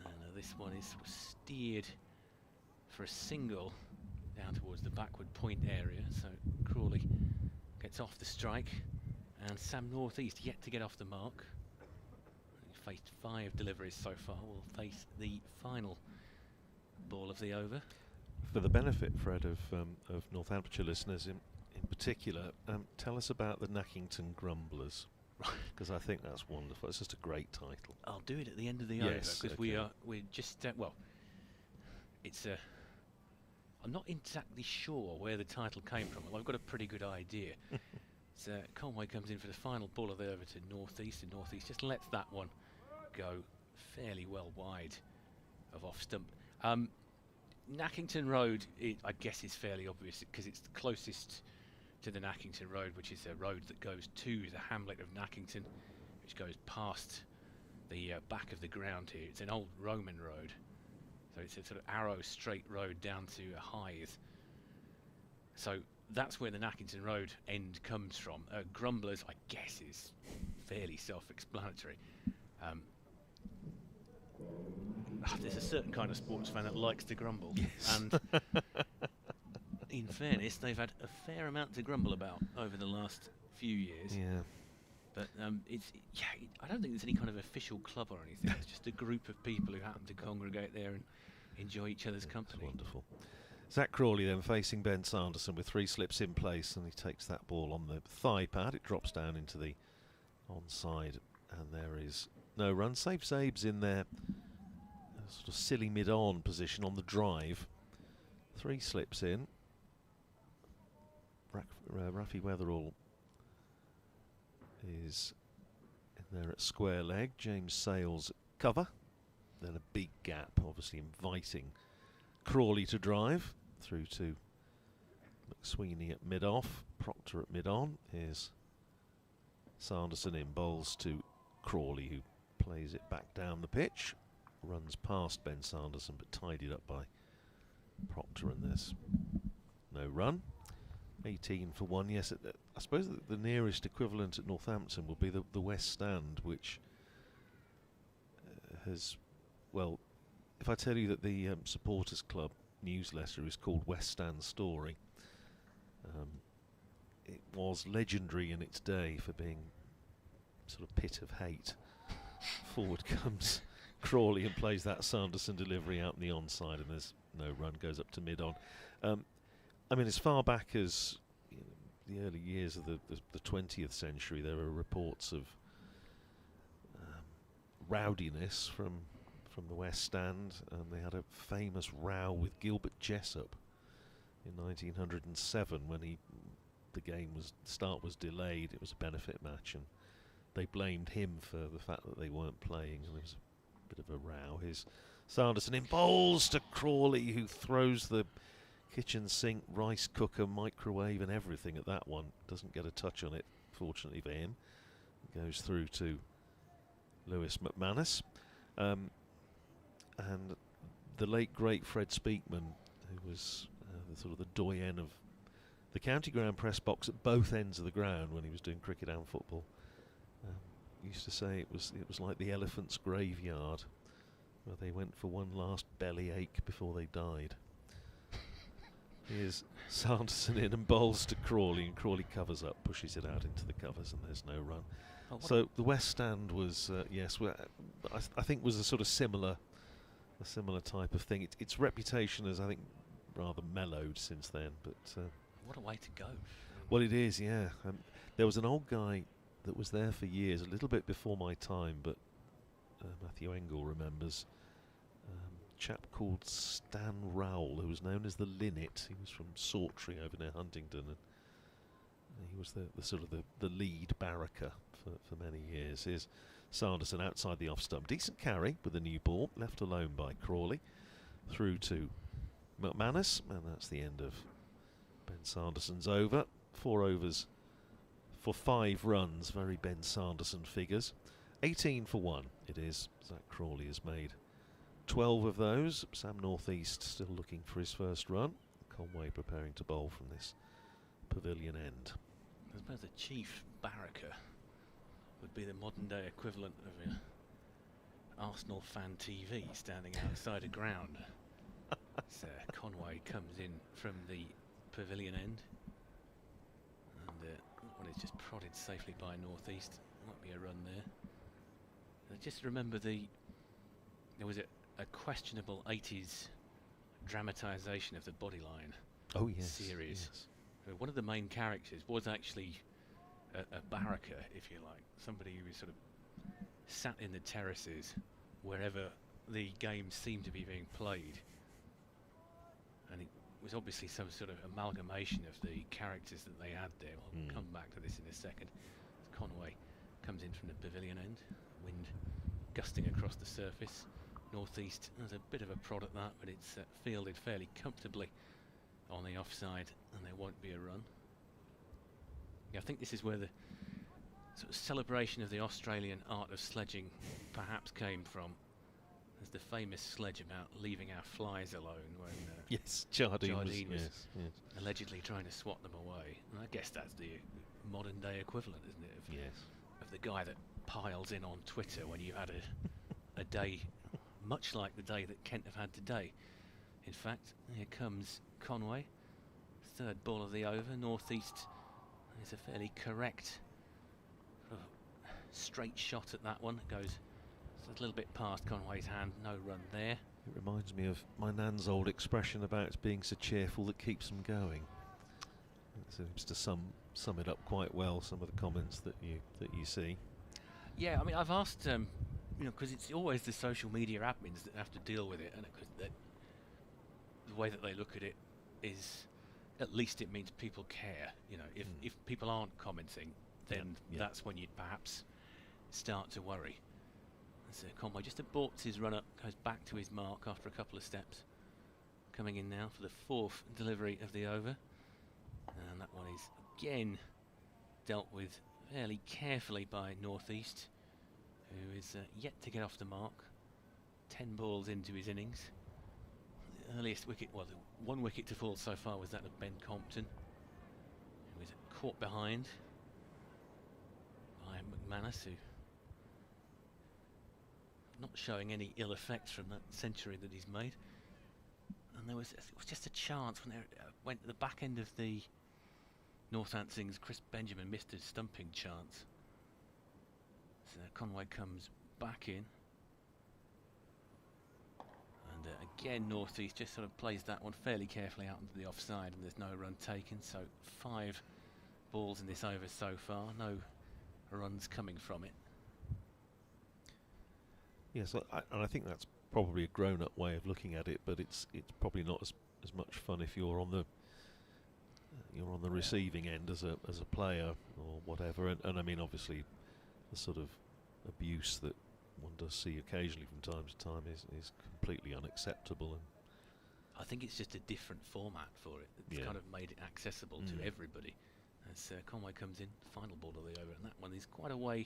and this one is sort of steered for a single down towards the backward point area, so Crawley gets off the strike, and Sam Northeast yet to get off the mark. He faced 5 deliveries so far, will face the final ball of the over. For the benefit, Fred, of Northamptonshire listeners in particular, tell us about the Nackington Grumblers, because I think that's wonderful. It's just a great title. I'll do it at the end of the over, because we're just well, it's I'm not exactly sure where the title came from. Well, I've got a pretty good idea. So Conway comes in for the final ball of the over to Northeast, and Northeast just lets that one go fairly well wide of off stump. Nackington Road, I guess, is fairly obvious because it's the closest to the Nackington Road, which is a road that goes to the hamlet of Nackington, which goes past the back of the ground here. It's an old Roman road, So it's a sort of arrow straight road down to a Hythe. So that's where the Nackington Road end comes from. Grumblers, I guess, is fairly self-explanatory. There's a certain kind of sports fan that likes to grumble. Yes. And in fairness, they've had a fair amount to grumble about over the last few years. Yeah. But I don't think there's any kind of official club or anything. It's just a group of people who happen to congregate there and enjoy each other's company. Wonderful. Zach Crawley then facing Ben Sanderson with 3 slips in place, and he takes that ball on the thigh pad. It drops down into the onside, and there is no run. Safe Zabes in there, a sort of silly mid-on position on the drive. 3 slips in. Rafi Weatherall is in there at square leg. James Sales at cover. Then a big gap, obviously inviting Crawley to drive through to McSweeney at mid-off, Proctor at mid-on. Here's Sanderson in, bowls to Crawley, who plays it back down the pitch. Runs past Ben Sanderson, but tidied up by Proctor, and there's no run. 18 for 1, yes. I suppose the nearest equivalent at Northampton will be the West Stand, which has, well, if I tell you that the supporters club newsletter is called West Stand Story, it was legendary in its day for being sort of pit of hate. Forward comes Crawley and plays that Sanderson delivery out in the onside, and there's no run, goes up to mid-on. I mean, as far back as the early years of the 20th century, there are reports of rowdiness from the West Stand, and they had a famous row with Gilbert Jessup in 1907 when the start was delayed. It was a benefit match, and they blamed him for the fact that they weren't playing, and there was a bit of a row. Here's Sanderson in, bowls to Crawley, who throws the kitchen sink, rice cooker, microwave and everything at that one. Doesn't get a touch on it, fortunately for him. Goes through to Lewis McManus. And the late great Fred Speakman, who was the sort of the doyen of the county ground press box at both ends of the ground when he was doing cricket and football, used to say it was like the elephant's graveyard, where they went for one last belly ache before they died. Here's Sanderson in and bowls to Crawley, and Crawley covers up, pushes it out into the covers, and there's no run. Oh, So the West Stand was, yes, I think was a sort of similar type of thing. Its reputation has, I think, rather mellowed since then. But what a way to go! Well, it is, yeah. There was an old guy that was there for years, a little bit before my time, but Matthew Engel remembers. Chap called Stan Rowell, who was known as the Linnet. He was from Sawtry over near Huntingdon, and he was the sort of the lead barracker for many years. Here's Sanderson outside the off stump. Decent carry with the new ball, left alone by Crawley. Through to McManus, and that's the end of Ben Sanderson's over. 4 overs for 5 runs, very Ben Sanderson figures. 18 for 1 it is. Zach Crawley has made 12 of those. Sam Northeast still looking for his first run. Conway preparing to bowl from this pavilion end. I suppose the chief barracker would be the modern day equivalent of an Arsenal fan TV standing outside a ground. So Conway comes in from the pavilion end, and that one is just prodded safely by Northeast. Might be a run there. I just remember there was a questionable 80s dramatisation of the Bodyline series. Yes. One of the main characters was actually a barracker, if you like, somebody who was sort of sat in the terraces wherever the games seemed to be being played, and it was obviously some sort of amalgamation of the characters that they had there. We'll come back to this in a second. Conway comes in from the pavilion end, wind gusting across the surface. Northeast has a bit of a prod at that, but it's fielded fairly comfortably on the offside, and there won't be a run. Yeah, I think this is where the sort of celebration of the Australian art of sledging perhaps came from. There's the famous sledge about leaving our flies alone when Yes, Jardine was, Jardine was yes. allegedly trying to swat them away. And I guess that's the modern day equivalent, isn't it? Yes. Of the guy that piles in on Twitter when you had a day much like the day that Kent have had today. In fact, here comes Conway. Third ball of the over. Northeast is a fairly correct sort of straight shot at that one. It goes a little bit past Conway's hand. No run there. It reminds me of my nan's old expression about being so cheerful that keeps them going. It seems to sum it up quite well, some of the comments that you see. Yeah, I mean, I've asked, you know, because it's always the social media admins that have to deal with it, and the way that they look at it is, at least it means people care. You know, if people aren't commenting, then that's when you'd perhaps start to worry. So Conway just aborts his run up, goes back to his mark after a couple of steps. Coming in now for the fourth delivery of the over. And that one is again dealt with fairly carefully by Northeast, who is yet to get off the mark. 10 balls into his innings. The earliest wicket, well, the one wicket to fall so far was that of Ben Compton, who was caught behind by McManus, who not showing any ill effects from that century that he's made. And it was just a chance when they went to the back end of the Northampton's Chris Benjamin missed a stumping chance. So Conway comes back in. And again Northeast just sort of plays that one fairly carefully out into the offside, and there's no run taken. So 5 balls in this over so far, no runs coming from it. Yes, and I think that's probably a grown-up way of looking at it, but it's probably not as much fun if you're on the receiving end as a player or whatever. And I mean, obviously, the sort of abuse that one does see occasionally from time to time is completely unacceptable. And I think it's just a different format for it. It's kind of made it accessible to everybody. As Conway comes in, final ball of the over, and that one is quite a way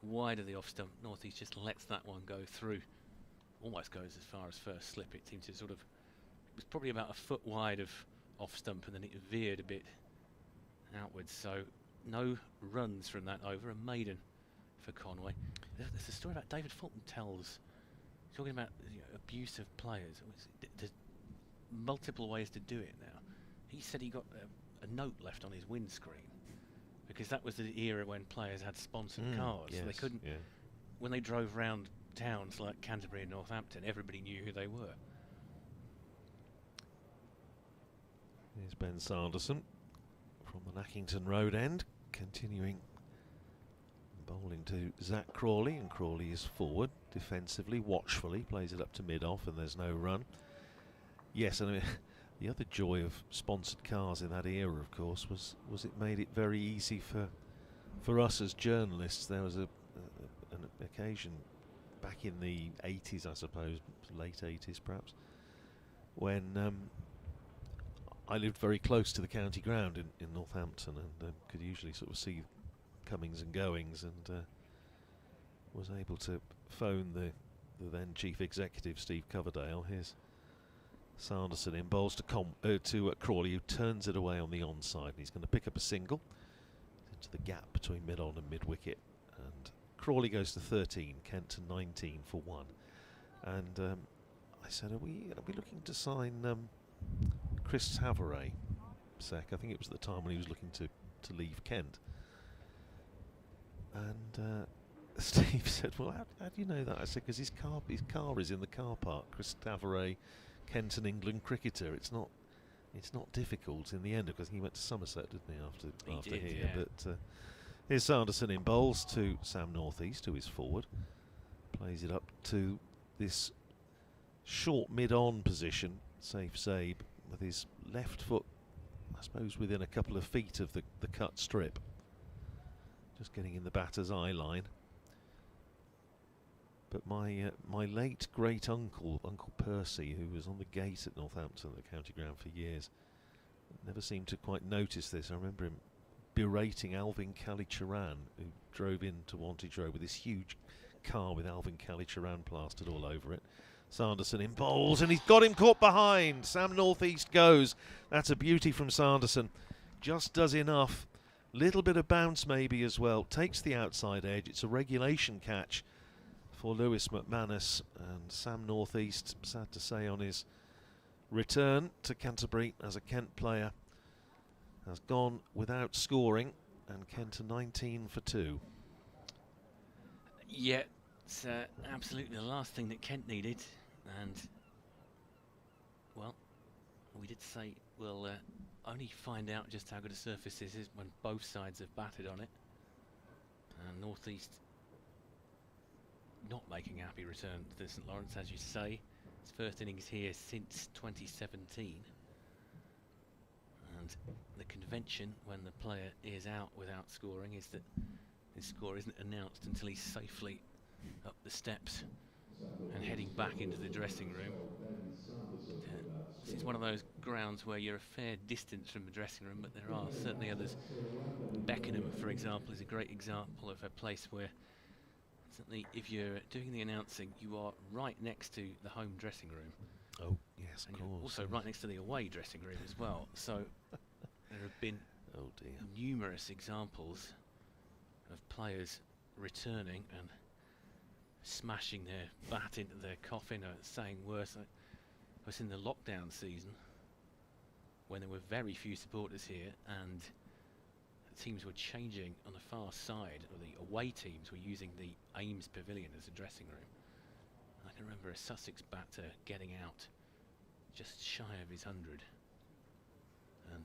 wide of the off stump. Northeast just lets that one go through. Almost goes as far as first slip. It seemed to sort of, it was probably about a foot wide of off stump, and then it veered a bit outwards. So no runs from that over. A maiden for Conway. There's a story about David Fulton tells, talking about abuse of players. There's multiple ways to do it now. He said he got a note left on his windscreen, because that was the era when players had sponsored cars. Yes, so they couldn't, when they drove round towns like Canterbury and Northampton, everybody knew who they were. Here's Ben Sanderson from the Lackington Road end, continuing bowling to Zach Crawley, and Crawley is forward defensively, watchfully, plays it up to mid-off, and there's no run. Yes, and I mean, the other joy of sponsored cars in that era, of course, was it made it very easy for us as journalists. There was an occasion back in the 80s, I suppose, late 80s perhaps, when I lived very close to the county ground in Northampton, and could usually sort of see comings and goings, and was able to phone the then chief executive Steve Coverdale. Here's Sanderson in bowls to Crawley, who turns it away on the onside, and he's going to pick up a single into the gap between mid-on and mid-wicket, and Crawley goes to 13, Kent to 19 for 1. And I said, are we looking to sign Chris Tavares, Sec? I think it was at the time when he was looking to leave Kent. And Steve said, well, how do you know that? I said, because his car is in the car park. Chris Tavares, Kent and England cricketer. It's not difficult in the end, because he went to Somerset, didn't he, after here? Yeah. But here's Sanderson in bowls to Sam Northeast, who is forward. Plays it up to this short mid-on position, safe Zabe, with his left foot, I suppose, within a couple of feet of the cut strip. Just getting in the batter's eye line. But my late great uncle, Uncle Percy, who was on the gate at Northampton at the county ground for years, never seemed to quite notice this. I remember him berating Alvin Kalicharan, who drove into Wantage Road with this huge car with Alvin Kelly-Charan plastered all over it. Sanderson in bowls, and he's got him caught behind. Sam Northeast goes. That's a beauty from Sanderson. Just does enough. Little bit of bounce maybe as well. Takes the outside edge. It's a regulation catch for Lewis McManus. And Sam Northeast, sad to say, on his return to Canterbury as a Kent player, has gone without scoring, and Kent are 19 for 2. Yeah, it's absolutely the last thing that Kent needed, and well, we did say we'll only find out just how good a surface this is when both sides have batted on it. And Northeast not making a happy return to the St Lawrence, as you say. His first innings here since 2017. And the convention when the player is out without scoring is that his score isn't announced until he's safely up the steps and heading back into the dressing room. This is one of those grounds where you're a fair distance from the dressing room, but there are certainly others. Beckenham, for example, is a great example of a place where certainly if you're doing the announcing, you are right next to the home dressing room. Oh, yes, and of course. Also right next to the away dressing room as well. So there have been numerous examples of players returning and smashing their bat into their coffin, or saying worse. I was in the lockdown season when there were very few supporters here, and the teams were changing on the far side, or the away teams were using the Ames Pavilion as a dressing room. And I can remember a Sussex batter getting out just shy of his 100 and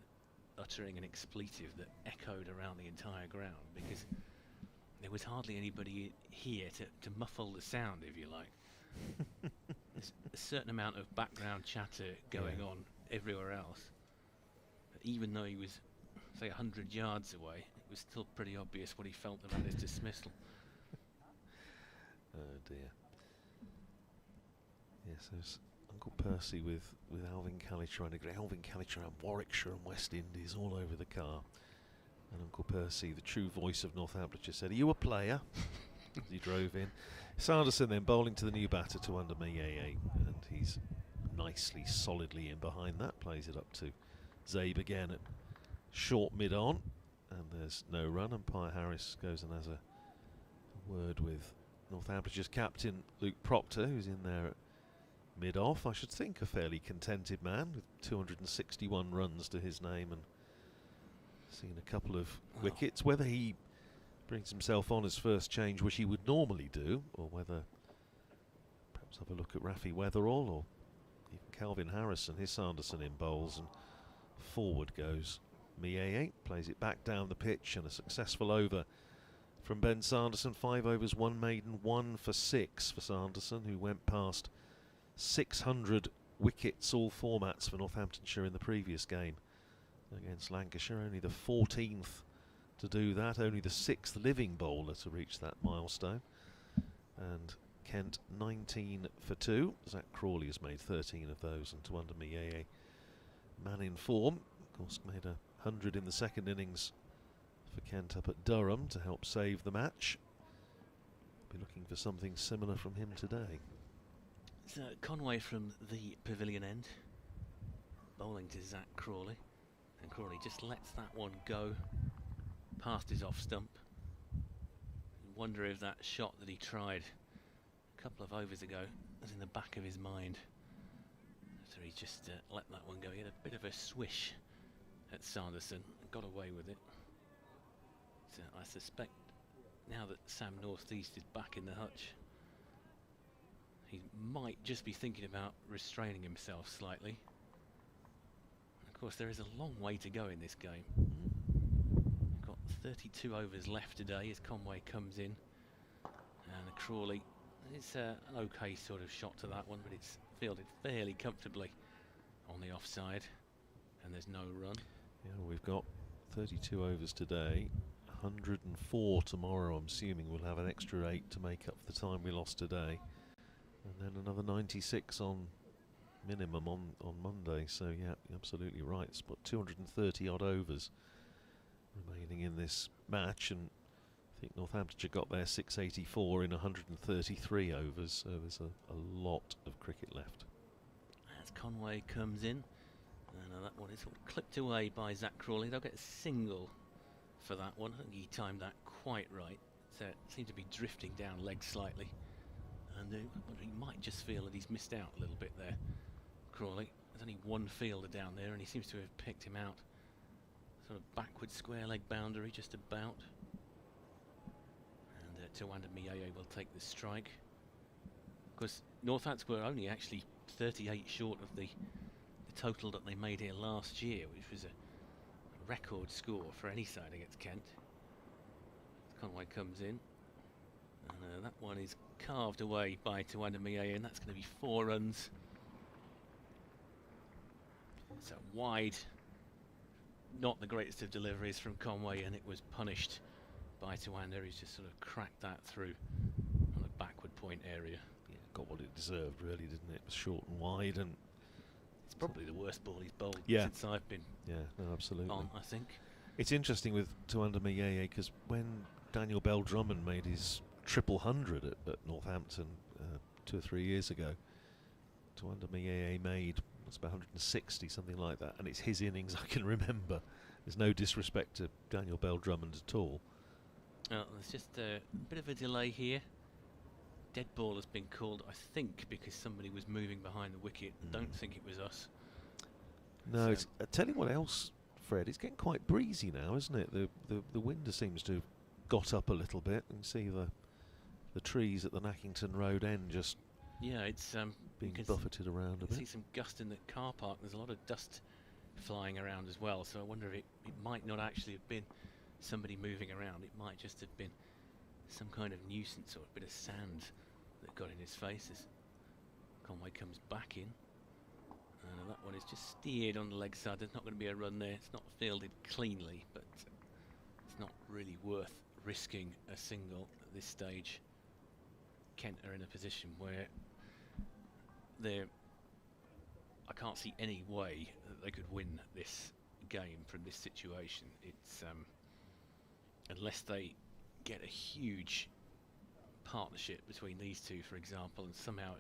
uttering an expletive that echoed around the entire ground, because there was hardly anybody here to muffle the sound, if you like. There's a certain amount of background chatter going on everywhere else. But even though he was, say, 100 yards away, it was still pretty obvious what he felt about his dismissal. Oh dear. Yes, there's Uncle Percy with Alvin Kelly-Charan. Alvin Kelly-Charan, Warwickshire and West Indies all over the car. And Uncle Percy, the true voice of Northamptonshire, said, "Are you a player?" as he drove in. Sanderson then bowling to the new batter to under Mayeye, and he's nicely, solidly in behind that. Plays it up to Zabe again at short mid-on, and there's no run. Umpire Harris goes and has a word with Northamptonshire's captain Luke Proctor, who's in there at mid-off. I should think a fairly contented man with 261 runs to his name and seen a couple of wickets. Whether he brings himself on as first change, which he would normally do, or whether perhaps have a look at Rafi Weatherall or even Calvin Harrison, his Sanderson in bowls, and forward goes Mayeye, plays it back down the pitch, and a successful over from Ben Sanderson. 5 overs, 1 maiden, 1 for 6 for Sanderson, who went past 600 wickets, all formats for Northamptonshire in the previous game against Lancashire. Only the 14th to do that, only the 6th living bowler to reach that milestone. And Kent 19 for 2. Zach Crawley has made 13 of those, and to under Mayeye, man in form. Of course, made 100 in the second innings for Kent up at Durham to help save the match. Be looking for something similar from him today. It's Conway from the pavilion end, bowling to Zach Crawley, and Crawley just lets that one go past his off stump. I wonder if that shot that he tried a couple of overs ago was in the back of his mind. So he just let that one go. He had a bit of a swish at Sanderson and got away with it. So I suspect now that Sam Northeast is back in the hutch, he might just be thinking about restraining himself slightly. Of course, there is a long way to go in this game. We've got 32 overs left today as Conway comes in, and Crawley, it's an okay sort of shot to that one, but it's fielded fairly comfortably on the offside, and there's no run. Yeah, we've got 32 overs today, 104 tomorrow. I'm assuming we'll have an extra 8 to make up for the time we lost today, and then another 96 on minimum on Monday. So yeah, you're absolutely right. It's about 230 odd overs remaining in this match, and I think Northamptonshire got their 684 in 133 overs, so there's a lot of cricket left. As Conway comes in, and that one is sort of clipped away by Zach Crawley. They'll get a single for that one. I think he timed that quite right. So it seemed to be drifting down leg slightly, and he might just feel that he's missed out a little bit there. Crawley, there's only one fielder down there, and he seems to have picked him out. Sort of backward square leg boundary, just about. And Tawanda Mieye will take the strike. Of course, Northants were only actually 38 short of the total that they made here last year, which was a record score for any side against Kent. Conway comes in, and that one is carved away by Tawanda Mieye, and that's going to be 4 runs. It's a wide, not the greatest of deliveries from Conway, and it was punished by Tawanda, who's just sort of cracked that through on a backward point area. Yeah, got what it deserved, really, didn't it? It was short and wide, and it's probably the worst ball he's bowled since I've been absolutely on, I think. It's interesting with Tawanda Mieye, because when Daniel Bell Drummond made his 100 at Northampton 2 or 3 years ago, Tawanda Mieye made about 160, something like that, and it's his innings I can remember. There's no disrespect to Daniel Bell Drummond at all. There's just a bit of a delay here. Dead ball has been called, I think, because somebody was moving behind the wicket. Don't think it was us. No, So it's, tell you what else, Fred, it's getting quite breezy now, isn't it? The wind seems to have got up a little bit. You can see the trees at the Nackington Road end just it's being buffeted around a you bit. see some gust in the car park. There's a lot of dust flying around as well, so I wonder if it might not actually have been somebody moving around. It might just have been some kind of nuisance or a bit of sand that got in his face as Conway comes back in. And that one is just steered on the leg side. There's not going to be a run there. It's not fielded cleanly, but it's not really worth risking a single at this stage. Kent are in a position where I can't see any way that they could win this game from this situation. It's unless they get a huge partnership between these two, for example, and somehow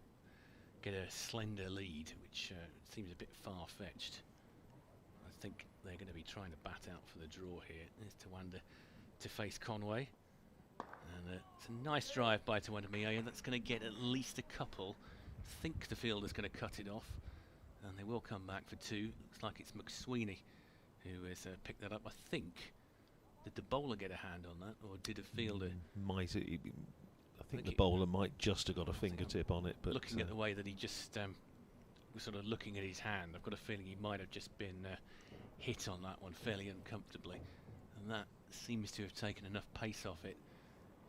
get a slender lead, which seems a bit far-fetched. I think they're going to be trying to bat out for the draw here. There's Tawanda to face Conway. And it's a nice drive by Tawanda Mieye, and that's going to get at least a couple. I think the fielder's going to cut it off, and they will come back for 2. Looks like it's McSweeney who has picked that up. I think, did the bowler get a hand on that, or did a fielder? I think the bowler might just have got a fingertip on it, but looking at the way that he just was sort of looking at his hand, I've got a feeling he might have just been hit on that one fairly uncomfortably, and that seems to have taken enough pace off it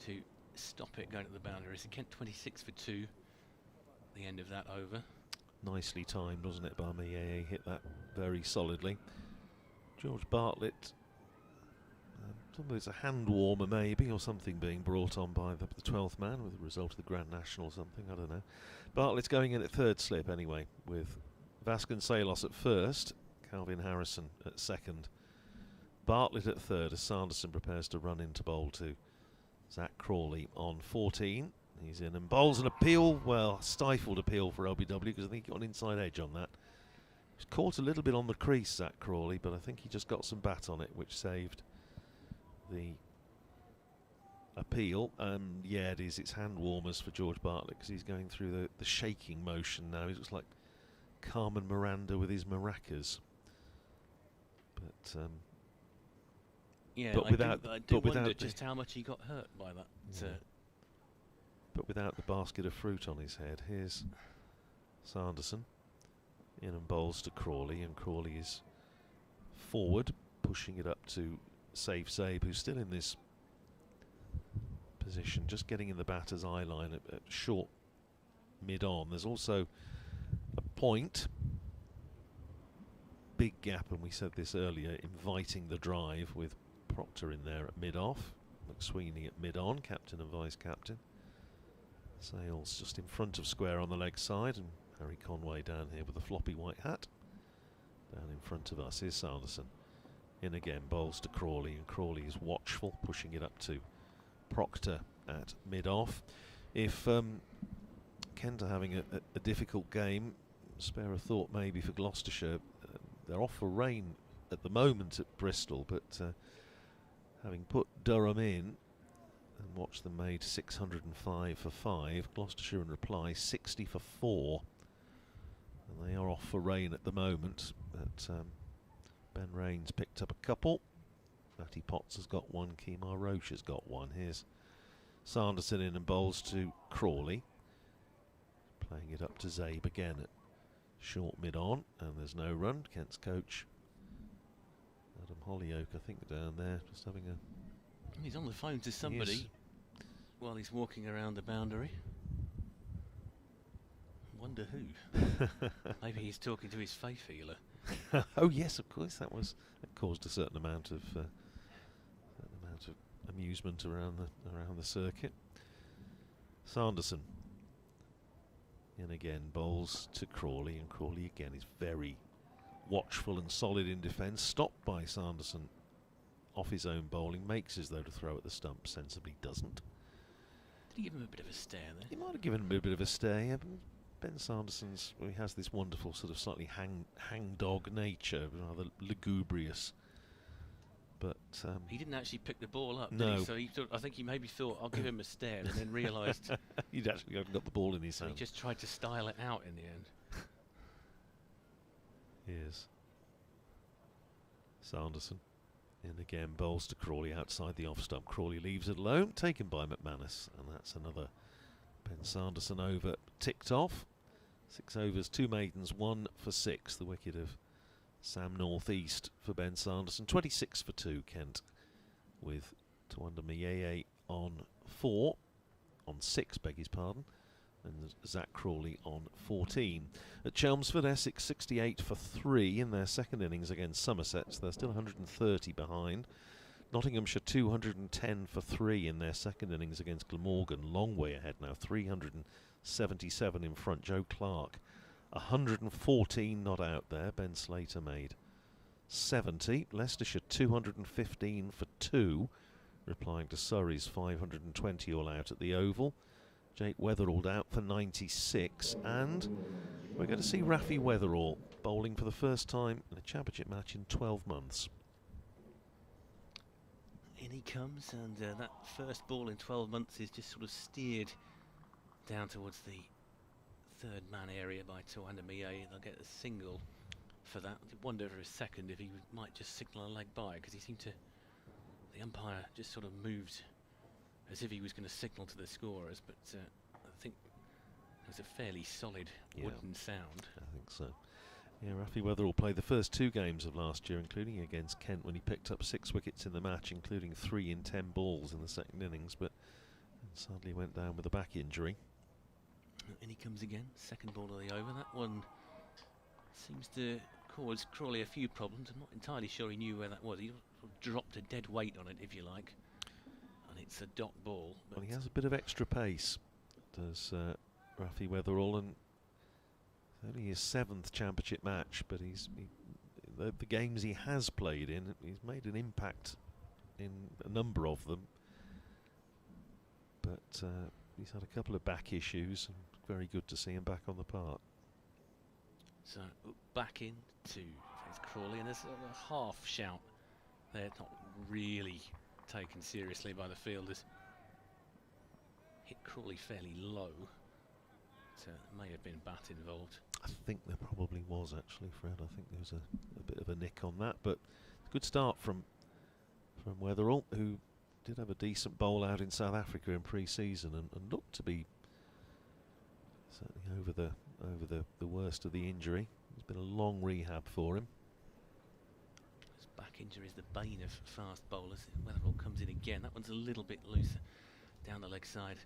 to stop it going to the boundaries. So Kent 26 for 2 at the end of that over. Nicely timed, wasn't it, by Mieye? Hit that very solidly. George Bartlett, it's a hand warmer maybe, or something being brought on by the 12th man with the result of the Grand National or something, I don't know. Bartlett's going in at 3rd slip anyway, with Vasconcelos at 1st, Calvin Harrison at 2nd. Bartlett at 3rd as Sanderson prepares to run into bowl to Zach Crawley on 14. He's in and bowls an appeal, well, stifled appeal for LBW, because I think he got an inside edge on that. He's caught a little bit on the crease, Zach Crawley, but I think he just got some bat on it, which saved the appeal. Yeah, it is. It's hand warmers for George Bartlett, because he's going through the shaking motion now. He looks like Carmen Miranda with his maracas. But yeah, but I do wonder just how much he got hurt by that. Yeah. But without the basket of fruit on his head. Here's Sanderson in and bowls to Crawley, and Crawley is forward, pushing it up to Sabe, who's still in this position, just getting in the batter's eye line at short mid-on. There's also a point, big gap, and we said this earlier, inviting the drive with Proctor in there at mid-off, McSweeney at mid-on, captain and vice-captain. Sales just in front of square on the leg side, and Harry Conway down here with a floppy white hat. Down in front of us is Sanderson. In again, bowls to Crawley, and Crawley is watchful, pushing it up to Proctor at mid-off. If Kent are having a difficult game, spare a thought maybe for Gloucestershire. They're off for rain at the moment at Bristol, but having put Durham in and watched them made 605 for 5, Gloucestershire in reply 60 for 4. And they are off for rain at the moment, but Ben Raines picked up a couple. Matty Potts has got one, Kemar Roche has got one. Here's Sanderson in and bowls to Crawley. Playing it up to Zabe again at short mid-on, and there's no run. Kent's coach, Adam Hollyoake, I think, down there, just having a... He's on the phone to somebody while he's walking around the boundary. Wonder who. Maybe he's talking to his faith healer. Oh yes, of course, that caused a certain amount of amusement around the circuit. Sanderson in again, bowls to Crawley, and Crawley again is very watchful and solid in defence. Stopped by Sanderson off his own bowling, makes as though to throw at the stump, sensibly doesn't. Did he give him a bit of a stare there? He might have given him a bit of a stare. Yeah, Ben Sanderson's, well, he has this wonderful sort of slightly hang-dog nature, rather lugubrious. But he didn't actually pick the ball up, no. did he? So he thought, I think he maybe thought, I'll give him a stare, and then realised he'd actually got the ball in his hand. He just tried to style it out in the end. Here's Sanderson in again, bowls to Crawley outside the off stump. Crawley leaves it alone, taken by McManus, and that's another Ben Sanderson over ticked off. 6 overs, 2 maidens, 1 for 6. The wicket of Sam North East for Ben Sanderson. 26 for 2, Kent, with Tawanda Miyeye on 4, on 6, beg his pardon, and Zach Crawley on 14. At Chelmsford, Essex 68 for 3 in their second innings against Somerset, so they're still 130 behind. Nottinghamshire 210 for 3 in their second innings against Glamorgan, long way ahead now, 377 in front. Joe Clark 114 not out there. Ben Slater made 70. Leicestershire 215 for 2, replying to Surrey's 520 all out at the Oval. Jake Weatherall out for 96, and we're going to see Rafi Weatherall bowling for the first time in a championship match in 12 months. In he comes, and that first ball in 12 months is just sort of steered down towards the third man area by Tawanda Miyeye. They'll get a single for that. I wonder for a second if he might just signal a leg by, because he seemed to, the umpire just sort of moved as if he was going to signal to the scorers, but I think it was a fairly solid wooden sound. I think so. Yeah, Rafi Weatherall played the first 2 games of last year, including against Kent when he picked up 6 wickets in the match, including 3 in 10 balls in the second innings, but sadly went down with a back injury. And he comes again, second ball of the over. That one seems to cause Crawley a few problems. I'm not entirely sure he knew where that was. He dropped a dead weight on it, if you like, and it's a dot ball. Well, he has a bit of extra pace, does Rafi Weatherall, and only his 7th championship match, but the games he has played in, he's made an impact in a number of them. But he's had a couple of back issues, and very good to see him back on the park. So back in to Crawley, and there's a half shout there, not really taken seriously by the fielders. Hit Crawley fairly low. So may have been bat involved. I think there probably was, actually, Fred. I think there was a bit of a nick on that, but good start from Weatherall, who did have a decent bowl out in South Africa in pre-season and looked to be certainly over the worst of the injury. It's been a long rehab for him. His back injury is the bane of fast bowlers. Weatherall comes in again. That one's a little bit looser down the leg side,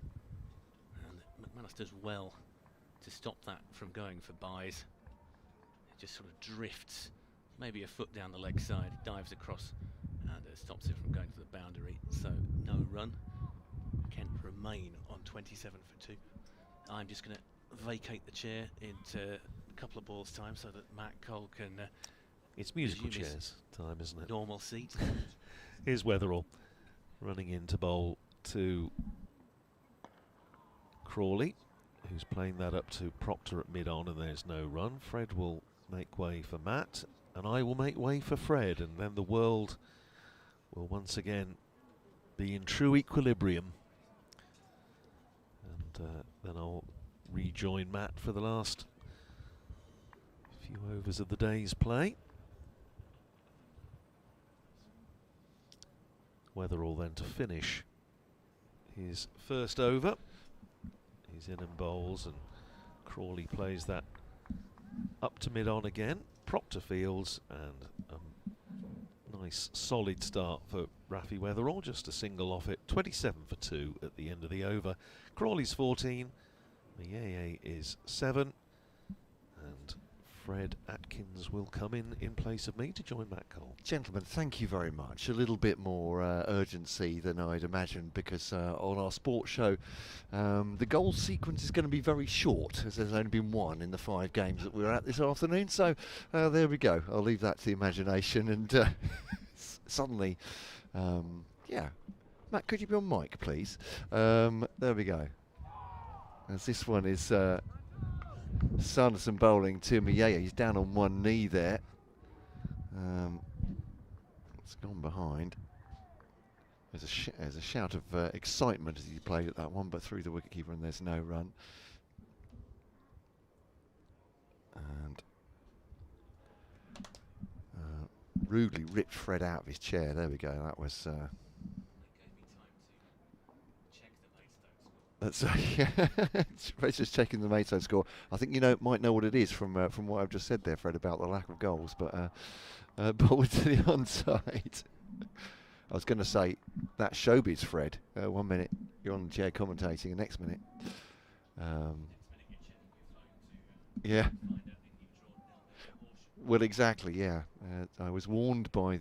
and McManus does well to stop that from going for buys. It just sort of drifts, maybe a foot down the leg side, dives across, and stops it from going to the boundary. So no run. Kent remain on 27 for 2. I'm just going to vacate the chair into a couple of balls' time so that Matt Cole can. It's musical chairs time, isn't it? Normal seat. Here's Weatherall running in to bowl to Crawley, who's playing that up to Proctor at mid-on, and there's no run. Fred will make way for Matt, and I will make way for Fred, and then the world will once again be in true equilibrium. And then I'll rejoin Matt for the last few overs of the day's play. Weatherall then to finish his first over. He's in and bowls, and Crawley plays that up to mid-on again. Proctor fields, and a nice solid start for Rafi Weatherall, just a single off it. 27 for 2 at the end of the over. Crawley's 14, Mieye is 7, and Fred Atkins will come in place of me to join Matt Cole. Gentlemen, thank you very much. A little bit more urgency than I'd imagined, because on our sports show, the goal sequence is going to be very short, as there's only been one in the 5 games that we're at this afternoon. So there we go. I'll leave that to the imagination. And suddenly, yeah. Matt, could you be on mic, please? There we go. As this one is Sanderson bowling to Mieye. He's down on one knee there. It's gone behind. There's a shout of excitement as he played at that one, but through the wicketkeeper, and there's no run. And rudely ripped Fred out of his chair. There we go. That was. That's Fred's just checking the Maidstone score. I think you might know what it is from what I've just said there, Fred, about the lack of goals. But ball to the onside. I was going to say that's showbiz, Fred. 1 minute you're on the chair commentating, the next minute, yeah. Well, exactly, yeah. I was warned by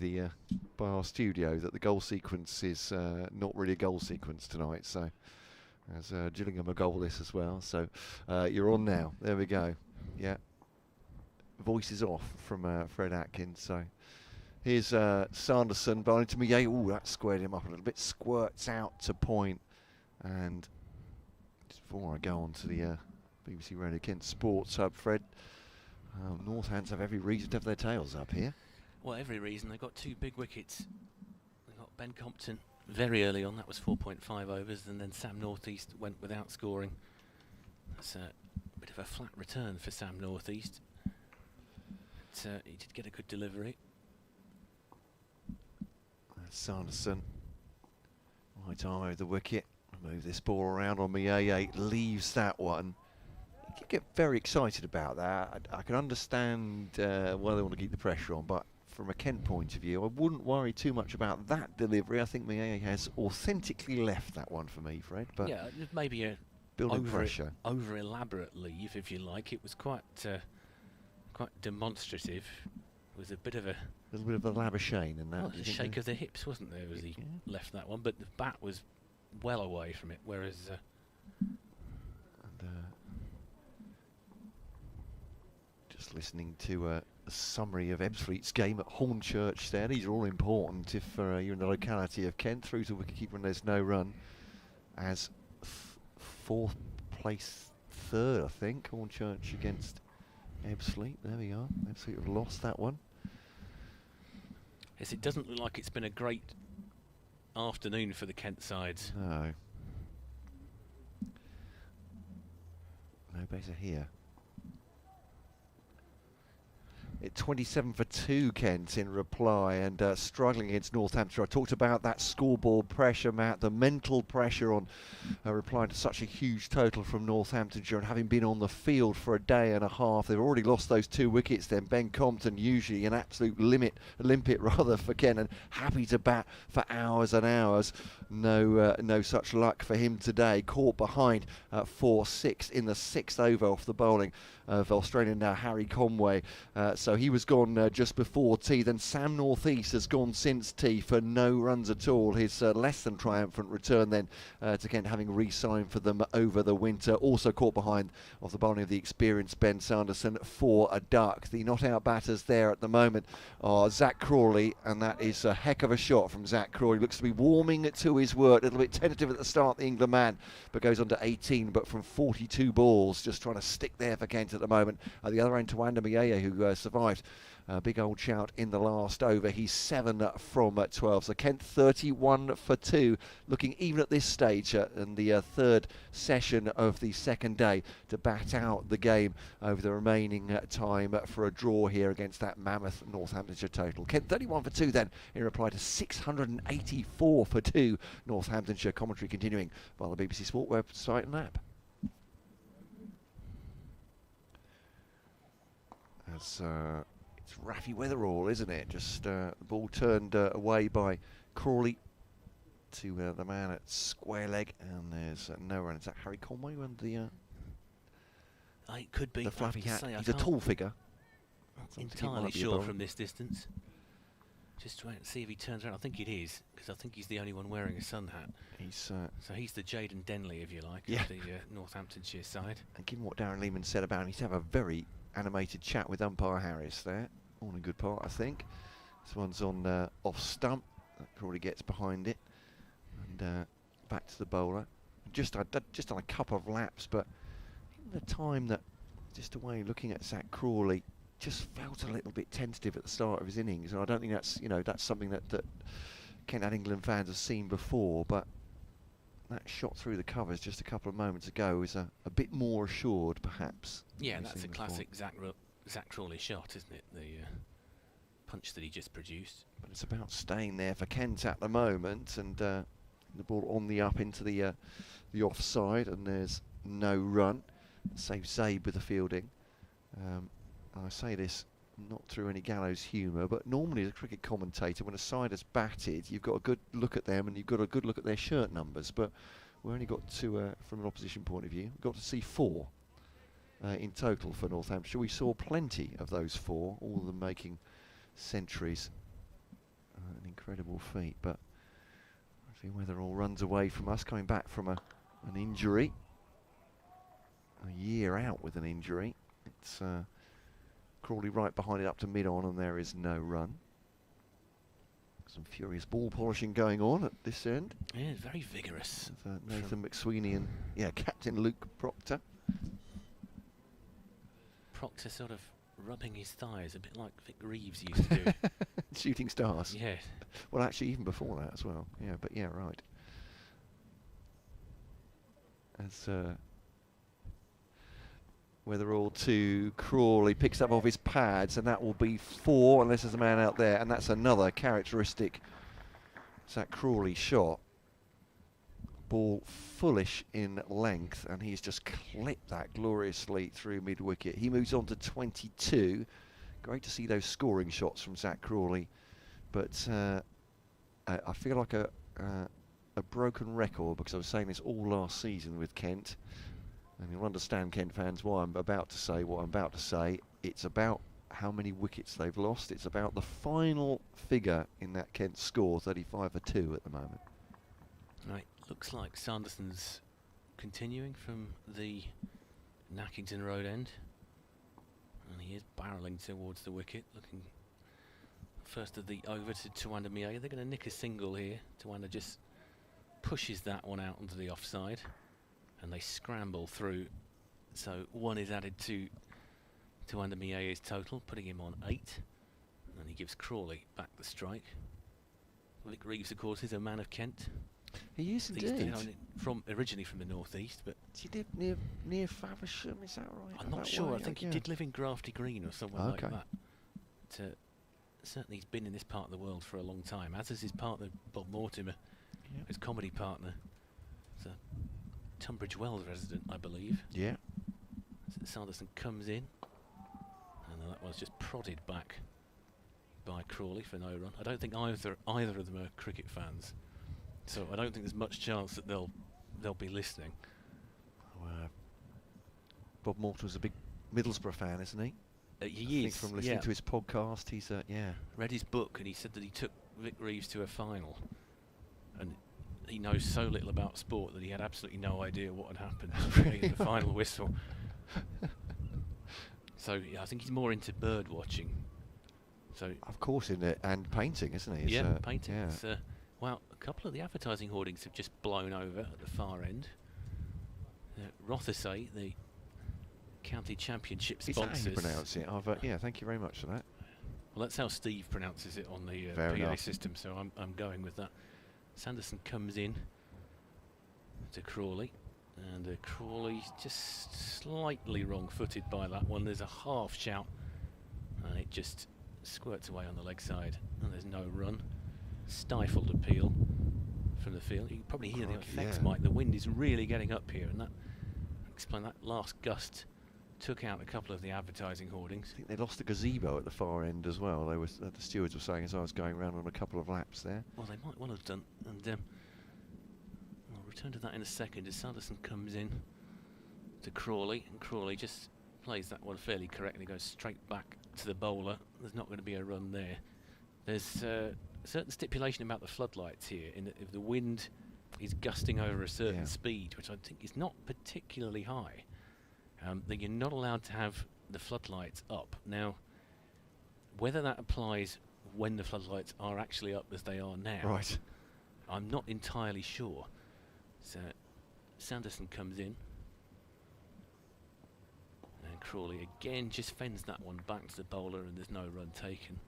our studio that the goal sequence is not really a goal sequence tonight. So. As Gillingham are goalless as well, so you're on now. There we go. Yeah, voice is off from Fred Atkins. So here's Sanderson bowling to Mieye. Ooh, that squared him up a little bit. Squirts out to point, and just before I go on to the BBC Radio Kent Sports Hub, Fred, Northants have every reason to have their tails up here. Well, every reason. They've got 2 big wickets. They've got Ben Compton very early on, that was 4.5 overs, and then Sam Northeast went without scoring. That's a bit of a flat return for Sam Northeast. But, he did get a good delivery. Sanderson, right arm over the wicket. Move this ball around on Mieye, leaves that one. You can get very excited about that. I can understand why they want to keep the pressure on, but from a Kent point of view, I wouldn't worry too much about that delivery. I think Mieye has authentically left that one for me, Fred. But yeah, maybe a building pressure, over elaborate leave, if you like. It was quite demonstrative. It was a little bit of a Labuschagne in that. Well, a shake of the hips, wasn't there, as he left that one? But the bat was well away from it, whereas. Just listening to a summary of Ebbsfleet's game at Hornchurch there. These are all important if you're in the locality of Kent. Through to wicketkeeper and there's no run. As 4th place, 3rd, I think. Hornchurch against Ebbsfleet. There we are. Ebbsfleet have lost that one. Yes, it doesn't look like it's been a great afternoon for the Kent sides. No. No better here. At 27 for 2, Kent, in reply, and struggling against Northamptonshire. I talked about that scoreboard pressure, Matt, the mental pressure on replying to such a huge total from Northamptonshire, and having been on the field for a day and a half. They've already lost those 2 wickets then. Ben Compton, usually an absolute limpet rather for Kent, and happy to bat for hours and hours. No such luck for him today. Caught behind 4-6 in the 6th over off the bowling of Australian now Harry Conway. So he was gone just before tea. Then Sam Northeast has gone since tea for no runs at all. His less than triumphant return then to Kent, having re-signed for them over the winter. Also caught behind off the bowling of the experienced Ben Sanderson for a duck. The not-out batters there at the moment are Zach Crawley, and that is a heck of a shot from Zach Crawley. Looks to be warming to his work. A little bit tentative at the start, the England man, but goes on to 18, but from 42 balls, just trying to stick there for Kent at the moment. At the other end, Tawanda Mieye, who survived a big old shout in the last over. He's 7 from 12. So Kent 31 for 2, looking even at this stage in the third session of the second day to bat out the game over the remaining time for a draw here against that mammoth Northamptonshire total. Kent 31 for 2 then in reply to 684 for 2. Northamptonshire commentary continuing via the BBC Sport website and app. As it's Raffy Weatherall, isn't it? Just the ball turned away by Crawley to the man at square leg, and there's no run. Is that Harry Conway and the it could be the fluffy hat? Say, He's a tall figure. Entirely sure from this distance. Just trying to see if he turns around. I think it is, because I think he's the only one wearing a sun hat. He's so he's the Jaden Denley, if you like, yeah, of the Northamptonshire side. And given what Darren Lehman said about him, he's to have a very animated chat with umpire Harris there. All in a good part, I think. This one's on off stump. That Crawley gets behind it. And back to the bowler. Just done a couple of laps, but in the time that, just away looking at Zach Crawley, just felt a little bit tentative at the start of his innings, and I don't think that's that's something that Kent and England fans have seen before. But that shot through the covers just a couple of moments ago is a bit more assured, perhaps. Yeah, that's a classic Zach Crawley shot, isn't it? The punch that he just produced. But it's about staying there for Kent at the moment, and the ball on the up into the offside, and there's no run. Saves Zabe with the fielding. I say this not through any gallows humour, but normally as a cricket commentator, when a side has batted, you've got a good look at them and you've got a good look at their shirt numbers. But we only got to, from an opposition point of view, we got to see 4 in total for Northamptonshire. We saw plenty of those 4, all of them making centuries. An incredible feat, but I see Weatherall runs away from us, coming back from an injury. A year out with an injury. It's Crawley right behind it up to mid-on, and there is no run. Some furious ball polishing going on at this end. Yeah, very vigorous. With, Nathan McSweeney and Captain Luke Proctor. Proctor sort of rubbing his thighs, a bit like Vic Reeves used to do. Shooting stars. Yeah. Well, actually, even before that as well. Yeah, but yeah, right. As Weatherall to Crawley, picks up off his pads, and that will be 4 unless there's a man out there, and that's another characteristic Zach Crawley shot. Ball fullish in length, and he's just clipped that gloriously through mid-wicket. He moves on to 22. Great to see those scoring shots from Zach Crawley, but I feel like a broken record, because I was saying this all last season with Kent. And you'll understand, Kent fans, why I'm about to say what I'm about to say. It's about how many wickets they've lost. It's about the final figure in that Kent score, 35 for 2 at the moment. Right, looks like Sanderson's continuing from the Nackington Road end. And he is barrelling towards the wicket, looking first of the over to Tawanda Mieye. They're going to nick a single here. Tawanda just pushes that one out onto the offside, and they scramble through. So 1 is added to Tawanda Mieye's total, putting him on 8. And he gives Crawley back the strike. Vic Reeves, of course, is a man of Kent. He is indeed. Originally from the northeast, but he lived near Faversham, is that right? I'm not sure. I think he did live in Grafty Green or somewhere like that. Certainly he's been in this part of the world for a long time, as is his partner Bob Mortimer, his comedy partner. He's a Tunbridge Wells resident, I believe. Yeah. Sanderson comes in, and that was just prodded back by Crawley for no run. I don't think either of them are cricket fans, so I don't think there's much chance that they'll be listening. Bob Mortimer's a big Middlesbrough fan, isn't he? He is. From listening to his podcast, he's read his book, and he said that he took Vic Reeves to a final, and he knows so little about sport that he had absolutely no idea what had happened in the final whistle. So yeah, I think he's more into bird watching. So of course, and painting, isn't he? Yeah, painting. Yeah. Well, a couple of the advertising hoardings have just blown over at the far end. Rothesay, the county championship Is that how sponsors. you pronounce it? Yeah, thank you very much for that. Well, that's how Steve pronounces it on the Fair PA enough. system, so I'm going with that. Sanderson comes in to Crawley, and Crawley's just slightly wrong-footed by that one. There's a half shout, and it just squirts away on the leg side, and there's no run. Stifled appeal from the field. You can probably hear the effects, yeah. Mike. The wind is really getting up here, and that explain that last gust took out a couple of the advertising hoardings. I think they lost the gazebo at the far end as well. They were the stewards were saying as I was going around on a couple of laps there. Well, they might well have done, and I'll return to that in a second as Sanderson comes in to Crawley, and Crawley just plays that one fairly correctly, goes straight back to the bowler. There's not going to be a run there. There's a certain stipulation about the floodlights here, in that if the wind is gusting over a certain speed, which I think is not particularly high, then you're not allowed to have the floodlights up. Now, whether that applies when the floodlights are actually up as they are now, Right. I'm not entirely sure. So Sanderson comes in, and Crawley again just fends that one back to the bowler, and there's no run taken.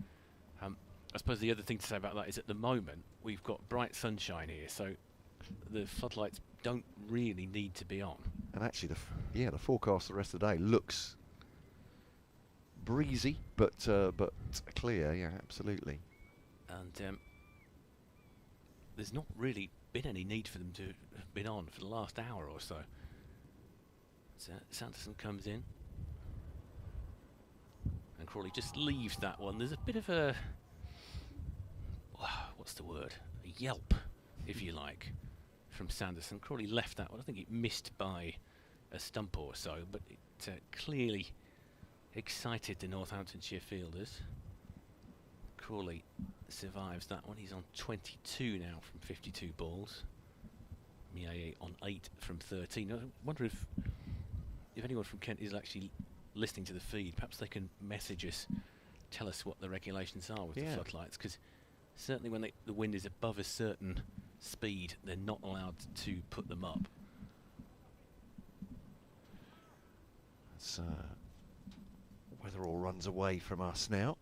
I suppose the other thing to say about that is at the moment we've got bright sunshine here, so the floodlights don't really need to be on. And actually, the forecast the rest of the day looks breezy, but clear. Yeah, absolutely. And there's not really been any need for them to have been on for the last hour or so. So Sanderson comes in, and Crawley just leaves that one. There's a bit of a what's the word? A yelp, if you like, from Sanderson. Crawley left that one. I think it missed by a stump or so, but it clearly excited the Northamptonshire fielders. Crawley survives that one. He's on 22 now from 52 balls. Miaye on 8 from 13. I wonder if anyone from Kent is actually listening to the feed. Perhaps they can message us, tell us what the regulations are with the floodlights, because certainly when the wind is above a certain speed, they're not allowed to put them up. It's weather all runs away from us now.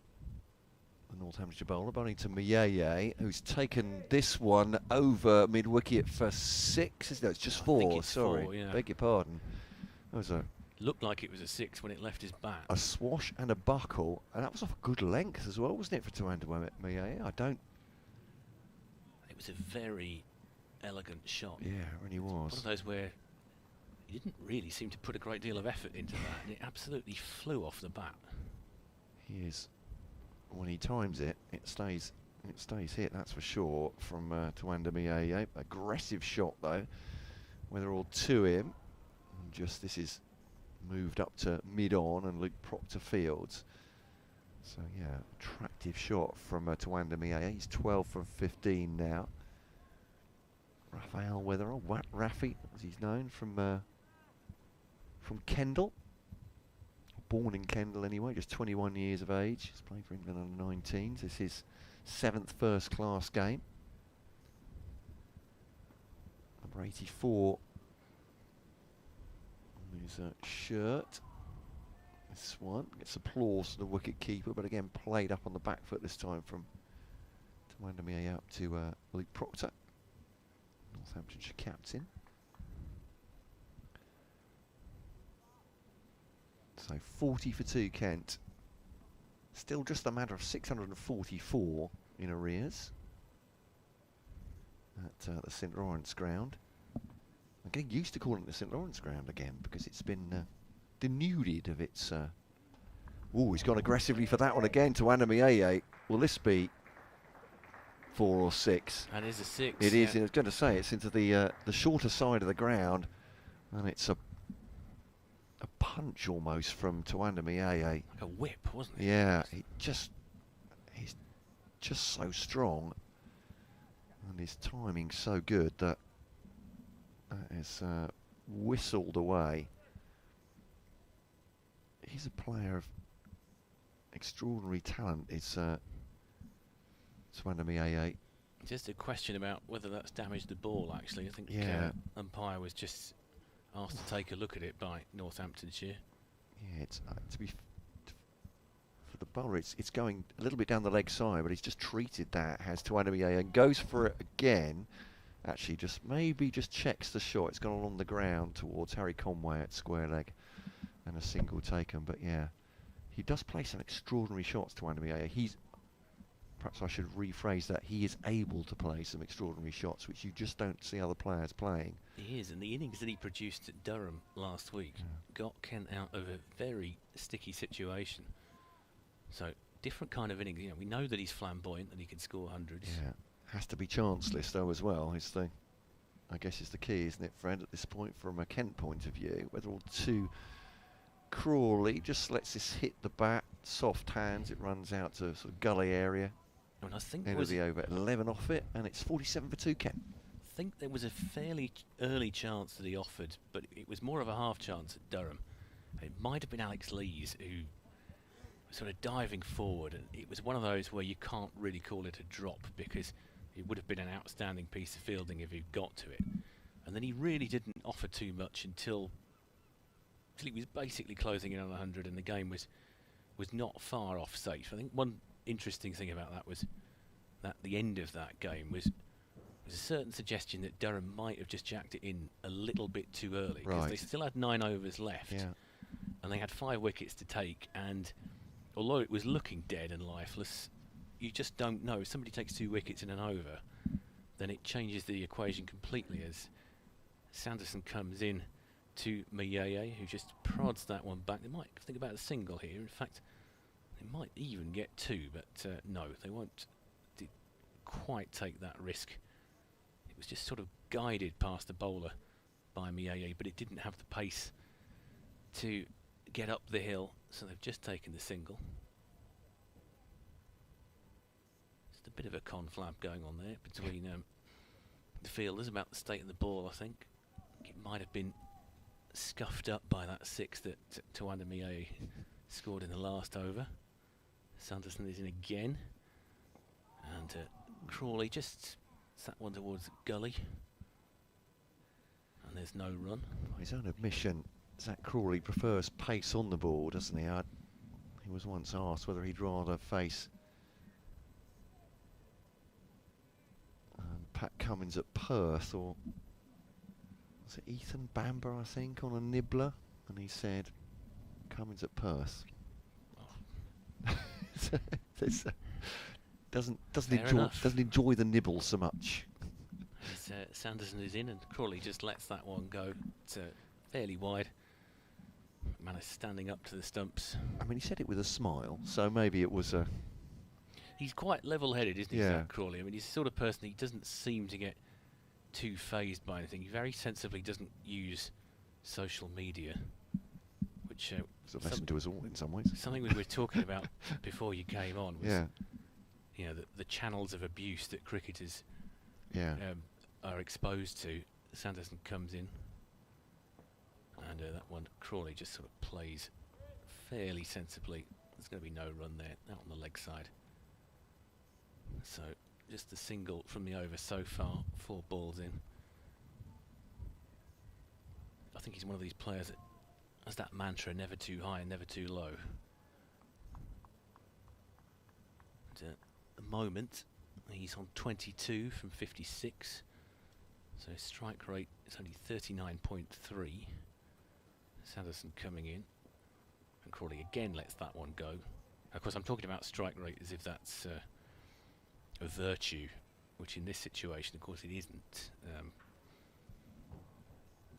The Northamptonshire bowler, Bonington Miaye, who's taken this one over mid-wicket for 6. No, it's just 4. think it's Sorry, 4, yeah. beg your pardon. That was Looked like it was a 6 when it left his bat. a swash and a buckle, and that was off a good length as well, wasn't it, for Tuanda Miaye? It was a very elegant shot. Yeah, it really One was. of those where he didn't really seem to put a great deal of effort into that, and it absolutely flew off the bat. He is. When he times it, it stays hit, that's for sure, from Tuanda Miaye. Aggressive shot, though. Weather all to him. And just this is moved up to mid-on and Luke Proctor fields. So, yeah, attractive shot from Tuanda Miaye. He's 12 from 15 now. Raphael Weatherall, Rafi, as he's known, from Kendal. Born in Kendal anyway, just 21 years of age. He's played for England under 19s. This is his 7th first-class game. Number 84 on his shirt. This one gets applause to the wicket keeper, but again played up on the back foot this time from Tuanda Miaye up to Luke Proctor, Northamptonshire captain. So 40 for 2 Kent. Still just a matter of 644 in arrears at the St Lawrence ground. I'm getting used to calling it the St Lawrence ground again because it's been denuded of its... Oh, he's gone aggressively for that one again to Tuanda Miaye. Will this be 4 or 6? That is a 6. It is. I was going to say it's into the shorter side of the ground, and it's a punch almost from Tuanda Miaye. Like a whip, wasn't it? Yeah, he's just so strong, and his timing so good that is whistled away. He's a player of extraordinary talent. It's Tuanda Miaye. Just a question about whether that's damaged the ball, actually. I think umpire was just asked to take a look at it by Northamptonshire. Yeah, it's for the bowler, it's going a little bit down the leg side, but he's just treated that, has to Anamier, and goes for it again. Actually, just checks the shot. It's gone along the ground towards Harry Conway at square leg, and a single taken. But yeah, he does play some extraordinary shots to Anamier. Perhaps I should rephrase that. He is able to play some extraordinary shots, which you just don't see other players playing. He is, and the innings that he produced at Durham last week got Kent out of a very sticky situation. So, different kind of innings. You know, we know that he's flamboyant and he can score hundreds. Yeah, has to be chanceless though as well. I guess is the key, isn't it, Fred, at this point from a Kent point of view. Whether all two. Crawley just lets this hit the bat, soft hands. It runs out to sort of gully area. And I think End of the over, 11 off it, and it's 47 for 2, Kent. I think there was a fairly early chance that he offered, but it was more of a half chance at Durham. It might have been Alex Lees who was sort of diving forward, and it was one of those where you can't really call it a drop because it would have been an outstanding piece of fielding if he got to it. And then he really didn't offer too much until he was basically closing in on 100, and the game was not far off safe. I think one interesting thing about that was that the end of that game was a certain suggestion that Durham might have just jacked it in a little bit too early because they still had 9 overs left, and they had 5 wickets to take. And although it was looking dead and lifeless, you just don't know. If somebody takes 2 wickets in an over, then it changes the equation completely as Sanderson comes in to Mayeye, who just prods that one back. They might think about a single here. In fact, they might even get 2, but no, they won't quite take that risk. It was just sort of guided past the bowler by Mayeye, but it didn't have the pace to get up the hill, so they've just taken the single. Just a bit of a conflab going on there between the fielders about the state of the ball, I think. It might have been scuffed up by that 6 that Tawanda Mie scored in the last over. Sanderson is in again, and Crawley just sat one towards the gully, and there's no run. By his own admission, Zach Crawley prefers pace on the ball, doesn't he? He was once asked whether he'd rather face Pat Cummins at Perth or was it Ethan Bamber, I think, on a nibbler, and he said Cummins at Perth. Doesn't enjoy the nibble so much. Sanderson is in, and Crawley just lets that one go to fairly wide. Man is standing up to the stumps. I mean, he said it with a smile, so maybe it was a. He's quite level-headed, isn't he, Zach Crawley? I mean, he's the sort of person he doesn't seem to get too phased by anything. He very sensibly doesn't use social media, which it's a lesson to us all in some ways. Something we were talking about before you came on was, you know, the channels of abuse that cricketers are exposed to. Sanderson comes in, and that one Crawley just sort of plays fairly sensibly. There's going to be no run there, out on the leg side. So just a single from the over so far, 4 balls in. I think he's one of these players that has that mantra, never too high and never too low. And, at the moment, he's on 22 from 56. So his strike rate is only 39.3. Sanderson coming in. And Crawley again lets that one go. Of course, I'm talking about strike rate as if that's a virtue, which in this situation, of course, it isn't.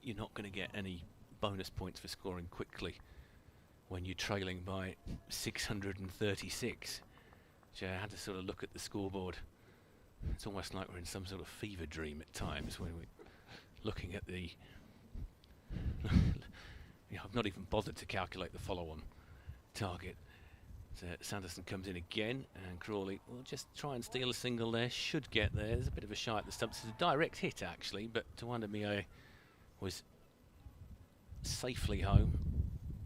You're not going to get any bonus points for scoring quickly when you're trailing by 636. So I had to sort of look at the scoreboard. It's almost like we're in some sort of fever dream at times when we're looking at the... I've not even bothered to calculate the follow-on target. So Sanderson comes in again, and Crawley will just try and steal a single there. Should get there. There's a bit of a shy at the stumps. It's a direct hit, actually, but Tawanda Mie was safely home.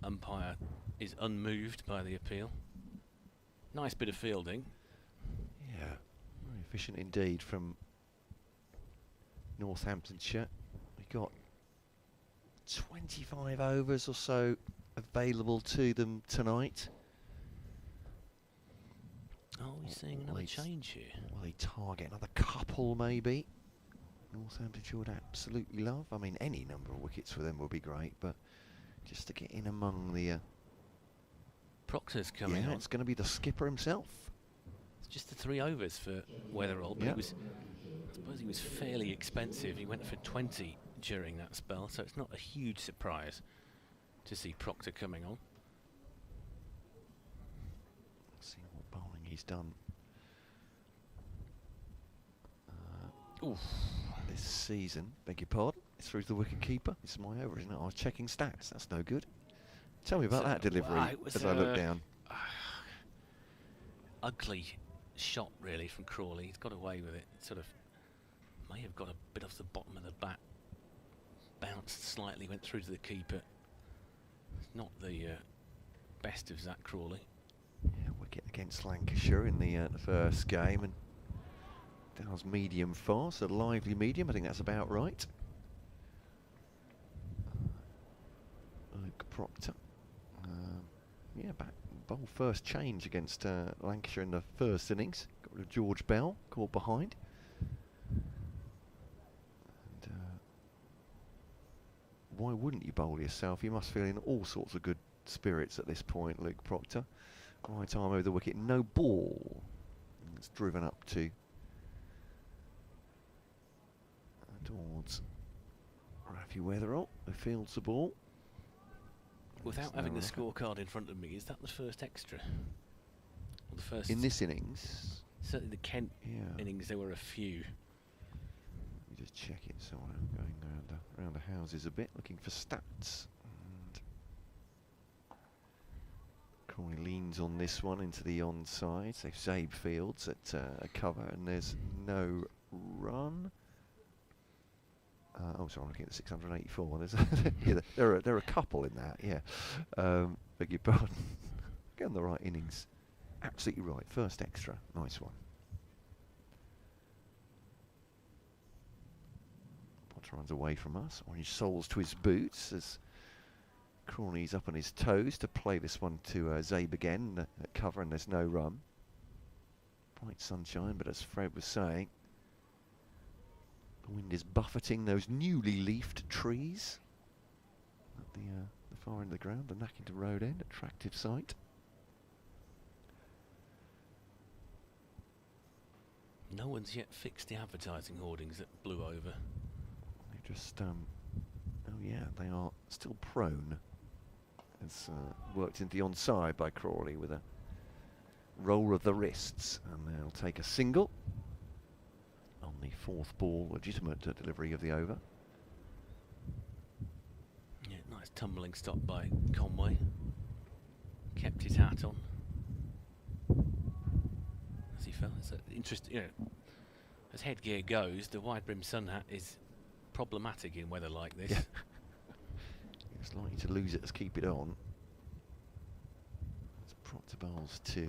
Umpire is unmoved by the appeal. Nice bit of fielding. Yeah, very Efficient indeed from Northamptonshire. We got 25 overs or so available to them tonight. Oh, we're seeing another change here. Will they target another couple maybe? Northamptonshire would absolutely love. I mean, any number of wickets for them would be great, but just to get in among the... Proctor's coming on. It's going to be the skipper himself. It's just the 3 overs for Weatherall, but I suppose he was fairly expensive. He went for 20 during that spell, so it's not a huge surprise to see Proctor coming on. Let's see what bowling he's done this season. Beg your pardon. It's through the wicket keeper. It's my over, isn't it? I was checking stats. That's no good. Tell me about that delivery as I look down. Ugly shot, really, from Crawley. He's got away with it. Sort of may have got a bit off the bottom of the bat. Bounced slightly, went through to the keeper. It's not the best of Zach Crawley. Yeah, wicket against Lancashire in the first game, and Dow's medium fast, a lively medium. I think that's about right. Luke Proctor. Bowl first change against Lancashire in the first innings. Got rid of George Bell, caught behind. And, why wouldn't you bowl yourself? You must feel in all sorts of good spirits at this point, Luke Proctor. Right arm over the wicket, no ball. And it's driven up to towards Rafi Weatherall, who fields the ball. Without having the scorecard in front of me, is that the first extra? Or the first in this innings? Certainly the Kent innings, there were a few. Let me just check it. So I'm going around the houses a bit, looking for stats. And Crawley leans on this one into the onside. So Zabe fields at a cover, and there's no run. Oh, sorry, I'm looking at the 684. There's there are a couple in that, beg your pardon. Get on the right innings. Absolutely right. First extra. Nice one. Potter runs away from us. Orange soles to his boots as Crawley's up on his toes to play this one to Zabe again at cover, and there's no run. Bright sunshine, but as Fred was saying, the wind is buffeting those newly leafed trees at the far end of the ground, the Nackington Road end, attractive sight. No one's yet fixed the advertising hoardings that blew over. They just, they are still prone. It's worked into the onside by Crawley with a roll of the wrists, and they'll take a single. On the 4th ball, legitimate delivery of the over. Yeah, nice tumbling stop by Conway. Kept his hat on as he fell. It's interesting, as headgear goes, the wide brim sun hat is problematic in weather like this. Yeah. It's likely to lose it as keep it on. It's Proctor bowls to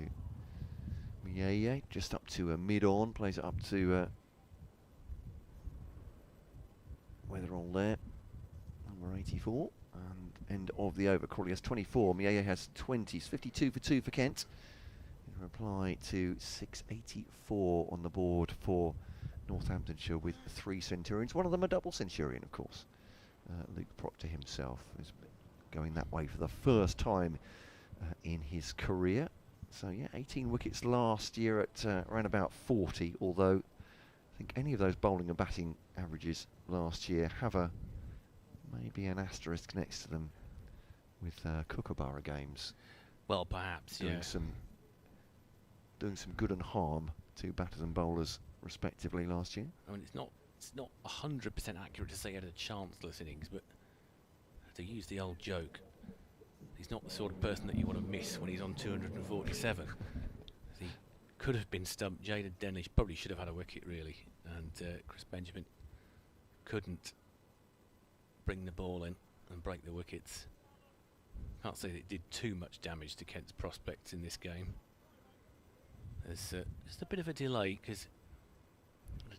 Mieye, just up to a mid-on, plays it up to Weatherall there, number 84, and end of the over. Crawley has 24, Mieye has 20, 52 for 2 for Kent. In reply to 684 on the board for Northamptonshire with 3 Centurions. One of them a double Centurion, of course. Luke Proctor himself is going that way for the first time in his career. So yeah, 18 wickets last year at around about 40, although I think any of those bowling and batting averages last year have maybe an asterisk next to them with Kookaburra games. Well, perhaps, doing some good and harm to batters and bowlers respectively last year. I mean, it's not 100% accurate to say he had a chanceless innings, but to use the old joke, he's not the sort of person that you want to miss when he's on 247. He could have been stumped. Jaded Dennish probably should have had a wicket, really, and Chris Benjamin couldn't bring the ball in and break the wickets. Can't say that it did too much damage to Kent's prospects in this game. There's just a bit of a delay because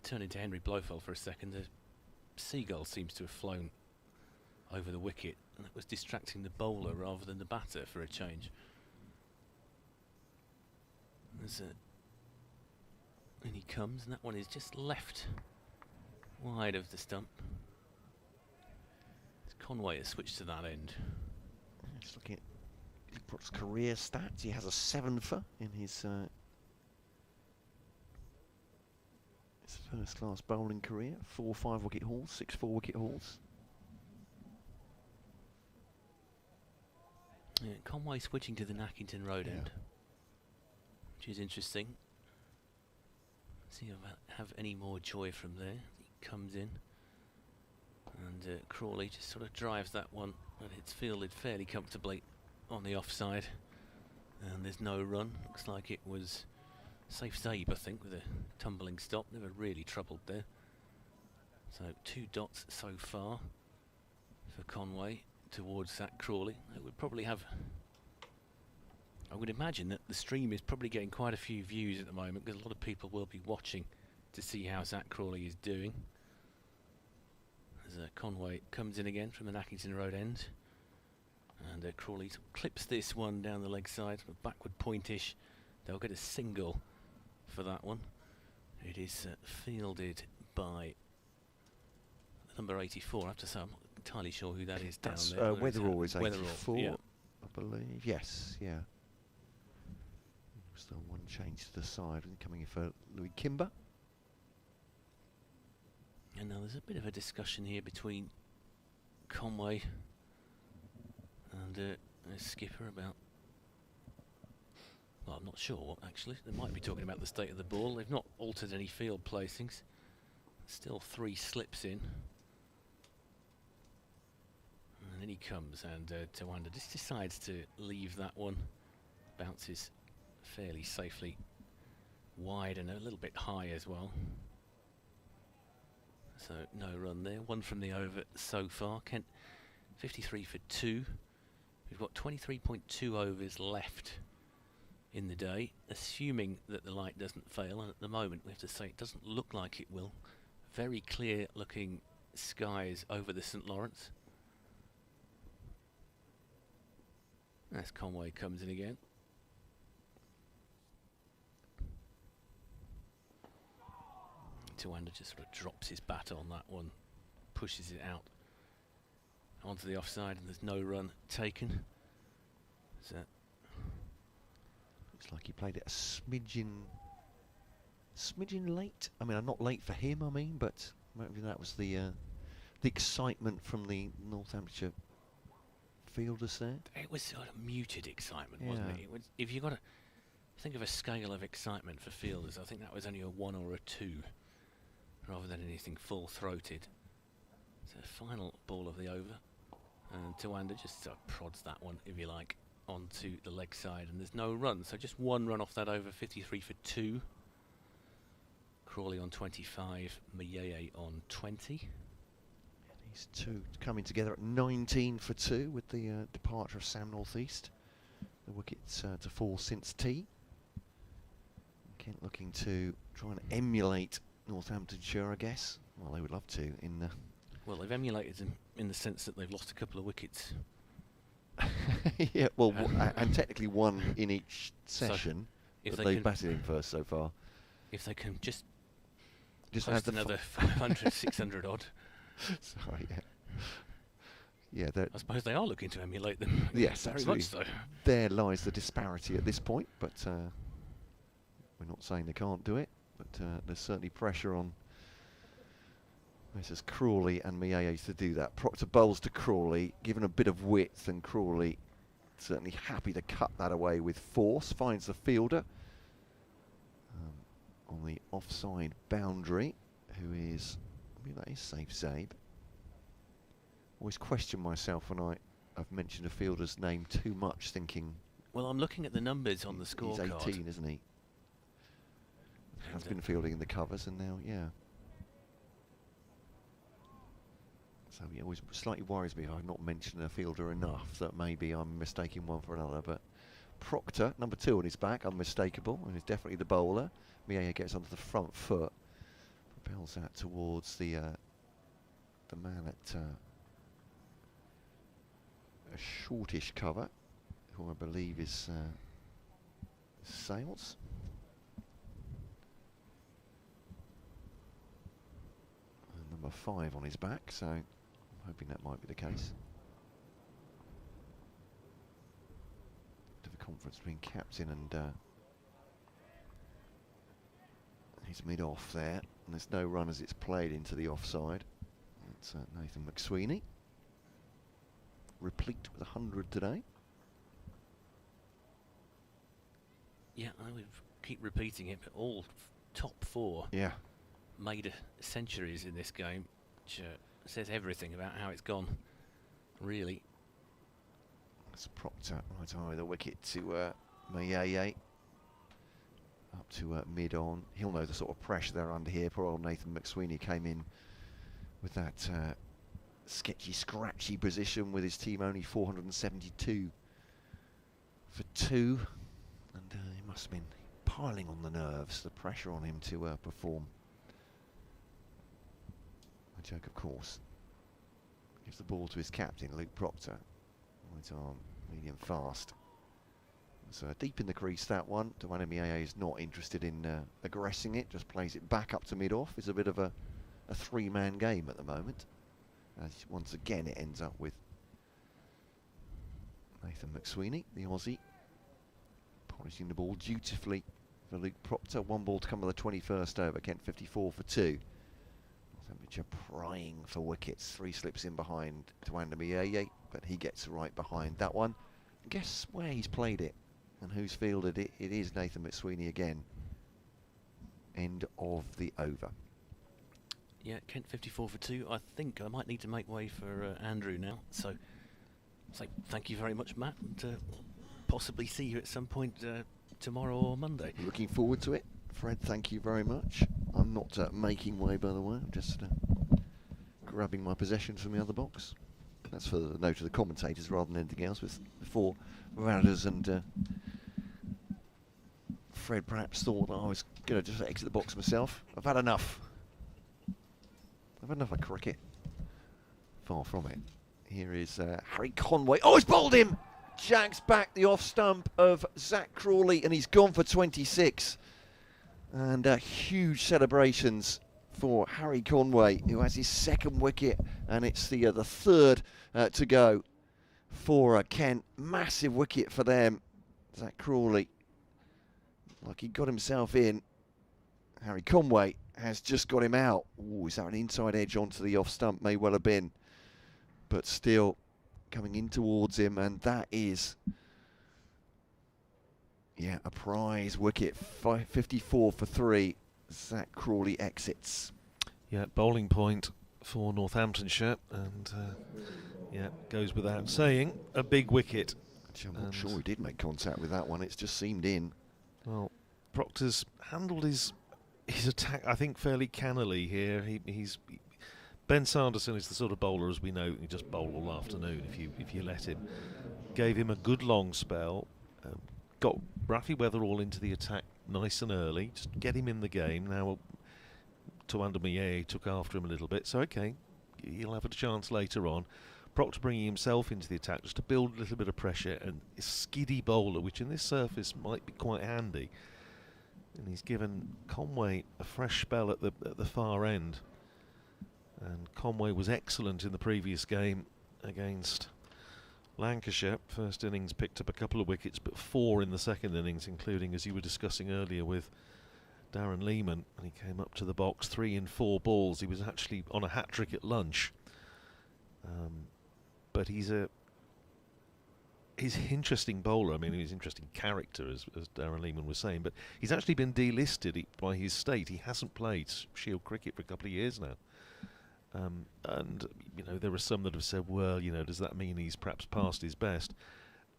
Turning to Henry Blofeld for a second, the seagull seems to have flown over the wicket, and that was distracting the bowler rather than the batter for a change. And he comes, and that one is just left wide of the stump. Conway has switched to that end. Just looking at Brock's career stats, he has a 7-for in his first-class bowling career. 4 5-wicket hauls, 6 4-wicket hauls. Yeah, Conway switching to the Nackington Road end, which is interesting. See if I have any more joy from there. He comes in, and Crawley just sort of drives that one, but it's fielded fairly comfortably on the offside, and there's no run. Looks like it was safe save, I think, with a tumbling stop. Never really troubled there. So 2 dots so far for Conway towards Zach Crawley. It would probably have, I would imagine that the stream is probably getting quite a few views at the moment, because a lot of people will be watching to see how Zach Crawley is doing. As Conway comes in again from the Nackington Road end, and Crawley clips this one down the leg side, a backward pointish. They'll get a single for that one. It is fielded by number 84. I have to say, I'm not entirely sure who that is down there. Weatherall is 84, yeah. I believe. Yes, yeah. Still one change to the side, and coming in for Louis Kimber. And now there's a bit of a discussion here between Conway and the skipper about, well, I'm not sure what actually. They might be talking about the state of the ball. They've not altered any field placings. Still 3 slips in. And then he comes, and Tawanda just decides to leave that one. Bounces fairly safely wide and a little bit high as well. So no run there. 1 from the over so far. Kent 53 for 2. We've got 23.2 overs left in the day, assuming that the light doesn't fail, and at the moment we have to say it doesn't look like it will. Very clear looking skies over the St Lawrence. As Conway comes in again. Tawanda just sort of drops his bat on that one, pushes it out onto the offside, and there's no run taken. So looks like he played it a smidgen late. I mean, I'm not late for him, I mean, but maybe that was the excitement from the Northamptonshire fielders there. It was sort of muted excitement, wasn't it? It was, if you've got to think of a scale of excitement for fielders, I think that was only a 1 or a 2, rather than anything full-throated. So final ball of the over, and Tawanda just prods that one, if you like, onto the leg side, and there's no run, so just 1 run off that over. 53 for 2. Crawley on 25, Mayeye on 20. And these two coming together at 19 for 2 with the departure of Sam Northeast. The wickets to fall since tea. Kent looking to try and emulate Northamptonshire, I guess. Well, they would love to. Well, they've emulated them in the sense that they've lost a couple of wickets. Yeah, well, and technically 1 in each session, so but they've batted in first so far. If they can just have post another 500, 600 odd. Sorry, yeah. Yeah, I suppose they are looking to emulate them. Yes, very absolutely. much so. There lies the disparity at this point, but we're not saying they can't do it, but there's certainly pressure on Messrs Crawley and Mayeye to do that. Proctor bowls to Crawley, given a bit of width, and Crawley certainly happy to cut that away with force. Finds the fielder on the offside boundary, who is, I mean, that is safe save. Always question myself when I've mentioned a fielder's name too much, thinking. Well, I'm looking at the numbers on the scorecard. He's 18, isn't he? Has been fielding in the covers, and now, yeah. So he always slightly worries me. I've not mentioned a fielder enough that maybe I'm mistaking one for another. But Proctor, number 2 on his back, unmistakable, and is definitely the bowler. Mayeye gets onto the front foot. Bells that towards the man at a shortish cover, who I believe is Sales. And number 5 on his back, so I'm hoping that might be the case. Bit of a conference between captain and his mid-off there, and there's no run as it's played into the offside. It's Nathan McSweeney, replete with 100 today. Yeah, I would keep repeating it, but all top 4 made centuries in this game, which says everything about how it's gone, really. It's Proctor right eye the wicket to Mayeye. Up to mid-on. He'll know the sort of pressure they're under here. Poor old Nathan McSweeney came in with that sketchy, scratchy position with his team only 472 for 2. And he must have been piling on the nerves, the pressure on him to perform. A joke, of course. Gives the ball to his captain, Luke Proctor. Right arm, medium fast. So deep in the crease, that one. Duanimiye is not interested in aggressing it, just plays it back up to mid-off. It's a bit of a 3-man game at the moment. As once again it ends up with Nathan McSweeney, the Aussie, polishing the ball dutifully for Luke Proctor. 1 ball to come with the 21st over. Kent 54 for 2. Northamptonshire prying for wickets. 3 slips in behind Duanimiye, but he gets right behind that one. Guess where he's played it and who's fielded it? It is Nathan McSweeney again. End of the over. Yeah, Kent 54 for 2. I think I might need to make way for Andrew now. So thank you very much, Matt, and possibly see you at some point tomorrow or Monday. Looking forward to it. Fred, thank you very much. I'm not making way, by the way. I'm just grabbing my possessions from the other box. That's for the note of the commentators rather than anything else. With before Rounders and Fred perhaps thought that I was going to just exit the box myself. I've had enough. I've had enough of cricket. Far from it. Here is Harry Conway. Oh, he's bowled him! Jacks back the off stump of Zach Crawley, and he's gone for 26. And huge celebrations for Harry Conway, who has his 2nd wicket, and it's the 3rd to go for Kent. Massive wicket for them. Zach Crawley, like he got himself in. Harry Conway has just got him out. Ooh, is that an inside edge onto the off stump? May well have been, but still coming in towards him, and that is, yeah, a prize wicket. 54 for 3. Zach Crawley exits. Yeah, bowling point for Northamptonshire, and yeah, goes without saying, a big wicket. Actually, I'm not sure he did make contact with that one. It's just seemed in. Well, Proctor's handled his attack, I think, fairly cannily here. Ben Sanderson is the sort of bowler, as we know, he just bowl all afternoon if you let him. Gave him a good long spell, got Rafi Weatherall into the attack nice and early, just get him in the game. Now Tuandamuye took after him a little bit, so okay, he'll have a chance later on. Proctor bringing himself into the attack just to build a little bit of pressure, and a skiddy bowler, which in this surface might be quite handy. And he's given Conway a fresh spell at the far end. And Conway was excellent in the previous game against Lancashire. First innings picked up a couple of wickets, but 4 in the second innings, including, as you were discussing earlier, with Darren Lehman. And he came up to the box 3 in 4 balls. He was actually on a hat-trick at lunch. But he's an interesting bowler. I mean, he's an interesting character, as Darren Lehman was saying. But he's actually been delisted by his state. He hasn't played Shield cricket for a couple of years now. And, you know, there are some that have said, well, you know, does that mean he's perhaps past his best?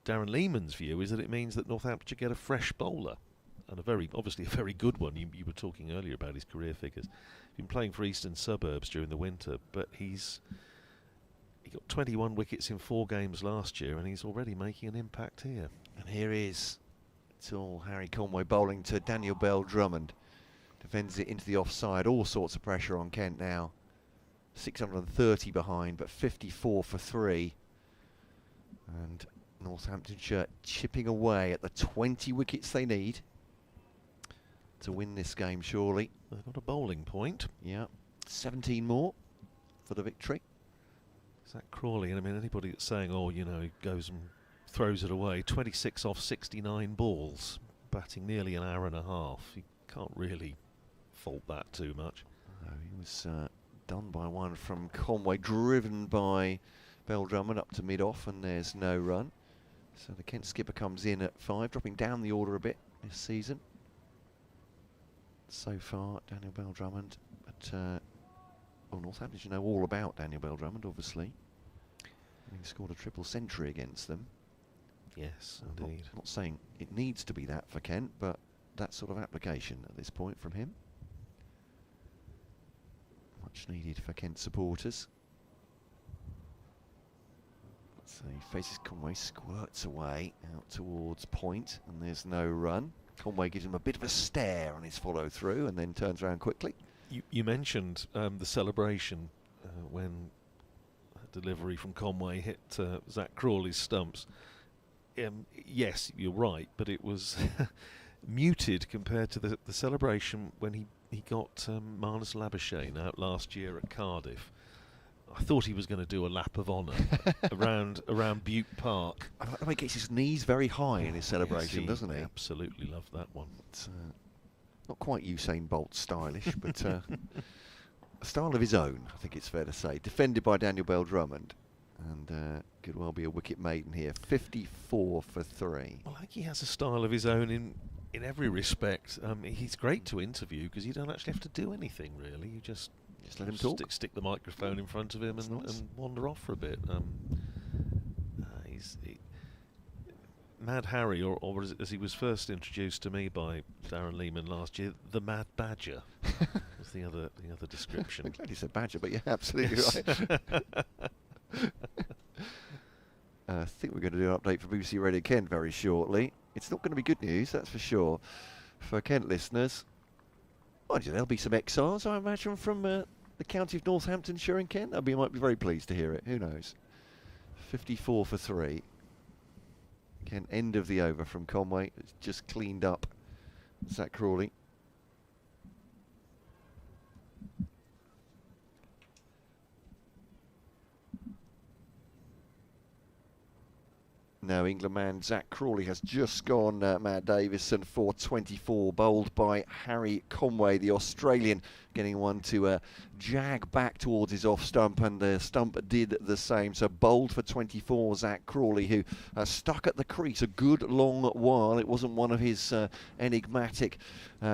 Darren Lehman's view is that it means that Northamptonshire get a fresh bowler, and obviously a very good one. You were talking earlier about his career figures. He's been playing for Eastern Suburbs during the winter, but he got 21 wickets in 4 games last year, and he's already making an impact here. And here is tall Harry Conway bowling to Daniel Bell Drummond. Defends it into the offside. All sorts of pressure on Kent now. 630 behind, but 54 for 3. And Northamptonshire chipping away at the 20 wickets they need to win this game, surely. They've got a bowling point. Yeah, 17 more for the victory. Zach Crawley, and I mean, anybody that's saying, oh, you know, he goes and throws it away, 26 off 69 balls, batting nearly an hour and a half. You can't really fault that too much. No, he was done by one from Conway, driven by Bell Drummond up to mid-off, and there's no run. So the Kent skipper comes in at 5, dropping down the order a bit this season. So far, Daniel Bell Drummond, but well, Northamptonshire know all about Daniel Bell Drummond, obviously. He scored a triple century against them. Yes, I'm indeed. not saying it needs to be that for Kent, but that sort of application at this point from him. Much needed for Kent supporters. So he faces Conway, squirts away out towards point, and there's no run. Conway gives him a bit of a stare on his follow through and then turns around quickly. You mentioned the celebration when a delivery from Conway hit Zach Crawley's stumps. Yes, you're right, but it was muted compared to the celebration when he got Marnus Labuschagne out last year at Cardiff. I thought he was going to do a lap of honour around Butte Park. I like the way he gets his knees very high in his celebration, Yes, doesn't he? Absolutely loved that one. It's not quite Usain Bolt stylish, but a style of his own, I think it's fair to say. Defended by Daniel Bell Drummond, and could well be a wicket maiden here. 54 for 3. Well, I think he has a style of his own in every respect. He's great to interview because you don't actually have to do anything really. You just let him talk. Stick the microphone in front of him and wander off for a bit. Mad Harry, or as he was first introduced to me by Darren Lehman last year, the Mad Badger was the other description. I'm glad you said Badger, but you're absolutely Yes. right. I think we're going to do an update for BBC Radio Kent very shortly. It's not going to be good news, that's for sure, for Kent listeners. Mind you, there'll be some exiles, I imagine, from the county of Northamptonshire and Kent. You might be very pleased to hear it. Who knows? 54 for 3. Kent, end of the over from Conway. It's just cleaned up Zach Crawley. Now England man Zach Crawley has just gone Matt Davison for 24, bowled by Harry Conway, the Australian, getting one to jag back towards his off stump, and the stump did the same. So bowled for 24, Zach Crawley, who stuck at the crease a good long while. It wasn't one of his enigmatic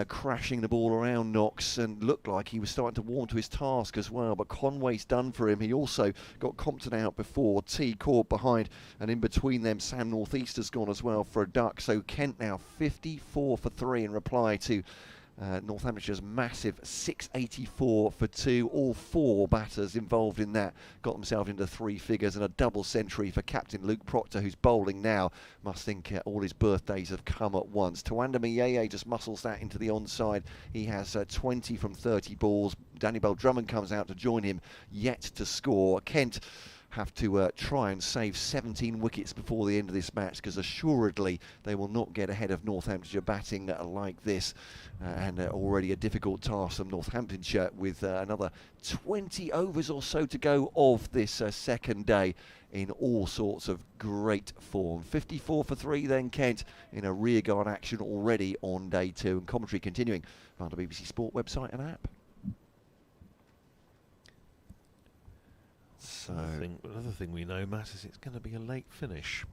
crashing the ball around knocks, and looked like he was starting to warm to his task as well. But Conway's done for him. He also got Compton out before. T caught behind, and in between them Sam Northeaster's gone as well for a duck. So Kent now 54 for 3 in reply to Northamptonshire's massive 684 for 2. All 4 batters involved in that got themselves into 3 figures, and a double century for captain Luke Proctor, who's bowling now. Must think all his birthdays have come at once. Tawanda Miyeye just muscles that into the onside. He has 20 from 30 balls. Daniel Bell Drummond comes out to join him, yet to score. Kent have to try and save 17 wickets before the end of this match, because assuredly they will not get ahead of Northamptonshire batting like this, and already a difficult task from Northamptonshire with another 20 overs or so to go of this second day in all sorts of great form. 54 for 3 then Kent in a rearguard action already on day 2, and commentary continuing via the BBC Sport website and app. So Another thing we know, Matt, is it's going to be a late finish.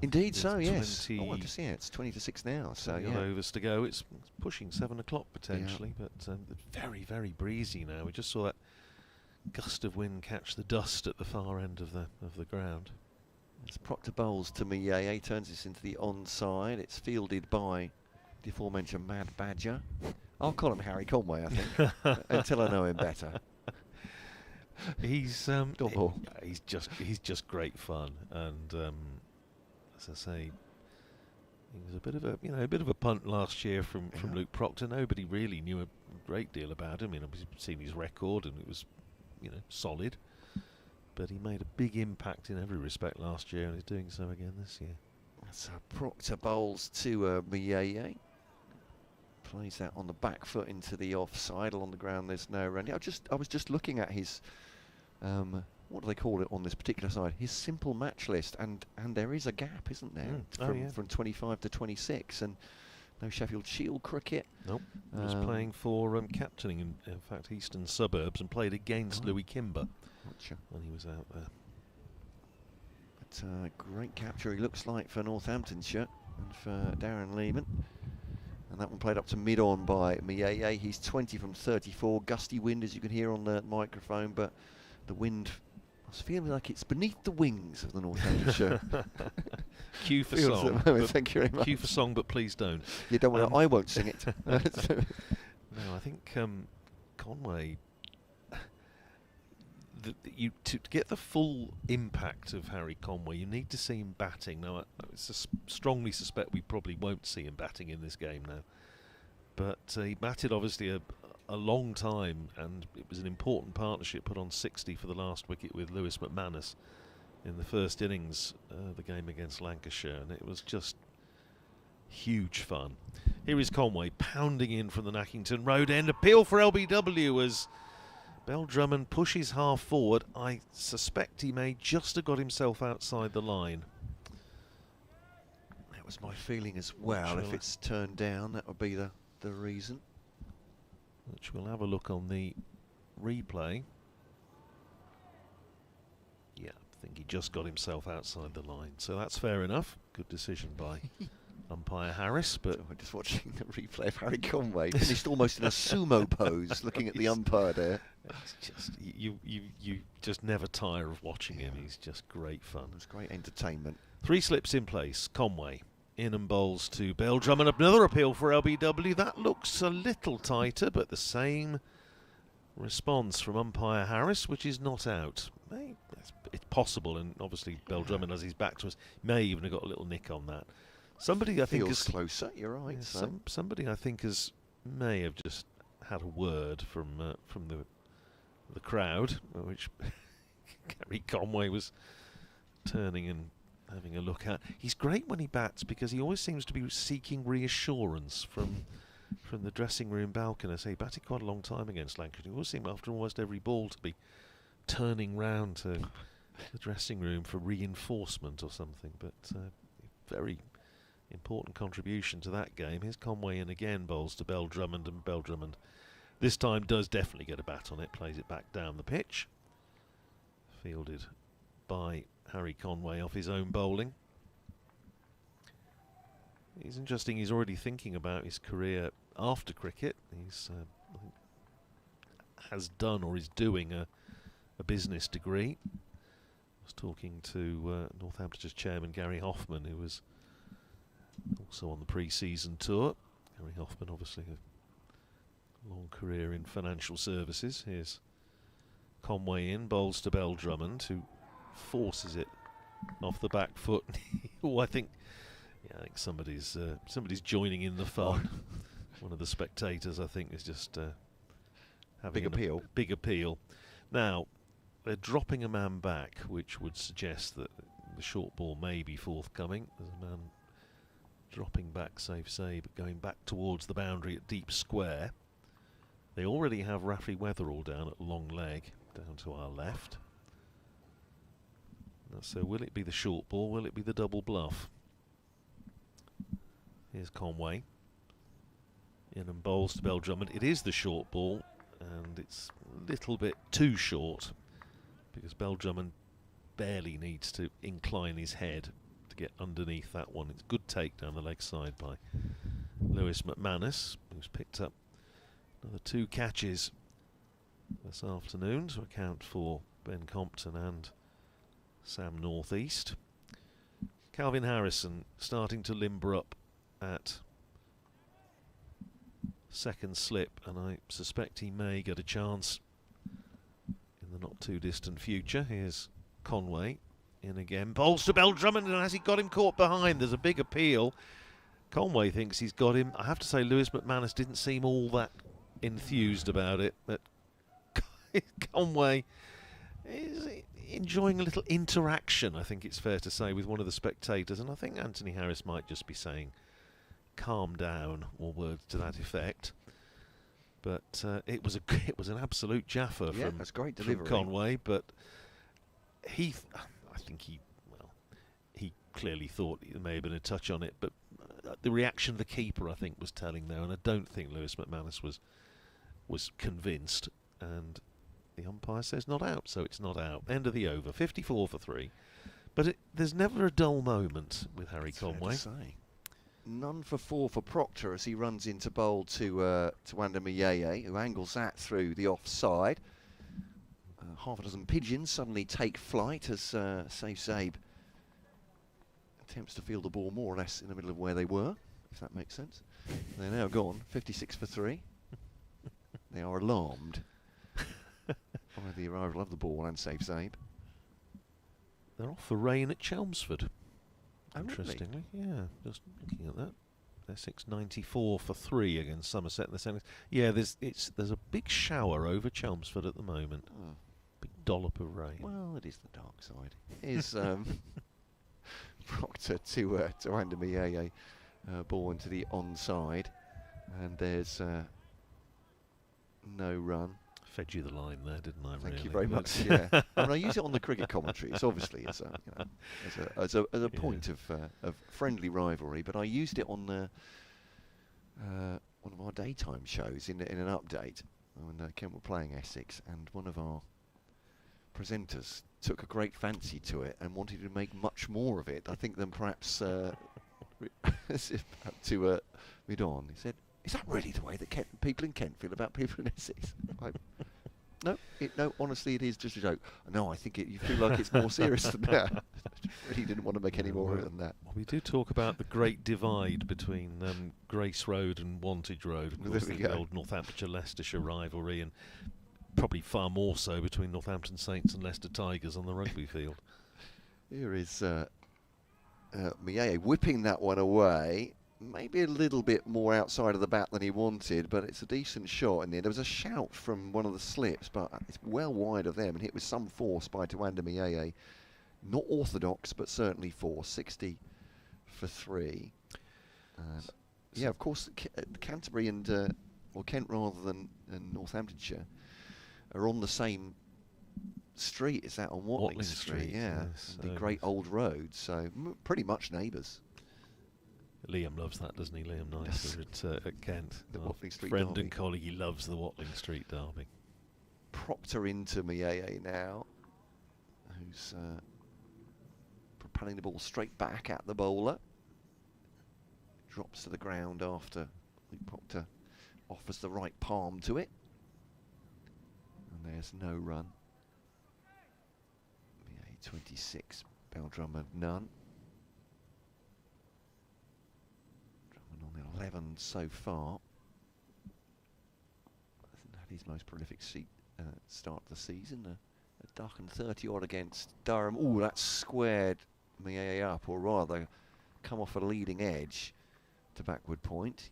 Indeed, It's so yes. 20 Oh, I just see it. It's 20 to 6 now. So Got yeah, overs to go. It's pushing 7 o'clock potentially, but very, very breezy now. We just saw that gust of wind catch the dust at the far end of the ground. it's Proctor bowls to Miyeye, turns this into the onside. It's fielded by the aforementioned Mad Badger. I'll call him Harry Conway, I think, until I know him better. He's Double. he's just great fun, and as I say, He was a bit of a punt last year from Luke Proctor. Nobody really knew a great deal about him. I've seen his record, and it was, solid. But he made a big impact in every respect last year, and he's doing so again this year. So Proctor bowls to Mieye. Plays that on the back foot into the offside. Along the ground, there's no run. I was just looking at his. What do they call it on this particular side? His simple match list, and there is a gap, isn't there? From 25 to 26, and no Sheffield Shield cricket. Nope. He was playing for captaining in fact Eastern Suburbs, and played against Louis Kimber when he was out there. But great capture, he looks like, for Northamptonshire and for Darren Lehman. And that one played up to mid-on by Mieye. He's 20 from 34. Gusty wind, as you can hear on the microphone, but the wind, I was feeling like it's beneath the wings of the Northamptonshire. Cue for song. Thank you very much. Cue for song, but please don't. You don't want to, I won't sing it. No, I think Conway, to get the full impact of Harry Conway, you need to see him batting. Now, I strongly suspect we probably won't see him batting in this game now. But he batted obviously a long time, and it was an important partnership, put on 60 for the last wicket with Lewis McManus in the first innings of the game against Lancashire, and it was just huge fun. Here is Conway pounding in from the Nackington Road end. Appeal for LBW as Bell Drummond pushes half forward. I suspect he may just have got himself outside the line. That was my feeling as well. If it's turned down, that would be the reason. Which we'll have a look on the replay. Yeah, I think he just got himself outside the line, so that's fair enough. Good decision by umpire Harris. But I'm just watching the replay of Harry Conway, finished almost in a sumo pose, looking at the umpire there. It's just you just never tire of watching him. He's just great fun. It's great entertainment. 3 slips in place. Conway in and bowls to Bell Drummond. Another appeal for LBW. That looks a little tighter, but the same response from umpire Harris, which is not out. It's possible, and obviously Bell Drummond, as he's back to us, may even have got a little nick on that. Somebody I think is closer. You're right. Yeah, somebody I think may have just had a word from the crowd, which Gary Conway was turning and having a look at. He's great when he bats because he always seems to be seeking reassurance from the dressing room balcony. I say he batted quite a long time against Lancashire. He always seemed after almost every ball to be turning round to the dressing room for reinforcement or something. But very important contribution to that game. Here's Conway in again, bowls to Bell Drummond, and Bell Drummond this time does definitely get a bat on it, plays it back down the pitch. Fielded by Harry Conway off his own bowling. It's interesting, he's already thinking about his career after cricket. He's has done or is doing a business degree. I was talking to Northamptonshire's chairman Gary Hoffman, who was also on the pre-season tour. Gary Hoffman, obviously a long career in financial services. Here's Conway in, bowls to Bell Drummond, who forces it off the back foot. I think somebody's joining in the fun. One of the spectators, I think, is just having a big appeal. Now, they're dropping a man back, which would suggest that the short ball may be forthcoming. There's a man dropping back, safe say, but going back towards the boundary at deep square. They already have Rafi Weatherall down at long leg, down to our left. So will it be the short ball? Will it be the double bluff? Here's Conway. In and bowls to Bell Drummond. It is the short ball, and it's a little bit too short because Bell Drummond barely needs to incline his head to get underneath that one. It's a good take down the leg side by Lewis McManus, who's picked up another 2 catches this afternoon to account for Ben Compton and Sam Northeast. Calvin Harrison starting to limber up at second slip, and I suspect he may get a chance in the not too distant future. Here's Conway in again, bowls to Bell Drummond, and has he got him caught behind? There's a big appeal. Conway thinks he's got him. I have to say, Lewis McManus didn't seem all that enthused about it, but Conway is enjoying a little interaction, I think it's fair to say, with one of the spectators, and I think Anthony Harris might just be saying, calm down, or words to that effect. But it was an absolute jaffer from, that's great from delivery. Conway, but I think he clearly thought there may have been a touch on it, but the reaction of the keeper, I think, was telling there, and I don't think Lewis McManus was convinced, and the umpire says not out, so it's not out. End of the over, 54 for 3. But there's never a dull moment with Harry Conway. None for 4 for Proctor as he runs into bowl to Wanda Miyeye, who angles that through the offside. Half a dozen pigeons suddenly take flight as Sabe attempts to field the ball more or less in the middle of where they were, if that makes sense. They're now gone, 56 for 3. They are alarmed by the arrival of the ball and Sabe. They're off for rain at Chelmsford. Oh, Interestingly, yeah, just looking at that. They're 694 for 3 against Somerset in the semis. Yeah, there's a big shower over Chelmsford at the moment. Oh. Big dollop of rain. Well, it is the dark side. Is Proctor to Wanda Miyeye, ball into the onside, and there's no run. Fed you the line there, didn't I? Thank really? you very much. Yeah, I mean, I use it on the cricket commentary. It's obviously as a point of friendly rivalry, but I used it on one of our daytime shows in an update when Kent were playing Essex, and one of our presenters took a great fancy to it and wanted to make much more of it, I think, than perhaps to mid on. He said, "Is that really the way that people in Kent feel about people in Essex?" No, honestly, it is just a joke. No, I think you feel like it's more serious than that. I really didn't want to make any more of it than that. Well, we do talk about the great divide between Grace Road and Wantage Road. Of course, the old Northamptonshire-Leicestershire rivalry, and probably far more so between Northampton Saints and Leicester Tigers on the rugby field. Here is Miyeye whipping that one away. Maybe a little bit more outside of the bat than he wanted, but it's a decent shot in the end. There was a shout from one of the slips, but it's well wide of them and hit with some force by Tawanda Miyeye. Not orthodox, but certainly force. 60 for 3. Yeah, of course, Canterbury and or Kent rather than Northamptonshire are on the same street as that on Watling Street. Yeah, yes, the great old road. So pretty much neighbours. Liam loves that, doesn't he? Liam Nice at Kent. The Watling Street friend derby. and colleague, he loves the Watling Street derby. Proctor into Miyeye now, who's propelling the ball straight back at the bowler. Drops to the ground after Proctor offers the right palm to it. And there's no run. Miyeye 26, Beldrummer none. On 11 so far. Hasn't had his most prolific start of the season. A duck and 30 odd against Durham. Ooh, that's squared Miyeye up, or rather come off a leading edge to backward point.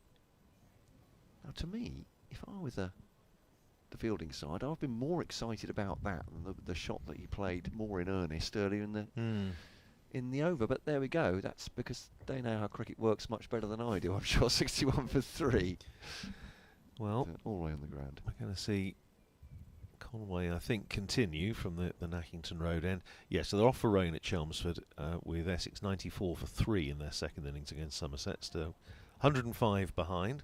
Now, to me, if I was the fielding side, I've been more excited about that than the shot that he played more in earnest earlier in the over. But there we go. That's because they know how cricket works much better than I do. I'm sure. 61 for 3. Well, all the way on the ground. We're going to see Conway, I think, continue from the Nackington Road end. Yeah, so they're off for rain at Chelmsford with Essex 94 for 3 in their second innings against Somerset. Still 105 behind.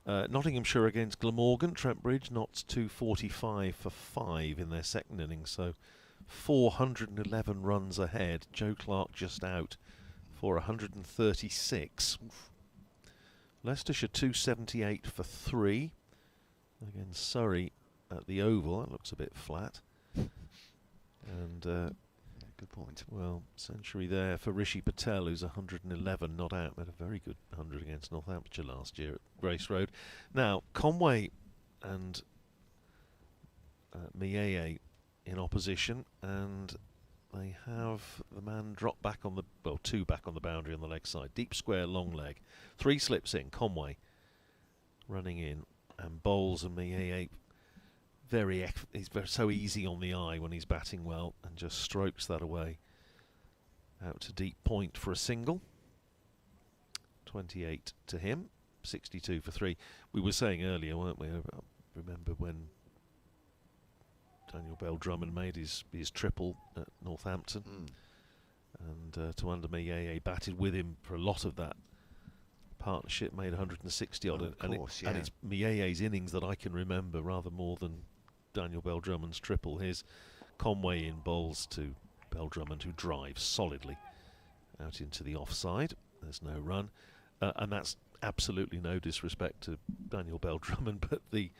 Nottinghamshire against Glamorgan. Trent Bridge Notts 245 for 5 in their second innings. So 411 runs ahead. Joe Clark just out for 136. Oof. Leicestershire 278 for 3. Again, Surrey at the Oval. That looks a bit flat. And good point. Well, century there for Rishi Patel, who's 111 not out. Made a very good 100 against Northamptonshire last year at Grace Road. Now, Conway and Miyeye in opposition, and they have the man drop back on the, well, 2 back on the boundary on the leg side. Deep square, long leg. 3 slips in. Conway running in, and bowls, and Mieye he's so easy on the eye when he's batting well, and just strokes that away out to deep point for a single. 28 to him, 62 for 3. We were saying earlier, weren't we? Remember when Daniel Bell-Drummond made his triple at Northampton, and Tuanda Mieye batted with him for a lot of that partnership, made 160 odd, and it's Mieye's innings that I can remember rather more than Daniel Bell-Drummond's triple. Here's Conway in bowls to Bell-Drummond, who drives solidly out into the offside. There's no run, and that's absolutely no disrespect to Daniel Bell-Drummond, but the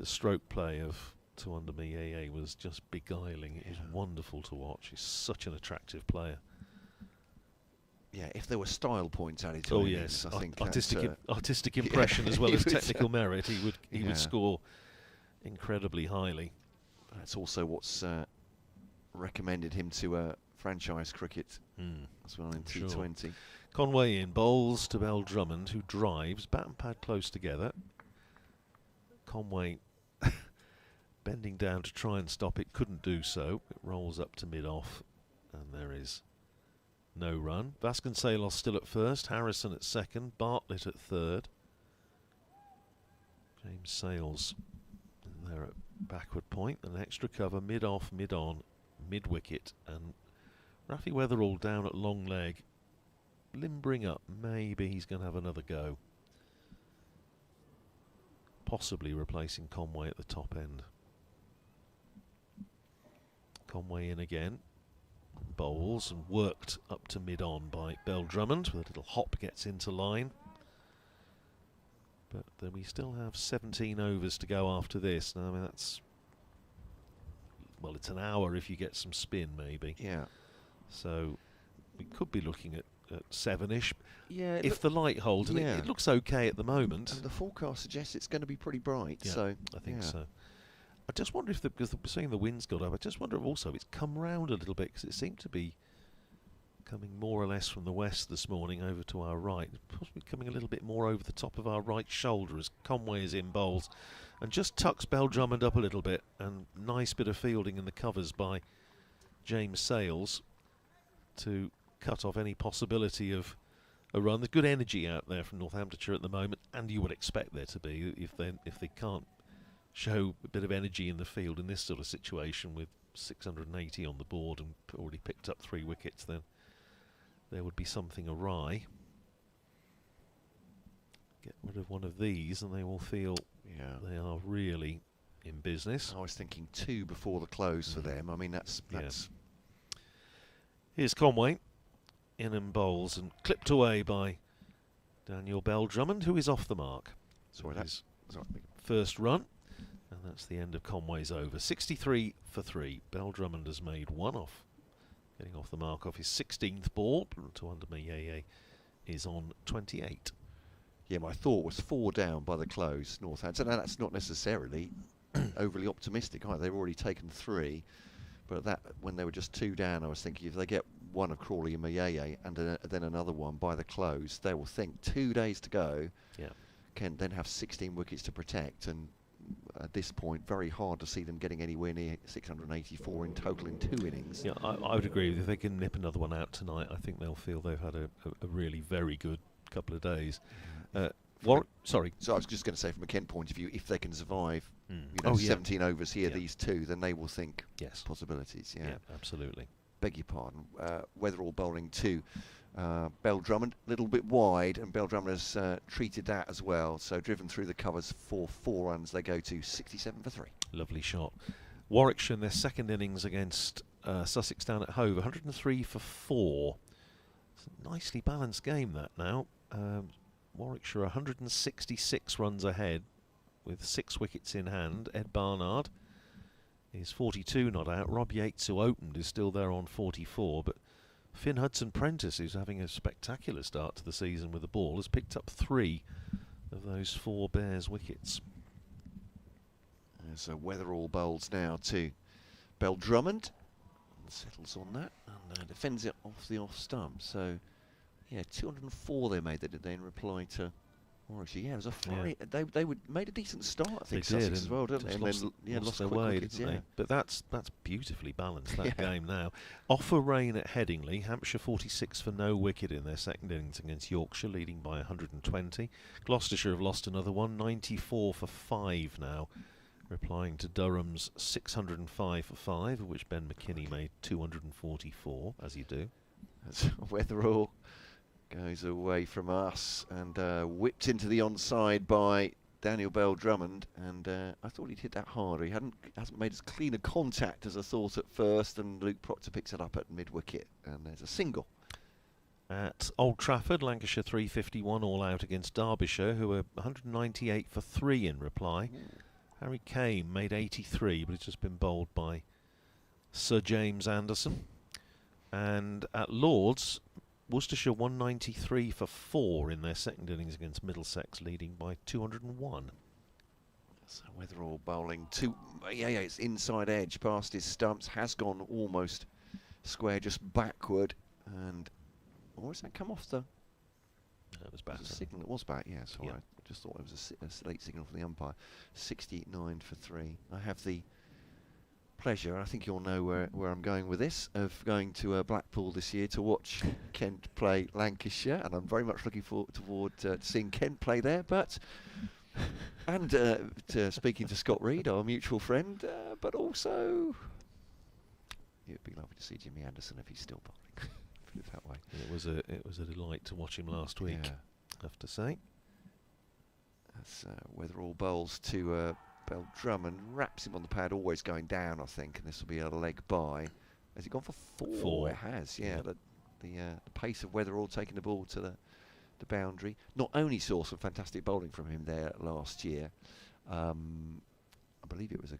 stroke play of Tuanda Mieye was just beguiling. It was wonderful to watch. He's such an attractive player. Yeah, if there were style points added to Oh him, yes, I think artistic impression as well as technical merit, he Yeah. would score incredibly highly. That's also what's recommended him to franchise cricket as well in T20. Conway in bowls to Bell-Drummond, who drives, bat and pad close together. Conway bending down to try and stop it, couldn't do so. It rolls up to mid-off, and there is no run. Vasconcelos still at first, Harrison at second, Bartlett at third. James Sales there at backward point, an extra cover, mid-off, mid-on, mid-wicket, and Rafi Weatherall down at long leg, limbering up. Maybe he's going to have another go, possibly replacing Conway at the top end. Conway in again, bowls, and worked up to mid-on by Bell-Drummond with a little hop, gets into line. But then we still have 17 overs to go after this. Now, I mean, that's, well, it's an hour if you get some spin, maybe. Yeah. So we could be looking at 7-ish. Yeah. If the light holds, and it looks okay at the moment. And the forecast suggests it's going to be pretty bright. Yeah, so I think so. I just wonder if, because we're saying the wind's got up, I just wonder if also it's come round a little bit, because it seemed to be coming more or less from the west this morning over to our right, possibly coming a little bit more over the top of our right shoulder as Conway is in bowls and just tucks Bell-Drummond up a little bit, and nice bit of fielding in the covers by James Sales to cut off any possibility of a run. There's good energy out there from Northamptonshire at the moment, and you would expect there to be if they can't show a bit of energy in the field in this sort of situation with 680 on the board and already picked up 3 wickets, then there would be something awry. Get rid of one of these and they will feel they are really in business. I was thinking 2 before the close for them. I mean, that's. Here's Conway in and bowls and clipped away by Daniel Bell-Drummond, who is off the mark. Sorry, that's first run. And that's the end of Conway's over. 63 for 3. Bell-Drummond has made 1 off, getting off the mark off his 16th ball. Tuanda Mieye is on 28. Yeah, my thought was 4 down by the close, Northampton. And that's not necessarily overly optimistic either. They've already taken 3. But that when they were just 2 down, I was thinking if they get one of Crawley and Mieye and then another one by the close, they will think 2 days to go. Yeah. Can then have 16 wickets to protect, and at this point, very hard to see them getting anywhere near 684 in total in 2 innings. Yeah, I would agree. If they can nip another one out tonight, I think they'll feel they've had a really very good couple of days. Sorry. So I was just going to say, from a Kent point of view, if they can survive, 17 overs here, these 2, then they will think possibilities. Yeah, absolutely. Beg your pardon. Weatherall bowling to Bell-Drummond, a little bit wide, and Bell-Drummond has treated that as well. So driven through the covers for 4 runs, they go to 67 for 3. Lovely shot. Warwickshire in their second innings against Sussex down at Hove, 103 for 4. It's a nicely balanced game that now. Warwickshire 166 runs ahead with 6 wickets in hand. Ed Barnard is 42 not out. Rob Yates, who opened, is still there on 44, but Finn Hudson-Prentice, who's having a spectacular start to the season with the ball, has picked up 3 of those 4 Bears wickets. So Weatherall bowls now to Bell-Drummond. settles on that and defends it off the off stump. So, yeah, 204 they made, did they, in reply to Morrissey. Yeah, it was a flurry. Yeah. They made a decent start, I think, they did, Sussex as well, didn't they? And then lost their quick way, wickets, didn't yeah. they? But that's beautifully balanced, that game now. Off a rain at Headingley, Hampshire 46 for no wicket in their second innings against Yorkshire, leading by 120. Gloucestershire have lost another one, 94 for 5 now, replying to Durham's 605 for 5, of which Ben McKinney made 244, as you do. As Weatherall goes away from us and whipped into the onside by Daniel Bell-Drummond, and I thought he'd hit that harder. He hasn't made as clean a contact as I thought at first, and Luke Proctor picks it up at mid-wicket, and there's a single. At Old Trafford, Lancashire 351 all out against Derbyshire, who were 198 for 3 in reply. Harry Kane made 83, but he's just been bowled by Sir James Anderson. And at Lord's, Worcestershire 193 for 4 in their second innings against Middlesex, leading by 201. So Weatherall bowling it's inside edge past his stumps, has gone almost square, just backward, and or has that come off the? That was back. Signal. It was back. Yes. Yeah. I just thought it was a late signal from the umpire. 69 for 3. I have the pleasure, I think you'll know where I'm going with this, of going to Blackpool this year to watch Kent play Lancashire, and I'm very much looking forward to seeing Kent play there. But and to speaking to Scott Reed, our mutual friend, but also it'd be lovely to see Jimmy Anderson if he's still bowling. Put it that way. It was a delight to watch him last week, I have to say. That's Weatherall bowls to Bell-Drummond, wraps him on the pad, always going down, I think, and this will be a leg by. Has he gone for 4? 4. It has, yeah. The pace of Weatherall taking the ball to the boundary. Not only saw some fantastic bowling from him there last year. I believe it was a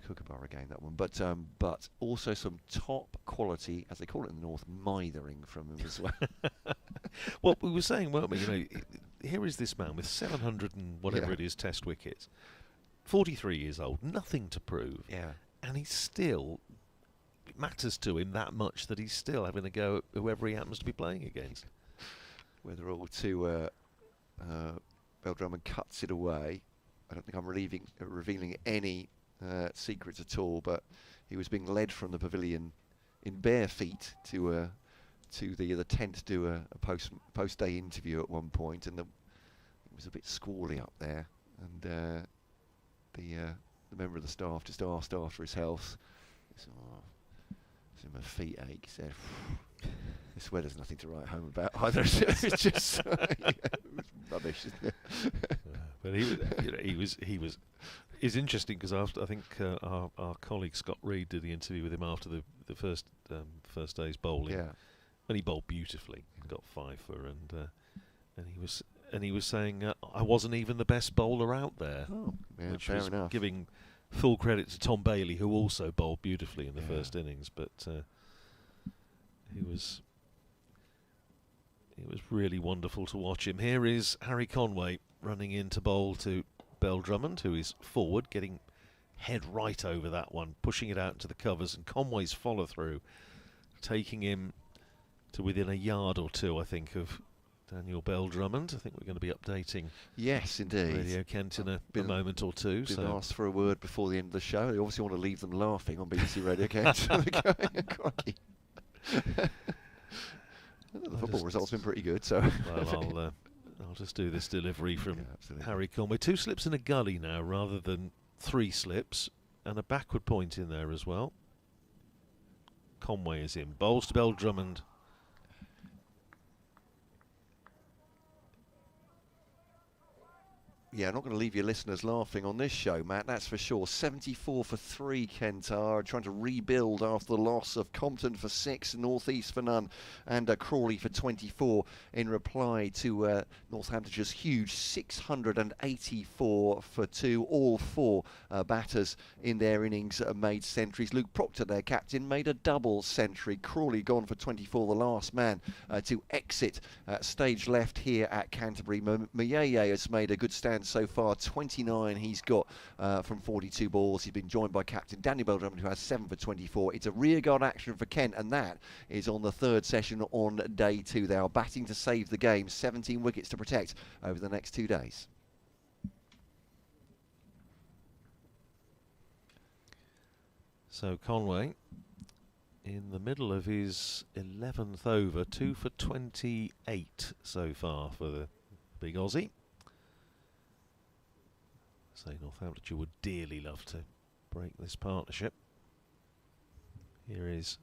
Kookaburra game, that one, but also some top quality, as they call it in the north, mithering from him as well. Well, we were saying, weren't we? You know, here is this man with 700 and whatever it is test wickets, 43 years old, nothing to prove, and he's still, it matters to him that much that he's still having a go at whoever he happens to be playing against. Weatherall to Bell-Drummond cuts it away. I don't think I'm revealing any secrets at all, but he was being led from the pavilion in bare feet to the tent to do a post-day interview at one point, and it was a bit squally up there, and the member of the staff just asked after his health. He said, my feet ache. He said, this weather's nothing to write home about either. It's just it was rubbish, isn't it? But he was. It's interesting because I think our colleague Scott Reed did the interview with him after the first day's bowling, and he bowled beautifully. Got 5 for, and he was saying I wasn't even the best bowler out there, which fair was enough. giving full credit to Tom Bailey, who also bowled beautifully in the first innings, but it was really wonderful to watch him. Here is Harry Conway running in to bowl to Bell-Drummond, who is forward, getting head right over that one, pushing it out into the covers, and Conway's follow-through, taking him to within a yard or two, I think, of Daniel Bell-Drummond. I think we're going to be updating Yes, indeed. Radio Kent in a moment or two. Been asked for a word before the end of the show. They obviously want to leave them laughing on BBC Radio Kent. Crikey. The football results have been pretty good, so. Well, I'll just do this delivery from Harry Conway. 2 slips in a gully now rather than 3 slips, and a backward point in there as well. Conway is in. Bowls to Bell-Drummond. Yeah, I'm not going to leave your listeners laughing on this show, Matt, that's for sure. 74 for 3, Kent are trying to rebuild after the loss of Compton for 6, North East for none, and Crawley for 24 in reply to Northamptonshire's huge 684 for 2. All 4 batters in their innings made centuries. Luke Proctor, their captain, made a double century. Crawley gone for 24, the last man to exit stage left here at Canterbury. Mayeye has made a good stand and so far 29 he's got from 42 balls. He's been joined by captain Daniel Bell-Drummond, who has 7 for 24. It's a rearguard action for Kent, and that is on the third session on day 2. They are batting to save the game, 17 wickets to protect over the next 2 days. So Conway in the middle of his 11th over, 2 for 28 so far for the big Aussie. Say Northamptonshire would dearly love to break this partnership. Here is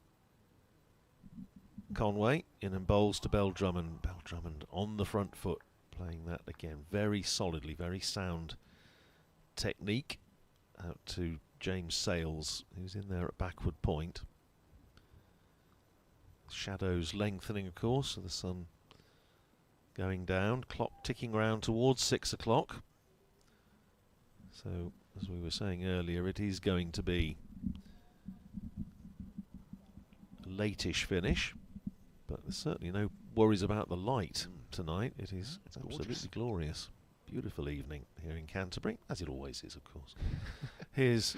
Conway in and bowls to Bell-Drummond. Bell-Drummond on the front foot, playing that again very solidly, very sound technique. Out to James Sales, who's in there at backward point. Shadows lengthening, of course, of the sun going down. Clock ticking round towards 6 o'clock. So, as we were saying earlier, it is going to be a late-ish finish, but there's certainly no worries about the light tonight. It is absolutely glorious. Beautiful evening here in Canterbury, as it always is, of course. Here's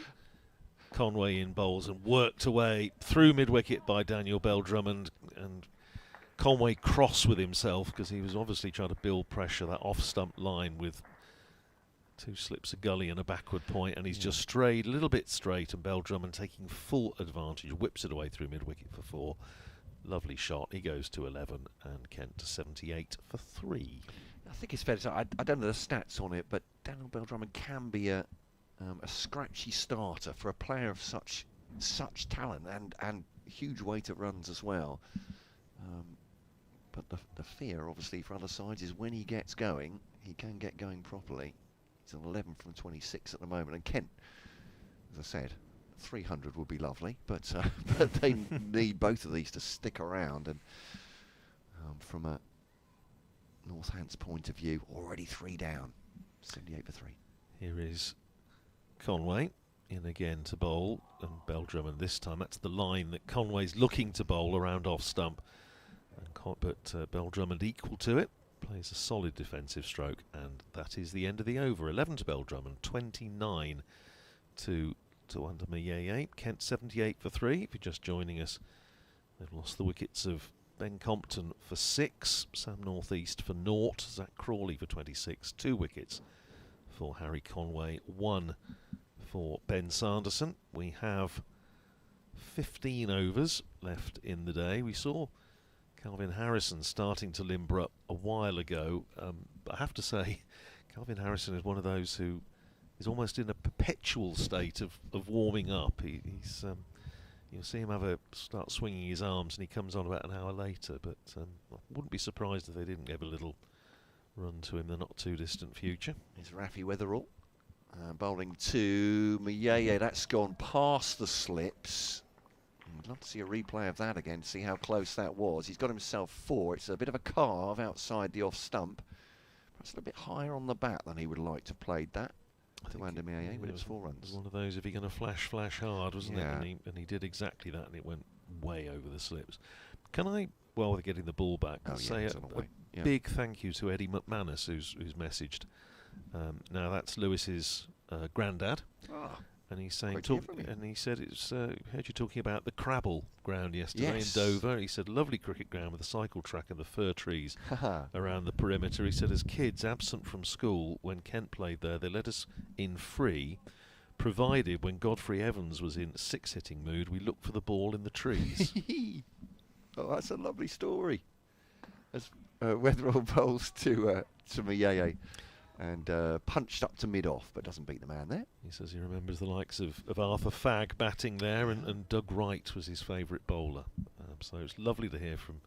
Conway in bowls and worked away through mid-wicket by Daniel Bell-Drummond, and Conway cross with himself because he was obviously trying to build pressure, that off-stump line with 2 slips of gully and a backward point, and he's just strayed a little bit straight, and Bell-Drummond taking full advantage, whips it away through mid-wicket for 4. Lovely shot. He goes to 11 and Kent to 78 for 3. I think it's fair to say, I don't know the stats on it, but Daniel Bell-Drummond can be a scratchy starter for a player of such talent and huge weight of runs as well. But the fear, obviously, for other sides is when he gets going, he can get going properly. He's on 11 from 26 at the moment, and Kent, as I said, 300 would be lovely, but they need both of these to stick around. And from a Northants point of view, already 3 down, 78 for 3. Here is Conway in again to bowl, and Bell-Drummond this time. That's the line that Conway's looking to bowl around off stump, but Bell-Drummond equal to it, plays a solid defensive stroke, and that is the end of the over. 11 to Bell-Drummond, 29 to under Mayeye. Kent 78 for 3. If you're just joining us, they've lost the wickets of Ben Compton for 6, Sam Northeast for 0, Zach Crawley for 26, 2 wickets for Harry Conway, 1 for Ben Sanderson. We have 15 overs left in the day. We saw Calvin Harrison starting to limber up a while ago. I have to say, Calvin Harrison is one of those who is almost in a perpetual state of warming up. He's you'll see him start swinging his arms, and he comes on about an hour later. But I wouldn't be surprised if they didn't give a little run to him in the not too distant future. Here's Rafi Weatherall bowling to Mayeye. That's gone past the slips. I'd love to see a replay of that again to see how close that was. He's got himself 4. It's a bit of a carve outside the off stump. Perhaps a little bit higher on the bat than he would like to have played that to Andy Mayeye, but it was 4 runs. It was one of those, if you're going to flash hard, wasn't Yeah. it? And he did exactly that, and it went way over the slips. Can I, while we're getting the ball back, say a big thank you to Eddie McManus, who's messaged. Now that's Lewis's granddad, and he's saying, and he said it's heard you talking about the Crabble ground yesterday in Dover. He said lovely cricket ground with a cycle track and the fir trees around the perimeter. He said as kids absent from school when Kent played there, they let us in free, provided when Godfrey Evans was in 6-hitting mood, we looked for the ball in the trees. Oh, that's a lovely story. As Weatherall bowls to Mayeye and punched up to mid-off, but doesn't beat the man there. He says he remembers the likes of Arthur Fagg batting there, and Doug Wright was his favourite bowler. So it's lovely to hear from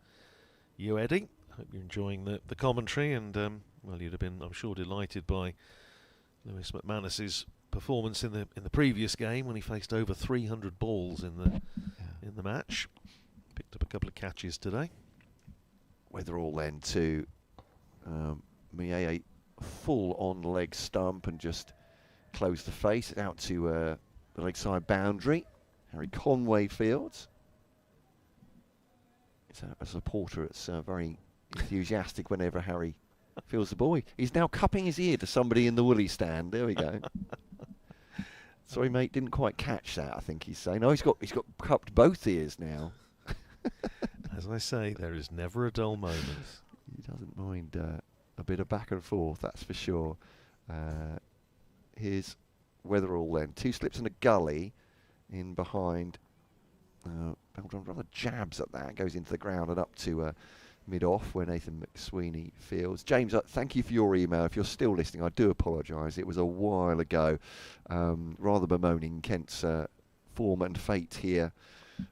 you, Eddie. Hope you're enjoying the commentary, and well, you'd have been, I'm sure, delighted by Lewis McManus's performance in the previous game when he faced over 300 balls in the match. Picked up a couple of catches today. Weatherall then to Mayeye, full on leg stump, and just close the face out to the leg side boundary. Harry Conway fields. It's a supporter that's very enthusiastic whenever Harry Feels the ball. He's now cupping his ear to somebody in the woolly stand. There we go. Sorry, mate, didn't quite catch that. I think he's saying. Oh, he's got cupped both ears now. As I say, there is never a dull moment. He doesn't mind a bit of back and forth, that's for sure. Here's Weatherall then. 2 slips and a gully in behind. Beldrum rather jabs at that, goes into the ground and up to mid-off where Nathan McSweeney fields. James, thank you for your email. If you're still listening, I do apologise. It was a while ago. Rather bemoaning Kent's form and fate here.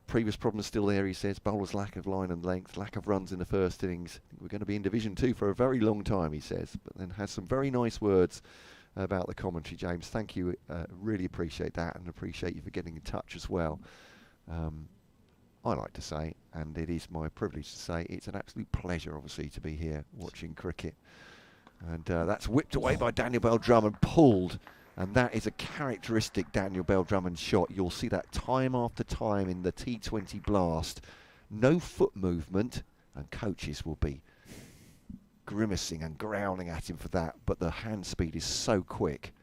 Previous problems still there, he says. Bowlers' lack of line and length, lack of runs in the first innings. I think we're going to be in Division 2 for a very long time, he says. But then has some very nice words about the commentary, James. Thank you. Really appreciate that, and appreciate you for getting in touch as well. I like to say, and it is my privilege to say, it's an absolute pleasure, obviously, to be here watching cricket. And that's whipped away by Daniel Bell-Drummond, pulled. And that is a characteristic Daniel Bell-Drummond shot. You'll see that time after time in the T20 blast. No foot movement, and coaches will be grimacing and growling at him for that. But the hand speed is so quick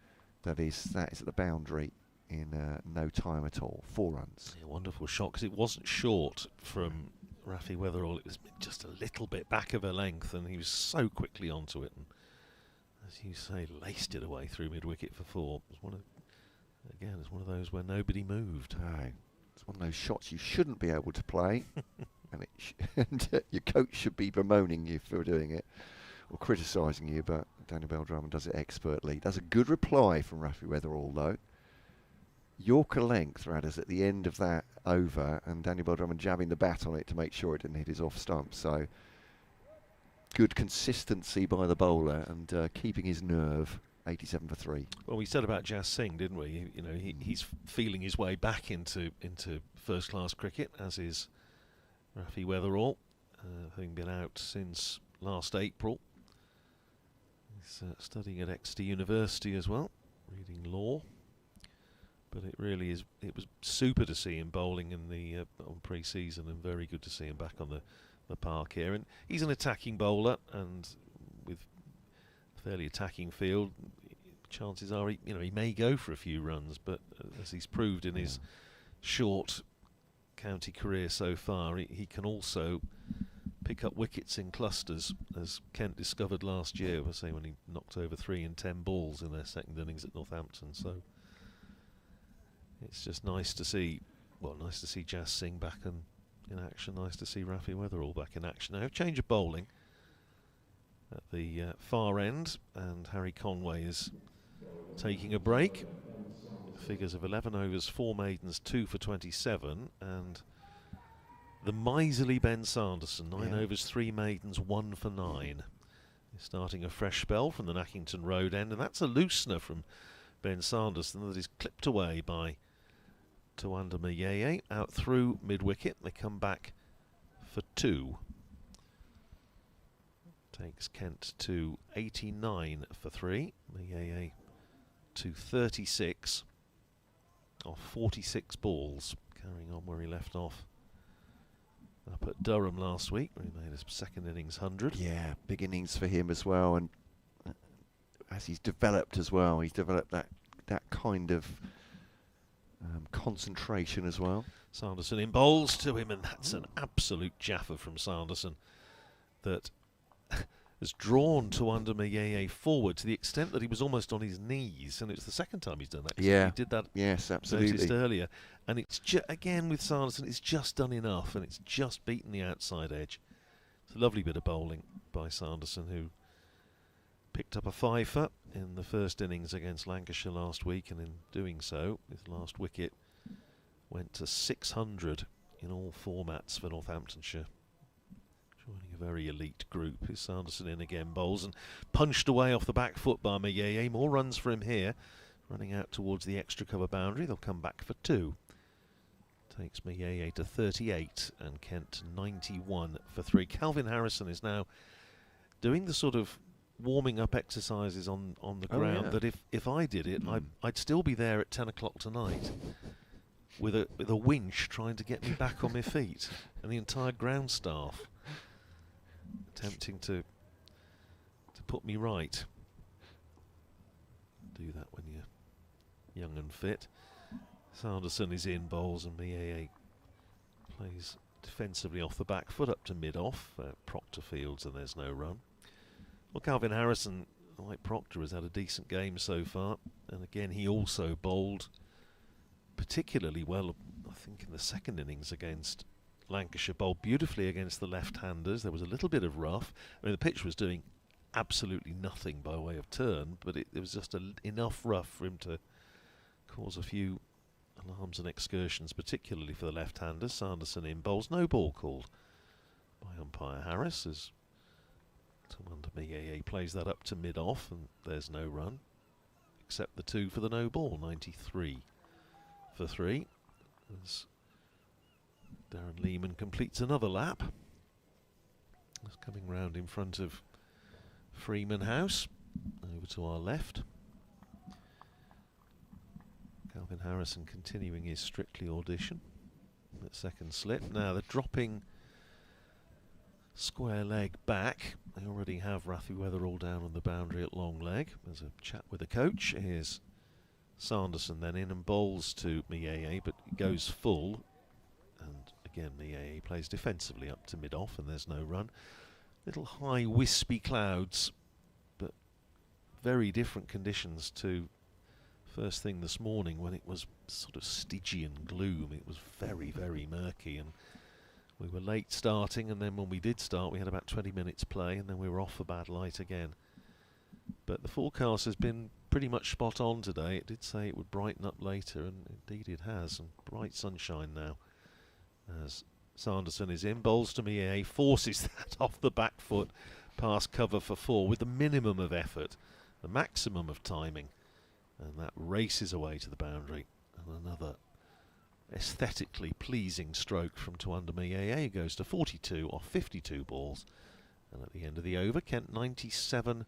that is at the boundary in no time at all. 4 runs. Yeah, wonderful shot, because it wasn't short from Rafi Weatherall. It was just a little bit back of a length, and he was so quickly onto it. And as you say, laced it away through mid-wicket for 4. It was it's one of those where nobody moved. Aye. It's one of those shots you shouldn't be able to play, and your coach should be bemoaning you for doing it, or criticising you, but Daniel Bell-Drummond does it expertly. Does a good reply from Rafi Weatherall, though. Yorker length, Radders, at the end of that over, and Daniel Bell-Drummond jabbing the bat on it to make sure it didn't hit his off stump. So good consistency by the bowler, and keeping his nerve. 87 for 3. Well, we said about Jas Singh, didn't we? You know, he's feeling his way back into first-class cricket, as is Rafi Weatherall, having been out since last April. He's studying at Exeter University as well, reading law. But it really is. It was super to see him bowling in the on pre-season, and very good to see him back on the park here. And he's an attacking bowler, and with a fairly attacking field, chances are he may go for a few runs. But as he's proved in his short county career so far, he can also pick up wickets in clusters, as Kent discovered last year. I say when he knocked over 3 in 10 balls in their second innings at Northampton. So it's just nice to see. Well, nice to see Jas Singh back in action. Nice to see Rafi Weatherall back in action. Now, change of bowling at the far end, and Harry Conway is taking a break. Figures of 11 overs, 4 maidens, 2 for 27, and the miserly Ben Sanderson, 9 overs, 3 maidens, 1 for 9. He's starting a fresh spell from the Nackington Road end, and that's a loosener from Ben Sanderson that is clipped away by Tawanda Mayeye out through mid-wicket. They come back for 2. Takes Kent to 89 for 3. Mayeye to 36 off 46 balls, carrying on where he left off up at Durham last week, where he made his second innings 100. Yeah, big innings for him as well, and as he's developed as well, he's developed that kind of concentration as well. Sanderson in bowls to him, and that's an absolute jaffer from Sanderson that has drawn Tawanda Mayeye forward to the extent that he was almost on his knees, and it's the second time he's done that. Yeah, he did that. Yes, absolutely. Noticed earlier, and it's again with Sanderson, it's just done enough, and it's just beaten the outside edge. It's a lovely bit of bowling by Sanderson, who picked up a fifer in the first innings against Lancashire last week, and in doing so, his last wicket went to 600 in all formats for Northamptonshire. Joining a very elite group. Is Sanderson in again, bowls and punched away off the back foot by Mayeye. More runs for him here, running out towards the extra cover boundary. They'll come back for 2. Takes Mayeye to 38 and Kent to 91 for 3. Calvin Harrison is now doing the sort of warming up exercises on the ground that if I did it, I'd still be there at 10 o'clock tonight with a winch trying to get me back on my feet, and the entire ground staff attempting to put me right. Do that when you're young and fit. Sanderson is in, bowls, and Maa plays defensively off the back foot up to mid-off. Proctor fields, and there's no run. Well, Calvin Harrison, like Proctor, has had a decent game so far, and again he also bowled particularly well, I think, in the second innings against Lancashire. Bowled beautifully against the left-handers. There was a little bit of rough. I mean, the pitch was doing absolutely nothing by way of turn, but it was just enough rough for him to cause a few alarms and excursions, particularly for the left-handers. Sanderson in, bowls, no ball called by umpire Harris as Tamunder Maa plays that up to mid-off, and there's no run, except the 2 for the no ball. 93 for 3 as Darren Lehman completes another lap. He's coming round in front of Freeman House, over to our left. Calvin Harrison continuing his Strictly audition at second slip. Now they're dropping square leg back. They already have Rafi Weatherall down on the boundary at long leg. There's a chat with the coach. Here's Sanderson then in and bowls to Maa, but goes full. And again, Maa plays defensively up to mid-off, and there's no run. Little high wispy clouds, but very different conditions to first thing this morning when it was sort of Stygian gloom. It was very, very murky, and we were late starting, and then when we did start we had about 20 minutes play, and then we were off for bad light again. But the forecast has been pretty much spot on today. It did say it would brighten up later, and indeed it has, and bright sunshine now as Sanderson is in, bowls to Maa, forces that off the back foot past cover for 4 with the minimum of effort, the maximum of timing, and that races away to the boundary. And another aesthetically pleasing stroke from Tamunder Maa goes to 42 off 52 balls. And at the end of the over, Kent 97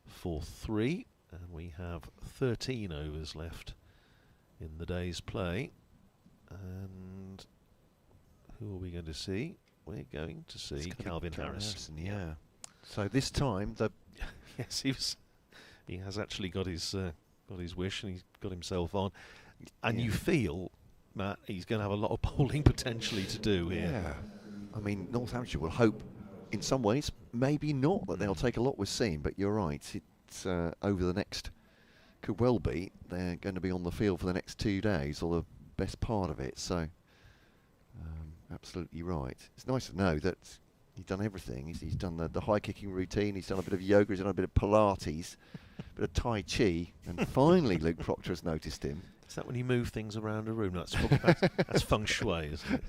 for 3, and we have 13 overs left in the day's play. And who are we going to see? We're going to see Calvin Harrison. Yeah. So this time, yes, he has actually got his wish, and he's got himself on. And you feel, Matt, he's going to have a lot of bowling potentially to do here. Yeah. I mean, Northamptonshire will hope, in some ways, maybe not, that they'll take a lot with seam, but you're right. It's over the next, could well be, they're going to be on the field for the next 2 days, or the best part of it. So, absolutely right. It's nice to know that he's done everything. He's done the high kicking routine, he's done a bit of yoga, he's done a bit of Pilates, a bit of Tai Chi, and finally Luke Proctor has noticed him. Is that when you move things around a room? That's feng shui, isn't it?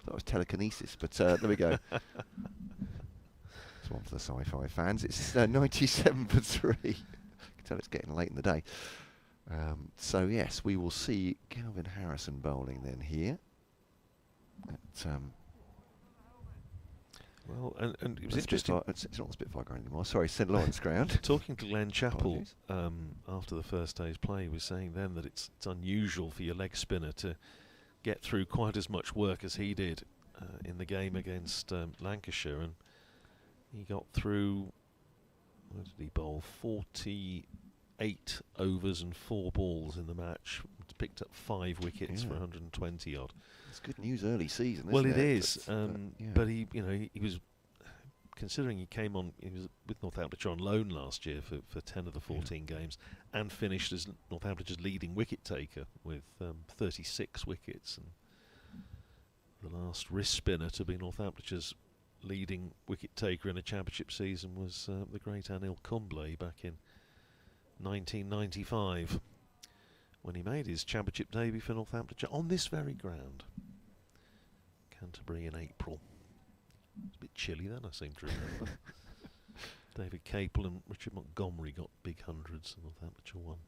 That was telekinesis, but there we go. It's one for the sci-fi fans. It's 97 for 3. You can tell it's getting late in the day. So yes, we will see Calvin Harrison bowling then here. Well, and it was interesting. It's not the Spitfire ground anymore. Sorry, St Lawrence ground. Talking to Glenn Chappell after the first day's play, he was saying then that it's unusual for your leg spinner to get through quite as much work as he did in the game against Lancashire, and he got through. What did he bowl? 48 overs and 4 balls in the match. Picked up 5 wickets for 120 odd. It's good news early season, isn't well, it it? is, but he was, considering he was with Northamptonshire on loan last year for 10 of the 14 games, and finished as Northamptonshire's leading wicket taker with 36 wickets, and the last wrist spinner to be Northamptonshire's leading wicket taker in a championship season was the great Anil Kumble back in 1995. When he made his championship debut for Northamptonshire on this very ground. Canterbury in April. It's a bit chilly then, I seem to remember. David Capel and Richard Montgomery got big hundreds, and Northamptonshire won.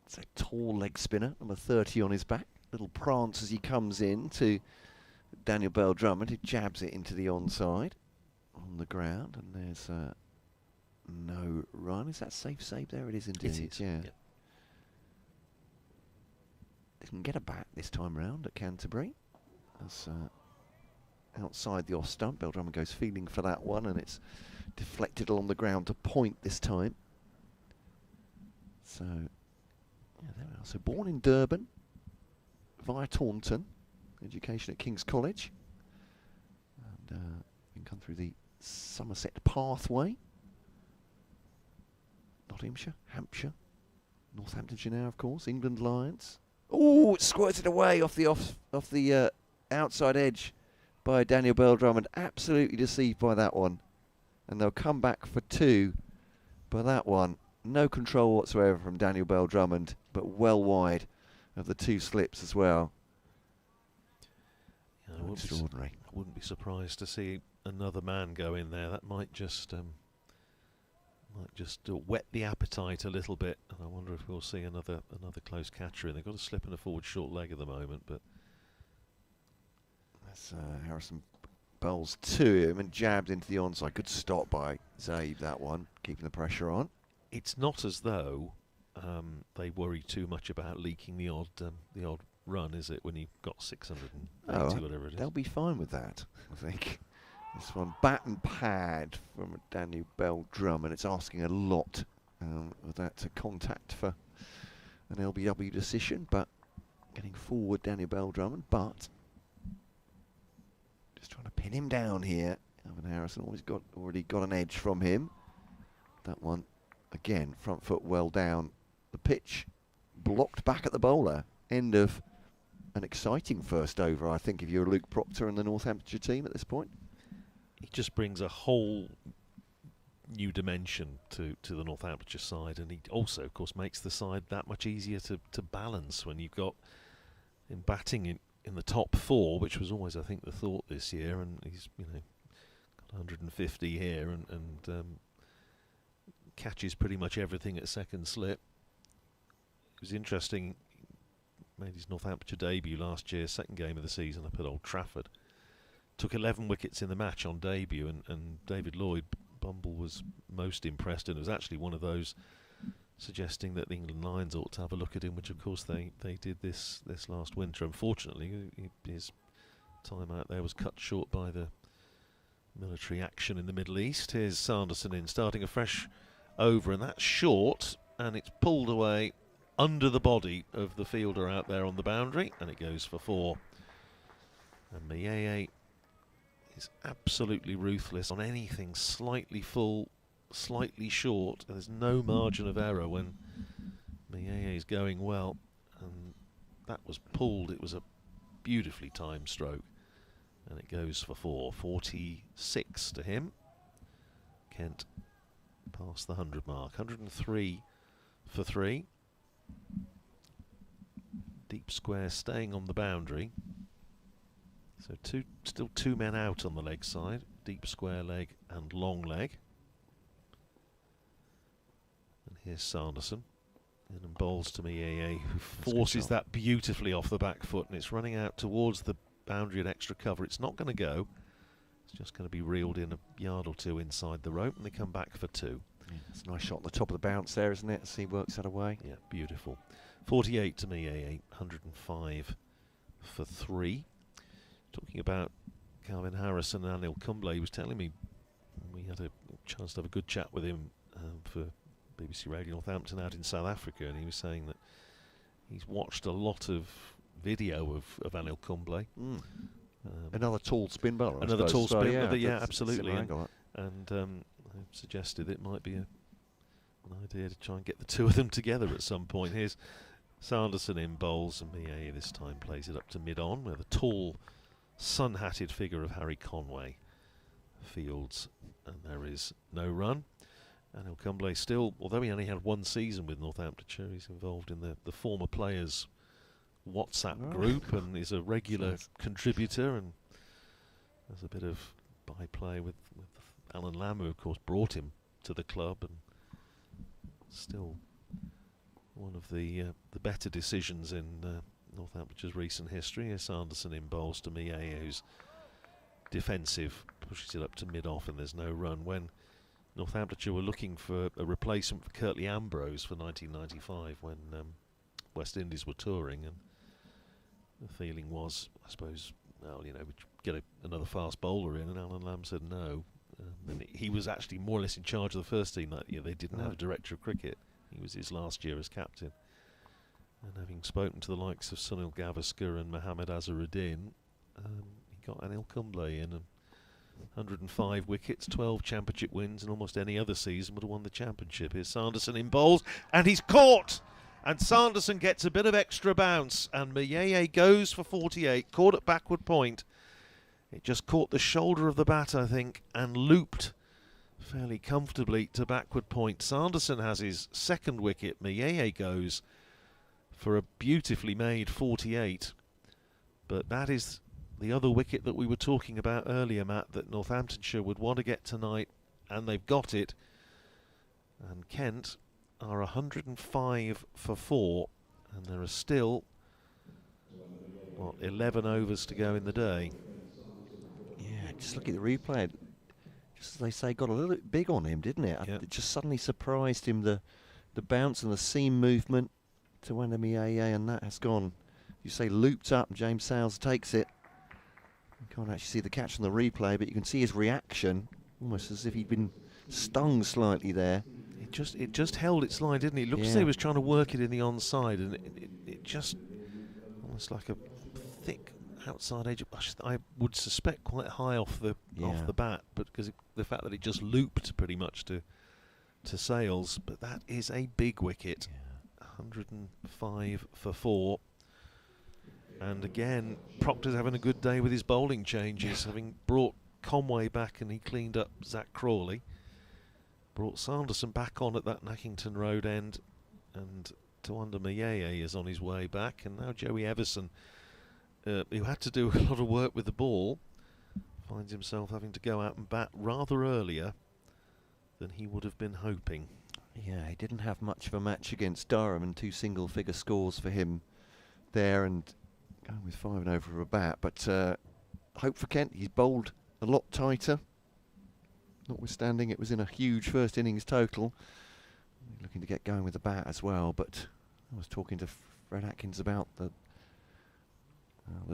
It's a tall leg spinner, number 30 on his back. Little prance as he comes in to Daniel Bell-Drummond, who jabs it into the onside on the ground, and there's no run. Is that safe save? There it is indeed. It is, yeah. yeah. They can get a bat this time round at Canterbury, as outside the off stump. Beldrummond goes feeling for that one, and it's deflected along the ground to point this time. So, yeah, there we are. So born in Durban, via Taunton, education at King's College, and can come through the Somerset pathway. Nottinghamshire, Hampshire, Northamptonshire now, of course. England Lions. Oh, it's squirted away off the outside edge by Daniel Beldrummond. Absolutely deceived by that one, and they'll come back for two. But that one, no control whatsoever from Daniel Beldrummond, but well wide of the two slips as well. Yeah, extraordinary. I wouldn't be surprised to see another man go in there. That might just whet the appetite a little bit, and I wonder if we'll see another close catcher in. They've got a slip and a forward short leg at the moment, but that's Harrison bowls to him and jabs into the onside. Good stop by Zaid, that one, keeping the pressure on. It's not as though they worry too much about leaking the odd run, is it? When you've got 680, whatever it is. They'll be fine with that, I think. This one, bat and pad from Daniel Beldrummond. It's asking a lot with that contact for an LBW decision, but getting forward Daniel Beldrummond, but just trying to pin him down here. Alvin Harrison already got an edge from him. That one, again, front foot well down the pitch, blocked back at the bowler. End of an exciting first over, I think, if you're Luke Proctor and the Northamptonshire team at this point. He just brings a whole new dimension to the Northamptonshire side, and he also, of course, makes the side that much easier to balance when you've got him batting in the top four, which was always, I think, the thought this year, and he's got 150 here and catches pretty much everything at second slip. It was interesting. Made his Northamptonshire debut last year, second game of the season up at Old Trafford. Took 11 wickets in the match on debut, and David Lloyd, Bumble, was most impressed, and it was actually one of those suggesting that the England Lions ought to have a look at him, which of course they did this last winter. Unfortunately, his time out there was cut short by the military action in the Middle East. Here's Sanderson in, starting a fresh over, and that's short, and it's pulled away under the body of the fielder out there on the boundary, and it goes for four. And Mayeye is absolutely ruthless on anything slightly full, slightly short. There's no margin of error when Mayeye is going well, and that was pulled. It was a beautifully timed stroke, and it goes for four. 46 to him. Kent past the 100 mark. 103 for three. Deep square staying on the boundary. So still two men out on the leg side. Deep square leg and long leg. And here's Sanderson. And bowls to Mayeye, who forces that beautifully off the back foot, and it's running out towards the boundary at extra cover. It's not going to go. It's just going to be reeled in a yard or two inside the rope, and they come back for two. Yeah, it's a nice shot at the top of the bounce there, isn't it? As he works that away. Yeah, beautiful. 48 to Mayeye, 105 for three. Talking about Calvin Harrison and Anil Kumble, he was telling me, we had a chance to have a good chat with him for BBC Radio Northampton out in South Africa, and he was saying that he's watched a lot of video of Anil Kumble. Another tall spin bowler. Another tall spin bowler, yeah, that's absolutely. And I suggested it might be an idea to try and get the two of them together at some point. Here's Sanderson in bowls, and Mayeye this time plays it up to mid-on, where the tall, sun-hatted figure of Harry Conway fields, and there is no run. Anil Kumble still, although he only had one season with Northamptonshire, he's involved in the former players' WhatsApp group and is a regular contributor, and there's a bit of byplay with Alan Lamb, who of course brought him to the club, and still one of the better decisions in Northamptonshire's recent history. Here's Sanderson in bowls to Mayeye, who's defensive, pushes it up to mid-off, and there's no run. When Northamptonshire were looking for a replacement for Curtly Ambrose for 1995, when West Indies were touring, and the feeling was, I suppose, well, you know, would you get another fast bowler in? And Alan Lamb said no. And he was actually more or less in charge of the first team that year. They didn't have a director of cricket. He was his last year as captain. And having spoken to the likes of Sunil Gavaskar and Mohammad Azharuddin, he got Anil Kumble in, and 105 wickets, 12 championship wins, and almost any other season would have won the championship. Here's Sanderson in bowls, and he's caught! And Sanderson gets a bit of extra bounce, and Mayeye goes for 48, caught at backward point. It just caught the shoulder of the bat, I think, and looped fairly comfortably to backward point. Sanderson has his second wicket. Mayeye goes for a beautifully made 48. But that is the other wicket that we were talking about earlier, Matt, that Northamptonshire would want to get tonight, and they've got it. And Kent are 105 for 4, and there are still, what, 11 overs to go in the day. Yeah, just look at the replay. Just as they say, got a little bit big on him, didn't it? Yep. It just suddenly surprised him, the bounce and the seam movement to Wandamieye, and that has gone, you say, looped up. James Sales takes it. You can't actually see the catch on the replay, but you can see his reaction, almost as if he'd been stung slightly there. It just held its line, didn't it? It looked as though he was trying to work it in the onside, and it just almost like a thick outside edge. I would suspect quite high off the bat, but because the fact that it just looped pretty much to Sales. But that is a big wicket. 105 for 4. And again, Proctor's having a good day with his bowling changes, having brought Conway back and he cleaned up Zach Crawley. Brought Sanderson back on at that Nackington Road end, and Wandamieye is on his way back. And now Joey Everson, who had to do a lot of work with the ball, finds himself having to go out and bat rather earlier than he would have been hoping. Yeah, he didn't have much of a match against Durham, and 2 single-figure scores for him there, and going with 5 and over a bat. But hope for Kent, he's bowled a lot tighter. Notwithstanding, it was in a huge first innings total. Looking to get going with the bat as well. But I was talking to Fred Atkins about the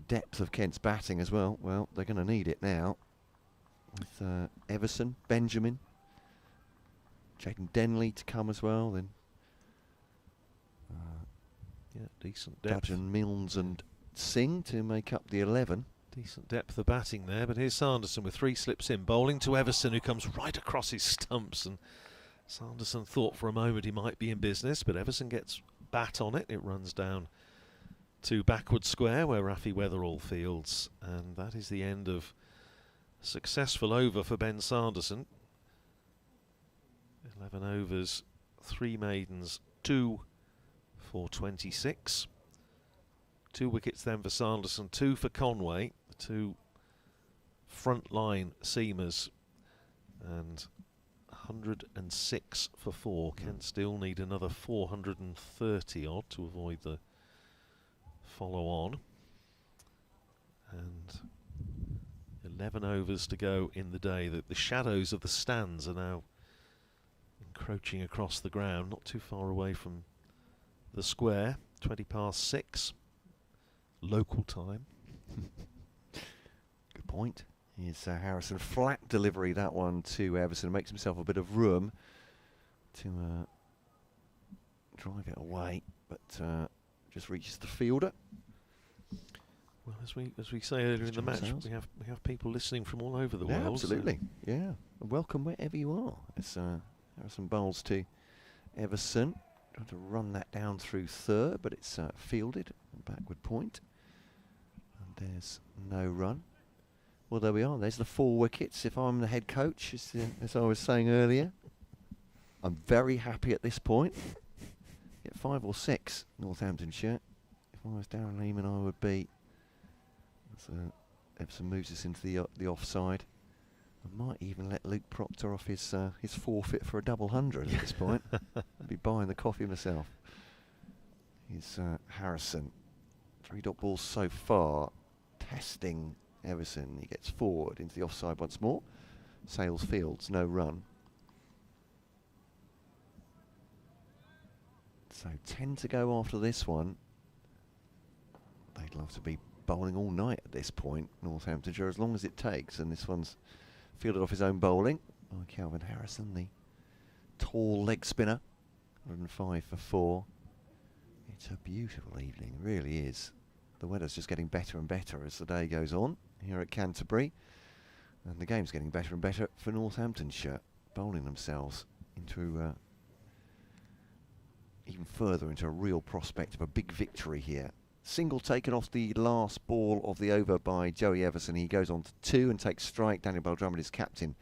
depth of Kent's batting as well. Well, they're going to need it now. With Everson, Benjamin, Jaden Denley to come as well. Then Decent depth. Dudgeon, Milnes and Singh to make up the 11. Decent depth of batting there, but here's Sanderson with 3 slips in, bowling to Everson, who comes right across his stumps, and Sanderson thought for a moment he might be in business, but Everson gets bat on it. It runs down to backward square where Rafi Weatherall fields, and that is the end of a successful over for Ben Sanderson. 11 overs, 3 maidens, 2 for 26. 2 wickets then for Sanderson, 2 for Conway, the 2 front-line seamers, and 106 for 4. Kent still need another 430 odd to avoid the follow-on. And 11 overs to go in the day. The shadows of the stands are now encroaching across the ground, not too far away from the square. 20 past 6. Local time. Good point. Here's Harrison. Flat delivery, that one to Everson. Makes himself a bit of room to drive it away, but just reaches the fielder. Well, as we say earlier in the match, we have people listening from all over the world. Absolutely. So. Yeah. Welcome wherever you are. It's Harrison bowls to Everson. Trying to run that down through third, but it's fielded on backward point. And there's no run. Well, there we are. There's the 4 wickets. If I'm the head coach, as I was saying earlier, I'm very happy at this point. Get 5 or 6, Northamptonshire. If I was Darren Lehman, I would be. Everson moves us into the offside. I might even let Luke Proctor off his forfeit for a double 100 at this point. I'd be buying the coffee myself. Here's Harrison. 3 dot balls so far. Testing Everson. He gets forward into the offside once more. Sales fields, no run. So 10 to go after this one. They'd love to be bowling all night at this point, Northamptonshire, as long as it takes. And this one's fielded off his own bowling by Calvin Harrison, the tall leg spinner. 105 for 4. It's a beautiful evening, it really is. The weather's just getting better and better as the day goes on here at Canterbury. And the game's getting better and better for Northamptonshire, bowling themselves into even further into a real prospect of a big victory here. Single taken off the last ball of the over by Joey Everson. He goes on to 2 and takes strike. Daniel Bell-Drummond is captain.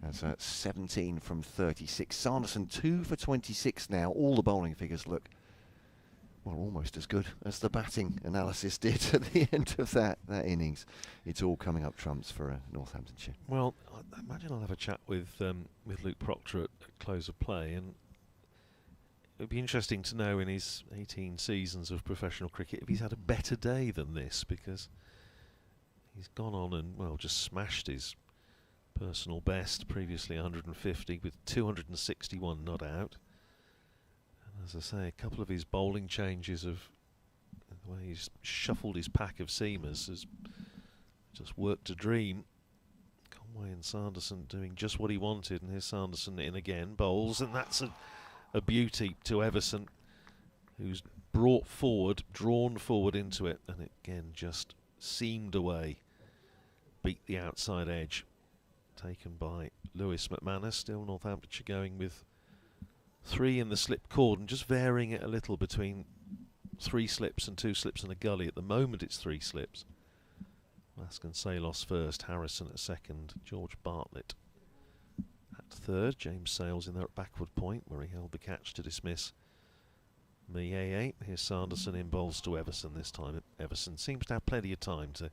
That's 17 from 36. Sanderson 2 for 26 now. All the bowling figures look, well, almost as good as the batting analysis did at the end of that innings. It's all coming up trumps for Northamptonshire. Well, I imagine I'll have a chat with Luke Proctor at close of play, and it would be interesting to know in his 18 seasons of professional cricket if he's had a better day than this, because he's gone on and, well, just smashed his personal best, previously 150, with 261 not out. And as I say, a couple of his bowling changes of the way he's shuffled his pack of seamers has just worked a dream. Conway and Sanderson doing just what he wanted, and here's Sanderson in again, bowls, and that's a beauty to Everson, who's brought forward, drawn forward into it, and it again just seamed away, beat the outside edge, taken by Lewis McManus. Still Northamptonshire going with 3 in the slip cordon, just varying it a little between 3 slips and 2 slips and a gully. At the moment it's 3 slips. Vasconcelos first, Harrison at second, George Bartlett at third, James Sales in there at backward point where he held the catch to dismiss Mieye. Here's Sanderson in bowls to Everson this time. Everson seems to have plenty of time to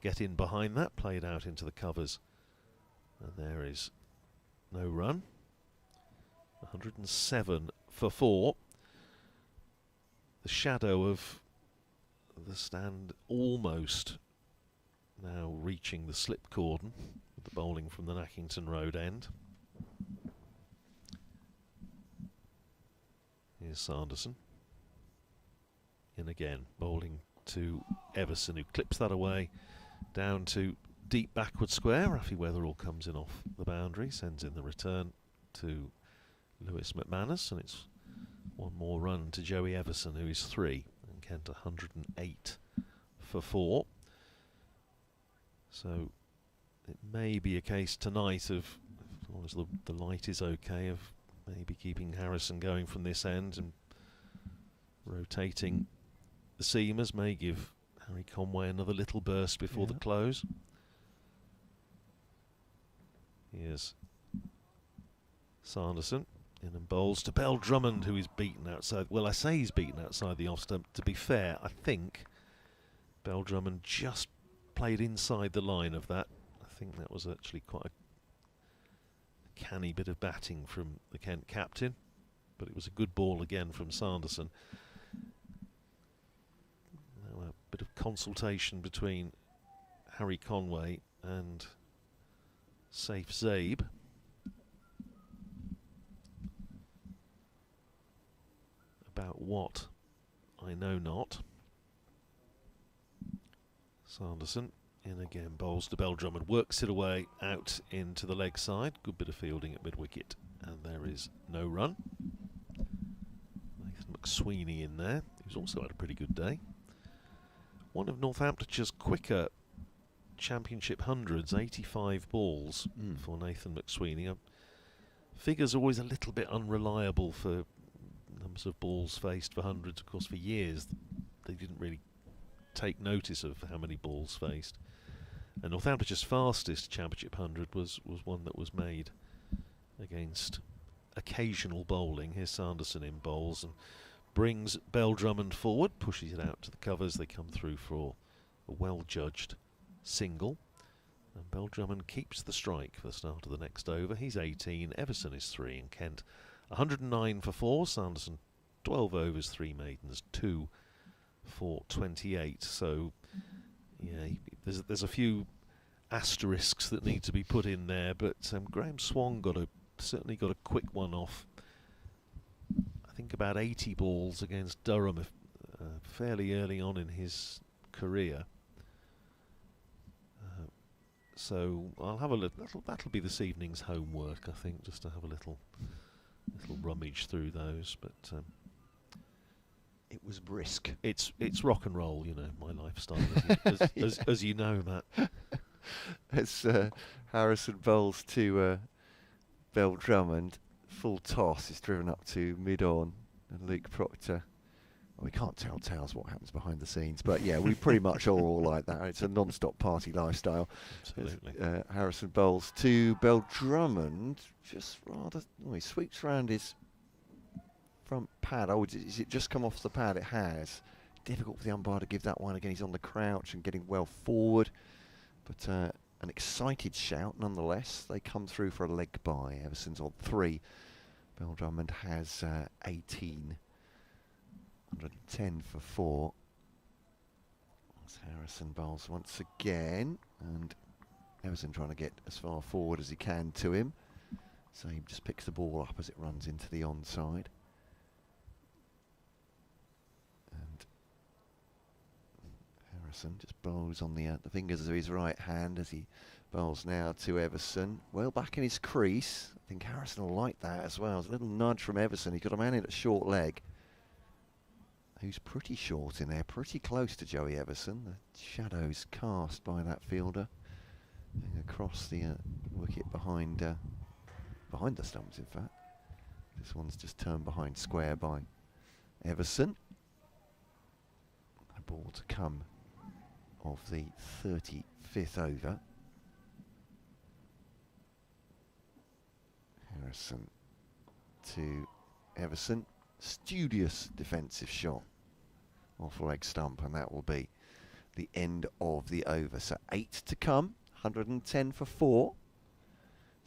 get in behind that, played out into the covers, and there is no run. 107 for 4. The shadow of the stand almost now reaching the slip cordon with the bowling from the Nackington Road end. Here's Sanderson in again, bowling to Everson, who clips that away down to deep backward square. Rafi Weatherall comes in off the boundary, sends in the return to Lewis McManus, and it's one more run to Joey Everson, who is 3, and Kent 108 for 4. So it may be a case tonight of, as long as the light is okay, of maybe keeping Harrison going from this end and rotating the seamers. May give Harry Conway another little burst before the close. Here's Sanderson in and bowls to Bell-Drummond, who is beaten outside. Well, I say he's beaten outside the off stump. To be fair, I think Bell-Drummond just played inside the line of that. I think that was actually quite a canny bit of batting from the Kent captain, but it was a good ball again from Sanderson. Now a bit of consultation between Harry Conway and Saif Zaib. About what, I know not. Sanderson in again, bowls to Bell-Drummond, works it away out into the leg side. Good bit of fielding at mid-wicket, and there is no run. Nathan McSweeney in there, who's also had a pretty good day. One of Northamptonshire's quicker Championship hundreds, 85 balls for Nathan McSweeney. Figure's always a little bit unreliable for numbers of balls faced for hundreds. Of course, for years they didn't really take notice of how many balls faced. And Northamptonshire's fastest Championship 100 was one that was made against occasional bowling. Here's Sanderson in bowls and brings Bell-Drummond forward, pushes it out to the covers. They come through for a well-judged single. And Bell-Drummond keeps the strike for the start of the next over. He's 18, Everson is 3, and Kent 109 for 4. Sanderson 12 overs, 3 maidens, 2 for 28. So yeah, there's a few asterisks that need to be put in there, but Graham Swan certainly got a quick one off. I think about 80 balls against Durham fairly early on in his career. So I'll have a little. That'll be this evening's homework, I think, just to have a little rummage through those. But It was brisk. it's rock and roll, you know, my lifestyle, as you know, Matt. It's Harrison bowls to Bell Drummond. Full toss. It's driven up to mid-on. And Luke Proctor. Well, we can't tell tales what happens behind the scenes. But yeah, we pretty much are all like that. It's a non-stop party lifestyle. Absolutely. Harrison bowls to Bell Drummond. Just rather... Oh, he sweeps round his front pad. Oh, is it just come off the pad? It has. Difficult for the umpire to give that one. Again, he's on the crouch and getting well forward. But an excited shout nonetheless. They come through for a leg by. Everson's on 3. Bell Drummond has 18. 110 for 4. That's Harrison bowls once again. And Everson trying to get as far forward as he can to him. So he just picks the ball up as it runs into the onside. And Harrison just bowls on the fingers of his right hand as he bowls now to Everson. Well back in his crease. I think Harrison will like that as well. It's a little nudge from Everson. He's got a man in at short leg, who's pretty short in there, pretty close to Joey Everson. The shadows cast by that fielder across the wicket behind the stumps, in fact. This one's just turned behind square by Everson. A ball to come of the 35th over. Harrison to Everson. Studious defensive shot off leg stump, and that will be the end of the over. So 8 to come, 110 for 4.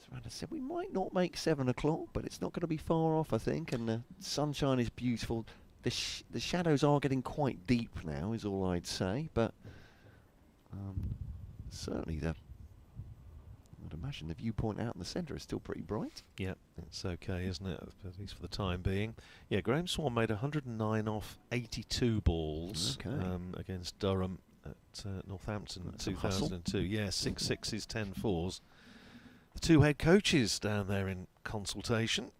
So as I said, we might not make 7 o'clock, but it's not going to be far off, I think. And the sunshine is beautiful. The shadows are getting quite deep now, is all I'd say. But certainly I'd imagine the viewpoint out in the centre is still pretty bright. Yeah, it's okay, isn't it? At least for the time being. Yeah, Graham Swan made 109 off 82 balls against Durham at Northampton in 2002. Yeah, 6 sixes, 10 fours. The two head coaches down there in conversation,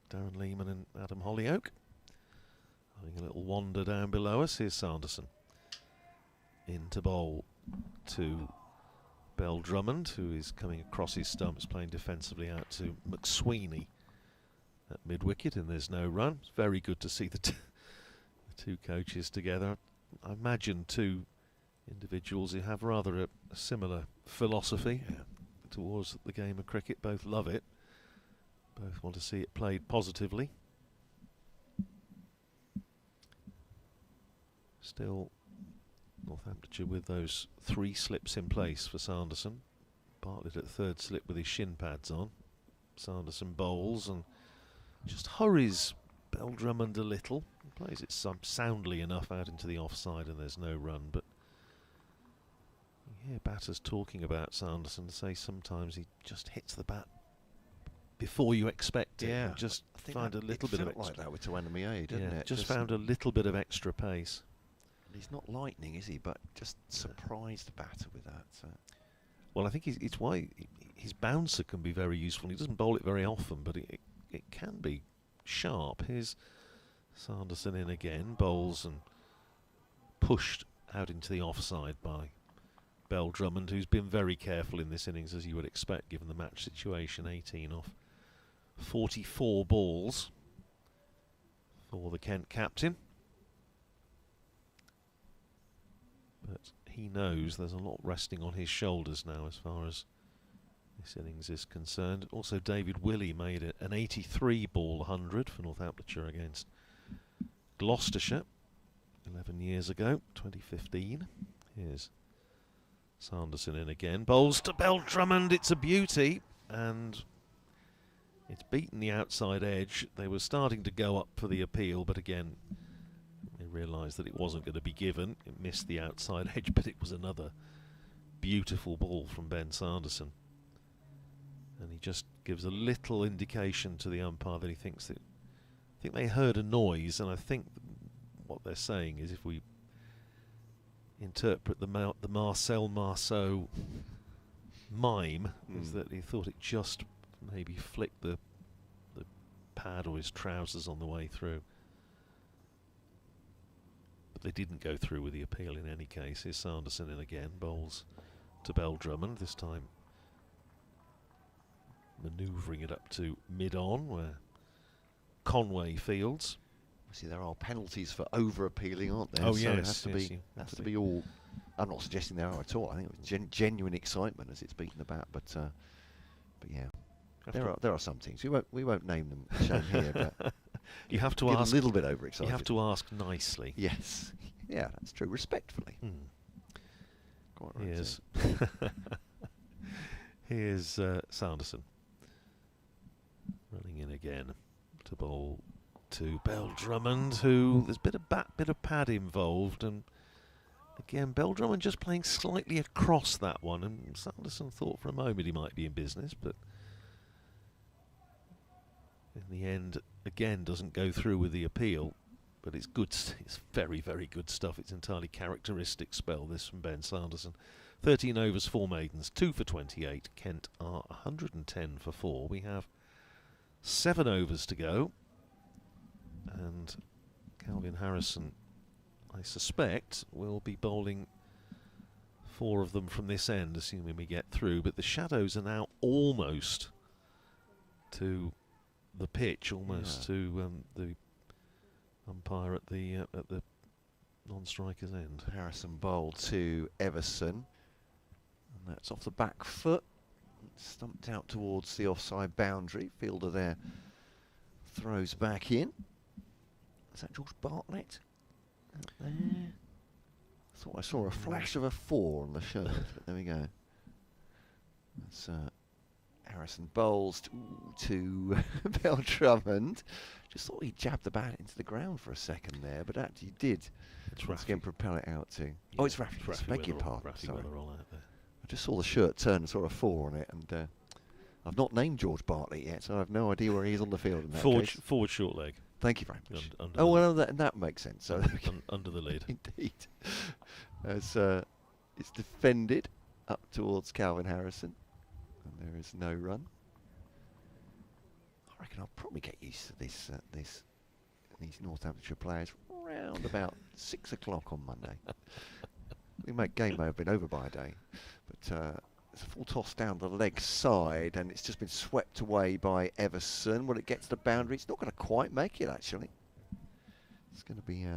Darren Lehman and Adam Hollyoak. Having a little wander down below us. Here's Sanderson. Into bowl to Bell Drummond, who is coming across his stumps, playing defensively out to McSweeney at mid-wicket, and there's no run. It's very good to see the two coaches together. I imagine two individuals who have rather a similar philosophy towards the game of cricket. Both love it. Both want to see it played positively. Still Northamptonshire with those 3 slips in place for Sanderson. Bartlett at third slip with his shin pads on. Sanderson bowls and just hurries Bell Drummond a little. He plays it soundly enough out into the offside, and there's no run. But you hear batters talking about Sanderson, say sometimes he just hits the bat before you expect it. Yeah, and just find a little bit of extra. like that with Tuanimia, didn't it? Just found a little bit of extra pace. He's not lightning, is he? But just surprised the batter with that. So. Well, I think it's why his bouncer can be very useful. He doesn't bowl it very often, but it can be sharp. Here's Sanderson in again, bowls and pushed out into the offside by Bell Drummond, who's been very careful in this innings, as you would expect, given the match situation. 18 off 44 balls for the Kent captain. But he knows there's a lot resting on his shoulders now as far as this innings is concerned. Also, David Willey made it an 83 ball 100 for Northamptonshire against Gloucestershire 11 years ago, 2015. Here's Sanderson in again. Bowls to Bell Drummond. It's a beauty. And it's beaten the outside edge. They were starting to go up for the appeal, but again, they realised that it wasn't going to be given. It missed the outside edge, but it was another beautiful ball from Ben Sanderson. And he just gives a little indication to the umpire that he thinks that... I think they heard a noise, and I think what they're saying is if we interpret the Marcel Marceau mime, is that he thought it just maybe flicked the pad or his trousers on the way through. But they didn't go through with the appeal in any case. Here's Sanderson in again, bowls to Bell Drummond, this time manoeuvring it up to mid-on where Conway fields. See, there are penalties for over-appealing, aren't there? Oh, so yes, it has to yes, be all. I'm not suggesting there are at all. I think it was genuine excitement as it's beaten about, but yeah, there are some teams. We won't name them shown here, but you have to get ask a little bit overexcited. You have to ask nicely. Yes, yeah, that's true. Respectfully. Quite right. Here's Sanderson running in again to bowl to Bell Drummond, who there's bit of pad involved, and again Bell Drummond just playing slightly across that one, and Sanderson thought for a moment he might be in business, but in the end again doesn't go through with the appeal. But it's good. It's very, very good stuff. It's entirely characteristic spell, this from Ben Sanderson. 13 overs, 4 maidens, 2 for 28. Kent are 110 for 4. We have 7 overs to go. And Calvin Harrison, I suspect, will be bowling 4 of them from this end, assuming we get through. But the shadows are now almost to the pitch, almost to the umpire at the non-striker's end. Harrison bowled to Everson, and that's off the back foot, stumped out towards the offside boundary. Fielder there throws back in. Is that George Bartlett? Out there. I thought I saw a flash of a 4 on the shirt, but there we go. That's Harrison bowls to Bell Drummond. Just thought he jabbed the bat into the ground for a second there, but actually did. It's once again propel it out to. Oh, it's Rafi. Beg your pardon. Sorry. I just saw the shirt turn and saw a 4 on it, and I've not named George Bartlett yet, so I have no idea where he's on the field in that case. Forward short leg. Thank you very much. Oh, well, that makes sense. So under the lid. Indeed. As it's defended up towards Calvin Harrison, and there is no run. I reckon I'll probably get used to these Northamptonshire players round about 6 o'clock on Monday. Game may have been over by a day, but it's a full toss down the leg side, and it's just been swept away by Everson. When it gets to the boundary, it's not going to quite make it, actually. It's going to be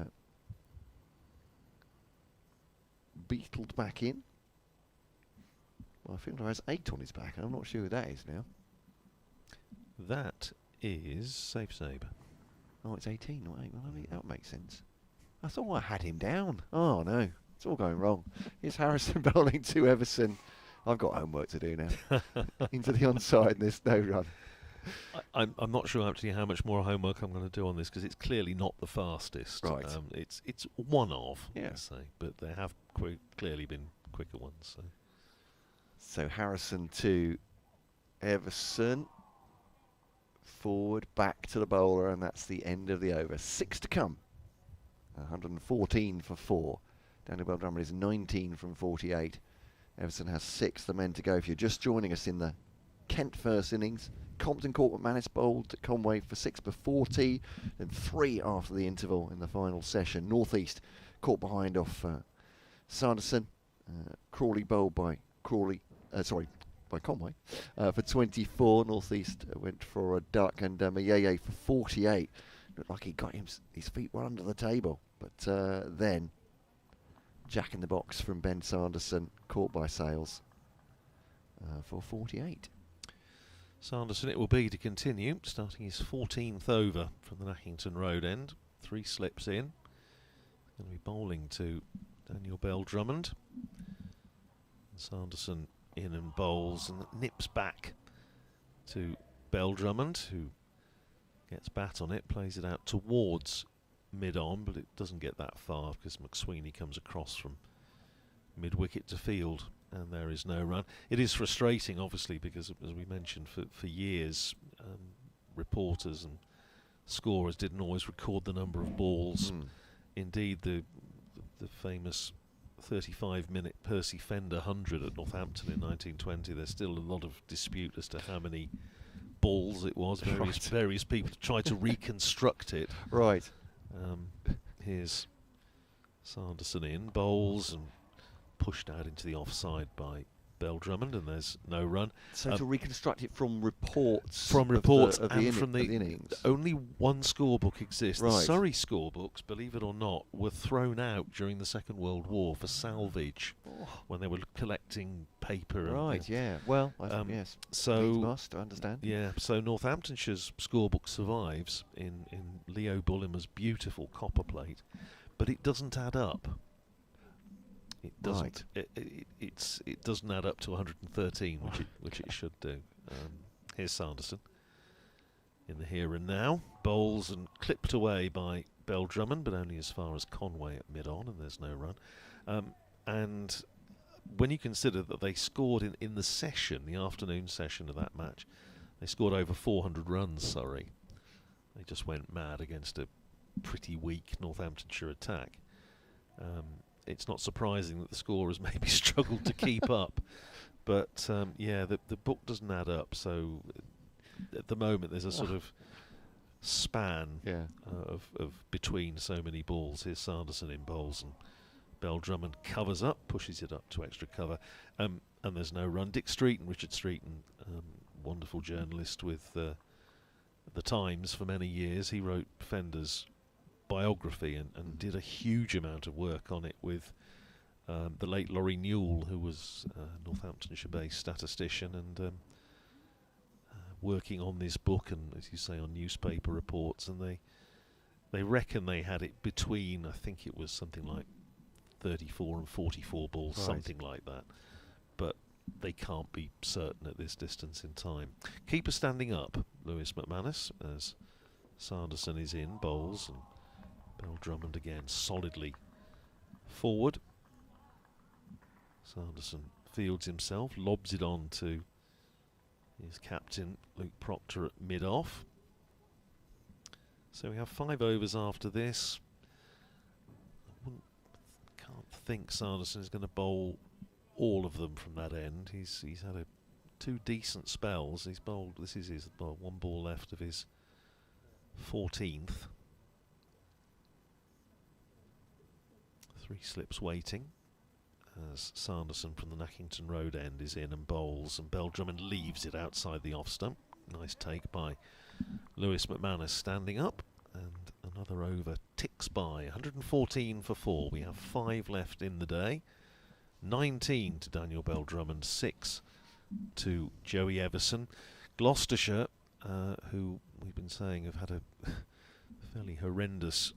beetled back in. Well, fielder has 8 on his back, and I'm not sure who that is now. That is Sabe. Oh, it's 18, not 8. Well, I mean, that makes sense. I thought I had him down. Oh, no. It's all going wrong. Here's Harrison bowling to Everson. I've got homework to do now. Into the onside, and there's no run. I'm not sure actually how much more homework I'm going to do on this, because it's clearly not the fastest. Right. It's one of, yeah. Let's say, but there have clearly been quicker ones. So Harrison to Everson. Forward, back to the bowler, and that's the end of the over. 6 to come. 114 for 4. Daniel Bell Drummond is 19 from 48. Everson has 6. The men to go. If you're just joining us in the Kent first innings, Compton Court McManus bowled to Conway for 6 before tea, then 3 after the interval in the final session. Northeast caught behind off Sanderson. Crawley bowled by Conway for 24. Northeast went for a duck, and Mayeye for 48. Looked like he got his feet well under the table, but then jack in the box from Ben Sanderson, caught by Sales for 48. Sanderson it will be to continue, starting his 14th over from the Nackington Road end. 3 slips in. Going to be bowling to Daniel Bell Drummond. And Sanderson in and bowls and nips back to Bell Drummond, who gets bat on it, plays it out towards mid-on, but it doesn't get that far because McSweeney comes across from mid-wicket to field, and there is no run. It is frustrating, obviously, because, as we mentioned, for years, reporters and scorers didn't always record the number of balls. Indeed, the famous 35-minute Percy Fender 100 at Northampton in 1920. There's still a lot of dispute as to how many balls it was. Various people tried to reconstruct it. Right. Here's Sanderson in, bowls and pushed out into the offside by Bell Drummond, and there's no run. So to reconstruct it from reports, from reports and the from the innings. Only one scorebook exists. Right. The Surrey scorebooks, believe it or not, were thrown out during the Second World War for salvage when they were collecting paper. Right. And Yeah. Well, I think, yes. So must, I understand. yeah. So Northamptonshire's scorebook survives in Leo Bullimer's beautiful copper plate, but it doesn't add up. It doesn't. Right. It doesn't add up to 113, which it should do. Here's Sanderson in the here and now. Bowls and clipped away by Bell Drummond, but only as far as Conway at mid-on, and there's no run. And when you consider that they scored in the session, the afternoon session of that match, they scored over 400 runs, Surrey. They just went mad against a pretty weak Northamptonshire attack. It's not surprising that the scorers maybe struggled to keep up. But, yeah, the book doesn't add up. So at the moment there's a sort of span of between so many balls. Here's Sanderson in bowls, and Bell Drummond covers up, pushes it up to extra cover. And there's no run. Dick Streeton, Richard Streeton, wonderful journalist with the Times for many years. He wrote Fender's biography and did a huge amount of work on it with the late Laurie Newell, who was a Northamptonshire-based statistician, and working on this book and, as you say, on newspaper reports. And they reckon they had it between, I think it was something like 34 and 44 balls, something like that. But they can't be certain at this distance in time. Keeper standing up, Lewis McManus, as Sanderson is in, bowls, and Bell Drummond again solidly forward. Sanderson fields himself, lobs it on to his captain Luke Proctor at mid-off. So we have 5 overs after this. Can't think Sanderson is going to bowl all of them from that end. He's had 2 decent spells. He's bowled. This is his one ball left of his 14th. 3 slips waiting as Sanderson from the Nackington Road end is in and bowls, and Bell Drummond leaves it outside the off stump. Nice take by Lewis McManus standing up, and another over ticks by. 114 for 4. We have 5 left in the day. 19 to Daniel Bell Drummond, 6 to Joey Everson. Gloucestershire, who we've been saying have had a fairly horrendous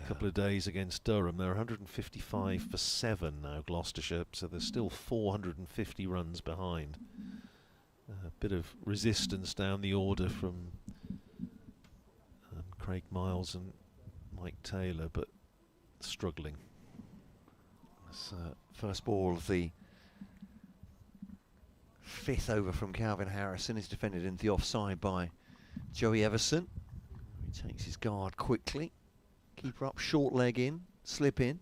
couple of days against Durham. They're 155 for 7 now, Gloucestershire, so they're still 450 runs behind. A bit of resistance down the order from Craig Miles and Mike Taylor, but struggling. That's first ball of the 5th over from Calvin Harrison is defended into the offside by Joey Everson. He takes his guard quickly. Keeper up, short leg in, slip in.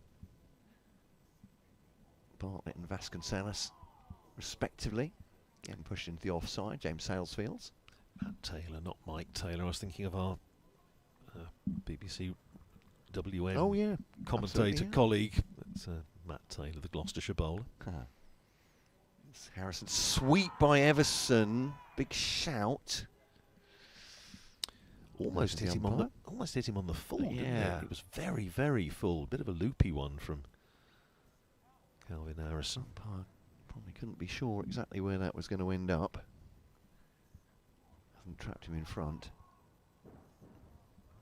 Bartlett and Vasconcelos, respectively, getting pushed into the offside. James Salesfields. Matt Taylor, not Mike Taylor. I was thinking of our BBC WM commentator colleague. That's Matt Taylor, the Gloucestershire bowler. Harrison, sweep by Everson, big shout. Almost hit him on the full, didn't it? It was very, very full. Bit of a loopy one from Calvin Harrison. Probably couldn't be sure exactly where that was going to end up. Hasn't trapped him in front.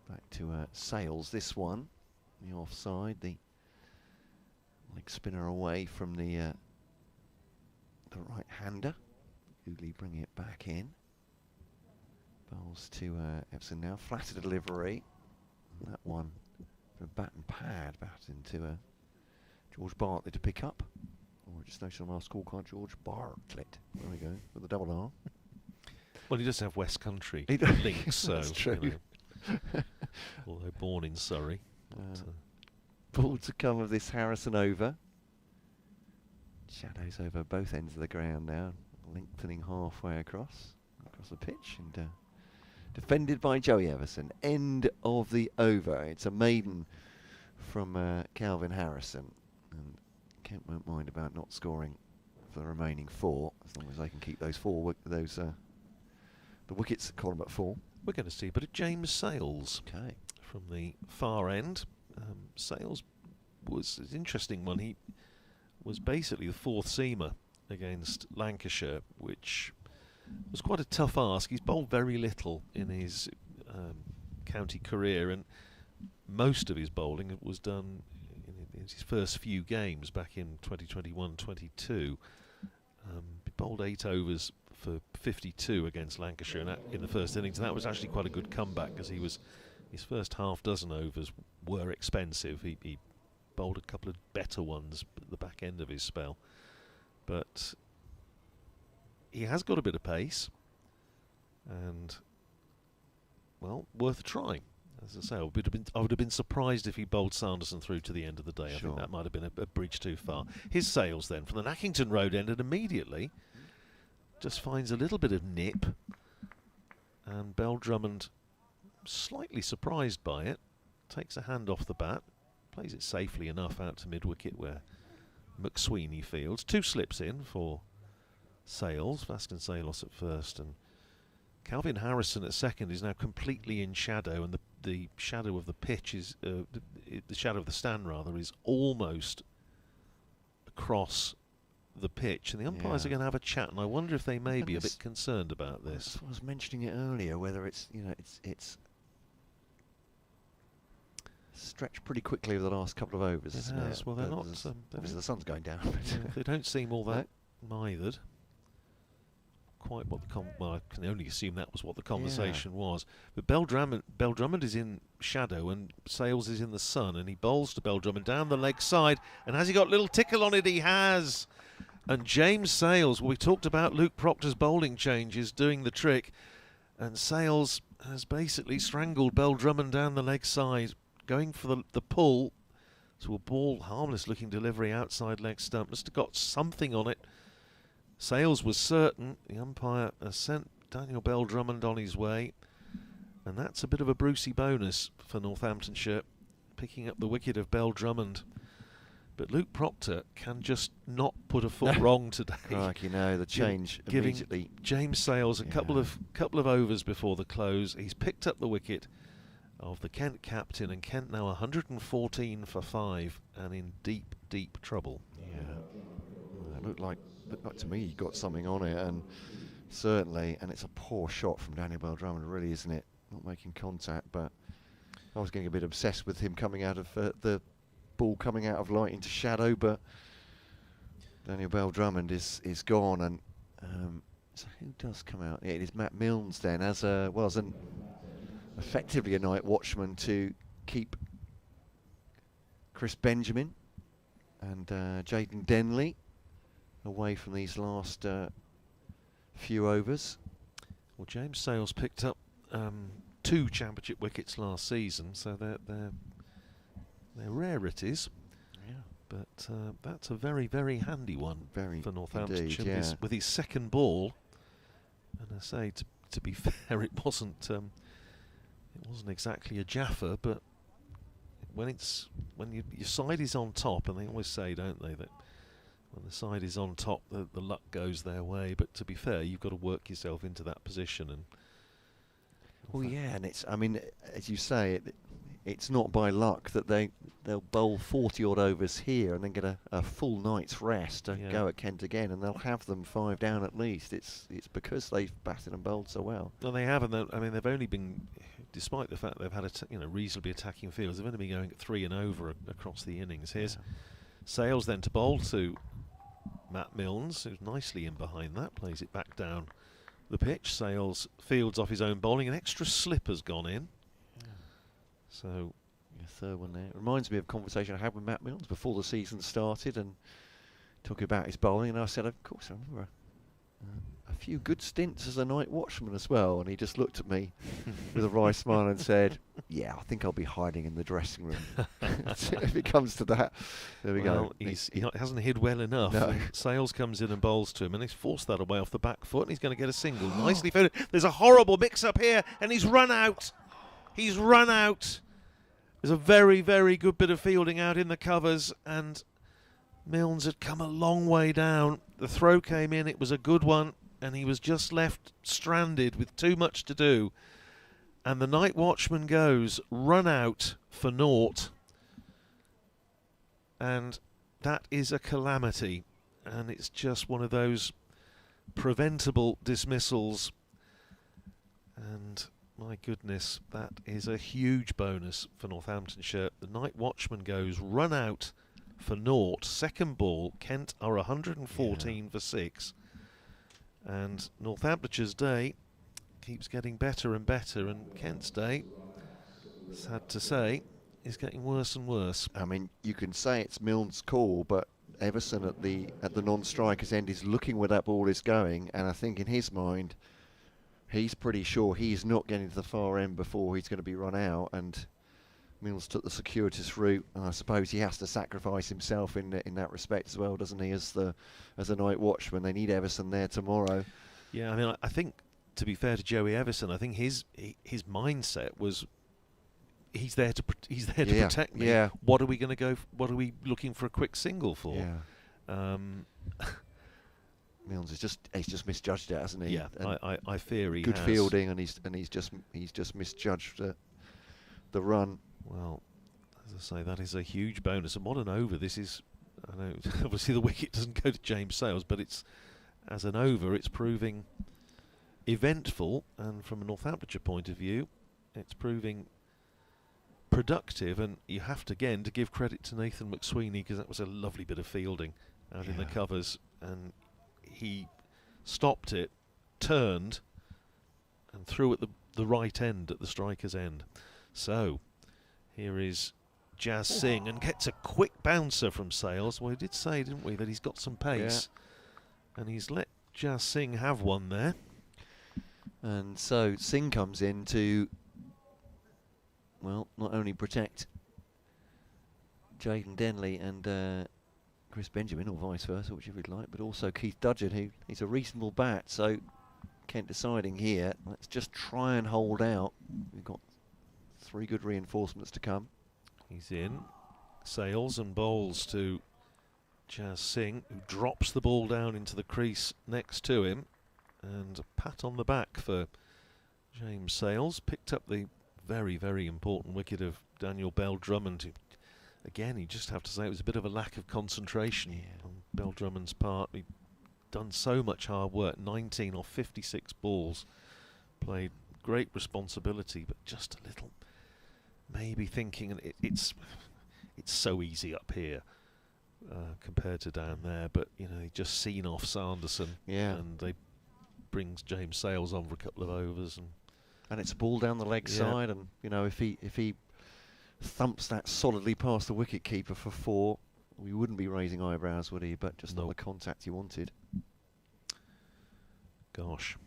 Back to Sales, this one. The offside, the leg spinner away from the right-hander. Goodley bringing it back in. Bowls to Epsom now. Flatter delivery. That one for bat and pad back into George Bartlett to pick up. Or just notion on our scorecard, George Bartlett. There we go, with the double R. Well, he does have West Country links, so that's true. You know, although born in Surrey. Ball to come of this Harrison over. Shadows over both ends of the ground now, lengthening halfway across the pitch, and defended by Joey Everson. End of the over. It's a maiden from Calvin Harrison, and Kent won't mind about not scoring for the remaining 4, as long as they can keep those the wickets at column at 4. We're going to see a bit of James Sales from the far end. Sales was an interesting one. He was basically the 4th seamer against Lancashire, which was quite a tough ask. He's bowled very little in his county career, and most of his bowling was done in his first few games back in 2021-22. He bowled 8 overs for 52 against Lancashire in the first innings, and that was actually quite a good comeback, because his first half dozen overs were expensive. He bowled a couple of better ones at the back end of his spell, but he has got a bit of pace, and, well, worth a try. As I say, I would have been surprised if he bowled Sanderson through to the end of the day. I think that might have been a bridge too far. His Sales then from the Nackington Road end, and immediately just finds a little bit of nip, and Bell Drummond, slightly surprised by it, takes a hand off the bat, plays it safely enough out to mid-wicket where McSweeney fields. 2 slips in for Sales, Vasconcelos at first, and Calvin Harrison at second is now completely in shadow, and the shadow of the pitch is the shadow of the stand rather is almost across the pitch, and the umpires are going to have a chat, and I wonder if they may be a bit concerned about this. I was mentioning it earlier, whether it's it's stretched pretty quickly over the last couple of overs. It has. Well, they're not. Obviously, the sun's going down. They don't seem all that mithered. Quite what well, I can only assume that was what the conversation was. But Bell Drummond is in shadow, and Sales is in the sun, and he bowls to Bell Drummond down the leg side, and has he got a little tickle on it? He has. And James Sales, well, we talked about Luke Proctor's bowling changes doing the trick, and Sales has basically strangled Bell Drummond down the leg side, going for the pull to a ball, harmless looking delivery outside leg stump. Must have got something on it. Sales was certain. The umpire has sent Daniel Bell Drummond on his way, and that's a bit of a Brucey bonus for Northamptonshire, picking up the wicket of Bell Drummond. But Luke Proctor can just not put a foot wrong today. Like, the change immediately. Giving James Sales a couple of overs before the close. He's picked up the wicket of the Kent captain, and Kent now 114 for 5 and in deep, deep trouble. It looked like to me he got something on it, and certainly, and it's a poor shot from Daniel Bell Drummond, really, isn't it? Not making contact, but I was getting a bit obsessed with him coming out of the ball coming out of light into shadow, but Daniel Bell Drummond is gone, and so who does come out? Yeah, it is Matt Milnes then, as effectively a night watchman to keep Chris Benjamin and Jaden Denley away from these last few overs. Well, James Sales picked up 2 championship wickets last season, so they're rarities. Yeah. But that's a very, very handy one for Northamptonshire, indeed, with his second ball. And I say, to be fair, it wasn't exactly a Jaffa, but when your side is on top, and they always say, don't they, that when the side is on top, the luck goes their way. But to be fair, you've got to work yourself into that position. And well, yeah, and it's, I mean, as you say, it's not by luck that they'll bowl 40 odd overs here and then get a full night's rest to go at Kent again, and they'll have them 5 down at least. It's because they've batted and bowled so well. Well, they have, and I mean, they've only been, despite the fact they've had reasonably attacking fields, they've only been going at 3 and over across the innings. Here's Sales then to bowl to Matt Milnes, who's nicely in behind that, plays it back down the pitch. Sales fields off his own bowling. An extra slip has gone in. So, third one there. It reminds me of a conversation I had with Matt Milnes before the season started, and talking about his bowling, and I said, of course, I remember a few good stints as a night watchman as well. And he just looked at me with a wry smile and said, "Yeah, I think I'll be hiding in the dressing room." If it comes to that, there we go. He hasn't hid well enough. No. Sales comes in and bowls to him, and he's forced that away off the back foot, and he's going to get a single. Nicely fielded. There's a horrible mix-up here, and he's run out. He's run out. There's a very, very good bit of fielding out in the covers, and Milnes had come a long way down. The throw came in, it was a good one, and he was just left stranded with too much to do. And the night watchman goes, run out for naught. And that is a calamity. And it's just one of those preventable dismissals. And my goodness, that is a huge bonus for Northamptonshire. The night watchman goes, run out for naught. Second ball, Kent are 114 for 6. And Northamptonshire's day keeps getting better and better, and Kent's day, sad to say, is getting worse and worse. I mean, you can say it's Milne's call, but Everson at the non-striker's end is looking where that ball is going, and I think in his mind, he's pretty sure he's not getting to the far end before he's going to be run out, and Milnes took the circuitous route, and I suppose he has to sacrifice himself in that respect as well, doesn't he? As a night watchman, they need Everson there tomorrow. Yeah, I mean, I think, to be fair to Joey Everson, I think his mindset was he's there to protect me. Yeah. What are we going to go? What are we looking for a quick single for? Yeah. Milnes he's just misjudged it, hasn't he? Yeah, I fear he good has. fielding, and he's just misjudged the run. Well, as I say, that is a huge bonus, and what an over this is. I know, obviously the wicket doesn't go to James Sales, but it's as an over, it's proving eventful, and from a Northamptonshire point of view, it's proving productive. And you have to again to give credit to Nathan McSweeney, because that was a lovely bit of fielding out in the covers, and he stopped it, turned, and threw at the right end, at the striker's end. So here is Jazz Singh, and gets a quick bouncer from Sales. Well, we did say, didn't we, that he's got some pace, and he's let Jazz Singh have one there. And so Singh comes in to, well, not only protect Jayden Denley and Chris Benjamin, or vice versa, whichever you'd like, but also Keith Dudgeon, he's a reasonable bat. So Kent deciding here, let's just try and hold out. We've got 3 good reinforcements to come. He's in. Sales and bowls to Jazz Singh, who drops the ball down into the crease next to him. And a pat on the back for James Sales. Picked up the very, very important wicket of Daniel Bell-Drummond, who, again, you just have to say it was a bit of a lack of concentration on Bell-Drummond's part. He'd done so much hard work, 19 off 56 balls. Played great responsibility, but just a little, maybe thinking, and it's so easy up here compared to down there, but you know, he just seen off Sanderson, and they brings James Sales on for a couple of overs, and it's a ball down the leg side, and you know, if he thumps that solidly past the wicket keeper for 4, we wouldn't be raising eyebrows, would he? But just not the contact he wanted. Gosh.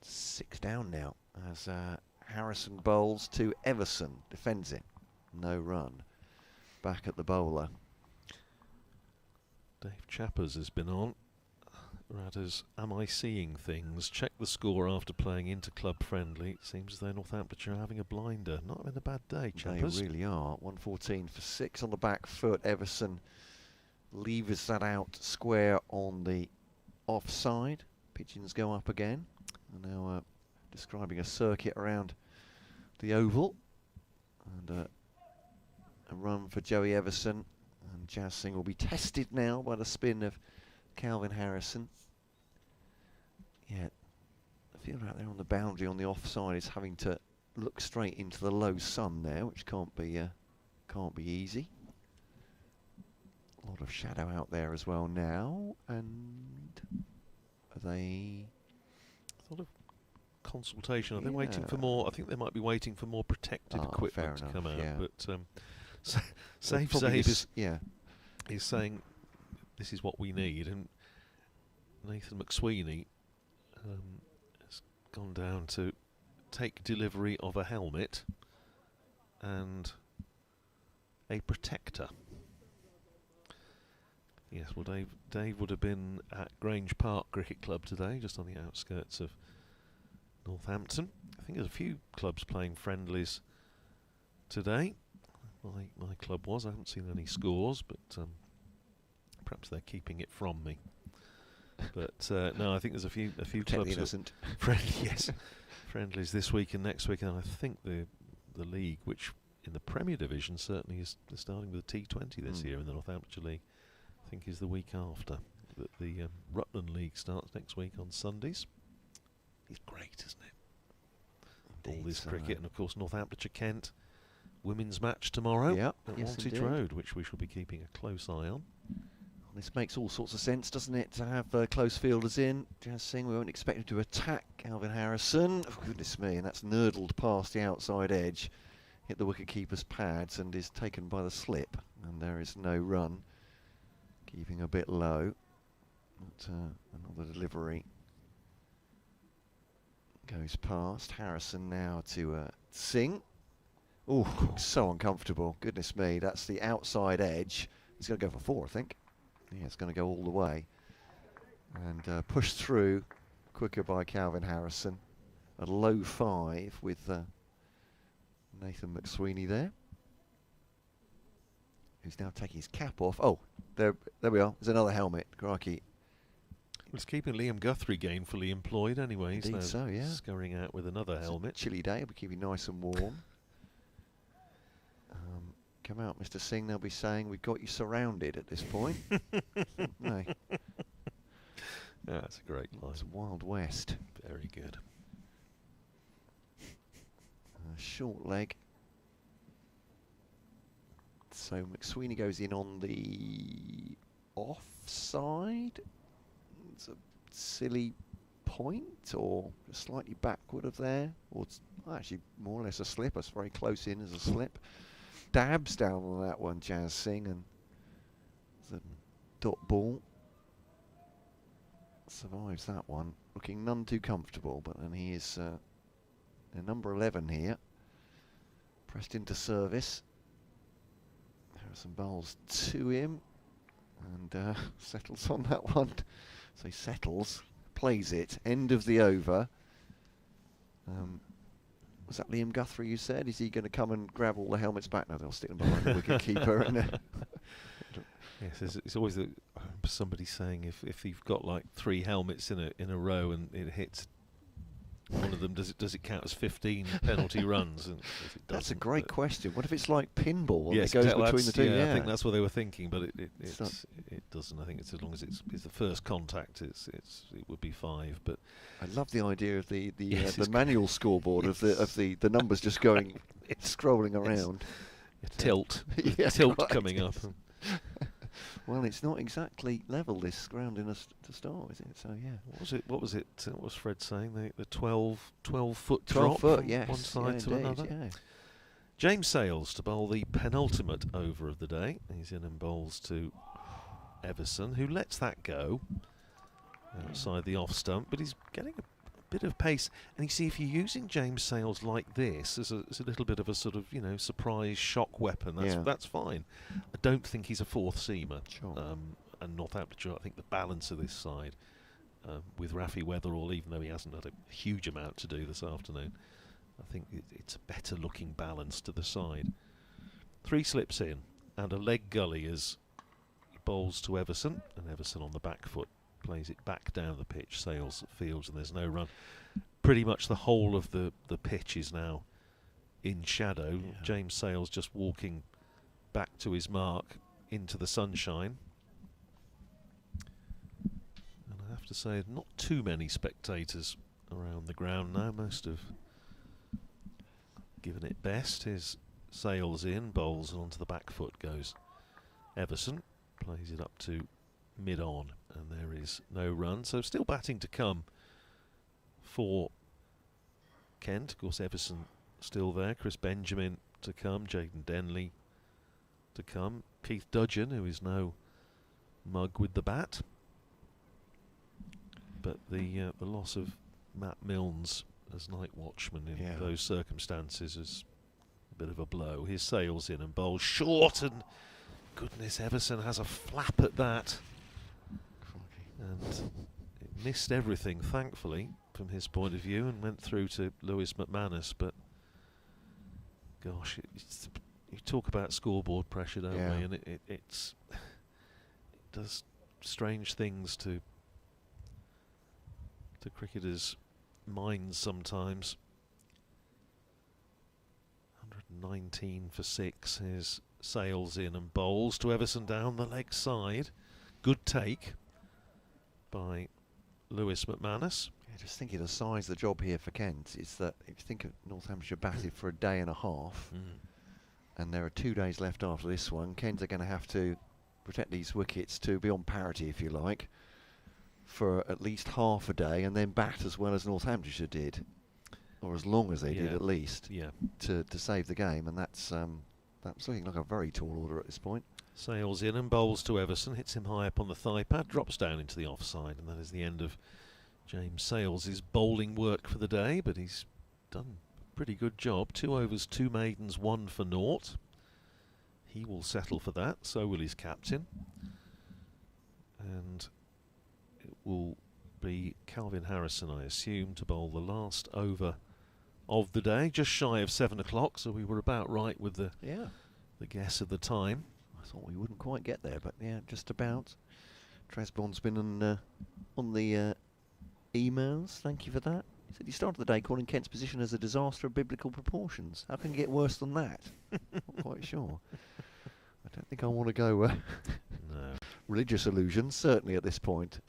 6 down now as Harrison bowls to Everson, defends it, no run. Back at the bowler. Dave Chappers has been on. Radders, am I seeing things? Check the score after playing inter-club friendly. It seems as though Northamptonshire are having a blinder. Not having a bad day, Chappers. They really are. 114 for 6 on the back foot. Everson levers that out square on the offside. Pigeons go up again. And now describing a circuit around the oval. And a run for Joey Everson. And Jazz Singh will be tested now by the spin of Calvin Harrison. Yeah, the fielder out there on the boundary on the offside is having to look straight into the low sun there, which can't be easy. A lot of shadow out there as well now, and are they sort of consultation? Are they waiting for more? I think they might be waiting for more protected equipment to come out. But Safe is saying this is what we need. And Nathan McSweeney has gone down to take delivery of a helmet and a protector. Yes, well, Dave would have been at Grange Park Cricket Club today, just on the outskirts of Northampton. I think there's a few clubs playing friendlies today. My club was. I haven't seen any scores, but perhaps they're keeping it from me. But no, I think there's a few clubs. Innocent. Yes, friendlies this week and next week, and I think the league, which in the Premier Division certainly is starting with a T20 this year in the Northamptonshire League, I think is the week after. But the Rutland League starts next week on Sundays. It's great, isn't it? All this cricket, and of course Northamptonshire Kent women's match tomorrow at Wantage Road, which we shall be keeping a close eye on. This makes all sorts of sense, doesn't it, to have close fielders in. Jazz Singh, we won't expect him to attack Calvin Harrison. Oh, goodness me, and that's nurdled past the outside edge, hit the wicket-keeper's pads and is taken by the slip. And there is no run, keeping a bit low. But another delivery goes past. Harrison now to Singh. Oh, so uncomfortable. Goodness me, that's the outside edge. He's going to go for 4, I think. Yeah, it's going to go all the way. And pushed through quicker by Calvin Harrison. A low 5 with Nathan McSweeney there, who's now taking his cap off. Oh, there we are. There's another helmet. Crikey. It's keeping Liam Guthrie gainfully employed anyway. Indeed so, yeah. Scurrying out with another helmet. Chilly day, we'll keep you nice and warm. Come out, Mr. Singh, they'll be saying we've got you surrounded at this point. No. Yeah, that's a great line. It's Wild West. Very good. Short leg. So McSweeney goes in on the offside. It's a silly point, or just slightly backward of there, or it's actually more or less a slip. It's very close in as a slip. Dabs down on that one, Jazz Singh, and the dot ball survives that one, looking none too comfortable. But then he is number 11 here, pressed into service. Harrison bowls to him and settles on that one. So he settles, plays it, end of the over. Was that Liam Guthrie you said? Is he going to come and grab all the helmets back? No, they'll stick them behind the wicket keeper. Yes, it's always somebody saying if you've got like 3 helmets in a row and it hits one of them, does it count as 15 penalty runs? And that's a great question. What if it's like pinball? Yes, and it goes between the two. Yeah, I think that's what they were thinking, but it doesn't. I think it's as long as it's the first contact, it would be 5. But I love the idea of the manual scoreboard of the numbers just going scrolling around. Tilt, yeah, tilt right. coming up. Well, it's not exactly level, this ground to start, is it? So yeah. What was it? What was Fred saying? The 12 foot 12 drop foot, from yes, one side to indeed, another. Yeah. James Sales to bowl the penultimate over of the day. He's in and bowls to Everson, who lets that go outside the off stump, but he's getting a bit of pace. And you see, if you're using James Sales like this as a little bit of a sort of surprise shock weapon, that's fine. I don't think he's a fourth seamer. Sure. And Northamptonshire, I think the balance of this side with Rafi Weatherall, even though he hasn't had a huge amount to do this afternoon, I think it's a better looking balance to the side. 3 slips in and a leg gully as he bowls to Everson, and Everson on the back foot plays it back down the pitch. Sales fields, and there's no run. Pretty much the whole of the pitch is now in shadow. Yeah. James Sales just walking back to his mark into the sunshine. And I have to say, not too many spectators around the ground now. Most have given it best. His Sales in, bowls, and onto the back foot goes Everson. Plays it up to mid-on, and there is no run. So still batting to come for Kent. Of course, Everson still there. Chris Benjamin to come. Jaden Denley to come. Keith Dudgeon, who is no mug with the bat. But the loss of Matt Milnes as night watchman in those circumstances is a bit of a blow. His sails in and bowls short, and goodness, Everson has a flap at that. And it missed everything, thankfully, from his point of view, and went through to Lewis McManus. But gosh, you talk about scoreboard pressure, don't we? And it does strange things to cricketers' minds sometimes. 119 for 6. His sails in and bowls to Everson down the leg side. Good take by Lewis McManus. Yeah, just thinking the size of the job here for Kent is that if you think of Northamptonshire batted for a day and a half, and there are 2 days left after this one, Kent are going to have to protect these wickets to be on parity, if you like, for at least half a day, and then bat as well as Northamptonshire did, or as long as they did at least, to save the game. And that's looking like a very tall order at this point. Sails in and bowls to Everson, hits him high up on the thigh pad, drops down into the offside, and that is the end of James Sails' bowling work for the day. But he's done a pretty good job. 2 overs, 2 maidens, 1 for naught. He will settle for that, so will his captain. And it will be Calvin Harrison, I assume, to bowl the last over of the day, just shy of 7 o'clock, so we were about right with the guess of the time. I thought we wouldn't quite get there, but yeah, just about. Tresbon's been on the emails. Thank you for that. He said he started the day calling Kent's position as a disaster of biblical proportions. How can you get worse than that? Not quite sure. I don't think I want to go no. religious illusions, certainly at this point.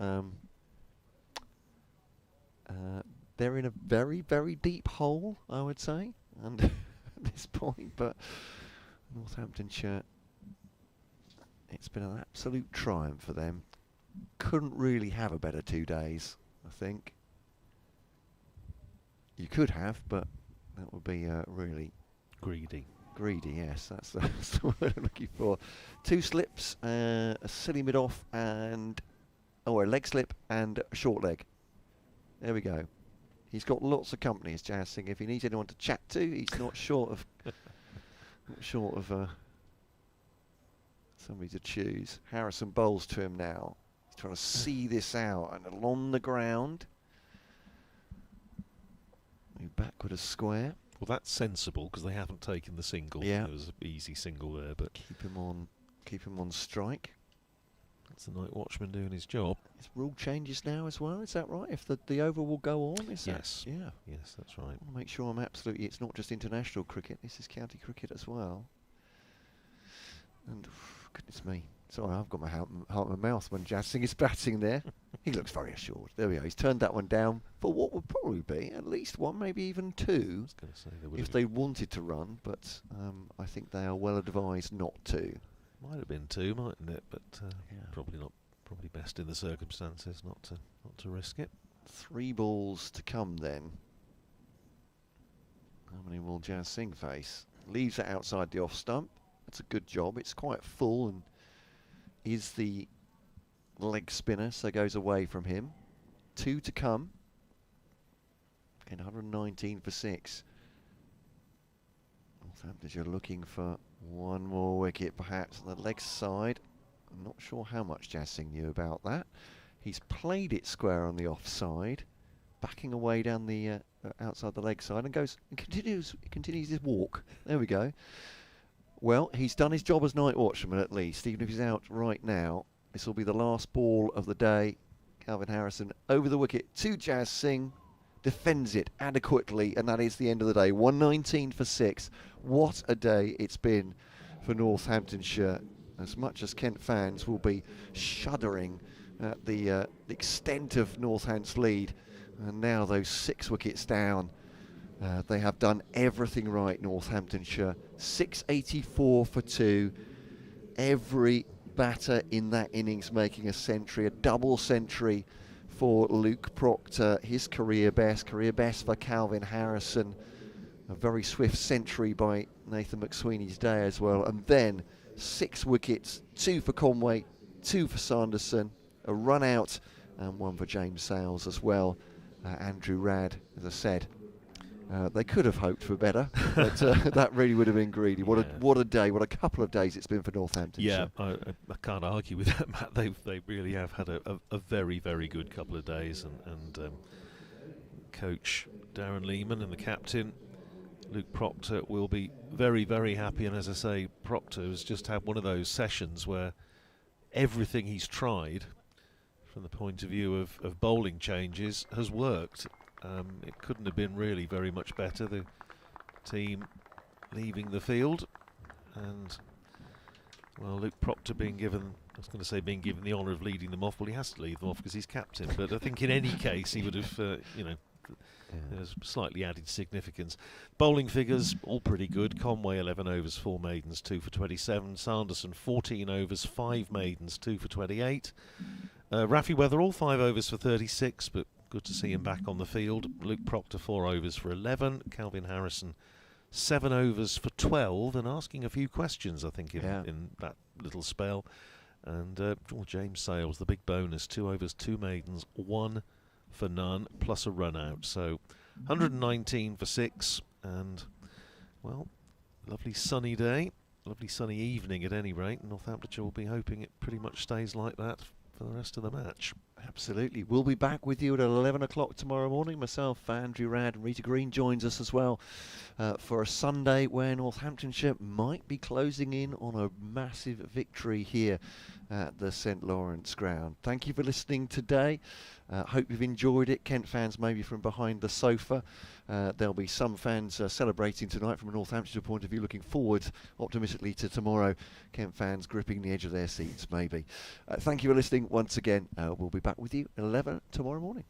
They're in a very, very deep hole, I would say, and at this point, but Northamptonshire, it's been an absolute triumph for them. Couldn't really have a better 2 days, I think. You could have, but that would be really greedy. Greedy, yes, that's the word I'm looking for. 2 slips, a silly mid-off, and a leg slip and a short leg. There we go. He's got lots of company, as Jazz Singh. If he needs anyone to chat to, he's not short of somebody to choose. Harrison bowls to him now. He's trying to see this out, and along the ground. Move backward a square. Well, that's sensible because they haven't taken the single. Yeah. It was an easy single there, but keep him on strike. That's the night watchman doing his job. It's rule changes now as well, is that right? If the over will go on, is yes. that? Yeah. Yes, that's right. I want to make sure it's not just international cricket, this is county cricket as well. And goodness me. Sorry, I've got my heart in my mouth when Jazz Singh is batting there. He looks very assured. There we go. He's turned that one down for what would probably be at least 1, maybe even 2, I was going to say if they wanted to run, but I think they are well advised not to. Might have been 2, mightn't it? But probably not. Probably best in the circumstances not to risk it. 3 balls to come then. How many will Jazz Singh face? Leaves it outside the off stump. That's a good job. It's quite full and is the leg spinner, so goes away from him. 2 to come. And 119 for 6. Northamptonshire looking for 1 more wicket, perhaps on the leg side. I'm not sure how much Jazz Singh knew about that. He's played it square on the offside, backing away down the outside the leg side, and continues his walk. There we go. Well, he's done his job as night watchman at least, even if he's out right now. This will be the last ball of the day. Calvin Harrison over the wicket to Jazz Singh, defends it adequately, and that is the end of the day. 119 for 6. What a day it's been for Northamptonshire. As much as Kent fans will be shuddering at the extent of Northants' lead, and now those 6 wickets down, they have done everything right, Northamptonshire. 684 for 2. Every batter in that innings making a century, a double century for Luke Proctor, his career best for Calvin Harrison, a very swift century by Nathan McSweeney's day as well, and then 6 wickets, 2 for Conway, 2 for Sanderson, a run out, and 1 for James Sales as well. Andrew Radd, as I said, they could have hoped for better, but that really would have been greedy. What a day, what a couple of days it's been for Northamptonshire. Yeah, I can't argue with that, Matt. They really have had a very, very good couple of days, and coach Darren Lehman and the captain Luke Proctor will be very, very happy. And as I say, Proctor has just had one of those sessions where everything he's tried from the point of view of bowling changes has worked. It couldn't have been really very much better. The team leaving the field, and well, Luke Proctor being given, I was going to say being given the honour of leading them off. Well, he has to lead them off because he's captain, but I think in any case he would have, there's slightly added significance. Bowling figures all pretty good. Conway 11 overs, 4 maidens, 2 for 27. Sanderson 14 overs, 5 maidens, 2 for 28. Raffy Weatherall 5 overs for 36, but good to see him back on the field. Luke Proctor 4 overs for 11. Calvin Harrison 7 overs for 12, and asking a few questions, I think, in that little spell. And James Sales, the big bonus, 2 overs, 2 maidens, 1 for none, plus a run out. So 119 for 6, and well, lovely sunny day, lovely sunny evening at any rate. Northamptonshire will be hoping it pretty much stays like that for the rest of the match. Absolutely. We'll be back with you at 11 o'clock tomorrow morning. Myself, Andrew Radd, and Rita Green joins us as well for a Sunday where Northamptonshire might be closing in on a massive victory here at the St Lawrence ground. Thank you for listening today. Hope you've enjoyed it. Kent fans maybe from behind the sofa. There'll be some fans celebrating tonight from a Northamptonshire point of view, looking forward optimistically to tomorrow. Kent fans gripping the edge of their seats maybe. Thank you for listening once again. We'll be back with you at 11 tomorrow morning.